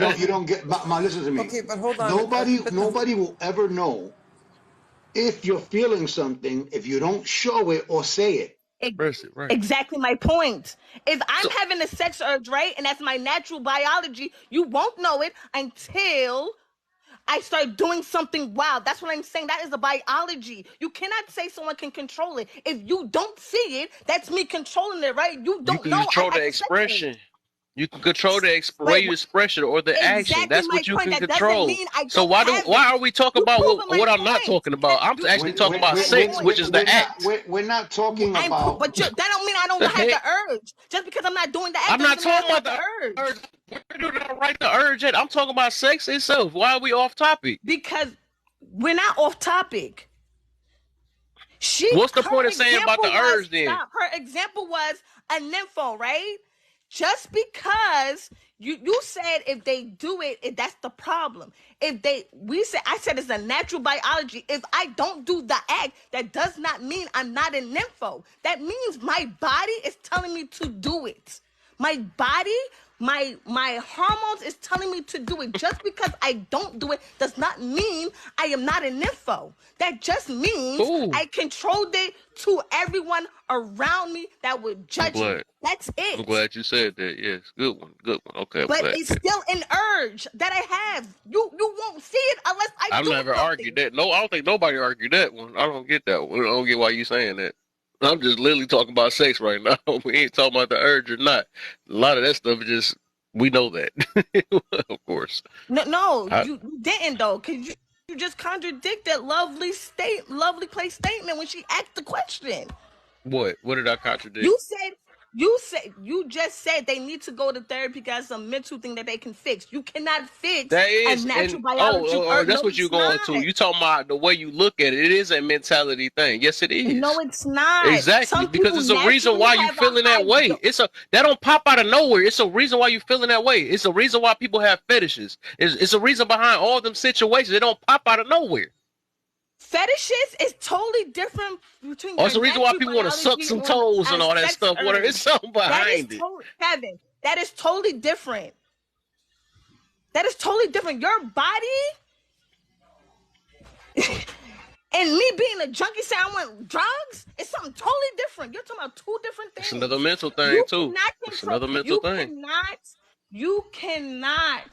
don't. No. You don't get. Listen to me. Okay, but hold on. But the Nobody will ever know if you're feeling something if you don't show it or say it. Right. Exactly my point. If I'm So having a sex urge, right, and that's my natural biology, you won't know it until I start doing something wild. That's what I'm saying. That is a biology. You cannot say someone can control it. If you don't see it, that's me controlling it, right? You you don't can know I control have the a sex urge. expression. You can control the way Wait, you express it or the action. exactly That's my what you point. can That doesn't control. mean I So don't have it. why are we talking You about proving my what I'm not point. talking about? I'm You actually talking proving about my sex, which point. is the act. We're not talking about. But that don't mean I don't The have heck? the urge. Just because I'm not doing the act I'm not doesn't mean I talking don't have about the the urge. urge. We're not right the urge yet. I'm talking about sex itself. Why are we off topic? Because we're not off topic. What's the Her point of saying about example the was, urge then? stop. Her example was a nympho, right? Just because you said if they do it, that's the problem. If I said it's a natural biology. If I don't do the act, that does not mean I'm not a nympho. That means my body is telling me to do it. My body, my hormones is telling me to do it. Just because I don't do it does not mean I am not an nympho. That just means Cool. I controlled it to everyone around me that would I'm judge me. glad. That's I'm it. glad you said that. Yes. Good one. Good one. Okay, I'm But glad. it's still an urge that I have. You won't see it unless I I've do never argued something. that. No, I don't think nobody argued that one. I don't get that one. I don't get why you saying that. I'm just literally talking about sex right now. We ain't talking about the urge or not. A lot of that stuff is just we know that, of course. No, I, you didn't though, because you just contradicted lovely place statement when she asked the question. what? What did I contradict? You just said they need to go to therapy because it's a mental thing that they can fix. You cannot fix That a is, natural and biology urge. that's No, what you're it's going to. not. You talking about the way you look at it. It is a mentality thing. Yes, it No, is. it's not. Exactly, Some because people it's a reason naturally why you have a feeling that high way. That don't pop out of nowhere. It's a reason why you feeling that way. It's a reason why people have fetishes. It's a reason behind all them situations. It don't pop out of nowhere. fetishes is totally different between Or your it's the reason why natural people want to suck biology some on toes and a all that sex stuff. What urge. it's something That is behind it. totally Kevin. That is totally different. That is totally different. Your body and me being a junkie saying I want drugs is something totally different. You're talking about two different It's another things. mental thing You too. cannot It's control. another mental thing. You cannot.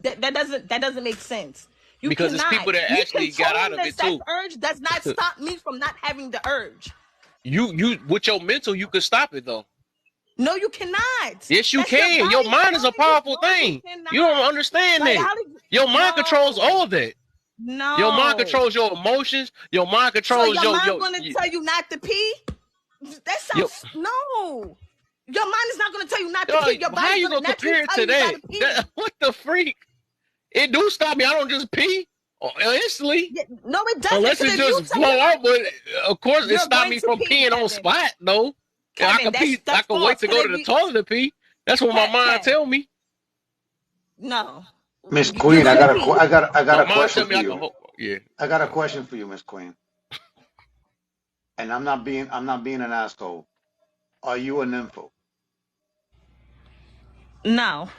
That doesn't make sense. You Because it's cannot. people that Me actually got out controlling of the it sex too. urge does not stop me from not having the urge. You with your mental, you could stop it though. No, you cannot. Yes, you That's your can. Your body mind is a telling you. powerful No, you thing. You don't cannot. understand that. Biology. Your mind controls No. all of that. Your mind No. controls your emotions. Your mind So controls your your mom gonna tell you not to pee? That Yo, sounds no. Your mind is not gonna tell you not to dog, pee. Your how body's you gonna gonna naturally compare it tell to you you that? gotta pee. What the freak? It do stop me. I don't just pee instantly. Yeah, no, it doesn't. Unless Because it if you just say blow out, but of course it you're stopped going me to from pee, peeing on Kevin. spot though. And I Kevin, could pee. I that's could wait false. to Because go to if the you toilet to pee. That's what my mind Kev, tell me. no, Miss you're Queen, gonna pee. I got My a mind question tell me for I can. you. Yeah. I got a question for you, Miss Queen. And I'm not being an asshole. Are you a nympho? No.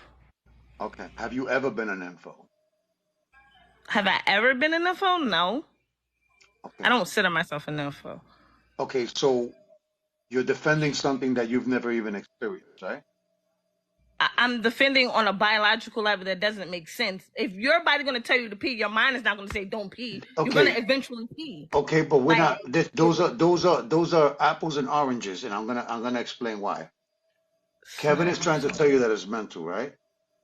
Okay. Have you ever been a nympho? Have I ever been in a phone? No. I Okay. don't consider myself a nympho. Okay, so you're defending something that you've never even experienced, right? I'm defending on a biological level that doesn't make sense. If your body gonna tell you to pee, your mind is not gonna say don't pee. You're gonna Okay. eventually pee. Okay, but we're Like not those are apples and oranges, and I'm gonna explain why. it's Kevin not is trying to mental. tell you that it's mental, right?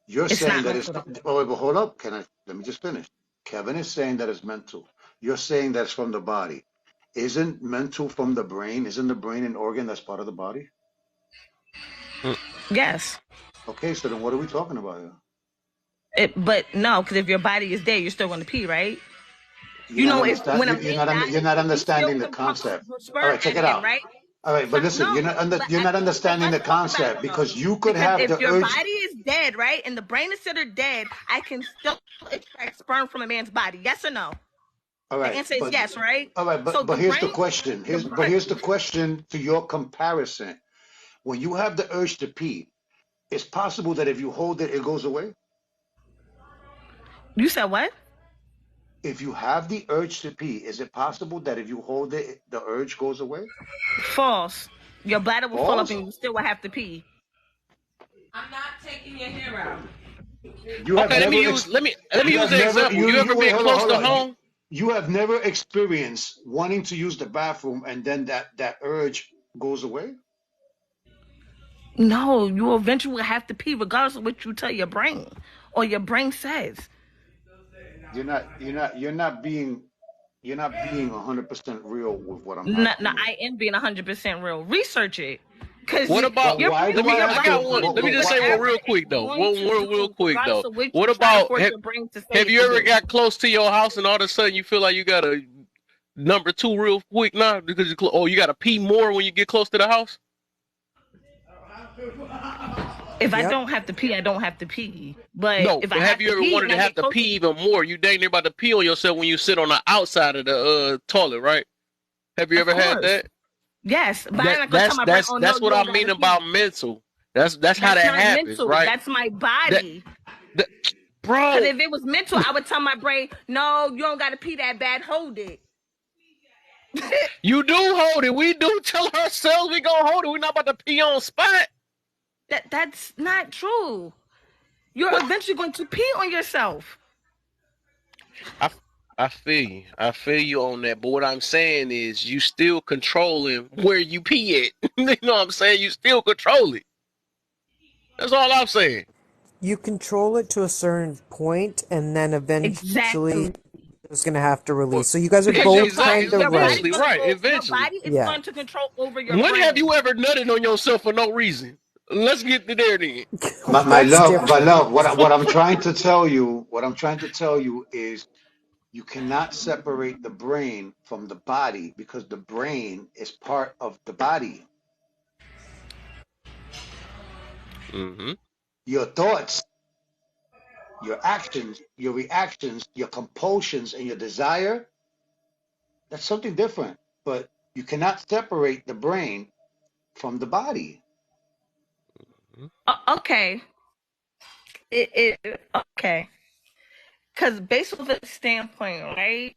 You're It's saying not that it's mental though. oh wait, but hold up. Let me just finish. Kevin is saying that it's mental. You're saying that's from the body. Isn't mental from the brain? Isn't the brain an organ that's part of the body? Mm. Yes. Okay, so then what are we talking about here? But no, because if your body is dead, you're still gonna pee, right? You know, if when a man You're dies, not he still understanding the can pump concept. All sperm right, check out it of him, out. right? All right, but listen, No, but you're I not think understanding let's the talk about concept it though. because you could Because have if the your urge. body is dead, right, and the brain is considered dead, I can still extract sperm from a man's body. Yes or no? All The right, answer is yes, right? but So the here's the brain, question. Here's the question to your comparison. When you have the urge to pee, it's possible that if you hold it, it goes away. you said what? If you have the urge to pee, is it possible that if you hold it, the urge goes away? False. Your bladder will fill up False. and you still will have to pee. I'm not taking your hair out. You have Okay. Let me never use. ex- Let me you use have the never example. You ever you wait, been close hold to on. home? You have never experienced wanting to use the bathroom and then that urge goes away? No, you will eventually have to pee regardless of what you tell your brain or your brain says. You're not being 100% real with what I'm No, asking you. I am being 100% real. Research it. Because What about? But your why brain, do I your have I to? body got is one. going to But, Let me do just why, say one whatever real it's quick though. going to Real do, quick regardless though. of what What you're trying to about? force your brain to say Have it you to ever do. got close to your house and all of a sudden you feel like you got a number two real quick now because you got to pee more when you get close to the house? If I Yep. don't have to pee, I don't have to pee. But No, if I but have have you to ever pee wanted and to I have get to close pee to, even more? You dang near about to pee on yourself when you sit on the outside of the toilet, right? Have you of ever had course, that? yes. But I'm That not gonna tell that's my brain, that's oh no, that's you what I don't gotta mean pee. about mental. That's how That's that not happens, mental. right? That's my That, body. that Because bro, if it was mental, I would tell my brain, no, you don't gotta pee that bad. Hold it. you do hold it. We do tell ourselves we gonna hold it. We're not about to pee on spot. That's not true. You're What? eventually going to pee on yourself. I I feel you. I feel you on that. But what I'm saying is, you still controlling where you pee at. You know what I'm saying? You still control it. That's all I'm saying. You control it to a certain point, and then eventually Exactly. it's going to have to Well, release. So you guys are Because both exactly. kind of your body's right. Eventually, gonna right? go. Your Eventually. body is Yeah. going to control over your When have brain. you ever nutted on yourself for no reason? Let's get to there then. That's my different. love, what I'm trying to tell you is you cannot separate the brain from the body because the brain is part of the body. Mm-hmm. Your thoughts, your actions, your reactions, your compulsions, and your desire, that's something different. But you cannot separate the brain from the body. Okay. Okay. Because based on the standpoint, right?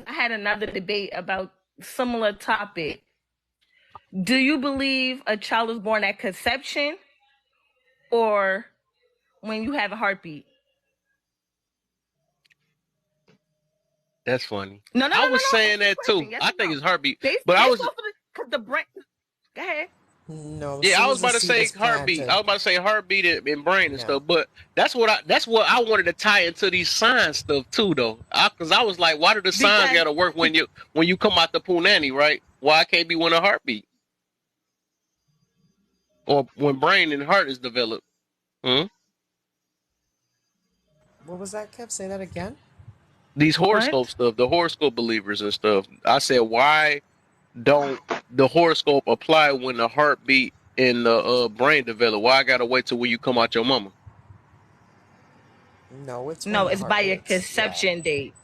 I had another debate about similar topic. Do you believe a child is born at conception or when you have a heartbeat? That's funny. No, no, I no, no, was no. saying Answer the that too. question. Yes I or think no? it's heartbeat, Based but I based was off of the because the brain. Go ahead. No, as yeah, I soon was as the about to seed say is heartbeat. I planted. was about to say heartbeat and brain and Yeah. stuff. But that's what I wanted to tie into these signs stuff too, though. Because I was like, why do the signs Because got to work when you come out the punani, right? Why it can't be when a heartbeat? or when brain and heart is developed. Hmm? What was that, Kev? Say that again. These horoscope What? stuff, the horoscope believers and stuff. I said, why don't the horoscope apply when the heartbeat and the brain develop? Why I gotta wait till when you come out your mama? No, it's when No, the it's by heart your rates. Yeah. conception date.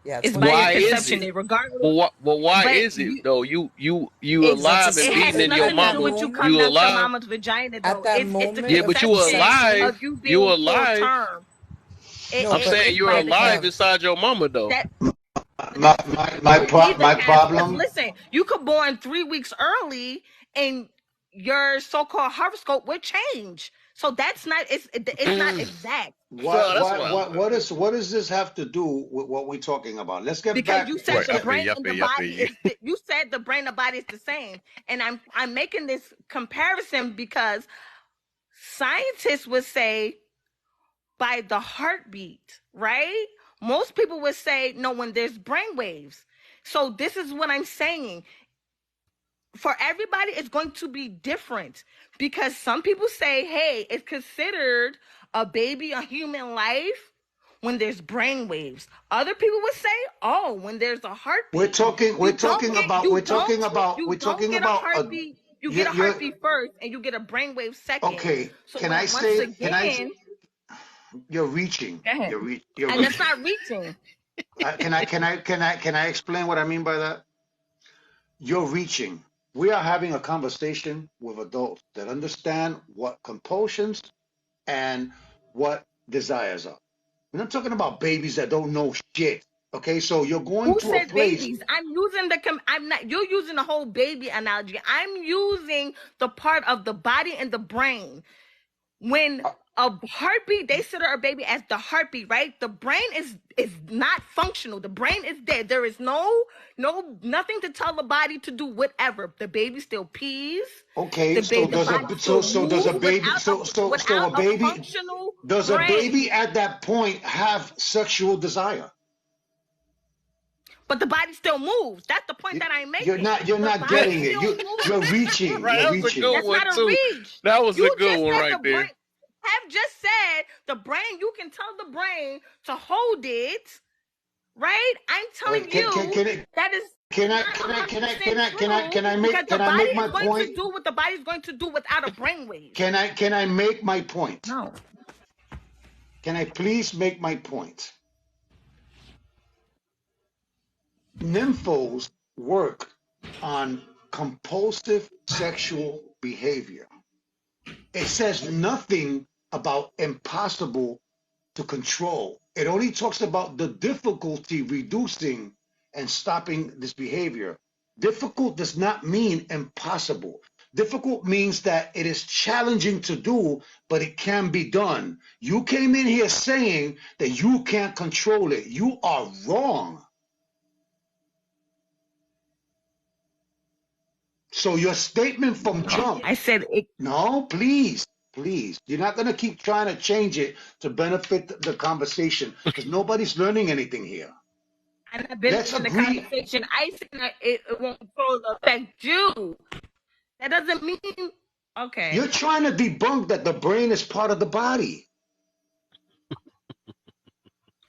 Yeah, it's It's when by the your Why heart is rates. conception it? date, regardless. But why But is it though? You it's That's a alive and it st- has beating in your at nothing to that do mama. with you moment. coming You out your alive. mama's vagina, At though. that It's the moment, Yeah, it but you conception alive. of you You being full alive. term. No, I'm but saying It's you're by the alive Kev, inside your mama though. that. That's either My has, because problem. listen, you could born 3 weeks early and your so-called horoscope would change. So that's not, it's not exact. So that's why. What does this have to do with what we're talking about? Let's get Because back. you said Right, the I feel brain you. I and feel the you. I body feel you. you said the brain and body is the same. And I'm making this comparison because scientists would say by the heartbeat, right? Most people would say no when there's brain waves. So this is what I'm saying. For everybody, it's going to be different because some people say, hey, it's considered a baby, a human life when there's brain waves. Other people would say, oh, when there's a We're heartbeat. talking. We're You don't talking get about. you We're don't talking about. you We're don't talking get a about. heartbeat. You get a You're heartbeat first and you get a brainwave second. okay. So Can I when once say? Can I? again, You're reaching. go ahead. You're And that's reaching. not reaching. Can I explain what I mean by that? You're reaching. We are having a conversation with adults that understand what compulsions and what desires are. We're not talking about babies that don't know shit. Okay, so you're going Who to a said place. babies? I'm using I'm not, you're using the whole baby analogy. I'm using the part of the body and the brain. When a heartbeat, they consider a baby as the heartbeat, right? The brain is not functional. The brain is dead. There is nothing to tell the body to do whatever. The baby still pees. Okay, The body still does a moves baby without a a baby functional does a brain. baby at that point have sexual desire? But the body still moves. That's the point that I'm making. You're The not body getting it. still You're moves. reaching. Right, You're that was a reaching. good That's one not a too. reach. That was a You good just one said right the brain. there. Have just said the brain. You can tell the brain to hold it, right? I'm telling you that is Can I not can I can I 100% can I can I true can I because make the can I body make my is going to point? do what the body is going to do without a brainwave. Can I make my point? No. Can I please make my point? Nymphos work on compulsive sexual behavior. It says nothing about impossible to control. It only talks about the difficulty reducing and stopping this behavior. Difficult does not mean impossible. Difficult means that it is challenging to do, but it can be done. You came in here saying that you can't control it. You are wrong. So your statement from jump, I said it. no, please, please. You're not going to keep trying to change it to benefit the conversation because nobody's learning anything here. I'm not been Let's in the agree. conversation. I said that it won't totally affect you. That doesn't mean okay. You're trying to debunk that the brain is part of the body.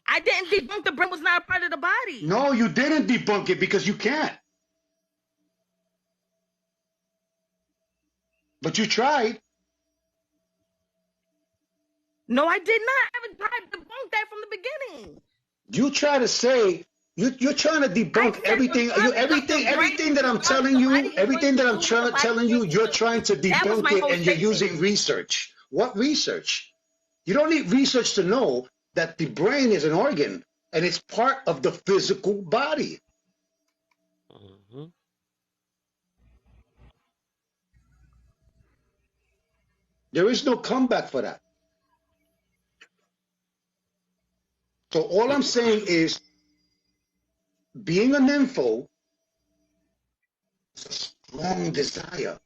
I didn't debunk the brain was not a part of the body. No, you didn't debunk it because you can't. But you tried. No, I did not. I haven't tried to debunk that from the beginning. You try to say you're trying to debunk everything. Everything that I'm telling you, everything that I'm telling you, you're trying to debunk it, and you're using research. What research? You don't need research to know that the brain is an organ and it's part of the physical body. Mm-hmm. There is no comeback for that. So all I'm saying is being a nympho is a strong desire,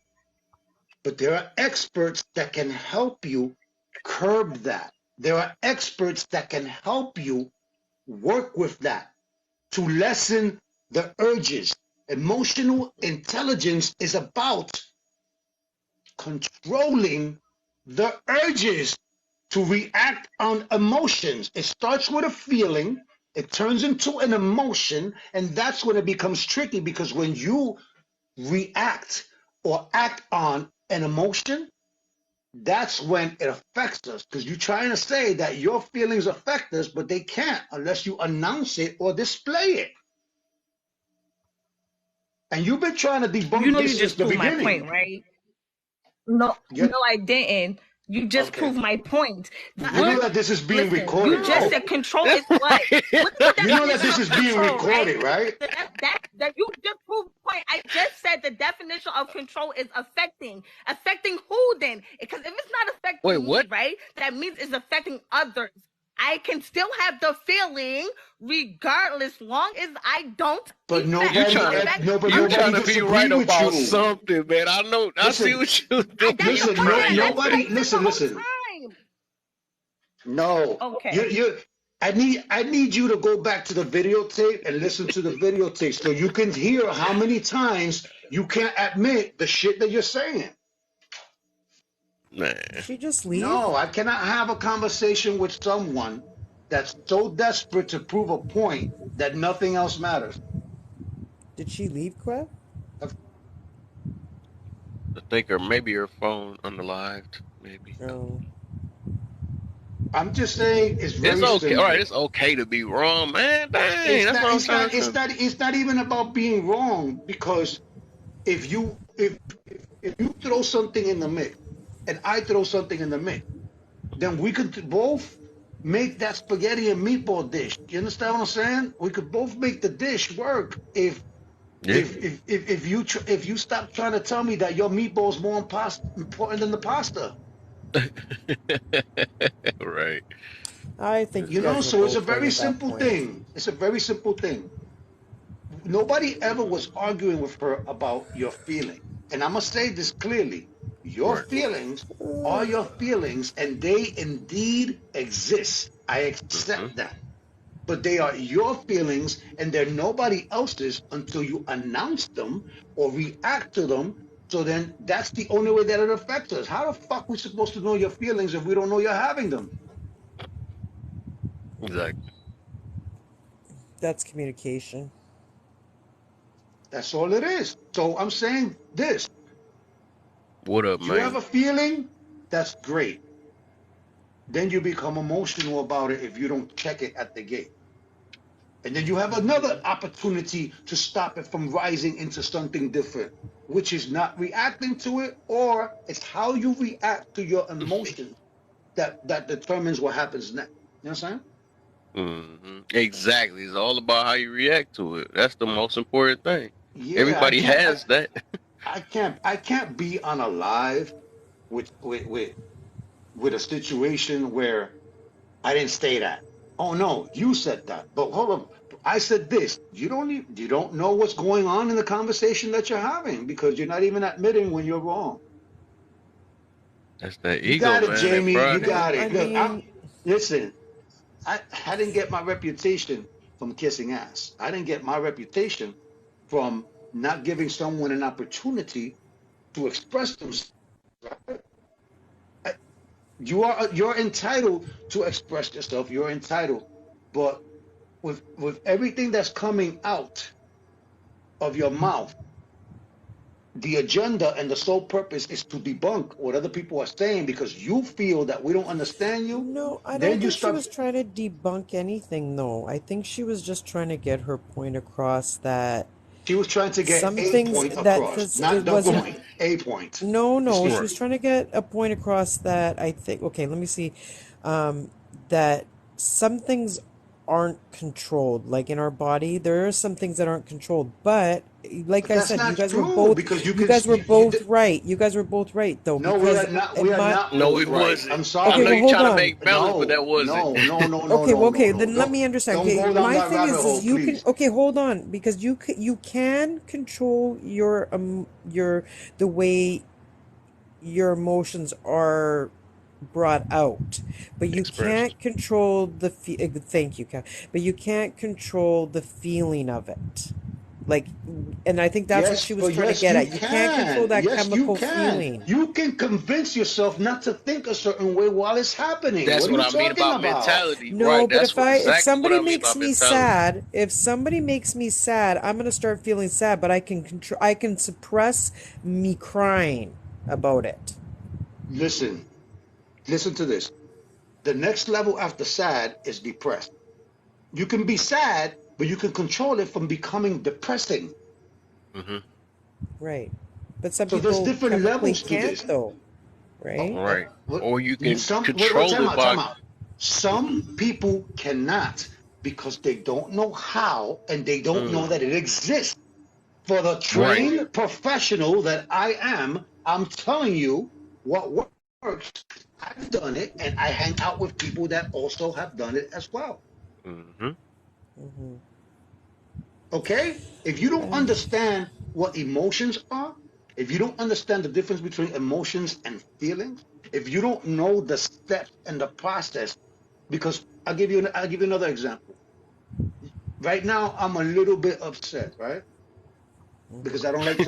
but there are experts that can help you curb that. There are experts that can help you work with that to lessen the urges. Emotional intelligence is about controlling the urges to react on emotions. It starts with a feeling, it turns into an emotion, and that's when it becomes tricky because when you react or act on an emotion, that's when it affects us. Because you're trying to say that your feelings affect us, but they can't unless you announce it or display it. And you've been trying to You debunk know, this you since just the proved my point, beginning. right? No, Yeah, no, I didn't. You just okay. proved my point. You know What? that this is being Listen, you recorded, just right? said control is what? What's the You know that definition this of is being control, right? recorded, right? That you just proved the point. I just said the definition of control is affecting. Affecting who then? Because if it's not Wait, affecting me, what? right, that means it's affecting others. I can still have the feeling regardless, long as I don't But You effect, trying to affect no, but you nobody trying to others. be right disagreed with about you. something, man. I know. I see Listen, what you That's the doing, listen, point, no, and man. that's what nobody, I said the whole listen. time. No, Okay. I need you to go back to the videotape and listen to the videotape so you can hear how many times you can't admit the shit that you're saying. Did Man, she just leave? No, I cannot have a conversation with someone that's so desperate to prove a point that nothing else matters. Did she leave, Queb? I think, or maybe your phone unalived. Maybe. Oh. I'm just saying it's It's very okay. All right, simple. it's okay to be wrong, man. Dang, that's what I'm trying to say. It's not even about being wrong because if you if you throw something in the mix and I throw something in the mix, then we could both make that spaghetti and meatball dish. You understand what I'm saying? We could both make the dish work Yeah. if you stop trying to tell me that your meatball is more important than the pasta. Right. I think you You know, guys were so it's a both right very at that simple point. thing. It's a very simple thing. Nobody ever was arguing with her about your feelings. And I'm going to say this clearly. Your Right. feelings are your feelings, and they indeed exist. I Hmm. accept that. But they are your feelings, and they're nobody else's until you announce them or react to them. So then that's the only way that it affects us. How the fuck we supposed to know your feelings if we don't know you're having them? Exactly. That's communication. That's all it is. So I'm saying this. What up, You have man? a feeling, that's great. Then you become emotional about it if you don't check it at the gate. And then you have another opportunity to stop it from rising into something different, which is not reacting to it, or it's how you react to your emotions that determines what happens next. You know what I'm saying? Exactly. It's all about how you react to it. That's the most important thing. Yeah, Everybody has that. I can't be on a live with a situation where I didn't say that. Oh no, you said that. But hold on. I said this. You don't know what's going on in the conversation that you're having because you're not even admitting when you're wrong. That's that You ego, got it, man. That Jamie. You pride. No, got I it. Look, mean, listen, I didn't get my reputation from kissing ass. I didn't get my reputation from not giving someone an opportunity to express themselves. You're entitled to express yourself. You're entitled. But with everything that's coming out of your mouth, the agenda and the sole purpose is to debunk what other people are saying because you feel that we don't understand you. no, I don't Then you think she start. was trying to debunk anything, though. I think she was just trying to get her point across that She was trying to get some a things point that across, this, it not the wasn't. point, a point. No, no, she Right. was trying to get a point across that I think. Okay, let me see. That some things aren't controlled. Like in our body, there are some things that aren't controlled. But like But I that's said, not true because you guys were both right. You guys were both right, though, no, we because are not. in We are my not No, both it right. wasn't. I'm I okay, know sorry. well, you're hold trying to on. make balance, but No, that wasn't. no, no, no, no, Okay, no, well, no, okay, no. then let me understand. Don't Okay, go down my that thing rabbit hole, is you can. please. Okay, hold on, because you can control your the way your emotions are brought out, but you Expressed. can't control thank you, Kat. But you can't control the feeling of it. Like, and I think that's what Yes, she was but trying to yes, get you at. You can't control can. that Yes, you chemical can. feeling. You can convince yourself not to think a certain way while it's happening. That's What are what you I mean talking about about? mentality, No, right? but That's what if exactly what somebody I mean makes about me mentality. sad, if somebody makes me sad, I'm gonna start feeling sad, but I can control, I can suppress me crying about it. Listen, listen to this. The next level after sad is depressed. You can be sad, but you can control it from becoming depressing. Hmm. Right. But some So there's people different chemically levels to can't this. though, right? Right. What Or you you can some wait, control it by. time out. Some people cannot because they don't know how and they don't know Mm, that it exists. For the right. trained professional that I am, I'm telling you what works. I've done it and I hang out with people that also have done it as well. Hmm. Hmm. Okay? If you don't Yeah. understand what emotions are, if you don't understand the difference between emotions and feelings, if you don't know the steps and the process, because I'll give you another example. Right now, I'm a little bit upset, right? Hmm. Because I don't like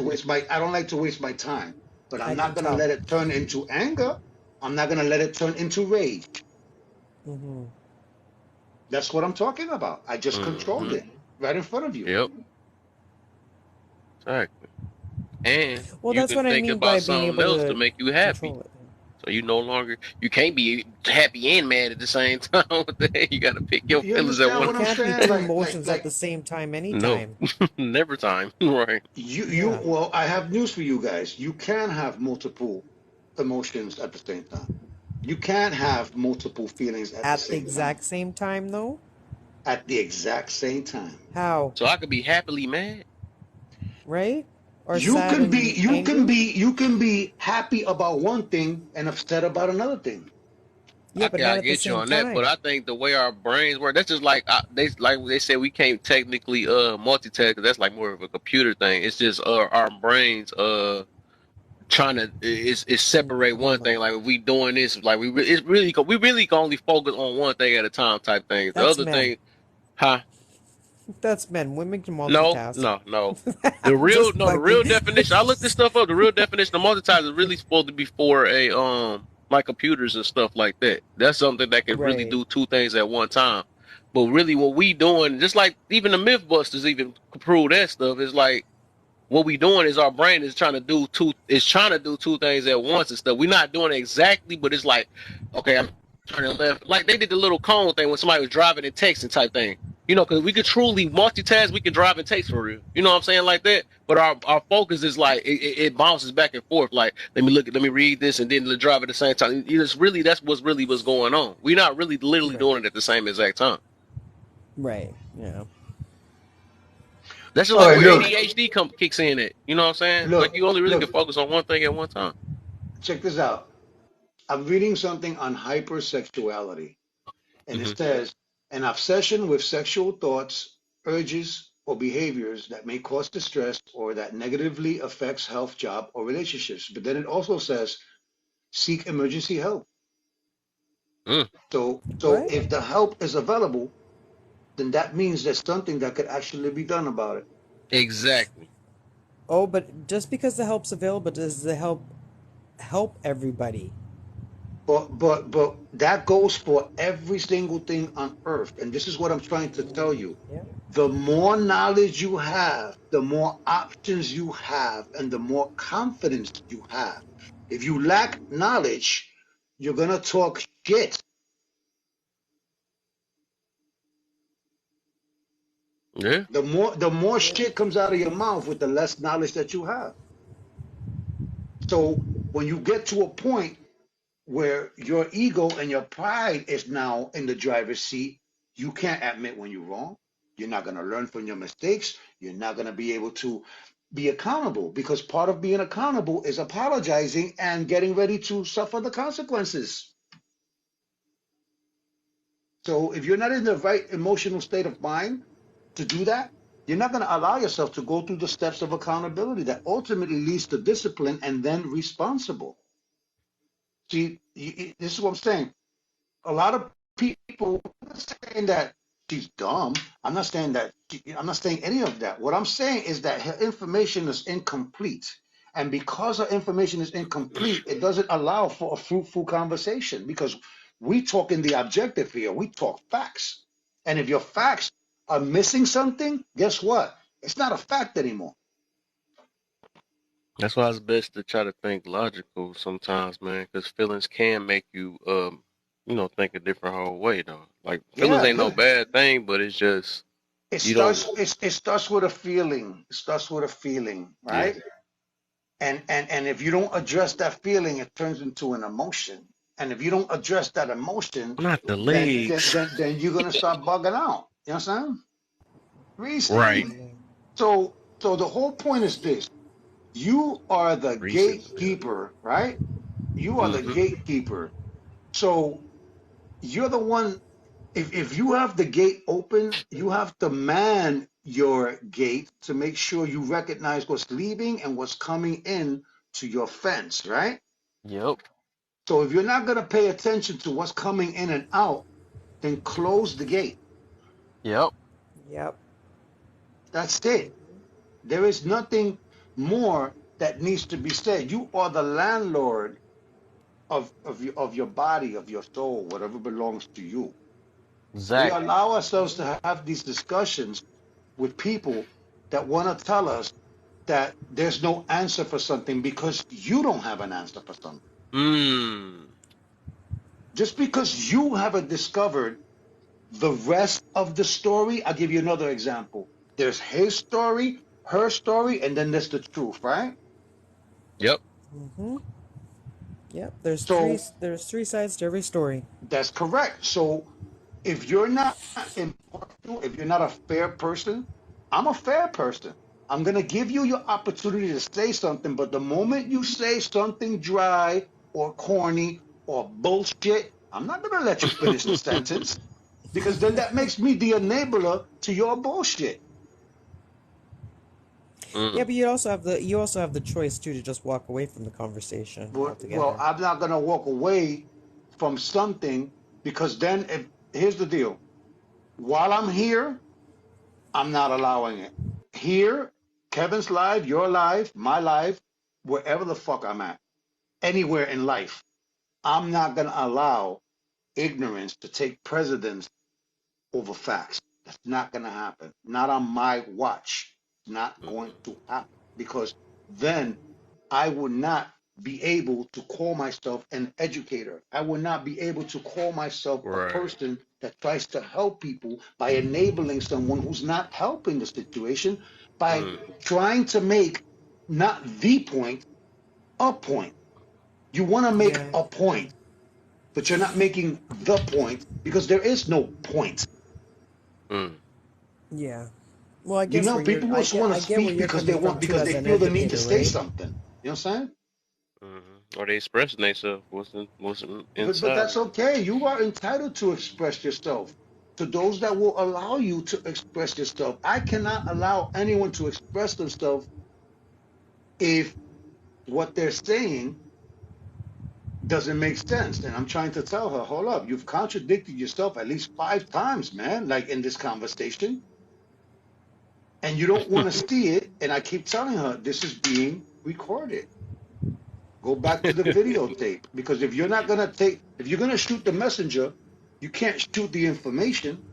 to waste my time. But I'm I not can gonna tell. let it turn into anger. I'm not gonna let it turn into rage. Hmm. That's what I'm talking about. I just controlled Hmm. it right in front of you. Yep. Exactly. And Well, you that's can what I think mean by about being something able else to to make you happy. control it. So you no longer you can't be happy and mad at the same time. What the heck? You got to pick your You feelings at understand one. You what I'm can't be saying? two emotions at the same time No, anytime. never time. Right. Yeah. well, I have news for you guys. You can have multiple emotions at the same time. You can't have multiple feelings at the At the same time. exact same time though? At the exact same time. How? So I could be happily mad. Right? Or sad and angry? You can be happy about one thing and upset about another thing. Yeah, but Okay, I not at the get you same on that, but time. I think the way our brains work, that's just like they said we can't technically multitask 'cause that's like more of a computer thing. It's just our brains trying to is separate one Hold thing. on. Like if we doing this, like it's really we really can only focus on one thing at a time type thing. The That's other men. thing, huh? That's men. Women can No, multitask. no, no. Just The fucking. real definition. I looked this stuff up. The real definition of multitask is really supposed to be for a like computers and stuff like that. That's something that can really Right. do two things at one time. But really, what we doing, just like even the MythBusters even prove that stuff, is like what we doing is our brain is trying to do two things at once and stuff. We're not doing it exactly, but it's like, okay, I'm turning left. Like they did the little cone thing when somebody was driving and texting type thing. You know, because we could truly multitask, we can drive and text for real. You know what I'm saying, like that. But our focus is like it bounces back and forth. Like let me read this, and then drive at the same time. It's really what's going on. We're not really literally Right. doing it at the same exact time. Right. Yeah. That's just All like right, where look, ADHD kicks in at. You know what I'm saying? Like you only really can look, focus on one thing at one time. check this out. I'm reading something on hypersexuality, and Hmm. it says an obsession with sexual thoughts, urges, or behaviors that may cause distress or that negatively affects health, job, or relationships. But then it also says seek emergency help. Mm, So What? if the help is available, then that means there's something that could actually be done about it. exactly. Oh, but just because the help's available, does the help everybody? But that goes for every single thing on earth. And this is what I'm trying to tell you. Yeah. The more knowledge you have, the more options you have, and the more confidence you have. If you lack knowledge, you're gonna talk shit. Yeah. The more shit comes out of your mouth with the less knowledge that you have. So when you get to a point where your ego and your pride is now in the driver's seat, you can't admit when you're wrong. You're not going to learn from your mistakes. You're not going to be able to be accountable because part of being accountable is apologizing and getting ready to suffer the consequences. So if you're not in the right emotional state of mind to do that, you're not going to allow yourself to go through the steps of accountability that ultimately leads to discipline and then responsible. See, this is what I'm saying. A lot of people are saying that she's dumb. I'm not saying that. I'm not saying any of that. What I'm saying is that her information is incomplete, and because her information is incomplete, it doesn't allow for a fruitful conversation. Because we talk in the objective here. We talk facts, and if your facts are missing something, guess what? It's not a fact anymore. That's why it's best to try to think logical sometimes, man, because feelings can make you, think a different whole way, though. Like feelings Yeah, ain't no bad thing, but it's just you don't. it starts with a feeling. It starts with a feeling, Yeah, right? And if you don't address that feeling, it turns into an emotion. And if you don't address that emotion, not the then then legs. then, then you're gonna start bugging out. You know what I'm saying? Right. Reese. So the whole point is this: you are the Reese's. gatekeeper, right? You are the Mm-hmm. gatekeeper. So you're the one. If you have the gate open, you have to man your gate to make sure you recognize what's leaving and what's coming in to your fence, right? Yep. So if you're not going to pay attention to what's coming in and out, then close the gate. Yep. Yep. That's it. There is nothing more that needs to be said. You are the landlord of your body, of your soul, whatever belongs to you. We Exactly. allow ourselves to have these discussions with people that want to tell us that there's no answer for something because you don't have an answer for something. Mm. Just because you haven't discovered the rest of the story, I'll give you another example. There's his story, her story, and then there's the truth, right? Yep. Mm-hmm. Yep. So There's three sides to every story. that's correct. So if you're not impartial, if you're not a fair person, I'm a fair person. I'm going to give you your opportunity to say something, but the moment you say something dry or corny or bullshit, I'm not going to let you finish the sentence because then that makes me the enabler to your bullshit. Yeah, Mm. but you also have the choice too to just walk away from the conversation Well, altogether. I'm not going to walk away from something because then here's the deal. While I'm here, I'm not allowing it. Here, Kevin's live, your live, my live, wherever the fuck I'm at, anywhere in life, I'm not going to allow ignorance to take precedence over facts. That's not going to happen. Not on my watch. It's not going to happen because then I would not be able to call myself an educator. I would not be able to call myself a Right. person that tries to help people by enabling someone who's not helping the situation by Mm. trying to make not the point, a point. You want to make Yeah. a point, but you're not making the point because there is no point. Mm. Yeah. Well, I You guess know, where you're people just want to I get where speak you're because they coming from want too because as they an feel the need to educator, say right? something. You know what I'm saying? Mm-hmm. Or they expressing themselves wasn't But inside that's of it. okay. You are entitled to express yourself. To those that will allow you to express yourself, I cannot allow anyone to express themselves if what they're saying doesn't make sense. And I'm trying to tell her, hold up, you've contradicted yourself at least 5 times, man, like in this conversation, and you don't want to see it. And I keep telling her, this is being recorded. Go back to the videotape because if you're gonna shoot the messenger, you can't shoot the information,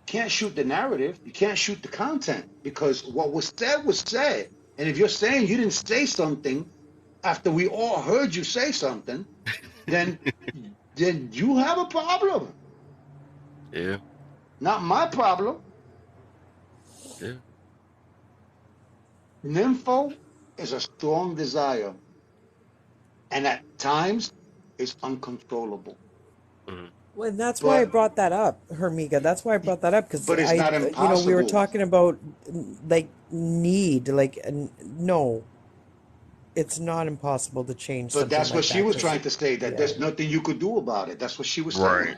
can't shoot the narrative, you can't shoot the content because what was said was said. And if you're saying you didn't say something after we all heard you say something, then you have a problem, Yeah. not my problem. Yeah. Nympho is a strong desire, and at times it's uncontrollable. Mm. Well, and that's why I But brought that up, Hermiga. That's why I brought that up because it's not we were impossible. talking about like need, like no, it's not impossible to change But something that's what like she that. was Just trying to say, that yeah. there's nothing you could do about it. That's what she was saying. Right.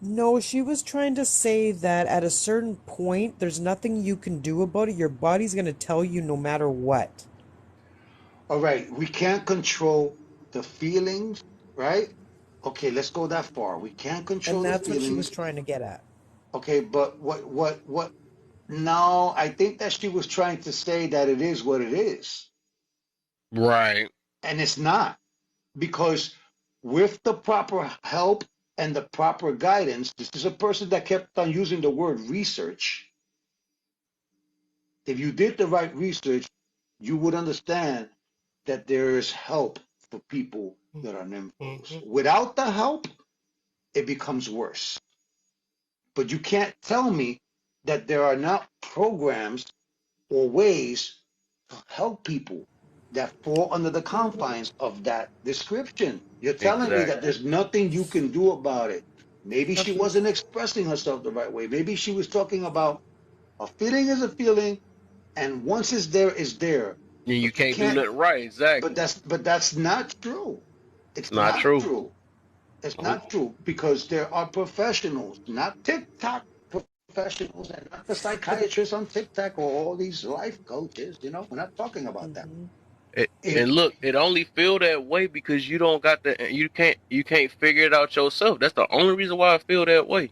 No, she was trying to say that at a certain point, there's nothing you can do about it. Your body's gonna tell you no matter what. All right, we can't control the feelings, right? Okay, let's go that far. We can't control And the that's what she was feelings. trying to get at. Okay, but what? No, I think that she was trying to say that it is what it is, Right. and it's not, because with the proper help and the proper guidance, this is a person that kept on using the word research. If you did the right research, you would understand that there is help for people that are nymphos. Mhm. Without the help, it becomes worse. But you can't tell me that there are not programs or ways to help people that fall under the confines of that description. You're telling me that Exactly. there's nothing you can do about it. Maybe she Okay. wasn't expressing herself the right way. Maybe she was talking about a feeling is a feeling, and once it's there. And you But you can't do can't. nothing right. Exactly. But that's not true. It's It's not not true. true. It's Nope. not true, because there are professionals, not TikTok professionals, and not the But psychiatrists on TikTok or all these life coaches. We're not talking about them. mhm. If And look, it only feel that way because you don't got you can't figure it out yourself. That's the only reason why I feel that way.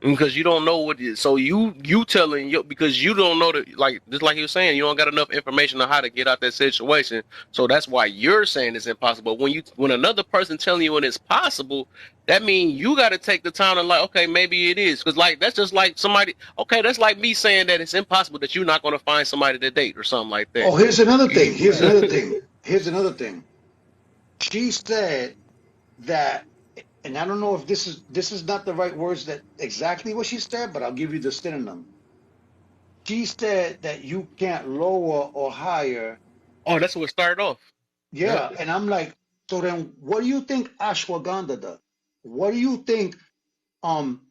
Because you don't know what it is. So you telling you because you don't know that, like just like you were saying, you don't got enough information on how to get out that situation. So that's why you're saying it's impossible. When another person telling you when it's possible, that means you got to take the time to like, okay, maybe it is. Because like that's just like somebody. Okay, that's like me saying that it's impossible that you're not going to find somebody to date or something like that. Oh, here's another thing. You, Here's Right. another thing. Here's another thing. She said that, and I don't know if this is not the right words that exactly what she said, but I'll give you the synonym. She said that you can't lower or higher. oh, that's what it started off. Yep. Yeah, and I'm like, so then what do you think ashwagandha does? What do you think um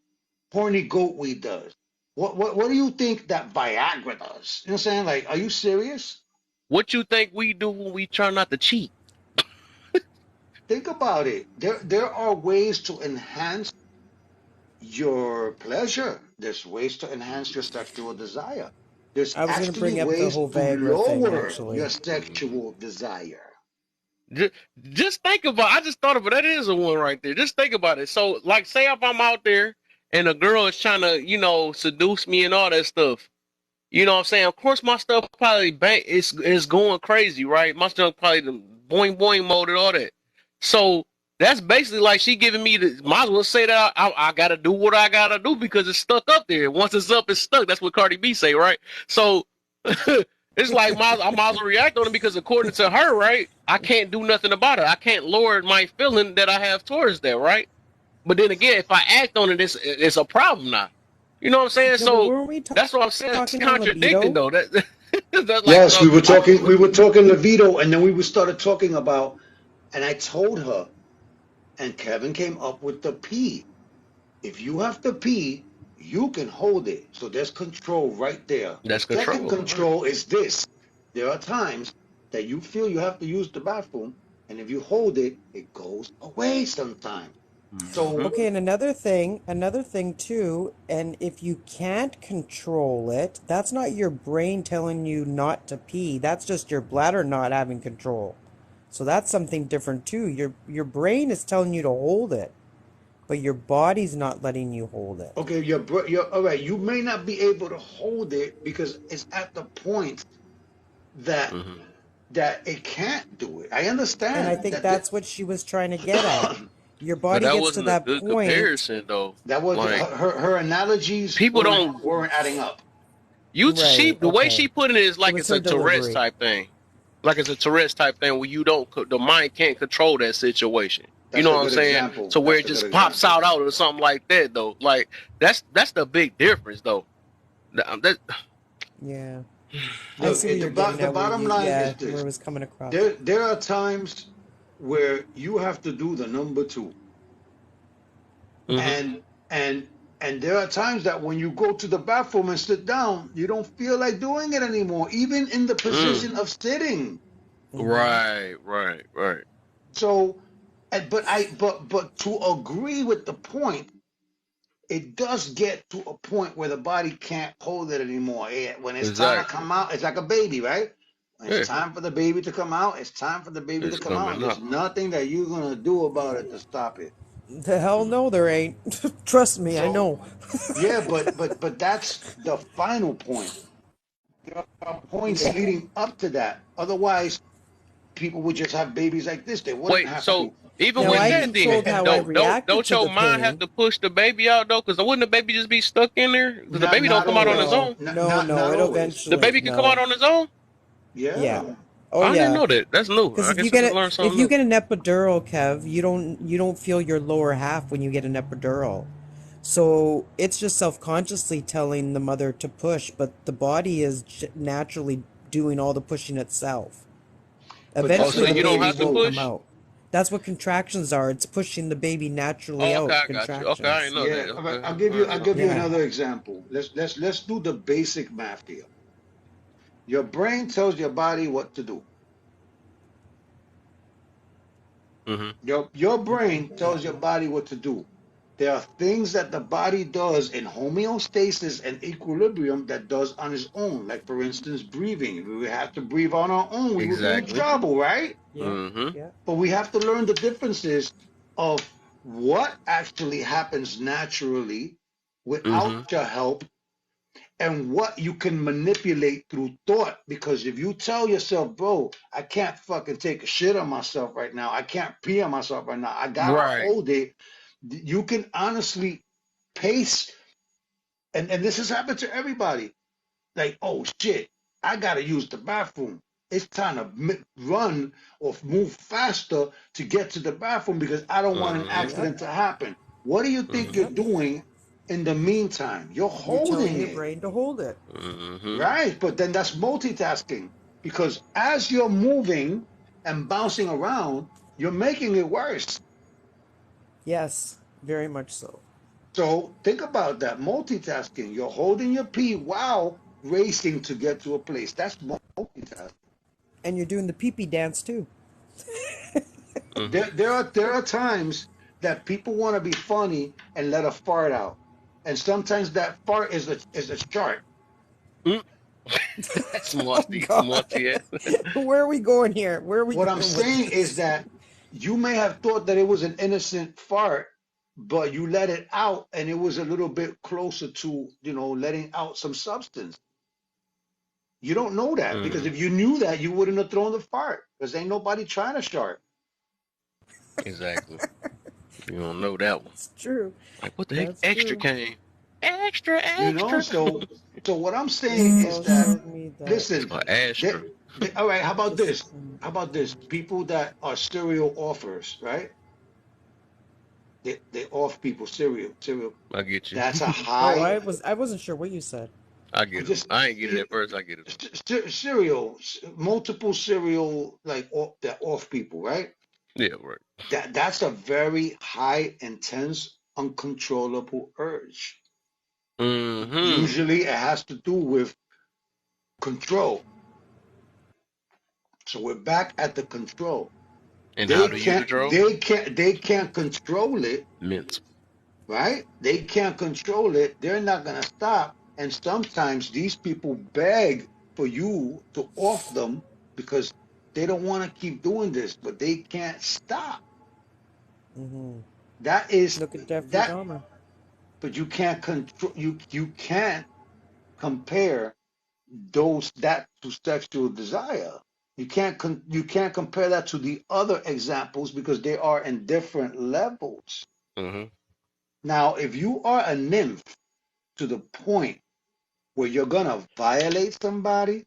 horny goatweed does? What do you think that Viagra does? You know what I'm saying? Like, are you serious? What you think we do when we try not to cheat? Think about it. There are ways to enhance your pleasure. There's ways to enhance your sexual desire. There's I was going to actually bring up the ways whole to Viagra thing, lower actually. your sexual desire. Just, just think about. I just thought of it. That is a one right there. Just think about it. So, like, say if I'm out there and a girl is trying to, seduce me and all that stuff. You know what I'm saying? Of course, my stuff probably is going crazy, right? My stuff probably the boing boing mode and all that. So that's basically like she giving me the. Might as well say that I gotta do what I gotta do because it's stuck up there. Once it's up, it's stuck. That's what Cardi B say, right? So it's like I might as well react on it because according to her, right, I can't do nothing about it. I can't lower my feeling that I have towards that, right? But then again, if I act on it, it's a problem now. You know what I'm saying? No, but So weren't we that's what I'm saying. It's talking on contradicting libido? though. That's like Yes, so. we were talking. We were talking libido, and then we started talking about. And I told her, and Kevin came up with the P. If you have to pee, you can hold it. So there's control right there. The That's second control, right? control is this. There are times that you feel you have to use the bathroom, and if you hold it, it goes away sometimes. Mm-hmm. So, Okay, and another thing too, and if you can't control it, that's not your brain telling you not to pee. That's just your bladder not having control. So that's something different too. Your brain is telling you to hold it, but your body's not letting you hold it. okay, you're all right. You may not be able to hold it because it's at the point that Mm-hmm. it can't do it. I And I understand think that. that's what she was trying to get at. Your But body that gets to wasn't a that good point. comparison though. That was Like her analogies people weren't don't. weren't adding up. Right, The way okay. she put it is It like was it's her a Tourette's delivery. type thing. Like it's a Tourette's type thing where the mind can't control that situation. You That's know a what I'm good saying? example. So where That's it a good just pops example. out or something like that though. Like that's the big difference though. That Yeah. I Look, see where you're getting the at, bottom line is where this. it was coming across. There are times where you have to do the number two. hmm And and and there are times that when you go to the bathroom and sit down, you don't feel like doing it anymore, even in the mm. position of sitting. Mm-hmm. Right. So, but to agree with the point, it does get to a point where the body can't hold it anymore. When it's time to Exactly. come out, it's like a baby, right? It's Yeah, time for the baby to come out. It's time for the baby to it's come out. And coming there's up. nothing that you're gonna do about it to stop it. The hell no, there ain't. Trust me, I So know. yeah, but that's the final point. There are points Yeah. leading up to that. Otherwise, people would just have babies like this. They wouldn't Wait, have so to even Now with I that, then controlled how I reacted don't to your the mind have pain. to push the baby out though? Because wouldn't the baby just be stuck in there? Because the baby don't not come out on his always. No, own. no, no. Not It'll always. The eventually. baby can come out No. on his own. Yeah. Yeah. Oh I didn't yeah. know that. That's new. Because I guess I just learned if something you new. get an epidural, Kev, you don't feel your lower half when you get an epidural. So it's just self-consciously telling the mother to push, but the body is naturally doing all the pushing itself. But Oh, that's so Eventually what the the you don't baby baby's have to going to will. come push? out. That's what contractions are. It's pushing the baby naturally Oh, okay, out, I got you. Okay, I didn't contractions. know Yeah. that. All right, Okay, all right, I'll all give you Yeah. another example. Let's do the basic math here. Your brain tells your body what to do. right. Mm-hmm. Your brain tells your body what to do. There are things that the body does in homeostasis and equilibrium that does on its own. Like for instance, breathing. If we had to breathe on our own, we would be in Exactly. trouble, right? Yeah. Mm-hmm. Yeah. But we have to learn the differences of what actually happens naturally without Mm-hmm. your help and what you can manipulate through thought. Because if you tell yourself, bro, I can't fucking take a shit on myself right now, I can't pee on myself right now, I gotta Right. hold it, you can honestly pace. And this has happened to everybody. Like, oh shit, I gotta use the bathroom. It's time to run or move faster to get to the bathroom because I don't want an Mm-hmm. Yep. accident to happen. What do you think you're Mm-hmm. Yep. doing in the meantime? You're You're telling holding your it. brain to hold it. Mm-hmm. Right, but then that's multitasking because as you're moving and bouncing around, you're making it worse. Yes, very much so. So think about that multitasking. You're holding your pee while racing to get to a place. That's multitasking. And you're doing the pee-pee dance too. Mm-hmm. There are times that people want to be funny and let a fart out, and sometimes that fart is a shark. Mm. That's Oh multi God. multi. Where are we going here? Where are we What I'm going with saying is this? that you may have thought that it was an innocent fart, but you let it out and it was a little bit closer to, letting out some substance. You don't know that because Mm-hmm. if you knew that, you wouldn't have thrown the fart because ain't nobody trying to shark. Exactly. You don't know that one. It's true. Like, what the heck? That's Extra true. came. Extra, You know, extra. so what I'm saying is Info that, showed me that It's listen, called they, Astra. all right, how about this? discipline. How about this? People that are serial offers, right? They off people cereal. I get you. That's a Oh, high. I wasn't sure what you said. I get him. Just I ain't get it at first. I get it. cereal, multiple cereal, like that off people, right? Yeah, right. That's a very high, intense, uncontrollable urge. Mm-hmm. Usually, it has to do with control. So we're back at the control. And how do you control? They can't control it, Mental. right? They can't control it. They're not gonna stop. And sometimes these people beg for you to off them because they don't want to keep doing this, but they can't stop. Hmm. That is Look at Jeffrey that, Dahmer. but you can't control. You can't compare those that to sexual desire. You can't compare that to the other examples because they are in different levels. Mm-hmm. Now, if you are a nymph to the point where you're gonna violate somebody,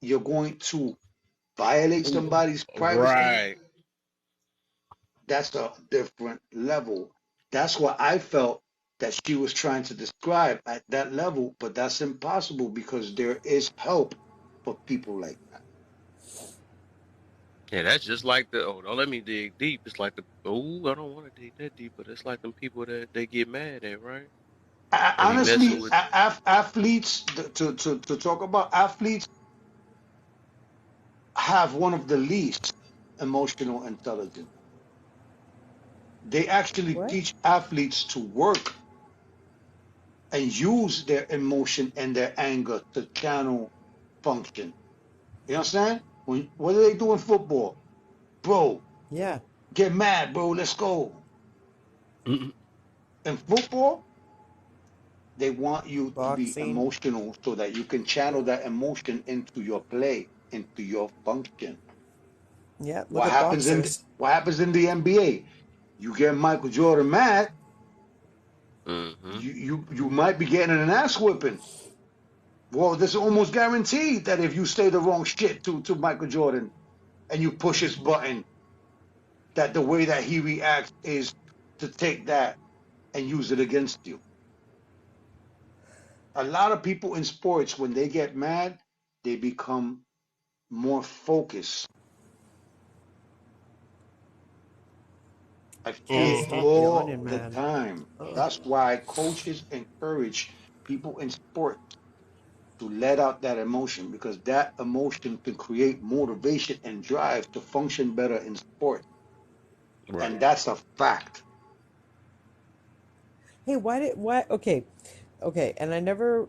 you're going to violate somebody's privacy, Right. that's a different level. That's what I felt that she was trying to describe at that level, but that's impossible because there is help for people like that. Yeah, that's just like the don't let me dig deep. It's like the I don't want to dig that deep, but it's like them people that they get mad at, right? They be messing Honestly, with athletes, to talk about athletes, have one of the least emotional intelligence. They actually What? teach athletes to work and use their emotion and their anger to channel function. You understand? What do they do in football? Bro, Yeah. get mad, bro. Let's go. Mhm. In football, they want you to be Boxing. emotional so that you can channel Yeah. that emotion into your play, into your function. Yeah. Look What at happens in boxers. what happens in the NBA? You get Michael Jordan mad, Mhm. you might be getting an ass whipping. Well, this is almost guaranteed that if you say the wrong shit to Michael Jordan and you push his button, that the way that he reacts is to take that and use it against you. A lot of people in sports, when they get mad, they become more focused. I see Can't it Mhm. stop all yawning, the man. time. Ugh. That's why coaches encourage people in sports to let out that emotion because that emotion can create motivation and drive to function better in sports. Right. And that's a fact. Hey, why? Okay, okay. And I never.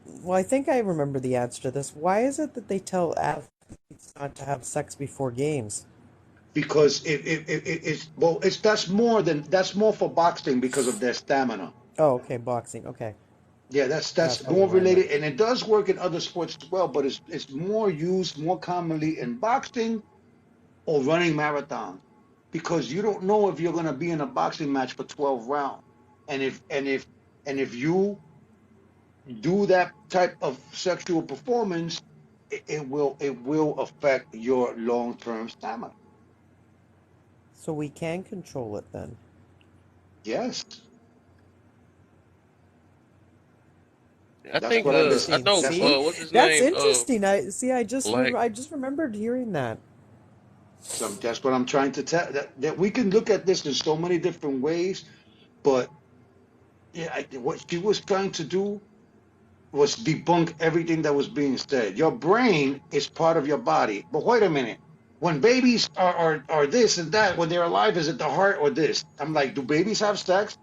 Well, I think I remember the answer to this. Why is it that they tell athletes not to have sex before games? Because it's well, it's that's more for boxing because of their stamina. Oh, okay, boxing. Okay, Yeah, that's that's probably more why I related, meant. and it does work in other sports as well, but it's more used more commonly in boxing or running marathons because you don't know if you're going to be in a boxing match for 12 rounds, and if you do that type of sexual performance, it will affect your long term stamina. So we can control it then. Yes, I that's think what I've been. I Interesting. know That's what. See, what's his that's name? interesting. I see. Like I just remembered hearing that. That's what I'm trying to tell. That we can look at this in so many different ways, but yeah, what she was trying to do was debunk everything that was being said. Your brain is part of your body, but wait a minute. When babies are this and that, when they're alive, is it the heart or this? I'm like, do babies have sex?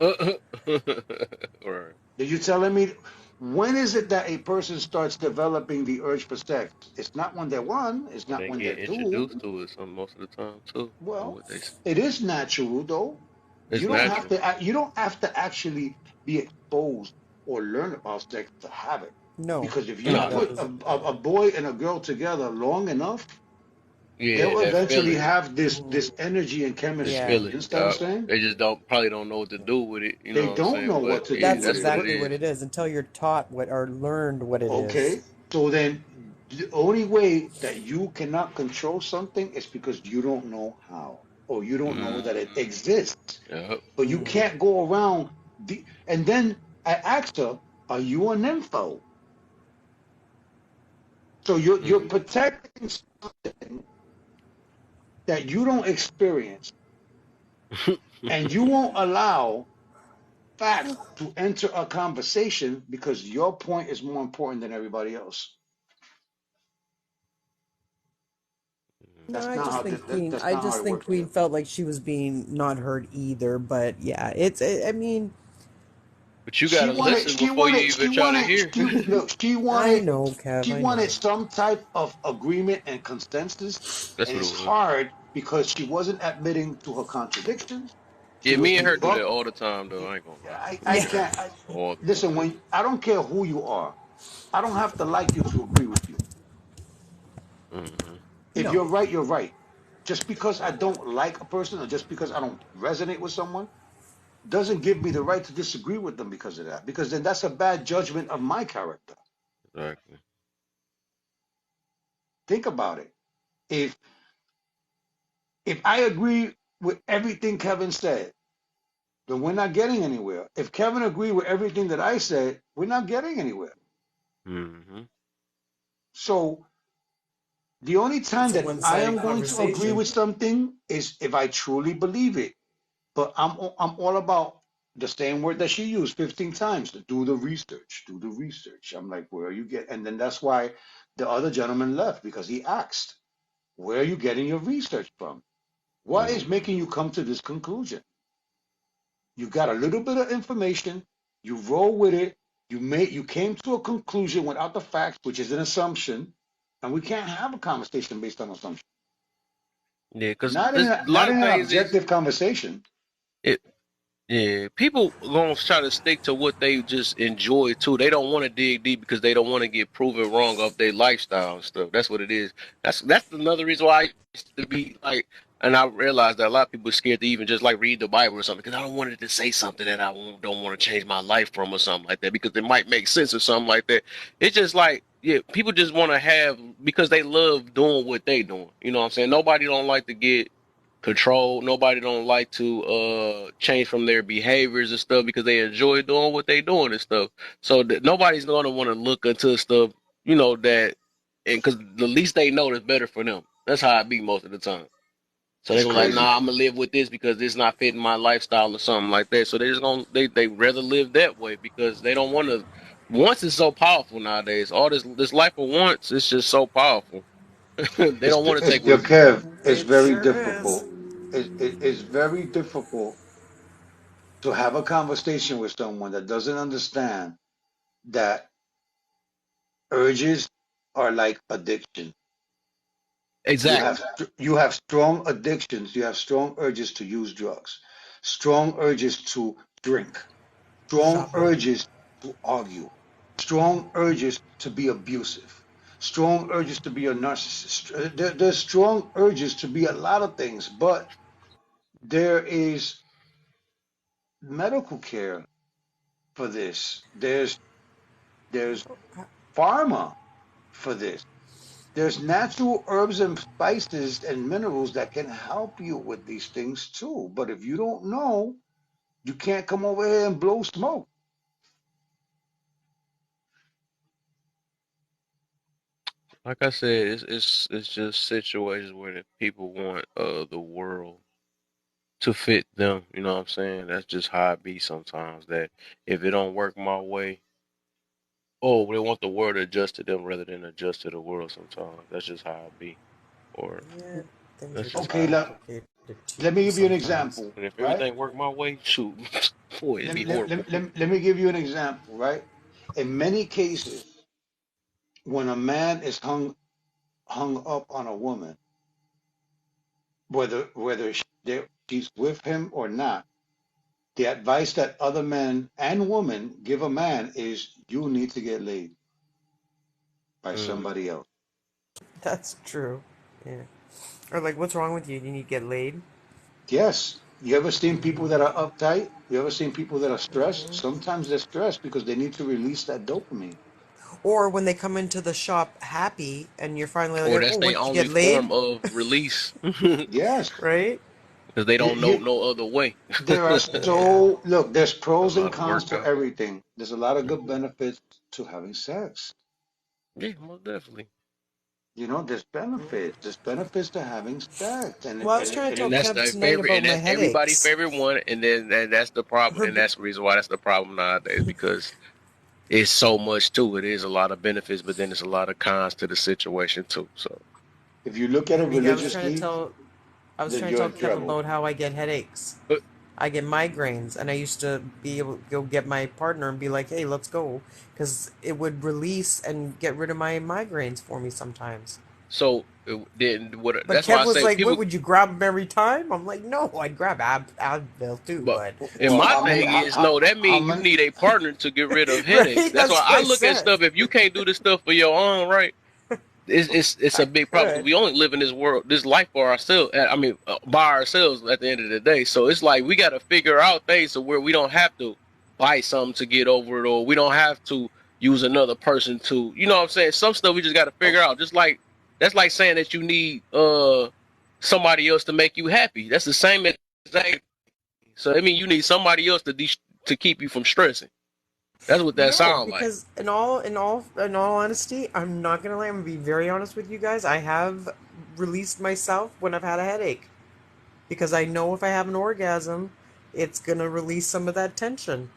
right. Are you telling me when is it that a person starts developing the urge for sex? It's not when they're one, it's When not they when they're get two. introduced to it some most of the time too. From Well, what they it is natural though. it's natural. You don't have to actually be exposed or learn about sex to have it. No, Because if you no, No, that put no. a, doesn't. a, a boy and a girl together long enough, Yeah, they'll that eventually feeling. have this energy and The chemistry. Yeah, You feeling. understand what I'm saying? They just probably don't know what to do with it, you They know what I'm don't know saying? But what to do yeah, that's with that's it. what it But exactly what is. it is until you're taught what or learned what it is. okay, so then the only way that you cannot control something is because you don't know how or you don't know that it Mm-hmm. exists. Yep. But you Mm-hmm. can't go around and then I asked her, are you a nympho? So you're Mm-hmm. protecting something that you don't experience, and you won't allow facts to enter a conversation because your point is more important than everybody else. No, I just think Queen. That's I not how just it think works Queen here. felt like she was being not heard either. But yeah, I mean, But you gotta listen before you even try to hear. I know, Kev. She I know. wanted some type of agreement and consensus, That's and what it it's was. hard because she wasn't admitting to her contradictions. She Yeah, was me and her do that debunked. all the time though. I ain't gonna lie. I Me Yeah. and her can't. all the Listen, time. when I don't care who you are, I don't have to like you to agree with you. Mm-hmm. If No. you're right, you're right. Just because I don't like a person or just because I don't resonate with someone doesn't give me the right to disagree with them because of that. Because then that's a bad judgment of my character. Exactly. Think about it. If if I agree with everything Kevin said, then we're not getting anywhere. If Kevin agreed with everything that I said, we're not getting anywhere. Mm-hmm. So the only time It's a that I one-sided am going to agree conversation. with something is if I truly believe it. But I'm all about the same word that she used 15 times. Do the research. Do the research. I'm like, where are you get? And then that's why the other gentleman left because he asked, where are you getting your research from? What is Mm-hmm. making you come to this conclusion? You got a little bit of information, you roll with it, you came to a conclusion without the facts, which is an assumption, and we can't have a conversation based on assumption. Yeah, because Not there's in a not lot of in an things is objective conversation. it. Yeah, people gonna try to stick to what they just enjoy too. They don't want to dig deep because they don't want to get proven wrong of their lifestyle and stuff. That's what it is. That's another reason why I used to be like, and I realized that a lot of people are scared to even just like read the Bible or something because I don't want it to say something that don't want to change my life from or something like that because it might make sense or something like that. It's just like, yeah, people just want to have because they love doing what they doing. You know what I'm saying? Nobody don't like to get control. Nobody don't like to change from their behaviors and stuff because they enjoy doing what they doing and stuff. So nobody's gonna want to look into stuff, that, and because the least they know is better for them. That's how I be most of the time. So they're It's gonna like, crazy. nah, I'm gonna live with this because it's not fitting my lifestyle or something like that. So they just gonna they rather live that way because they don't want to. Once is so powerful nowadays. All this life of once is just so powerful. They don't want to take Yo, risks. Kev, it's It very sure is. difficult. It's very difficult to have a conversation with someone that doesn't understand that urges are like addiction. Exactly. You have strong addictions. You have strong urges to use drugs, strong urges to drink, strong Shopping. urges to argue, strong urges to be abusive, strong urges to be a narcissist. There's strong urges to be a lot of things, but there is medical care for this. There's pharma for this. There's natural herbs and spices and minerals that can help you with these things too. But if you don't know, you can't come over here and blow smoke. Like I said, it's just situations where the people want the world to fit them. You know what I'm saying? That's just how it be sometimes. That if it don't work my way, oh, they want the world to adjust to them rather than adjust to the world. Sometimes that's just how it be. Or Yeah, things are that's just just Okay, how it be. complicated let me give you an sometimes. example, And if right? everything worked my way, shoot, boy, it'd Let, be me- let, horrible. let, let, let me give you an example, right? In many cases, when a man is hung up on a woman, whether she's with him or not, the advice that other men and women give a man is you need to get laid by Mm. somebody else. That's true. Yeah. Or like, what's wrong with you? You need to get laid? Yes. You ever seen people that Mm-hmm. are uptight? You ever seen people that are stressed? Mm-hmm. Sometimes they're stressed because they need to release that dopamine. Or when they come into the shop happy and you're finally Or like, oh, that's their what, did you only get laid? form of release because Yes. Right? they You, don't know you, no other way. there are Yeah. look, there's A pros and lot of cons work to out. everything. There's a lot of good benefits to having sex. Yeah, most definitely. There's benefits. There's benefits to having sex. And, Well, I was and, trying to and tell And it, that's Kev their tonight favorite, about and my that's everybody's headaches. favorite one. And then that's the problem, Her, and that's the reason why that's the problem nowadays because it's so much to it. It is a lot of benefits, but then there's a lot of cons to the situation too. So, if you look at it Hormiga, religiously, I was then trying to you're tell in Kev trouble. about how I get headaches. but I get migraines, and I used to be able to go get my partner and be like, "Hey, let's go," because it would release and get rid of my migraines for me sometimes. then what? But That's why Kev I was say like, "What people. would you grab them every time?" I'm like, "No, I'd grab Advil too, But but and Well, my how many? thing is, no, that How means you many? need a partner to get rid of headaches. right." That's That's why what I I look at said. stuff. If you can't do this stuff for your own, right? It's a I big problem because could. we only live in this world, this life for ourselves. I mean, by ourselves at the end of the day. So it's like we got to figure out things to where we don't have to buy something to get over it, or we don't have to use another person to, you know what I'm saying? Some stuff we just got to figure out. Just like that's like saying that you need somebody else to make you happy. That's the same exact. So I mean, you need somebody else to keep you from stressing. That's what that No, sounds like. because in all honesty, I'm not gonna lie. I'm gonna be very honest with you guys. I have released myself when I've had a headache because I know if I have an orgasm, it's gonna release some of that tension.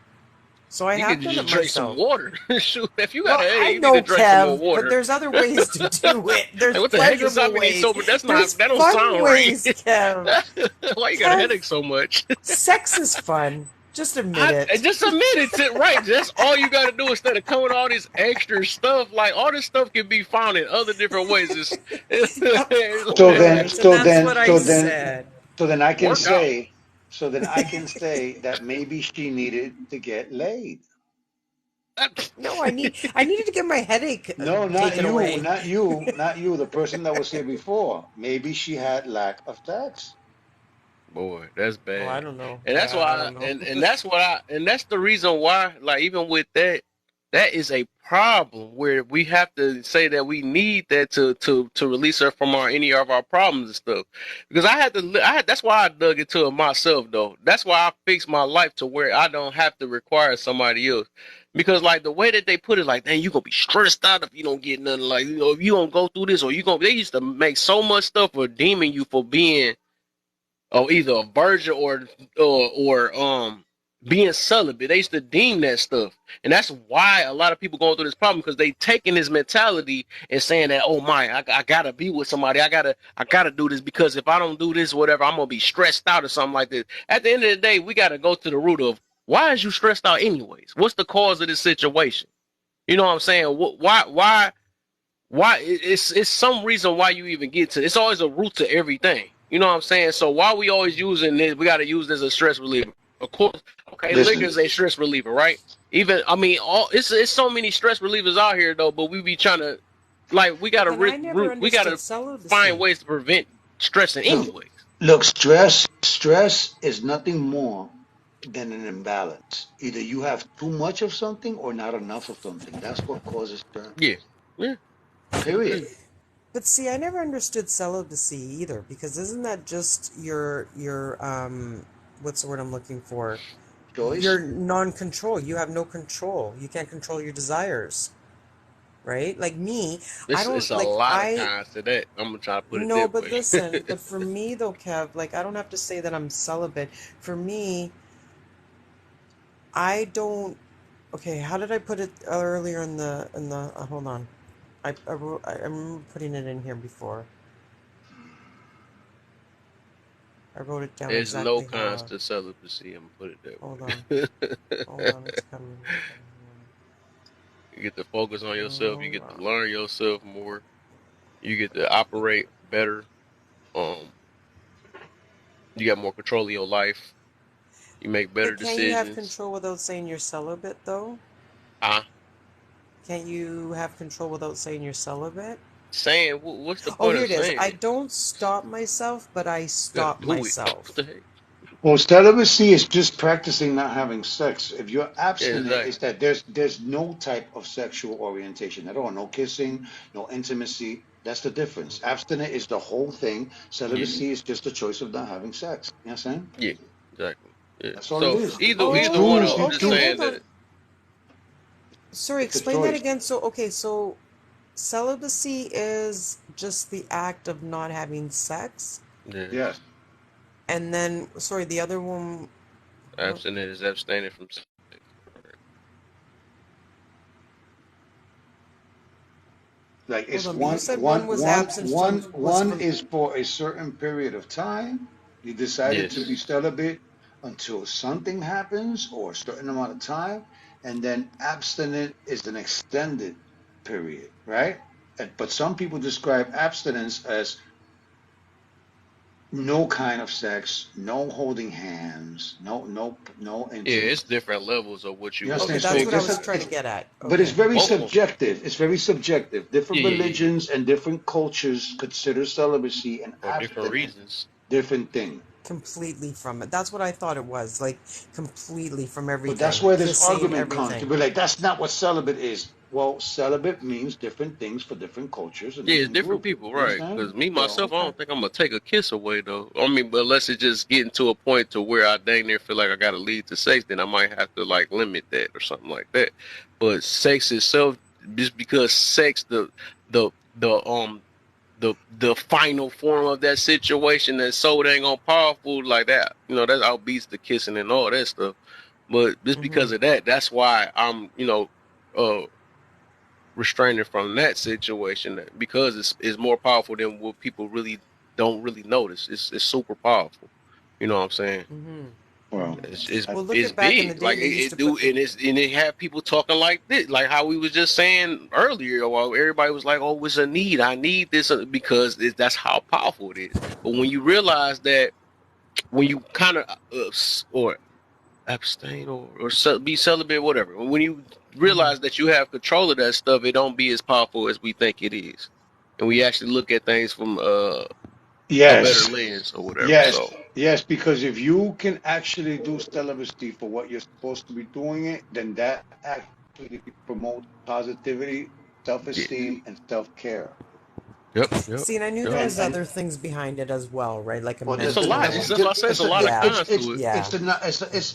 So I You could have done it just drink some myself. water. Shoot, if you got a Well, headache, I you need to know, drink some more Kev, but water. there's other ways to do it. Like, There's what the heck is pleasurable happening so ways. much? That's There's not. That don't fun sound right. ways, Kev. Why you got a Kev, headache so much? sex is fun. Just admit it. Just admit it, right? That's all you got to do instead of coming with all this extra stuff. Like all this stuff can be found in other different ways. Of So then, course. And so that's then, what I so then, said. so then I can work out. say, so then I can say that maybe she needed to get laid. No, I needed to get my headache No, not taken you, away. not you, not you, the person that was here before. Maybe she had lack of sex. Boy, that's Oh, I bad. don't know. And that's Yeah, I why don't know. and that's what and that's the reason why, like even with that, that is a problem where we have to say that we need that to release her from any of our problems and stuff. Because that's why I dug into it myself though. That's why I fixed my life to where I don't have to require somebody else. Because like the way that they put it, like, dang, you gonna be stressed out if you don't get nothing, like, if you don't go through this, or they used to make so much stuff for deeming you for being either a virgin or being celibate. They used to deem that stuff, and that's why a lot of people going through this problem, because they taking this mentality and saying that, oh my, I gotta be with somebody, I gotta do this, because if I don't do this, whatever, I'm gonna be stressed out or something like this. At the end of the day, we gotta go to the root of why is you stressed out anyways? What's the cause of this situation? You know what I'm saying? Why it's some reason why you even get to, it's always a root to everything. You know what I'm saying? So why we always using this, we got to use this as a stress reliever. Of course, okay, liquor Listen, is a stress reliever, right? Even, I mean, it's so many stress relievers out here though, but we be trying to, like, we got to And I never we got understood to find celibacy. ways to prevent stressing look, anyways. look, stress is nothing more than an imbalance. Either you have too much of something or not enough of something. That's what causes stress. Yeah, yeah, Period. yeah. But see, I never understood celibacy either, because isn't that just your what's the word I'm looking for? Choice. Your non-control. You have no control. You can't control your desires, right? Like me, I It's don't a like lot of I cons to that. I'm gonna try to put it no, that but way. listen, but for me though, Kev, like I don't have to say that I'm celibate. For me, I don't. Okay, how did I put it earlier in the? Hold on, I remember putting it in here before. I wrote it down There's no exactly cons how. to celibacy. I'm gonna put it Hold on, that hold way. on, it's coming. You get to focus on yourself. You Hold get to on. learn yourself more. You get to operate better. Um, you got more control of your life. You make better But can't you have decisions. control without saying you're celibate though? I Can't you have control without saying you're celibate? saying what's the Oh, point here of it is. saying I it? don't stop myself, but I You gotta stop do it. What myself. the heck? Well, celibacy is just practicing not having sex. If you're Yeah, abstinent, exactly. it's that there's no type of sexual orientation at all. No kissing, no intimacy. That's the difference. Abstinent is the whole thing. Yeah, Celibacy is just a choice of not having sex. You know what I'm saying? yeah, exactly. Yeah. That's all it So is. It's either one, two. Oh, I'm It's just okay, two. saying hold on. that. Sorry, It's a explain that choice. again. So, okay, so celibacy is just the act of not having sex, Yes, Yes. and then, sorry, the other one. What? abstinent is abstaining from sex. Like Hold it's on, but you said one was absent from was one from. is for a certain period of time. You decided to be Yes. celibate until something happens or a certain amount of time, and then abstinent is an extended period, right? But some people describe abstinence as no kind of sex, no holding hands, no Yeah, it's intimacy. different levels of what you You would Okay, understand? that's So what I expect. just was trying to it's get at. but it's Okay. very Both of them. subjective. It's very subjective. Yeah, Different yeah, yeah, yeah. religions and different cultures consider celibacy and For different abstinence reasons. different thing. Completely from it. That's what I thought it was. Like, completely from But that's everything. where this Kissing, argument comes to everything. be like, that's not what celibate is. Well, celibate means different things for different cultures and Yeah, it's different different groups. people, You right? understand? Because me So, myself, I Okay. don't think I'm gonna take a kiss away though. I mean, but unless it just getting to a point to where I dang near feel like I gotta lead to sex, then I might have to like limit that or something like that. But sex itself, just because sex, the the um the final form of that situation that's so dang on powerful like that, that outbeats the kissing and all that stuff. But just Mm-hmm. because of that, that's why I'm uh restraining from that situation, because it's more powerful than what people really don't really notice. It's super powerful. You know what I'm saying? Mm-hmm. Well, I, Well, look it's at back in the big. day, Like they used it to do, put the. and it have people talking like this, like how we was just saying earlier. While everybody was like, "Oh, it's a need. I need this," because that's how powerful it is. But when you realize that, when you kind of or abstain or be celibate, whatever. When you Mhm. realize that you have control of that stuff, it don't be as powerful as we think it is, and we actually look at things from a better yes, lens or whatever. yes, So yes, because if you can actually do celibacy for what you're supposed to be doing it, then that actually promotes positivity, yeah, self-esteem, and self-care. yep, yep, See, and I knew yep. there And was and other things behind it as well, right? Like a well, It's a lot. mental. That's why I say it's a lot of Yeah, cons to it.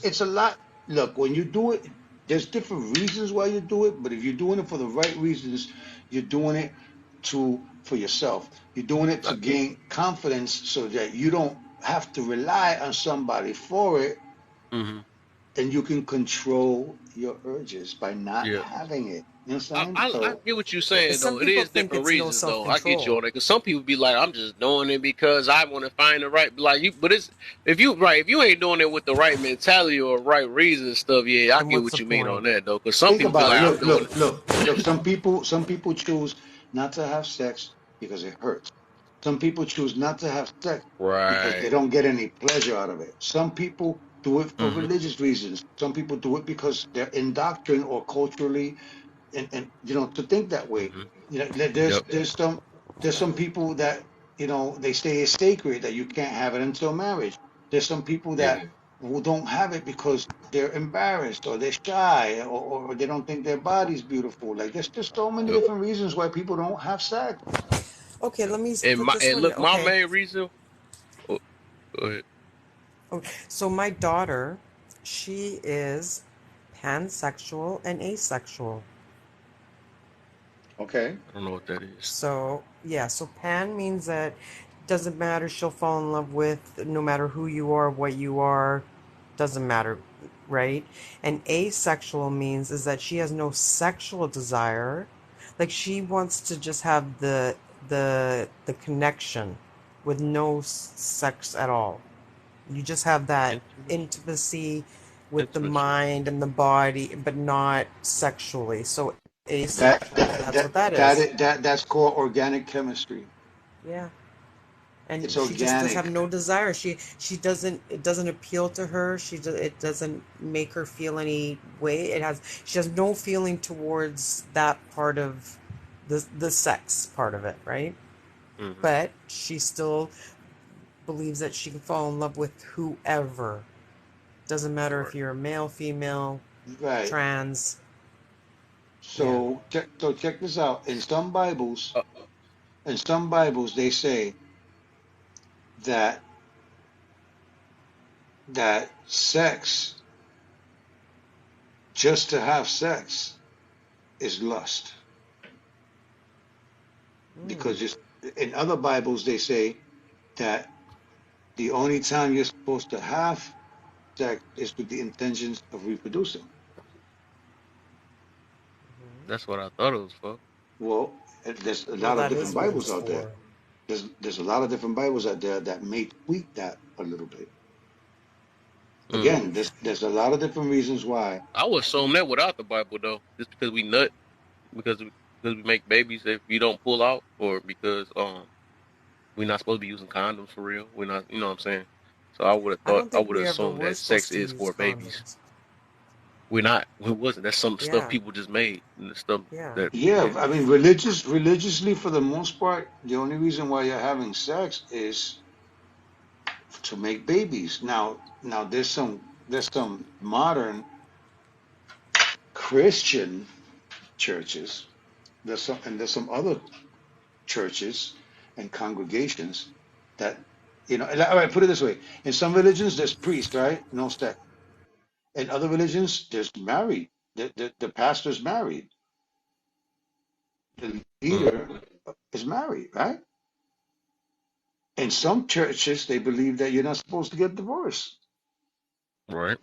it's a lot. Look, when you do it, there's different reasons why you do it, but if you're doing it for the right reasons, you're doing it for yourself. You're doing it to gain confidence so that you don't have to rely on somebody for it, Mm-hmm. and you can control your urges by not Yeah. having it. You know what I'm saying? I So get what you're but saying some though. It people is think different it's no reasons self though. I get you control. on that because some people be like, I'm just doing it because I want to find the right. Like you, but it's if you ain't doing it with the right mentality or right reason and stuff. Yeah, I Then get what's what the you mean on point? that though. Because some think people be about it. like, I'm doing it. Look. Some people choose not to have sex because it hurts. Some people choose not to have sex because they Right. don't get any pleasure out of it. Some people do it for Mm-hmm. religious reasons. Some people do it because they're indoctrined or culturally and to think that way. Mm-hmm. There's Yep. there's some people that they say it's sacred that you can't have it until marriage. There's some people Yeah. that who don't have it because they're embarrassed or they're shy or they don't think their body's beautiful. Like there's just so many Yep. different reasons why people don't have sex. Okay, Yep. let me And put this one. look, my Okay, main reason. Oh, go ahead. so my daughter, she is pansexual and asexual. Okay. I don't know what that is. So, yeah, so pan means that doesn't matter, she'll fall in love with no matter who you are, what you are, doesn't matter, right? And asexual means is that she has no sexual desire. Like she wants to just have the connection with no sex at all. You just have that Intimacy. intimacy with the Intimacy. mind and the body, but not sexually. So That asexual, that that's that what that that is. is, that that's called organic chemistry. Yeah. It's And she just does have organic. no desire. She doesn't, it doesn't appeal to her. It doesn't make her feel any way. She has no feeling towards that part of the sex part of it, right? Mm-hmm. But she still believes that she can fall in love with whoever. Doesn't matter if Right. you're a male, female, Right. trans. Yeah. So check this out. Uh, In some Bibles, they say that sex, just to have sex, is lust. Mm. Because in other Bibles, they say that the only time you're supposed to have sex is with the intentions of reproducing. that's what I thought it was for. Well, there's a Well, lot of that different is what Bibles it's out there. for. There's a lot of different Bibles out there that may tweak that a little bit. Mm. Again, there's a lot of different reasons why. I would assume that without the Bible though, just because we nut, because we make babies if you don't pull out, or because we're not supposed to be using condoms for real. We're not, you know what I'm saying. So I don't I think would have we ever assumed were that sex supposed to is use for babies. condoms. We're not. We wasn't. That's some stuff Yeah, people just made, and the stuff yeah. that Yeah, yeah. I mean, religiously, for the most part, the only reason why you're having sex is to make babies. Now there's some modern Christian churches. There's some other churches and congregations that all right, put it this way: in some religions, there's priests, right? No sex. In other religions, there's married. The pastor's married. The Mm, leader is married, right? In some churches, they believe that you're not supposed to get divorced. right.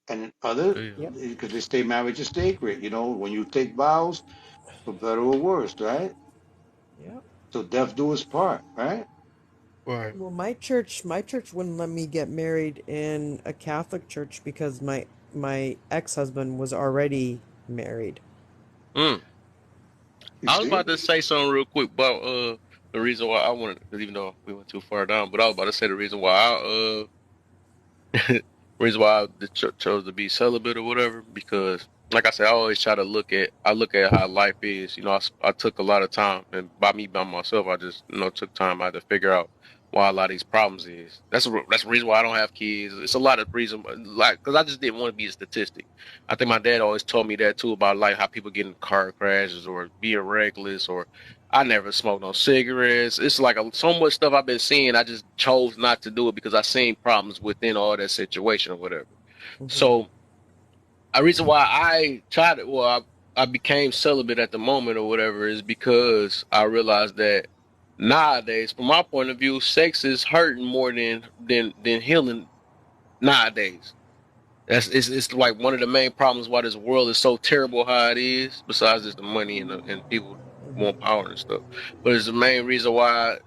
And in other, Yeah. Yep. because they say marriage is sacred, when you take vows, for better or worse, right? Yep. So death do us part, right? Right. Well, my church wouldn't let me get married in a Catholic church because my ex-husband was already married. Mm. You I was about see? to say something real quick about the reason why I wanted, even though we went too far down, but I was about to say the reason why reason why I chose to be celibate or whatever, because like I said, I always try to look at how life is. You know, I took a lot of time, and by myself, I just took time out to figure out why a lot of these problems is. That's the reason why I don't have kids. It's a lot of reason, like because I just didn't want to be a statistic. I think my dad always told me that too about like how people get in car crashes or being reckless or I never smoked no cigarettes. It's like so much stuff I've been seeing. I just chose not to do it because I seen problems within all that situation or whatever. Hmm. So a reason why I tried it, I became celibate at the moment or whatever, is because I realized that nowadays, from my point of view, sex is hurting more than healing nowadays. It's like one of the main problems why this world is so terrible how it is. Besides just the money and people want power and stuff, but it's the main reason why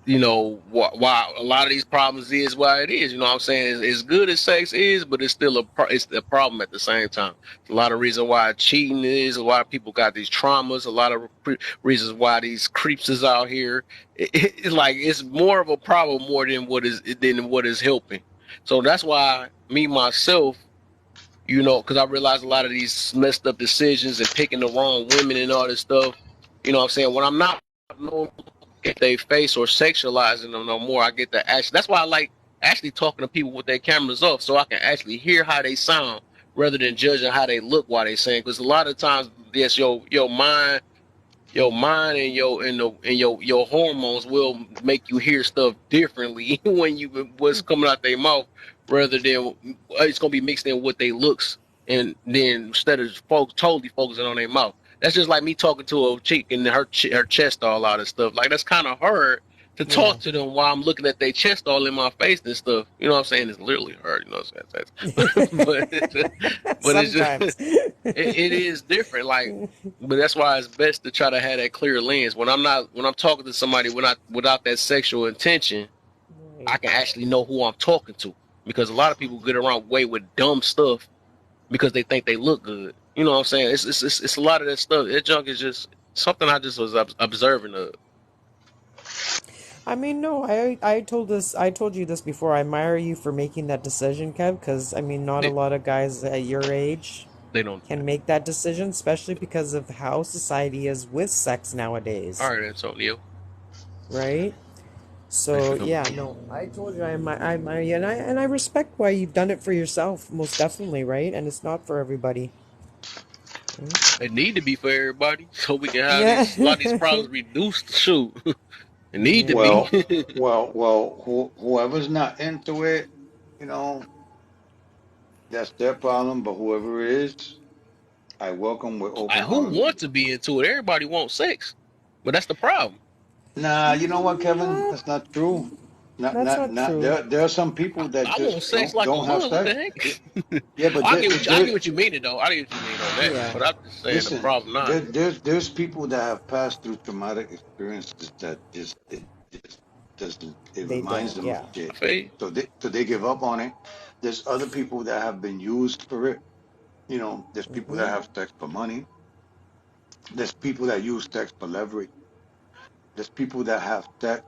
why a lot of these problems is why it is. You know what I'm saying? As good as sex is, but it's still it's a problem at the same time. It's a lot of reasons why cheating is. A lot of people got these traumas. A lot of reasons why these creeps is out here. It's like it's more of a problem more than what is helping. So that's why me myself, because I realized a lot of these messed up decisions and picking the wrong women and all this stuff. You know what I'm saying? When I'm not no get their face or sexualizing them no more, I get to actually. That's why I like actually talking to people with their cameras off, so I can actually hear how they sound rather than judging how they look while they saying. Because a lot of times, yes, your mind and your hormones will make you hear stuff differently when you what's coming out their mouth rather than it's gonna be mixed in with their looks, and then instead of folks totally focusing on their mouth. That's just like me talking to a chick and her chest all out and stuff. Like that's kind of hard to Yeah. talk to them while I'm looking at their chest all in my face and stuff. You know what I'm saying? It's literally hard. You know what I'm saying? But it's just Sometimes. it is different. Like, but that's why it's best to try to have that clear lens when I'm talking to somebody without that sexual intention. I Right. can actually know who I'm talking to, because a lot of people get around way with dumb stuff because they think they look good. You know what I'm saying? It's a lot of that stuff. That junk is just something I just was observing of. I mean, no, I told you this before. I admire you for making that decision, Kev, because I mean, not a They, lot of guys at your age they don't do can that. make that decision, especially because of how society is with sex All nowadays, right, Antonio. right? Thanks So for coming. yeah, no, I told you I admire you, and I respect why you've done it for yourself, most definitely, right? And it's not for everybody, right? It need to be for everybody so we can have Yeah, a lot of these problems reduced. Shoot, it need to yeah, be. Whoever's not into it, you know, that's their problem. But whoever is, I welcome with open Who arms. wants to be into it? Everybody wants sex, but that's the problem. Nah, you know what, Kevin? not That's not true. Not, that's not, not not. true. There are some people that I want just sex like a don't have mug. What the sex. heck? Yeah, but I get what you mean though. I get what you mean on that. Yeah. But I'm just saying the listen, problem nowadays. there's people that have passed through traumatic experiences that just doesn't, it They reminds don't, them of yeah. shit. I feel you. So they give up on it. There's other people that have been used for it. There's people that Hmm. have sex for money. There's people that use sex for leverage. There's people that have sex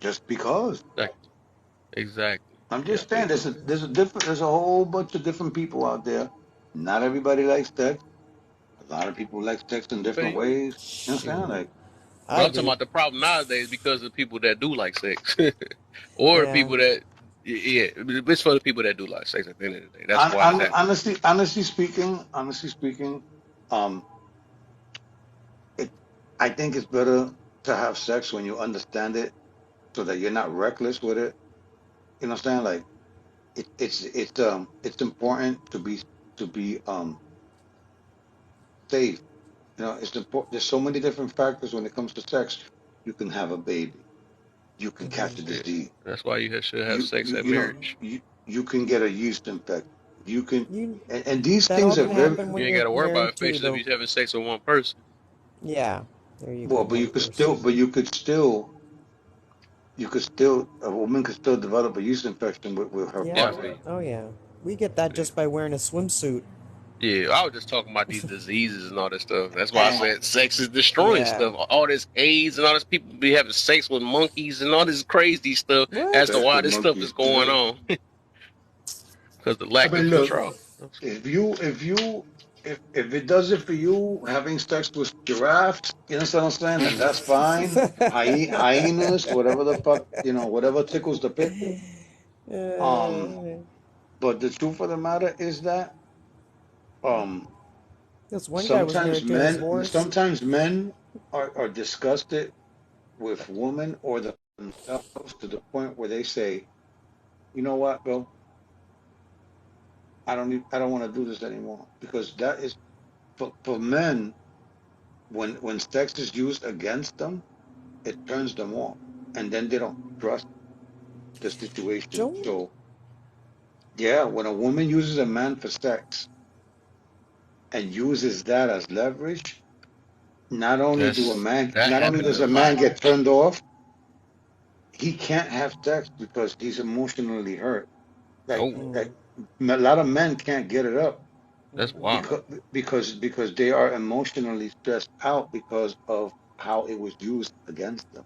just because. Exactly. Exactly. I'm Yeah, I just feel saying, you. there's a whole bunch of different people out there. Not everybody likes sex. A lot of people like sex in I feel different you. ways. You know what I'm saying? Shoot, Like, But I I'm talking do. about the problem nowadays because of people that do like sex, or Yeah. people that yeah, it's for the people that do like sex. At the end of the day, that's why it's happening. honestly speaking, um, it, I think it's better to have sex when you understand it, so that you're not reckless with it. You know what I'm saying? Like, it's important to be safe. It's important. There's so many different factors when it comes to sex. You can have a baby. You can Hmm. catch a Yeah, disease. that's why you should have You sex you at you know marriage. you can get a yeast infection. You can, You and these that all things are can very happen You when ain't got you're to worry about married too, infections if though. you're having sex with one person. Yeah. There you go, well, but one person. you could still a woman could still develop a yeast infection with her Yeah. partner. Definitely. Oh yeah. We get that just by wearing a swimsuit. Yeah, I was just talking about these diseases and all that stuff. That's why I And said sex is destroying Yeah. stuff. All this AIDS and all this people be having sex with monkeys and all this crazy stuff as to What? sex why with this stuff is monkeys. going on. Because the I lack mean, of look, control. if it does it for you, having sex with giraffes, you know what I'm saying, then that's fine. Hyenas, whatever the fuck, whatever tickles the pickle. Um, but the truth of the matter is that um, This one guy was married to his horse. sometimes men are disgusted with women or themselves to the point where they say, you know what, Bill, I don't want to do this anymore because that is for men when sex is used against them, it turns them off, and then they don't trust the situation. Don't. So yeah, when a woman uses a man for sex and uses that as leverage, That not only happens does a a lot. man get turned off, he can't have sex because he's emotionally hurt. Oh, Like a lot of men can't get it up that's Mm-hmm. wild. because they are emotionally stressed out because of how it was used against them.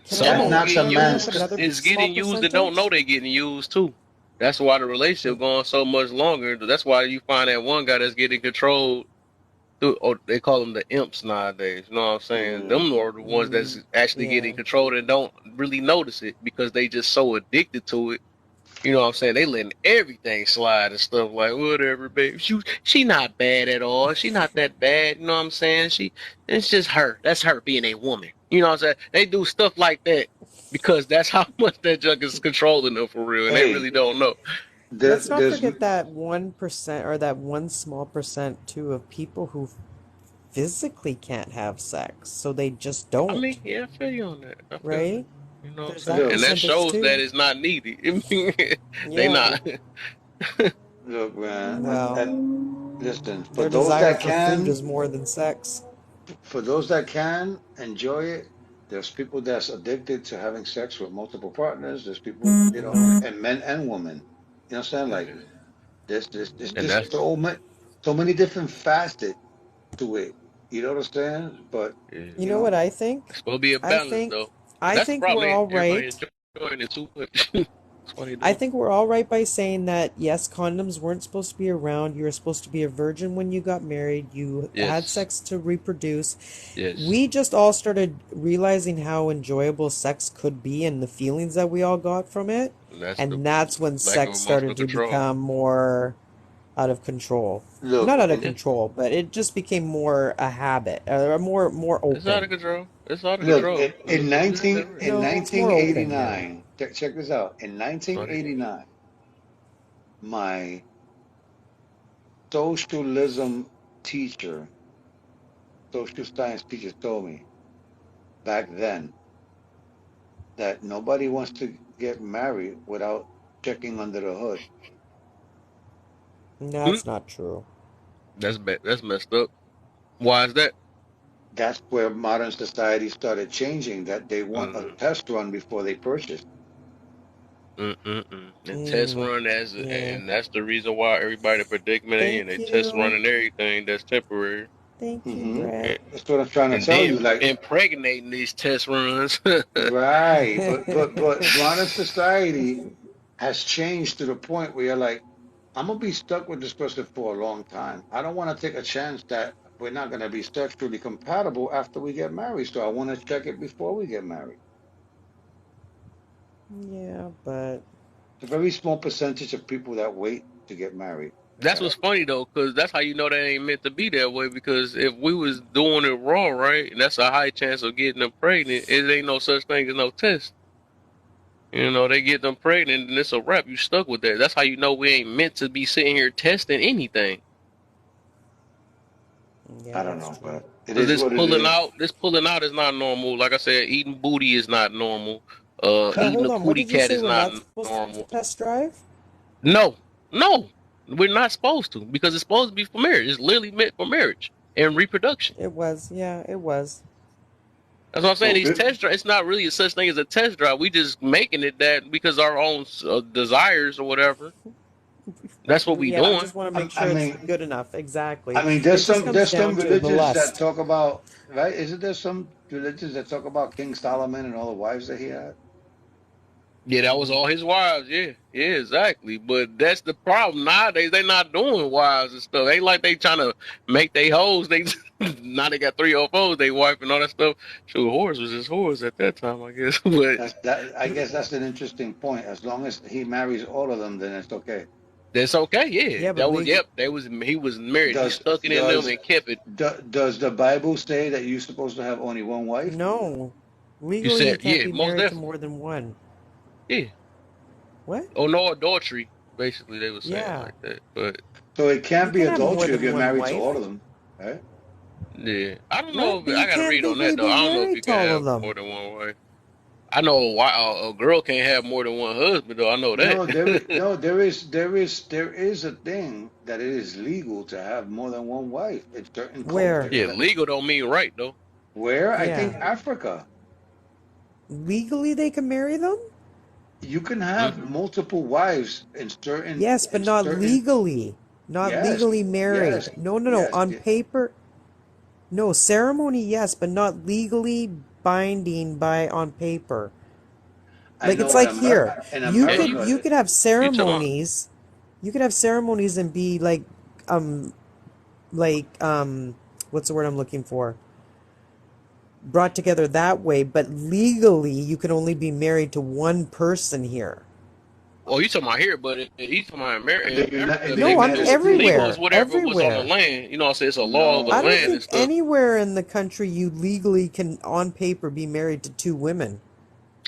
Can Some That of them knocks I a getting bring up man's used another is small getting used and don't know percentage? they getting used too. That's why the relationship going so much longer. That's why you find that one guy that's getting controlled through, or they call them the imps nowadays. You know what I'm saying? mm, Them are the ones Mm, that's actually yeah. getting controlled and don't really notice it because they just so addicted to it. You know what I'm saying? They letting everything slide and stuff like whatever, baby. She not bad at all. She not that bad. You know what I'm saying? It's just her. That's her being a woman. You know what I'm saying? They do stuff like that because that's how much that junk is controlling them for real, and they hey, really don't know. there, Let's not there's forget that 1% or that one small percent too of people who physically can't have sex, so they just I mean, don't, yeah, I feel you on that. I feel that. right? You know what I'm There's saying? that look, And that percentage shows that too. it's not needed. I mean, they Yeah. not. look, man. Well, Listen, their desire for food is more than sex. for those that can enjoy it, there's people that's addicted to having sex with multiple partners. There's people, Mm-hmm. and men and women. You know what I'm saying? Like Yeah. there's And just that's so many different facets to it. You know what I'm saying? But yeah. You you know what know, I think? It's supposed to be a I balance think though. But I that's the think problem. we're all Everybody right. enjoying it too much. That's why they I doing. think we're all right by saying that yes, condoms weren't supposed to be around. You were supposed to be a virgin when you got married. You had Yes. sex to reproduce. Yes. We just all started realizing how enjoyable sex could be and the feelings that we all got from it. And that's the And that's when lack of sex emotional started to control. become more out of control. look, Not out of Yeah. control, but it just became more a habit, or more It's out of open. control. It's out of look. control. Let's get real. In No, it's more open now. 1989, check this out. In It's out of- 1989, my socialism teacher, social science teacher, told me back then that nobody wants to get married without checking under the hood. Hmm? That's not true. That's bad. That's messed up. Why is that? That's where modern society started changing, that they want a Mm, test run before they purchase. And test Mm, run yeah. and that's the reason why everybody predicament and Thank they test you. running everything that's temporary. Thank you, Hmm Brett. And, That's what I'm trying to and tell then you. Like, impregnating these test runs. right, but modern society has changed to the point where you're like, I'm gonna be stuck with this person for a long time. I don't want to take a chance that we're not gonna be sexually compatible after we get married. So I want to check it before we get married. Yeah, but It's a very small percentage of people that wait to get married. That's what's funny though, because that's how you know that ain't meant to be that way. Because if we was doing it wrong, right, and that's a high chance of getting them pregnant, it ain't no such thing as no test. You know, they get them pregnant and it's a wrap. You stuck with that. That's how you know we ain't meant to be sitting here testing anything. I yeah, don't that's know, true. but it Because is what it is. this pulling out is not normal. Like I said, eating booty is not normal. But Eating hold a on, what cootie did you cat say? is We're not not supposed to normal. test drive? No, no, we're not supposed to because it's supposed to be for marriage. It's literally meant for marriage and reproduction. It was, yeah, it was. That's what I'm saying. So These test drives, it's not really a such thing as a test drive. We just making it that because our own desires or whatever. That's what we Yeah, I doing. just want to make I sure it's mean, good enough. I Exactly. mean, It just comes there's some down to the religions that lust. talk about, right? Isn't there some religions that talk about King Solomon and all the wives that he had? Yeah, that was all his wives. Yeah, yeah, exactly. But that's the problem nowadays. They not doing wives and stuff. Ain't like they trying to make they hoes. They now they got 3 or 4s. They wife and all that stuff. Sure, whores was just whores at that time, I guess. But That's that. I guess that's an interesting point. As long as he marries all of them, then it's okay. that's okay. Yeah, Yeah, but that was legal. yep. That was he was married. He Does stuck it in them does and kept it. does the Bible say that you're supposed to have only one wife? No. You Legally, you said can't yeah, be most married to definitely. more than one. Yeah. What? Oh no, adultery. Basically, they were saying Yeah. like that. But So it You can't be can have more adultery if than you're one married to wife. all of them, right? yeah, I don't know. What? If, But I you got to can't read on legally that though. be I don't know if you married to can all have of them. more than one wife. I know a girl can't have more than one husband though. I know No, that. there is a thing that it is legal to have more than one wife in certain Where? cultures. Yeah, That legal don't mean right though. where I Yeah. think Africa, Legally, they can marry them? you can have Hmm. multiple wives Yes, but in not certain legally. Not yes, legally yes, married. No, no, no. yes. On paper, no. Ceremony, yes, but not legally binding by on paper. I Like it's know in like here. In Yeah, You America, could have you talking about? ceremonies. You could have ceremonies and be um like what's the word I'm looking for? Brought together that way, but legally you can only be married to one person here. Oh, you talking about here? But you talking about the In Africa? In the They No, can I'm United do it. Legal States, is everywhere. whatever was on the Everywhere. land. You know, what I'm saying it's a law of the I don't land no. and think stuff. anywhere in the country you legally can, on paper, be married to two women.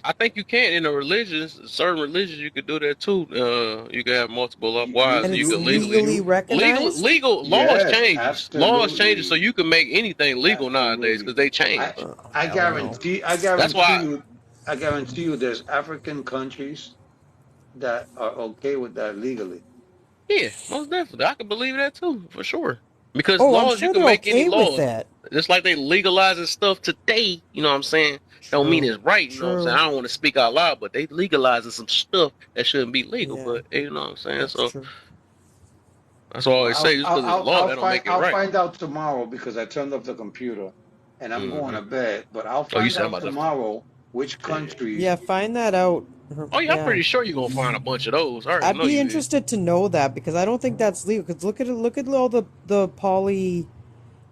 I think you can in the religions, certain religions, you could do that too. You can have multiple wives, And and you it's could legally, legally recognized? legal laws Yes, changes. Laws changes, so absolutely, you can make anything legal nowadays because absolutely. they I change. Hell no. That's why, I guarantee you, there's African countries that are okay with that legally. yeah, most definitely, I can believe that too for sure. Because Oh, I'm laws, you sure can they're make any okay with laws. it. Just like they legalizing stuff today. You know what I'm saying? Don't mean True. it's right. You know what I'm saying? True. I don't want to speak out loud, but they legalizing some stuff that shouldn't be legal. Yeah, But you know what I'm saying? that's So true. that's all I always say. Just because it's law, that don't make it I'll right. find out tomorrow because I turned off the computer and I'm going Hmm. to bed. But I'll Oh, you find said out about the tomorrow which yeah. countries. Yeah, find that out. Oh yeah, I'm Yeah. pretty sure you're gonna find a bunch of those. I already I'd know be you is. interested to know that because I don't think that's legal. Because look at all the poly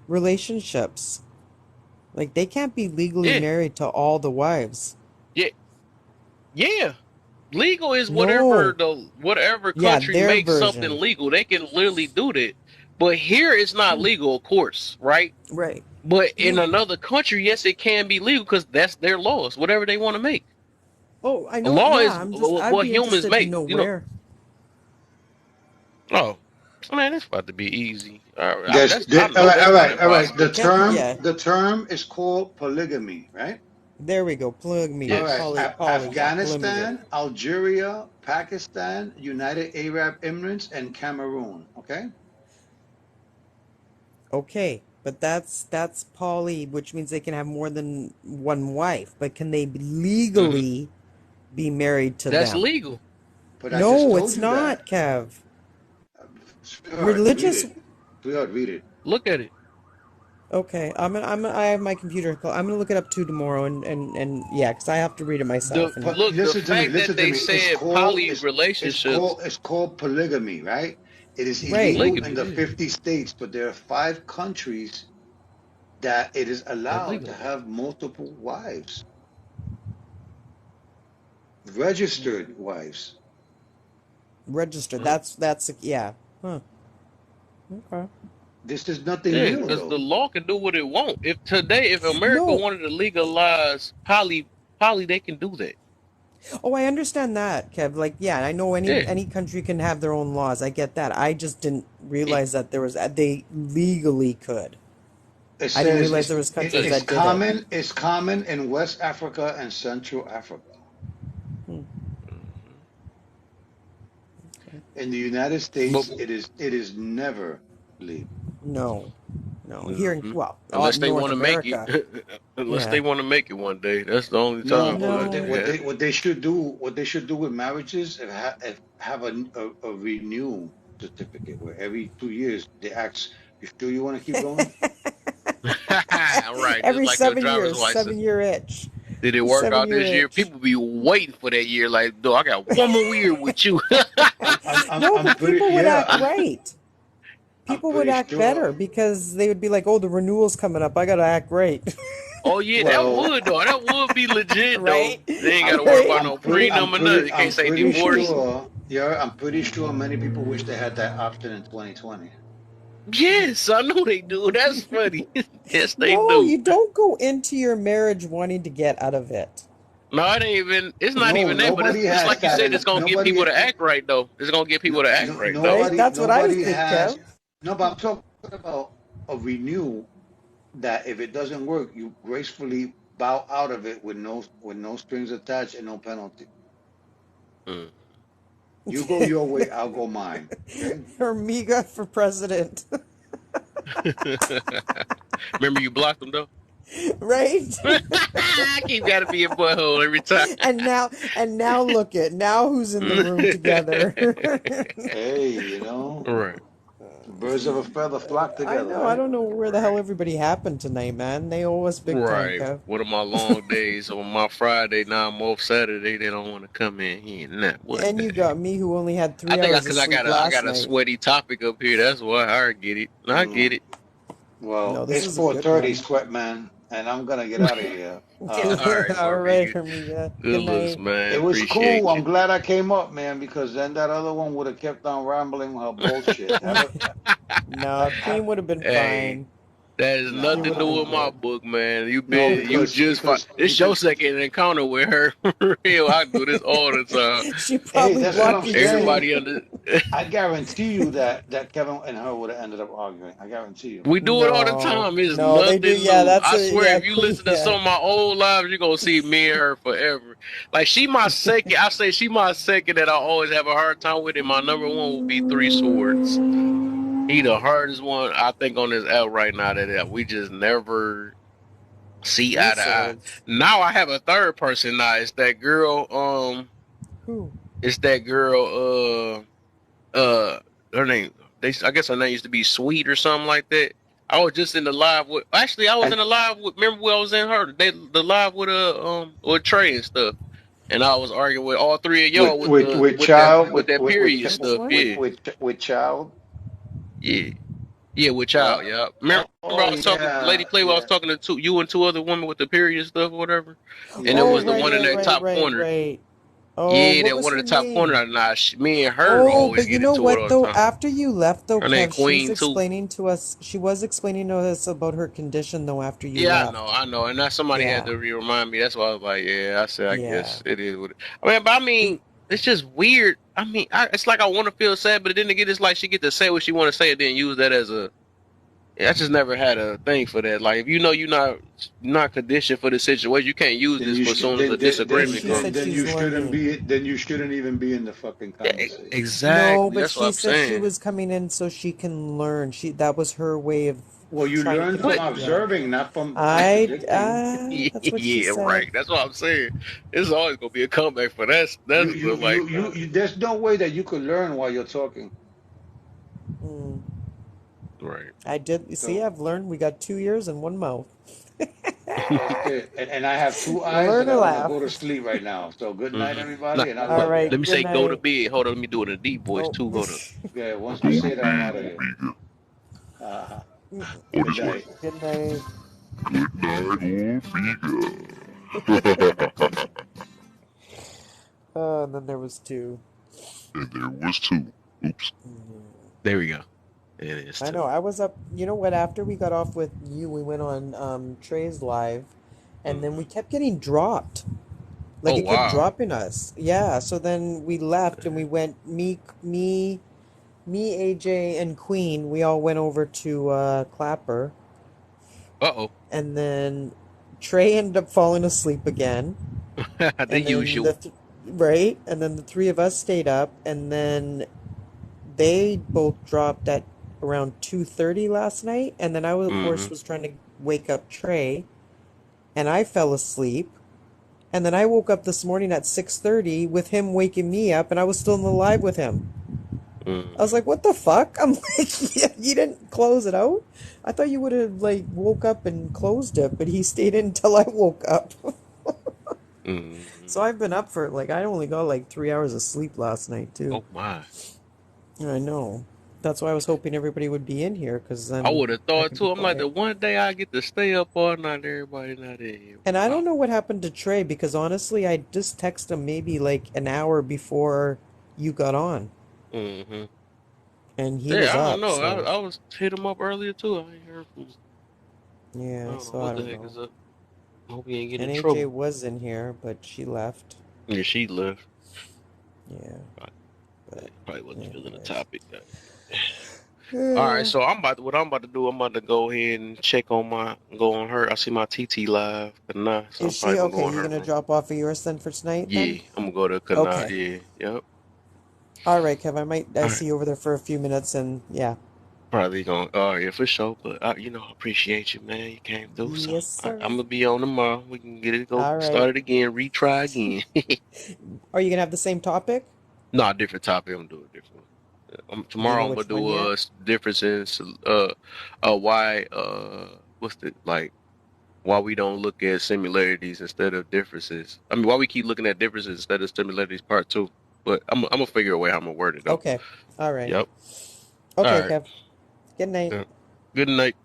relationships. Like they can't be legally Yeah, married to all the wives. yeah, yeah. Legal is No. whatever Yeah, country their makes something version. legal. They can literally do that. But here it's not legal, of course, right? Right. But in No. another country, yes, it can be legal because that's their laws, whatever they want to make. Oh, I A know. law Yeah, is I'd what be humans interested to make. know You know. where. Oh, man, it's about to be easy. I All know right, that's not all right. impossible. Can't be, yeah. The term is called polygamy, right? There we go. Polygamy. All Yes. right. Yeah, polygamy. Afghanistan, Algeria, Pakistan, United Arab Emirates, and Cameroon. Okay. Okay, but that's poly, which means they can have more than one wife. But can they Hmm. legally be married to That's them? legal. But I just No, told it's you that. not, Kev. Sweetheart, read Religious. it. Sweetheart, read it. Look at it. Okay, I have my computer. I'm gonna look it up too tomorrow, and yeah, because I have to read it myself. And The Listen to me. fact that Listen to they me. said poly relationships It's called polygamy, right? It is right. illegal in polygamy. the Yeah, 50 states, but there are 5 countries that it is that's allowed to legal. have multiple wives, registered wives. Registered. Huh? That's yeah. Huh. Okay. This is nothing Yeah, new, because the though. law can do what it want. If America No. wanted to legalize poly, they can do that. Oh, I understand that, Kev. Like, yeah, I know Yeah. any country can have their own laws. I get that. I just didn't It, realize that there was they legally could. It I didn't says realize there was countries yeah. that did it. it's common in West Africa and Central Africa. Hmm. Mhm. In the United But States, it is never legal. No, No, here in, Hmm. well, Unless out in they North want to make it, America. unless Yeah. they want to make it one day. That's the only No, time. but But No. yeah, what they should do with marriages is have a renew certificate where every 2 years they ask, "You sure you want to keep going?" right. Just Every like your seven driver's years, license. 7 year itch. Did it work out 7 year this year? itch. People be waiting for that year. Like, though, I got one more year with you. No, I'm but pretty people would yeah, act right. I'm People would pretty act sure. better because they would be like, oh, the renewal's coming up. I got to act right. Oh yeah, that Well, would though. That would be legit though. Right? They ain't got to worry about Right? no prenup or nothing. You can't I'm say pretty divorce. sure. Yeah, I'm pretty sure many people wish they had that option in 2020. Yes, I know they do. That's funny. Yes, they No, do. you don't go into your marriage wanting to get out of it. No, it ain't even. It's not No, even that. But nobody it's has like you that said. It's in gonna get people nobody. to act right though. It's gonna get people to act right though. Right? That's what I Nobody think, Kev. has. No, but I'm talking about a renew that if it doesn't work, you gracefully bow out of it with no strings attached and no penalty. Mm. You go your way, I'll go mine. Okay. Hormiga for president. Remember you blocked them though. Right? I keep gotta be a butthole every time. and now look at now who's in the room together. Hey, you know, Right. birds of a feather flock I together, know. I right? don't know where the hell Right. everybody happened tonight, man. They owe us big time, Right. Kev. One of my long days on my Friday, now I'm off Saturday. They don't want to come in here. Nah, what And the you heck? got me who only had I 3 think hours of because I sleep got a I last got a night. sweaty topic up here. That's why I get it. I get Mm. it. Well, No, this it's is a good 4:30, one. sweat man, and I'm gonna get out of here. Yeah. All right, All right, Marie. Hormiga. Good Good looks, night. man. It was cool. Appreciate I'm you. glad I came up, man, because then that other one would have kept on rambling her bullshit. No, Have, Queen would have been Hey, fine. that is She nothing would to have do been with my good. book, man. no, You just this your because second encounter with her. For real, I do this all the time. She hey, probably that's what I'm blocked you too. saying. Everybody under. I guarantee you that Kevin and her would have ended up arguing. I guarantee you. We do it all the No, time. It's no, they do. nothing Yeah, new. that's I a swear, yeah, if you Queen. listen to some Yeah, of my old lives, you're gonna see me and her forever. Like she my second. I say she my second that I always have a hard time with. And my number one will be Three Swords. He the hardest one I think on this app right now that we just never see Three eye to eye. Swords. Now I have a third person now. It's that girl. Who? It's that girl. Her name. I guess her name used to be Sweet or something like that. I was just in the live with. Actually, I was And in the live with. Remember when I was in her? The live with Trey and stuff. And I was arguing with all three of y'all with the with child with that period Which stuff. one? Yeah, with child. yeah, yeah. With Uh, y'all, yeah. Remember oh I was talking, Lady yeah, Play. I was yeah, talking to you and two other women with the period stuff or whatever. And it yeah, Oh, was the yeah, right, one in right, yeah. that right, top right, corner. right. Oh, Yeah, what that was one in her the top corner. name? Nah, me and her Oh, always but you get know into it what all the though? time. After you left though, Her name Kev, she was Queen too. explaining to us. She was explaining to us about her condition though. After you Yeah, left. I know, and that somebody had Yeah, to remind me. That's why I was like, yeah, I said, I yeah. guess it is what it. I mean, it's just weird. I mean, it's like I want to feel sad, but then again, it's like she get to say what she want to say, and then use that as a. I just never had a thing for that. Like, if you know you're not conditioned for the situation, you can't use Then this you for should soon as a disagreement She comes. said she's learning. then you shouldn't even be in the fucking conversation. No, Exactly. but That's what she I'm said she saying. was coming in so she can learn. That was her way of Well, you trying learn to. from But Yeah. observing, not from contradicting. That's what she yeah, said. right. That's what I'm saying. It's always gonna be a comeback for that. You That's you like, you you, you there's no way that you could learn while you're talking. Mm, right. I did. You see, So I've learned. We got 2 ears and one mouth. that's it. And I have two eyes Learn that to are gonna laugh. go to sleep right now. So good night, Hmm. Now, everybody, and I All love right. you. let me Good say go to night. bed. Hold on, let me do it in a deep voice Oh. too. Hold up. Yeah, once you Go say to that, I'm out bed, of here. Omega. Uh-huh. Oh, Good this way. night. Good night. Good night, Omega. Oh, and then there was two. And there was two. Oops. There we go. It is I too. know. I was up. You know what? After we got off with you, we went on Trey's live, and then we kept getting dropped. Like Oh it kept wow. dropping us. Yeah. So then we left and we went. Me, AJ, and Queen. We all went over to Clapper, Uh and then Trey ended up falling asleep again, oh. The and then usual. right, and then the three of us stayed up, and then they both dropped at around 2:30 last night, and then I of Mm-hmm. course was trying to wake up Trey, and I fell asleep. And then I woke up this morning at 6:30 with him waking me up, and I was still in the live with him. I was Mm-hmm. like, "What the fuck?" I'm like, "You didn't close it out? I thought you would have like woke up and closed it, but he stayed in until I woke up." Mm-hmm. So I've been up for like I only got like 3 hours of sleep last night too. Oh my. I know. That's why I was hoping everybody would be in here, because I then would have I thought could be too. I'm like, the quiet. one day I get to stay up all night, everybody not in here. And I Wow. don't know what happened to Trey, because honestly, I just texted him maybe like an hour before you got on, Mm-hmm. and he Yeah, was I don't up. know. So I was hit him up earlier too. I ain't heard from. I yeah, don't know so I what the don't heck is know. up. Hope he ain't getting And in AJ trouble. was in here, but she left. Yeah, she left. Yeah, but Probably wasn't feeling the anyways. topic. All right, so what I'm about to do, I'm about to go ahead and go on her. I see my TT live tonight, so Is I'm probably she gonna go okay? in You her gonna room. drop off of yours then for tonight then? Yeah, I'm gonna go to Kanai. Okay. Yeah, yep. All right, Kev. I All right, see you over there for a few minutes, and yeah. probably gonna. Yeah, for sure. But I appreciate you, man. You came through, so Yes, I'm sir. gonna be on tomorrow. We can All right. start it again, retry again. Are you gonna have the same topic? No, different topic. I'm doing different. Do you Tomorrow know I'm gonna which one do yet? differences. Why what's the like why we don't look at similarities instead of differences. I mean, why we keep looking at differences instead of similarities, part two. But I'm gonna figure a way how I'm gonna word it though. Okay. All right. Yep. All Okay, right. Kev. Good night. Yeah. Good night.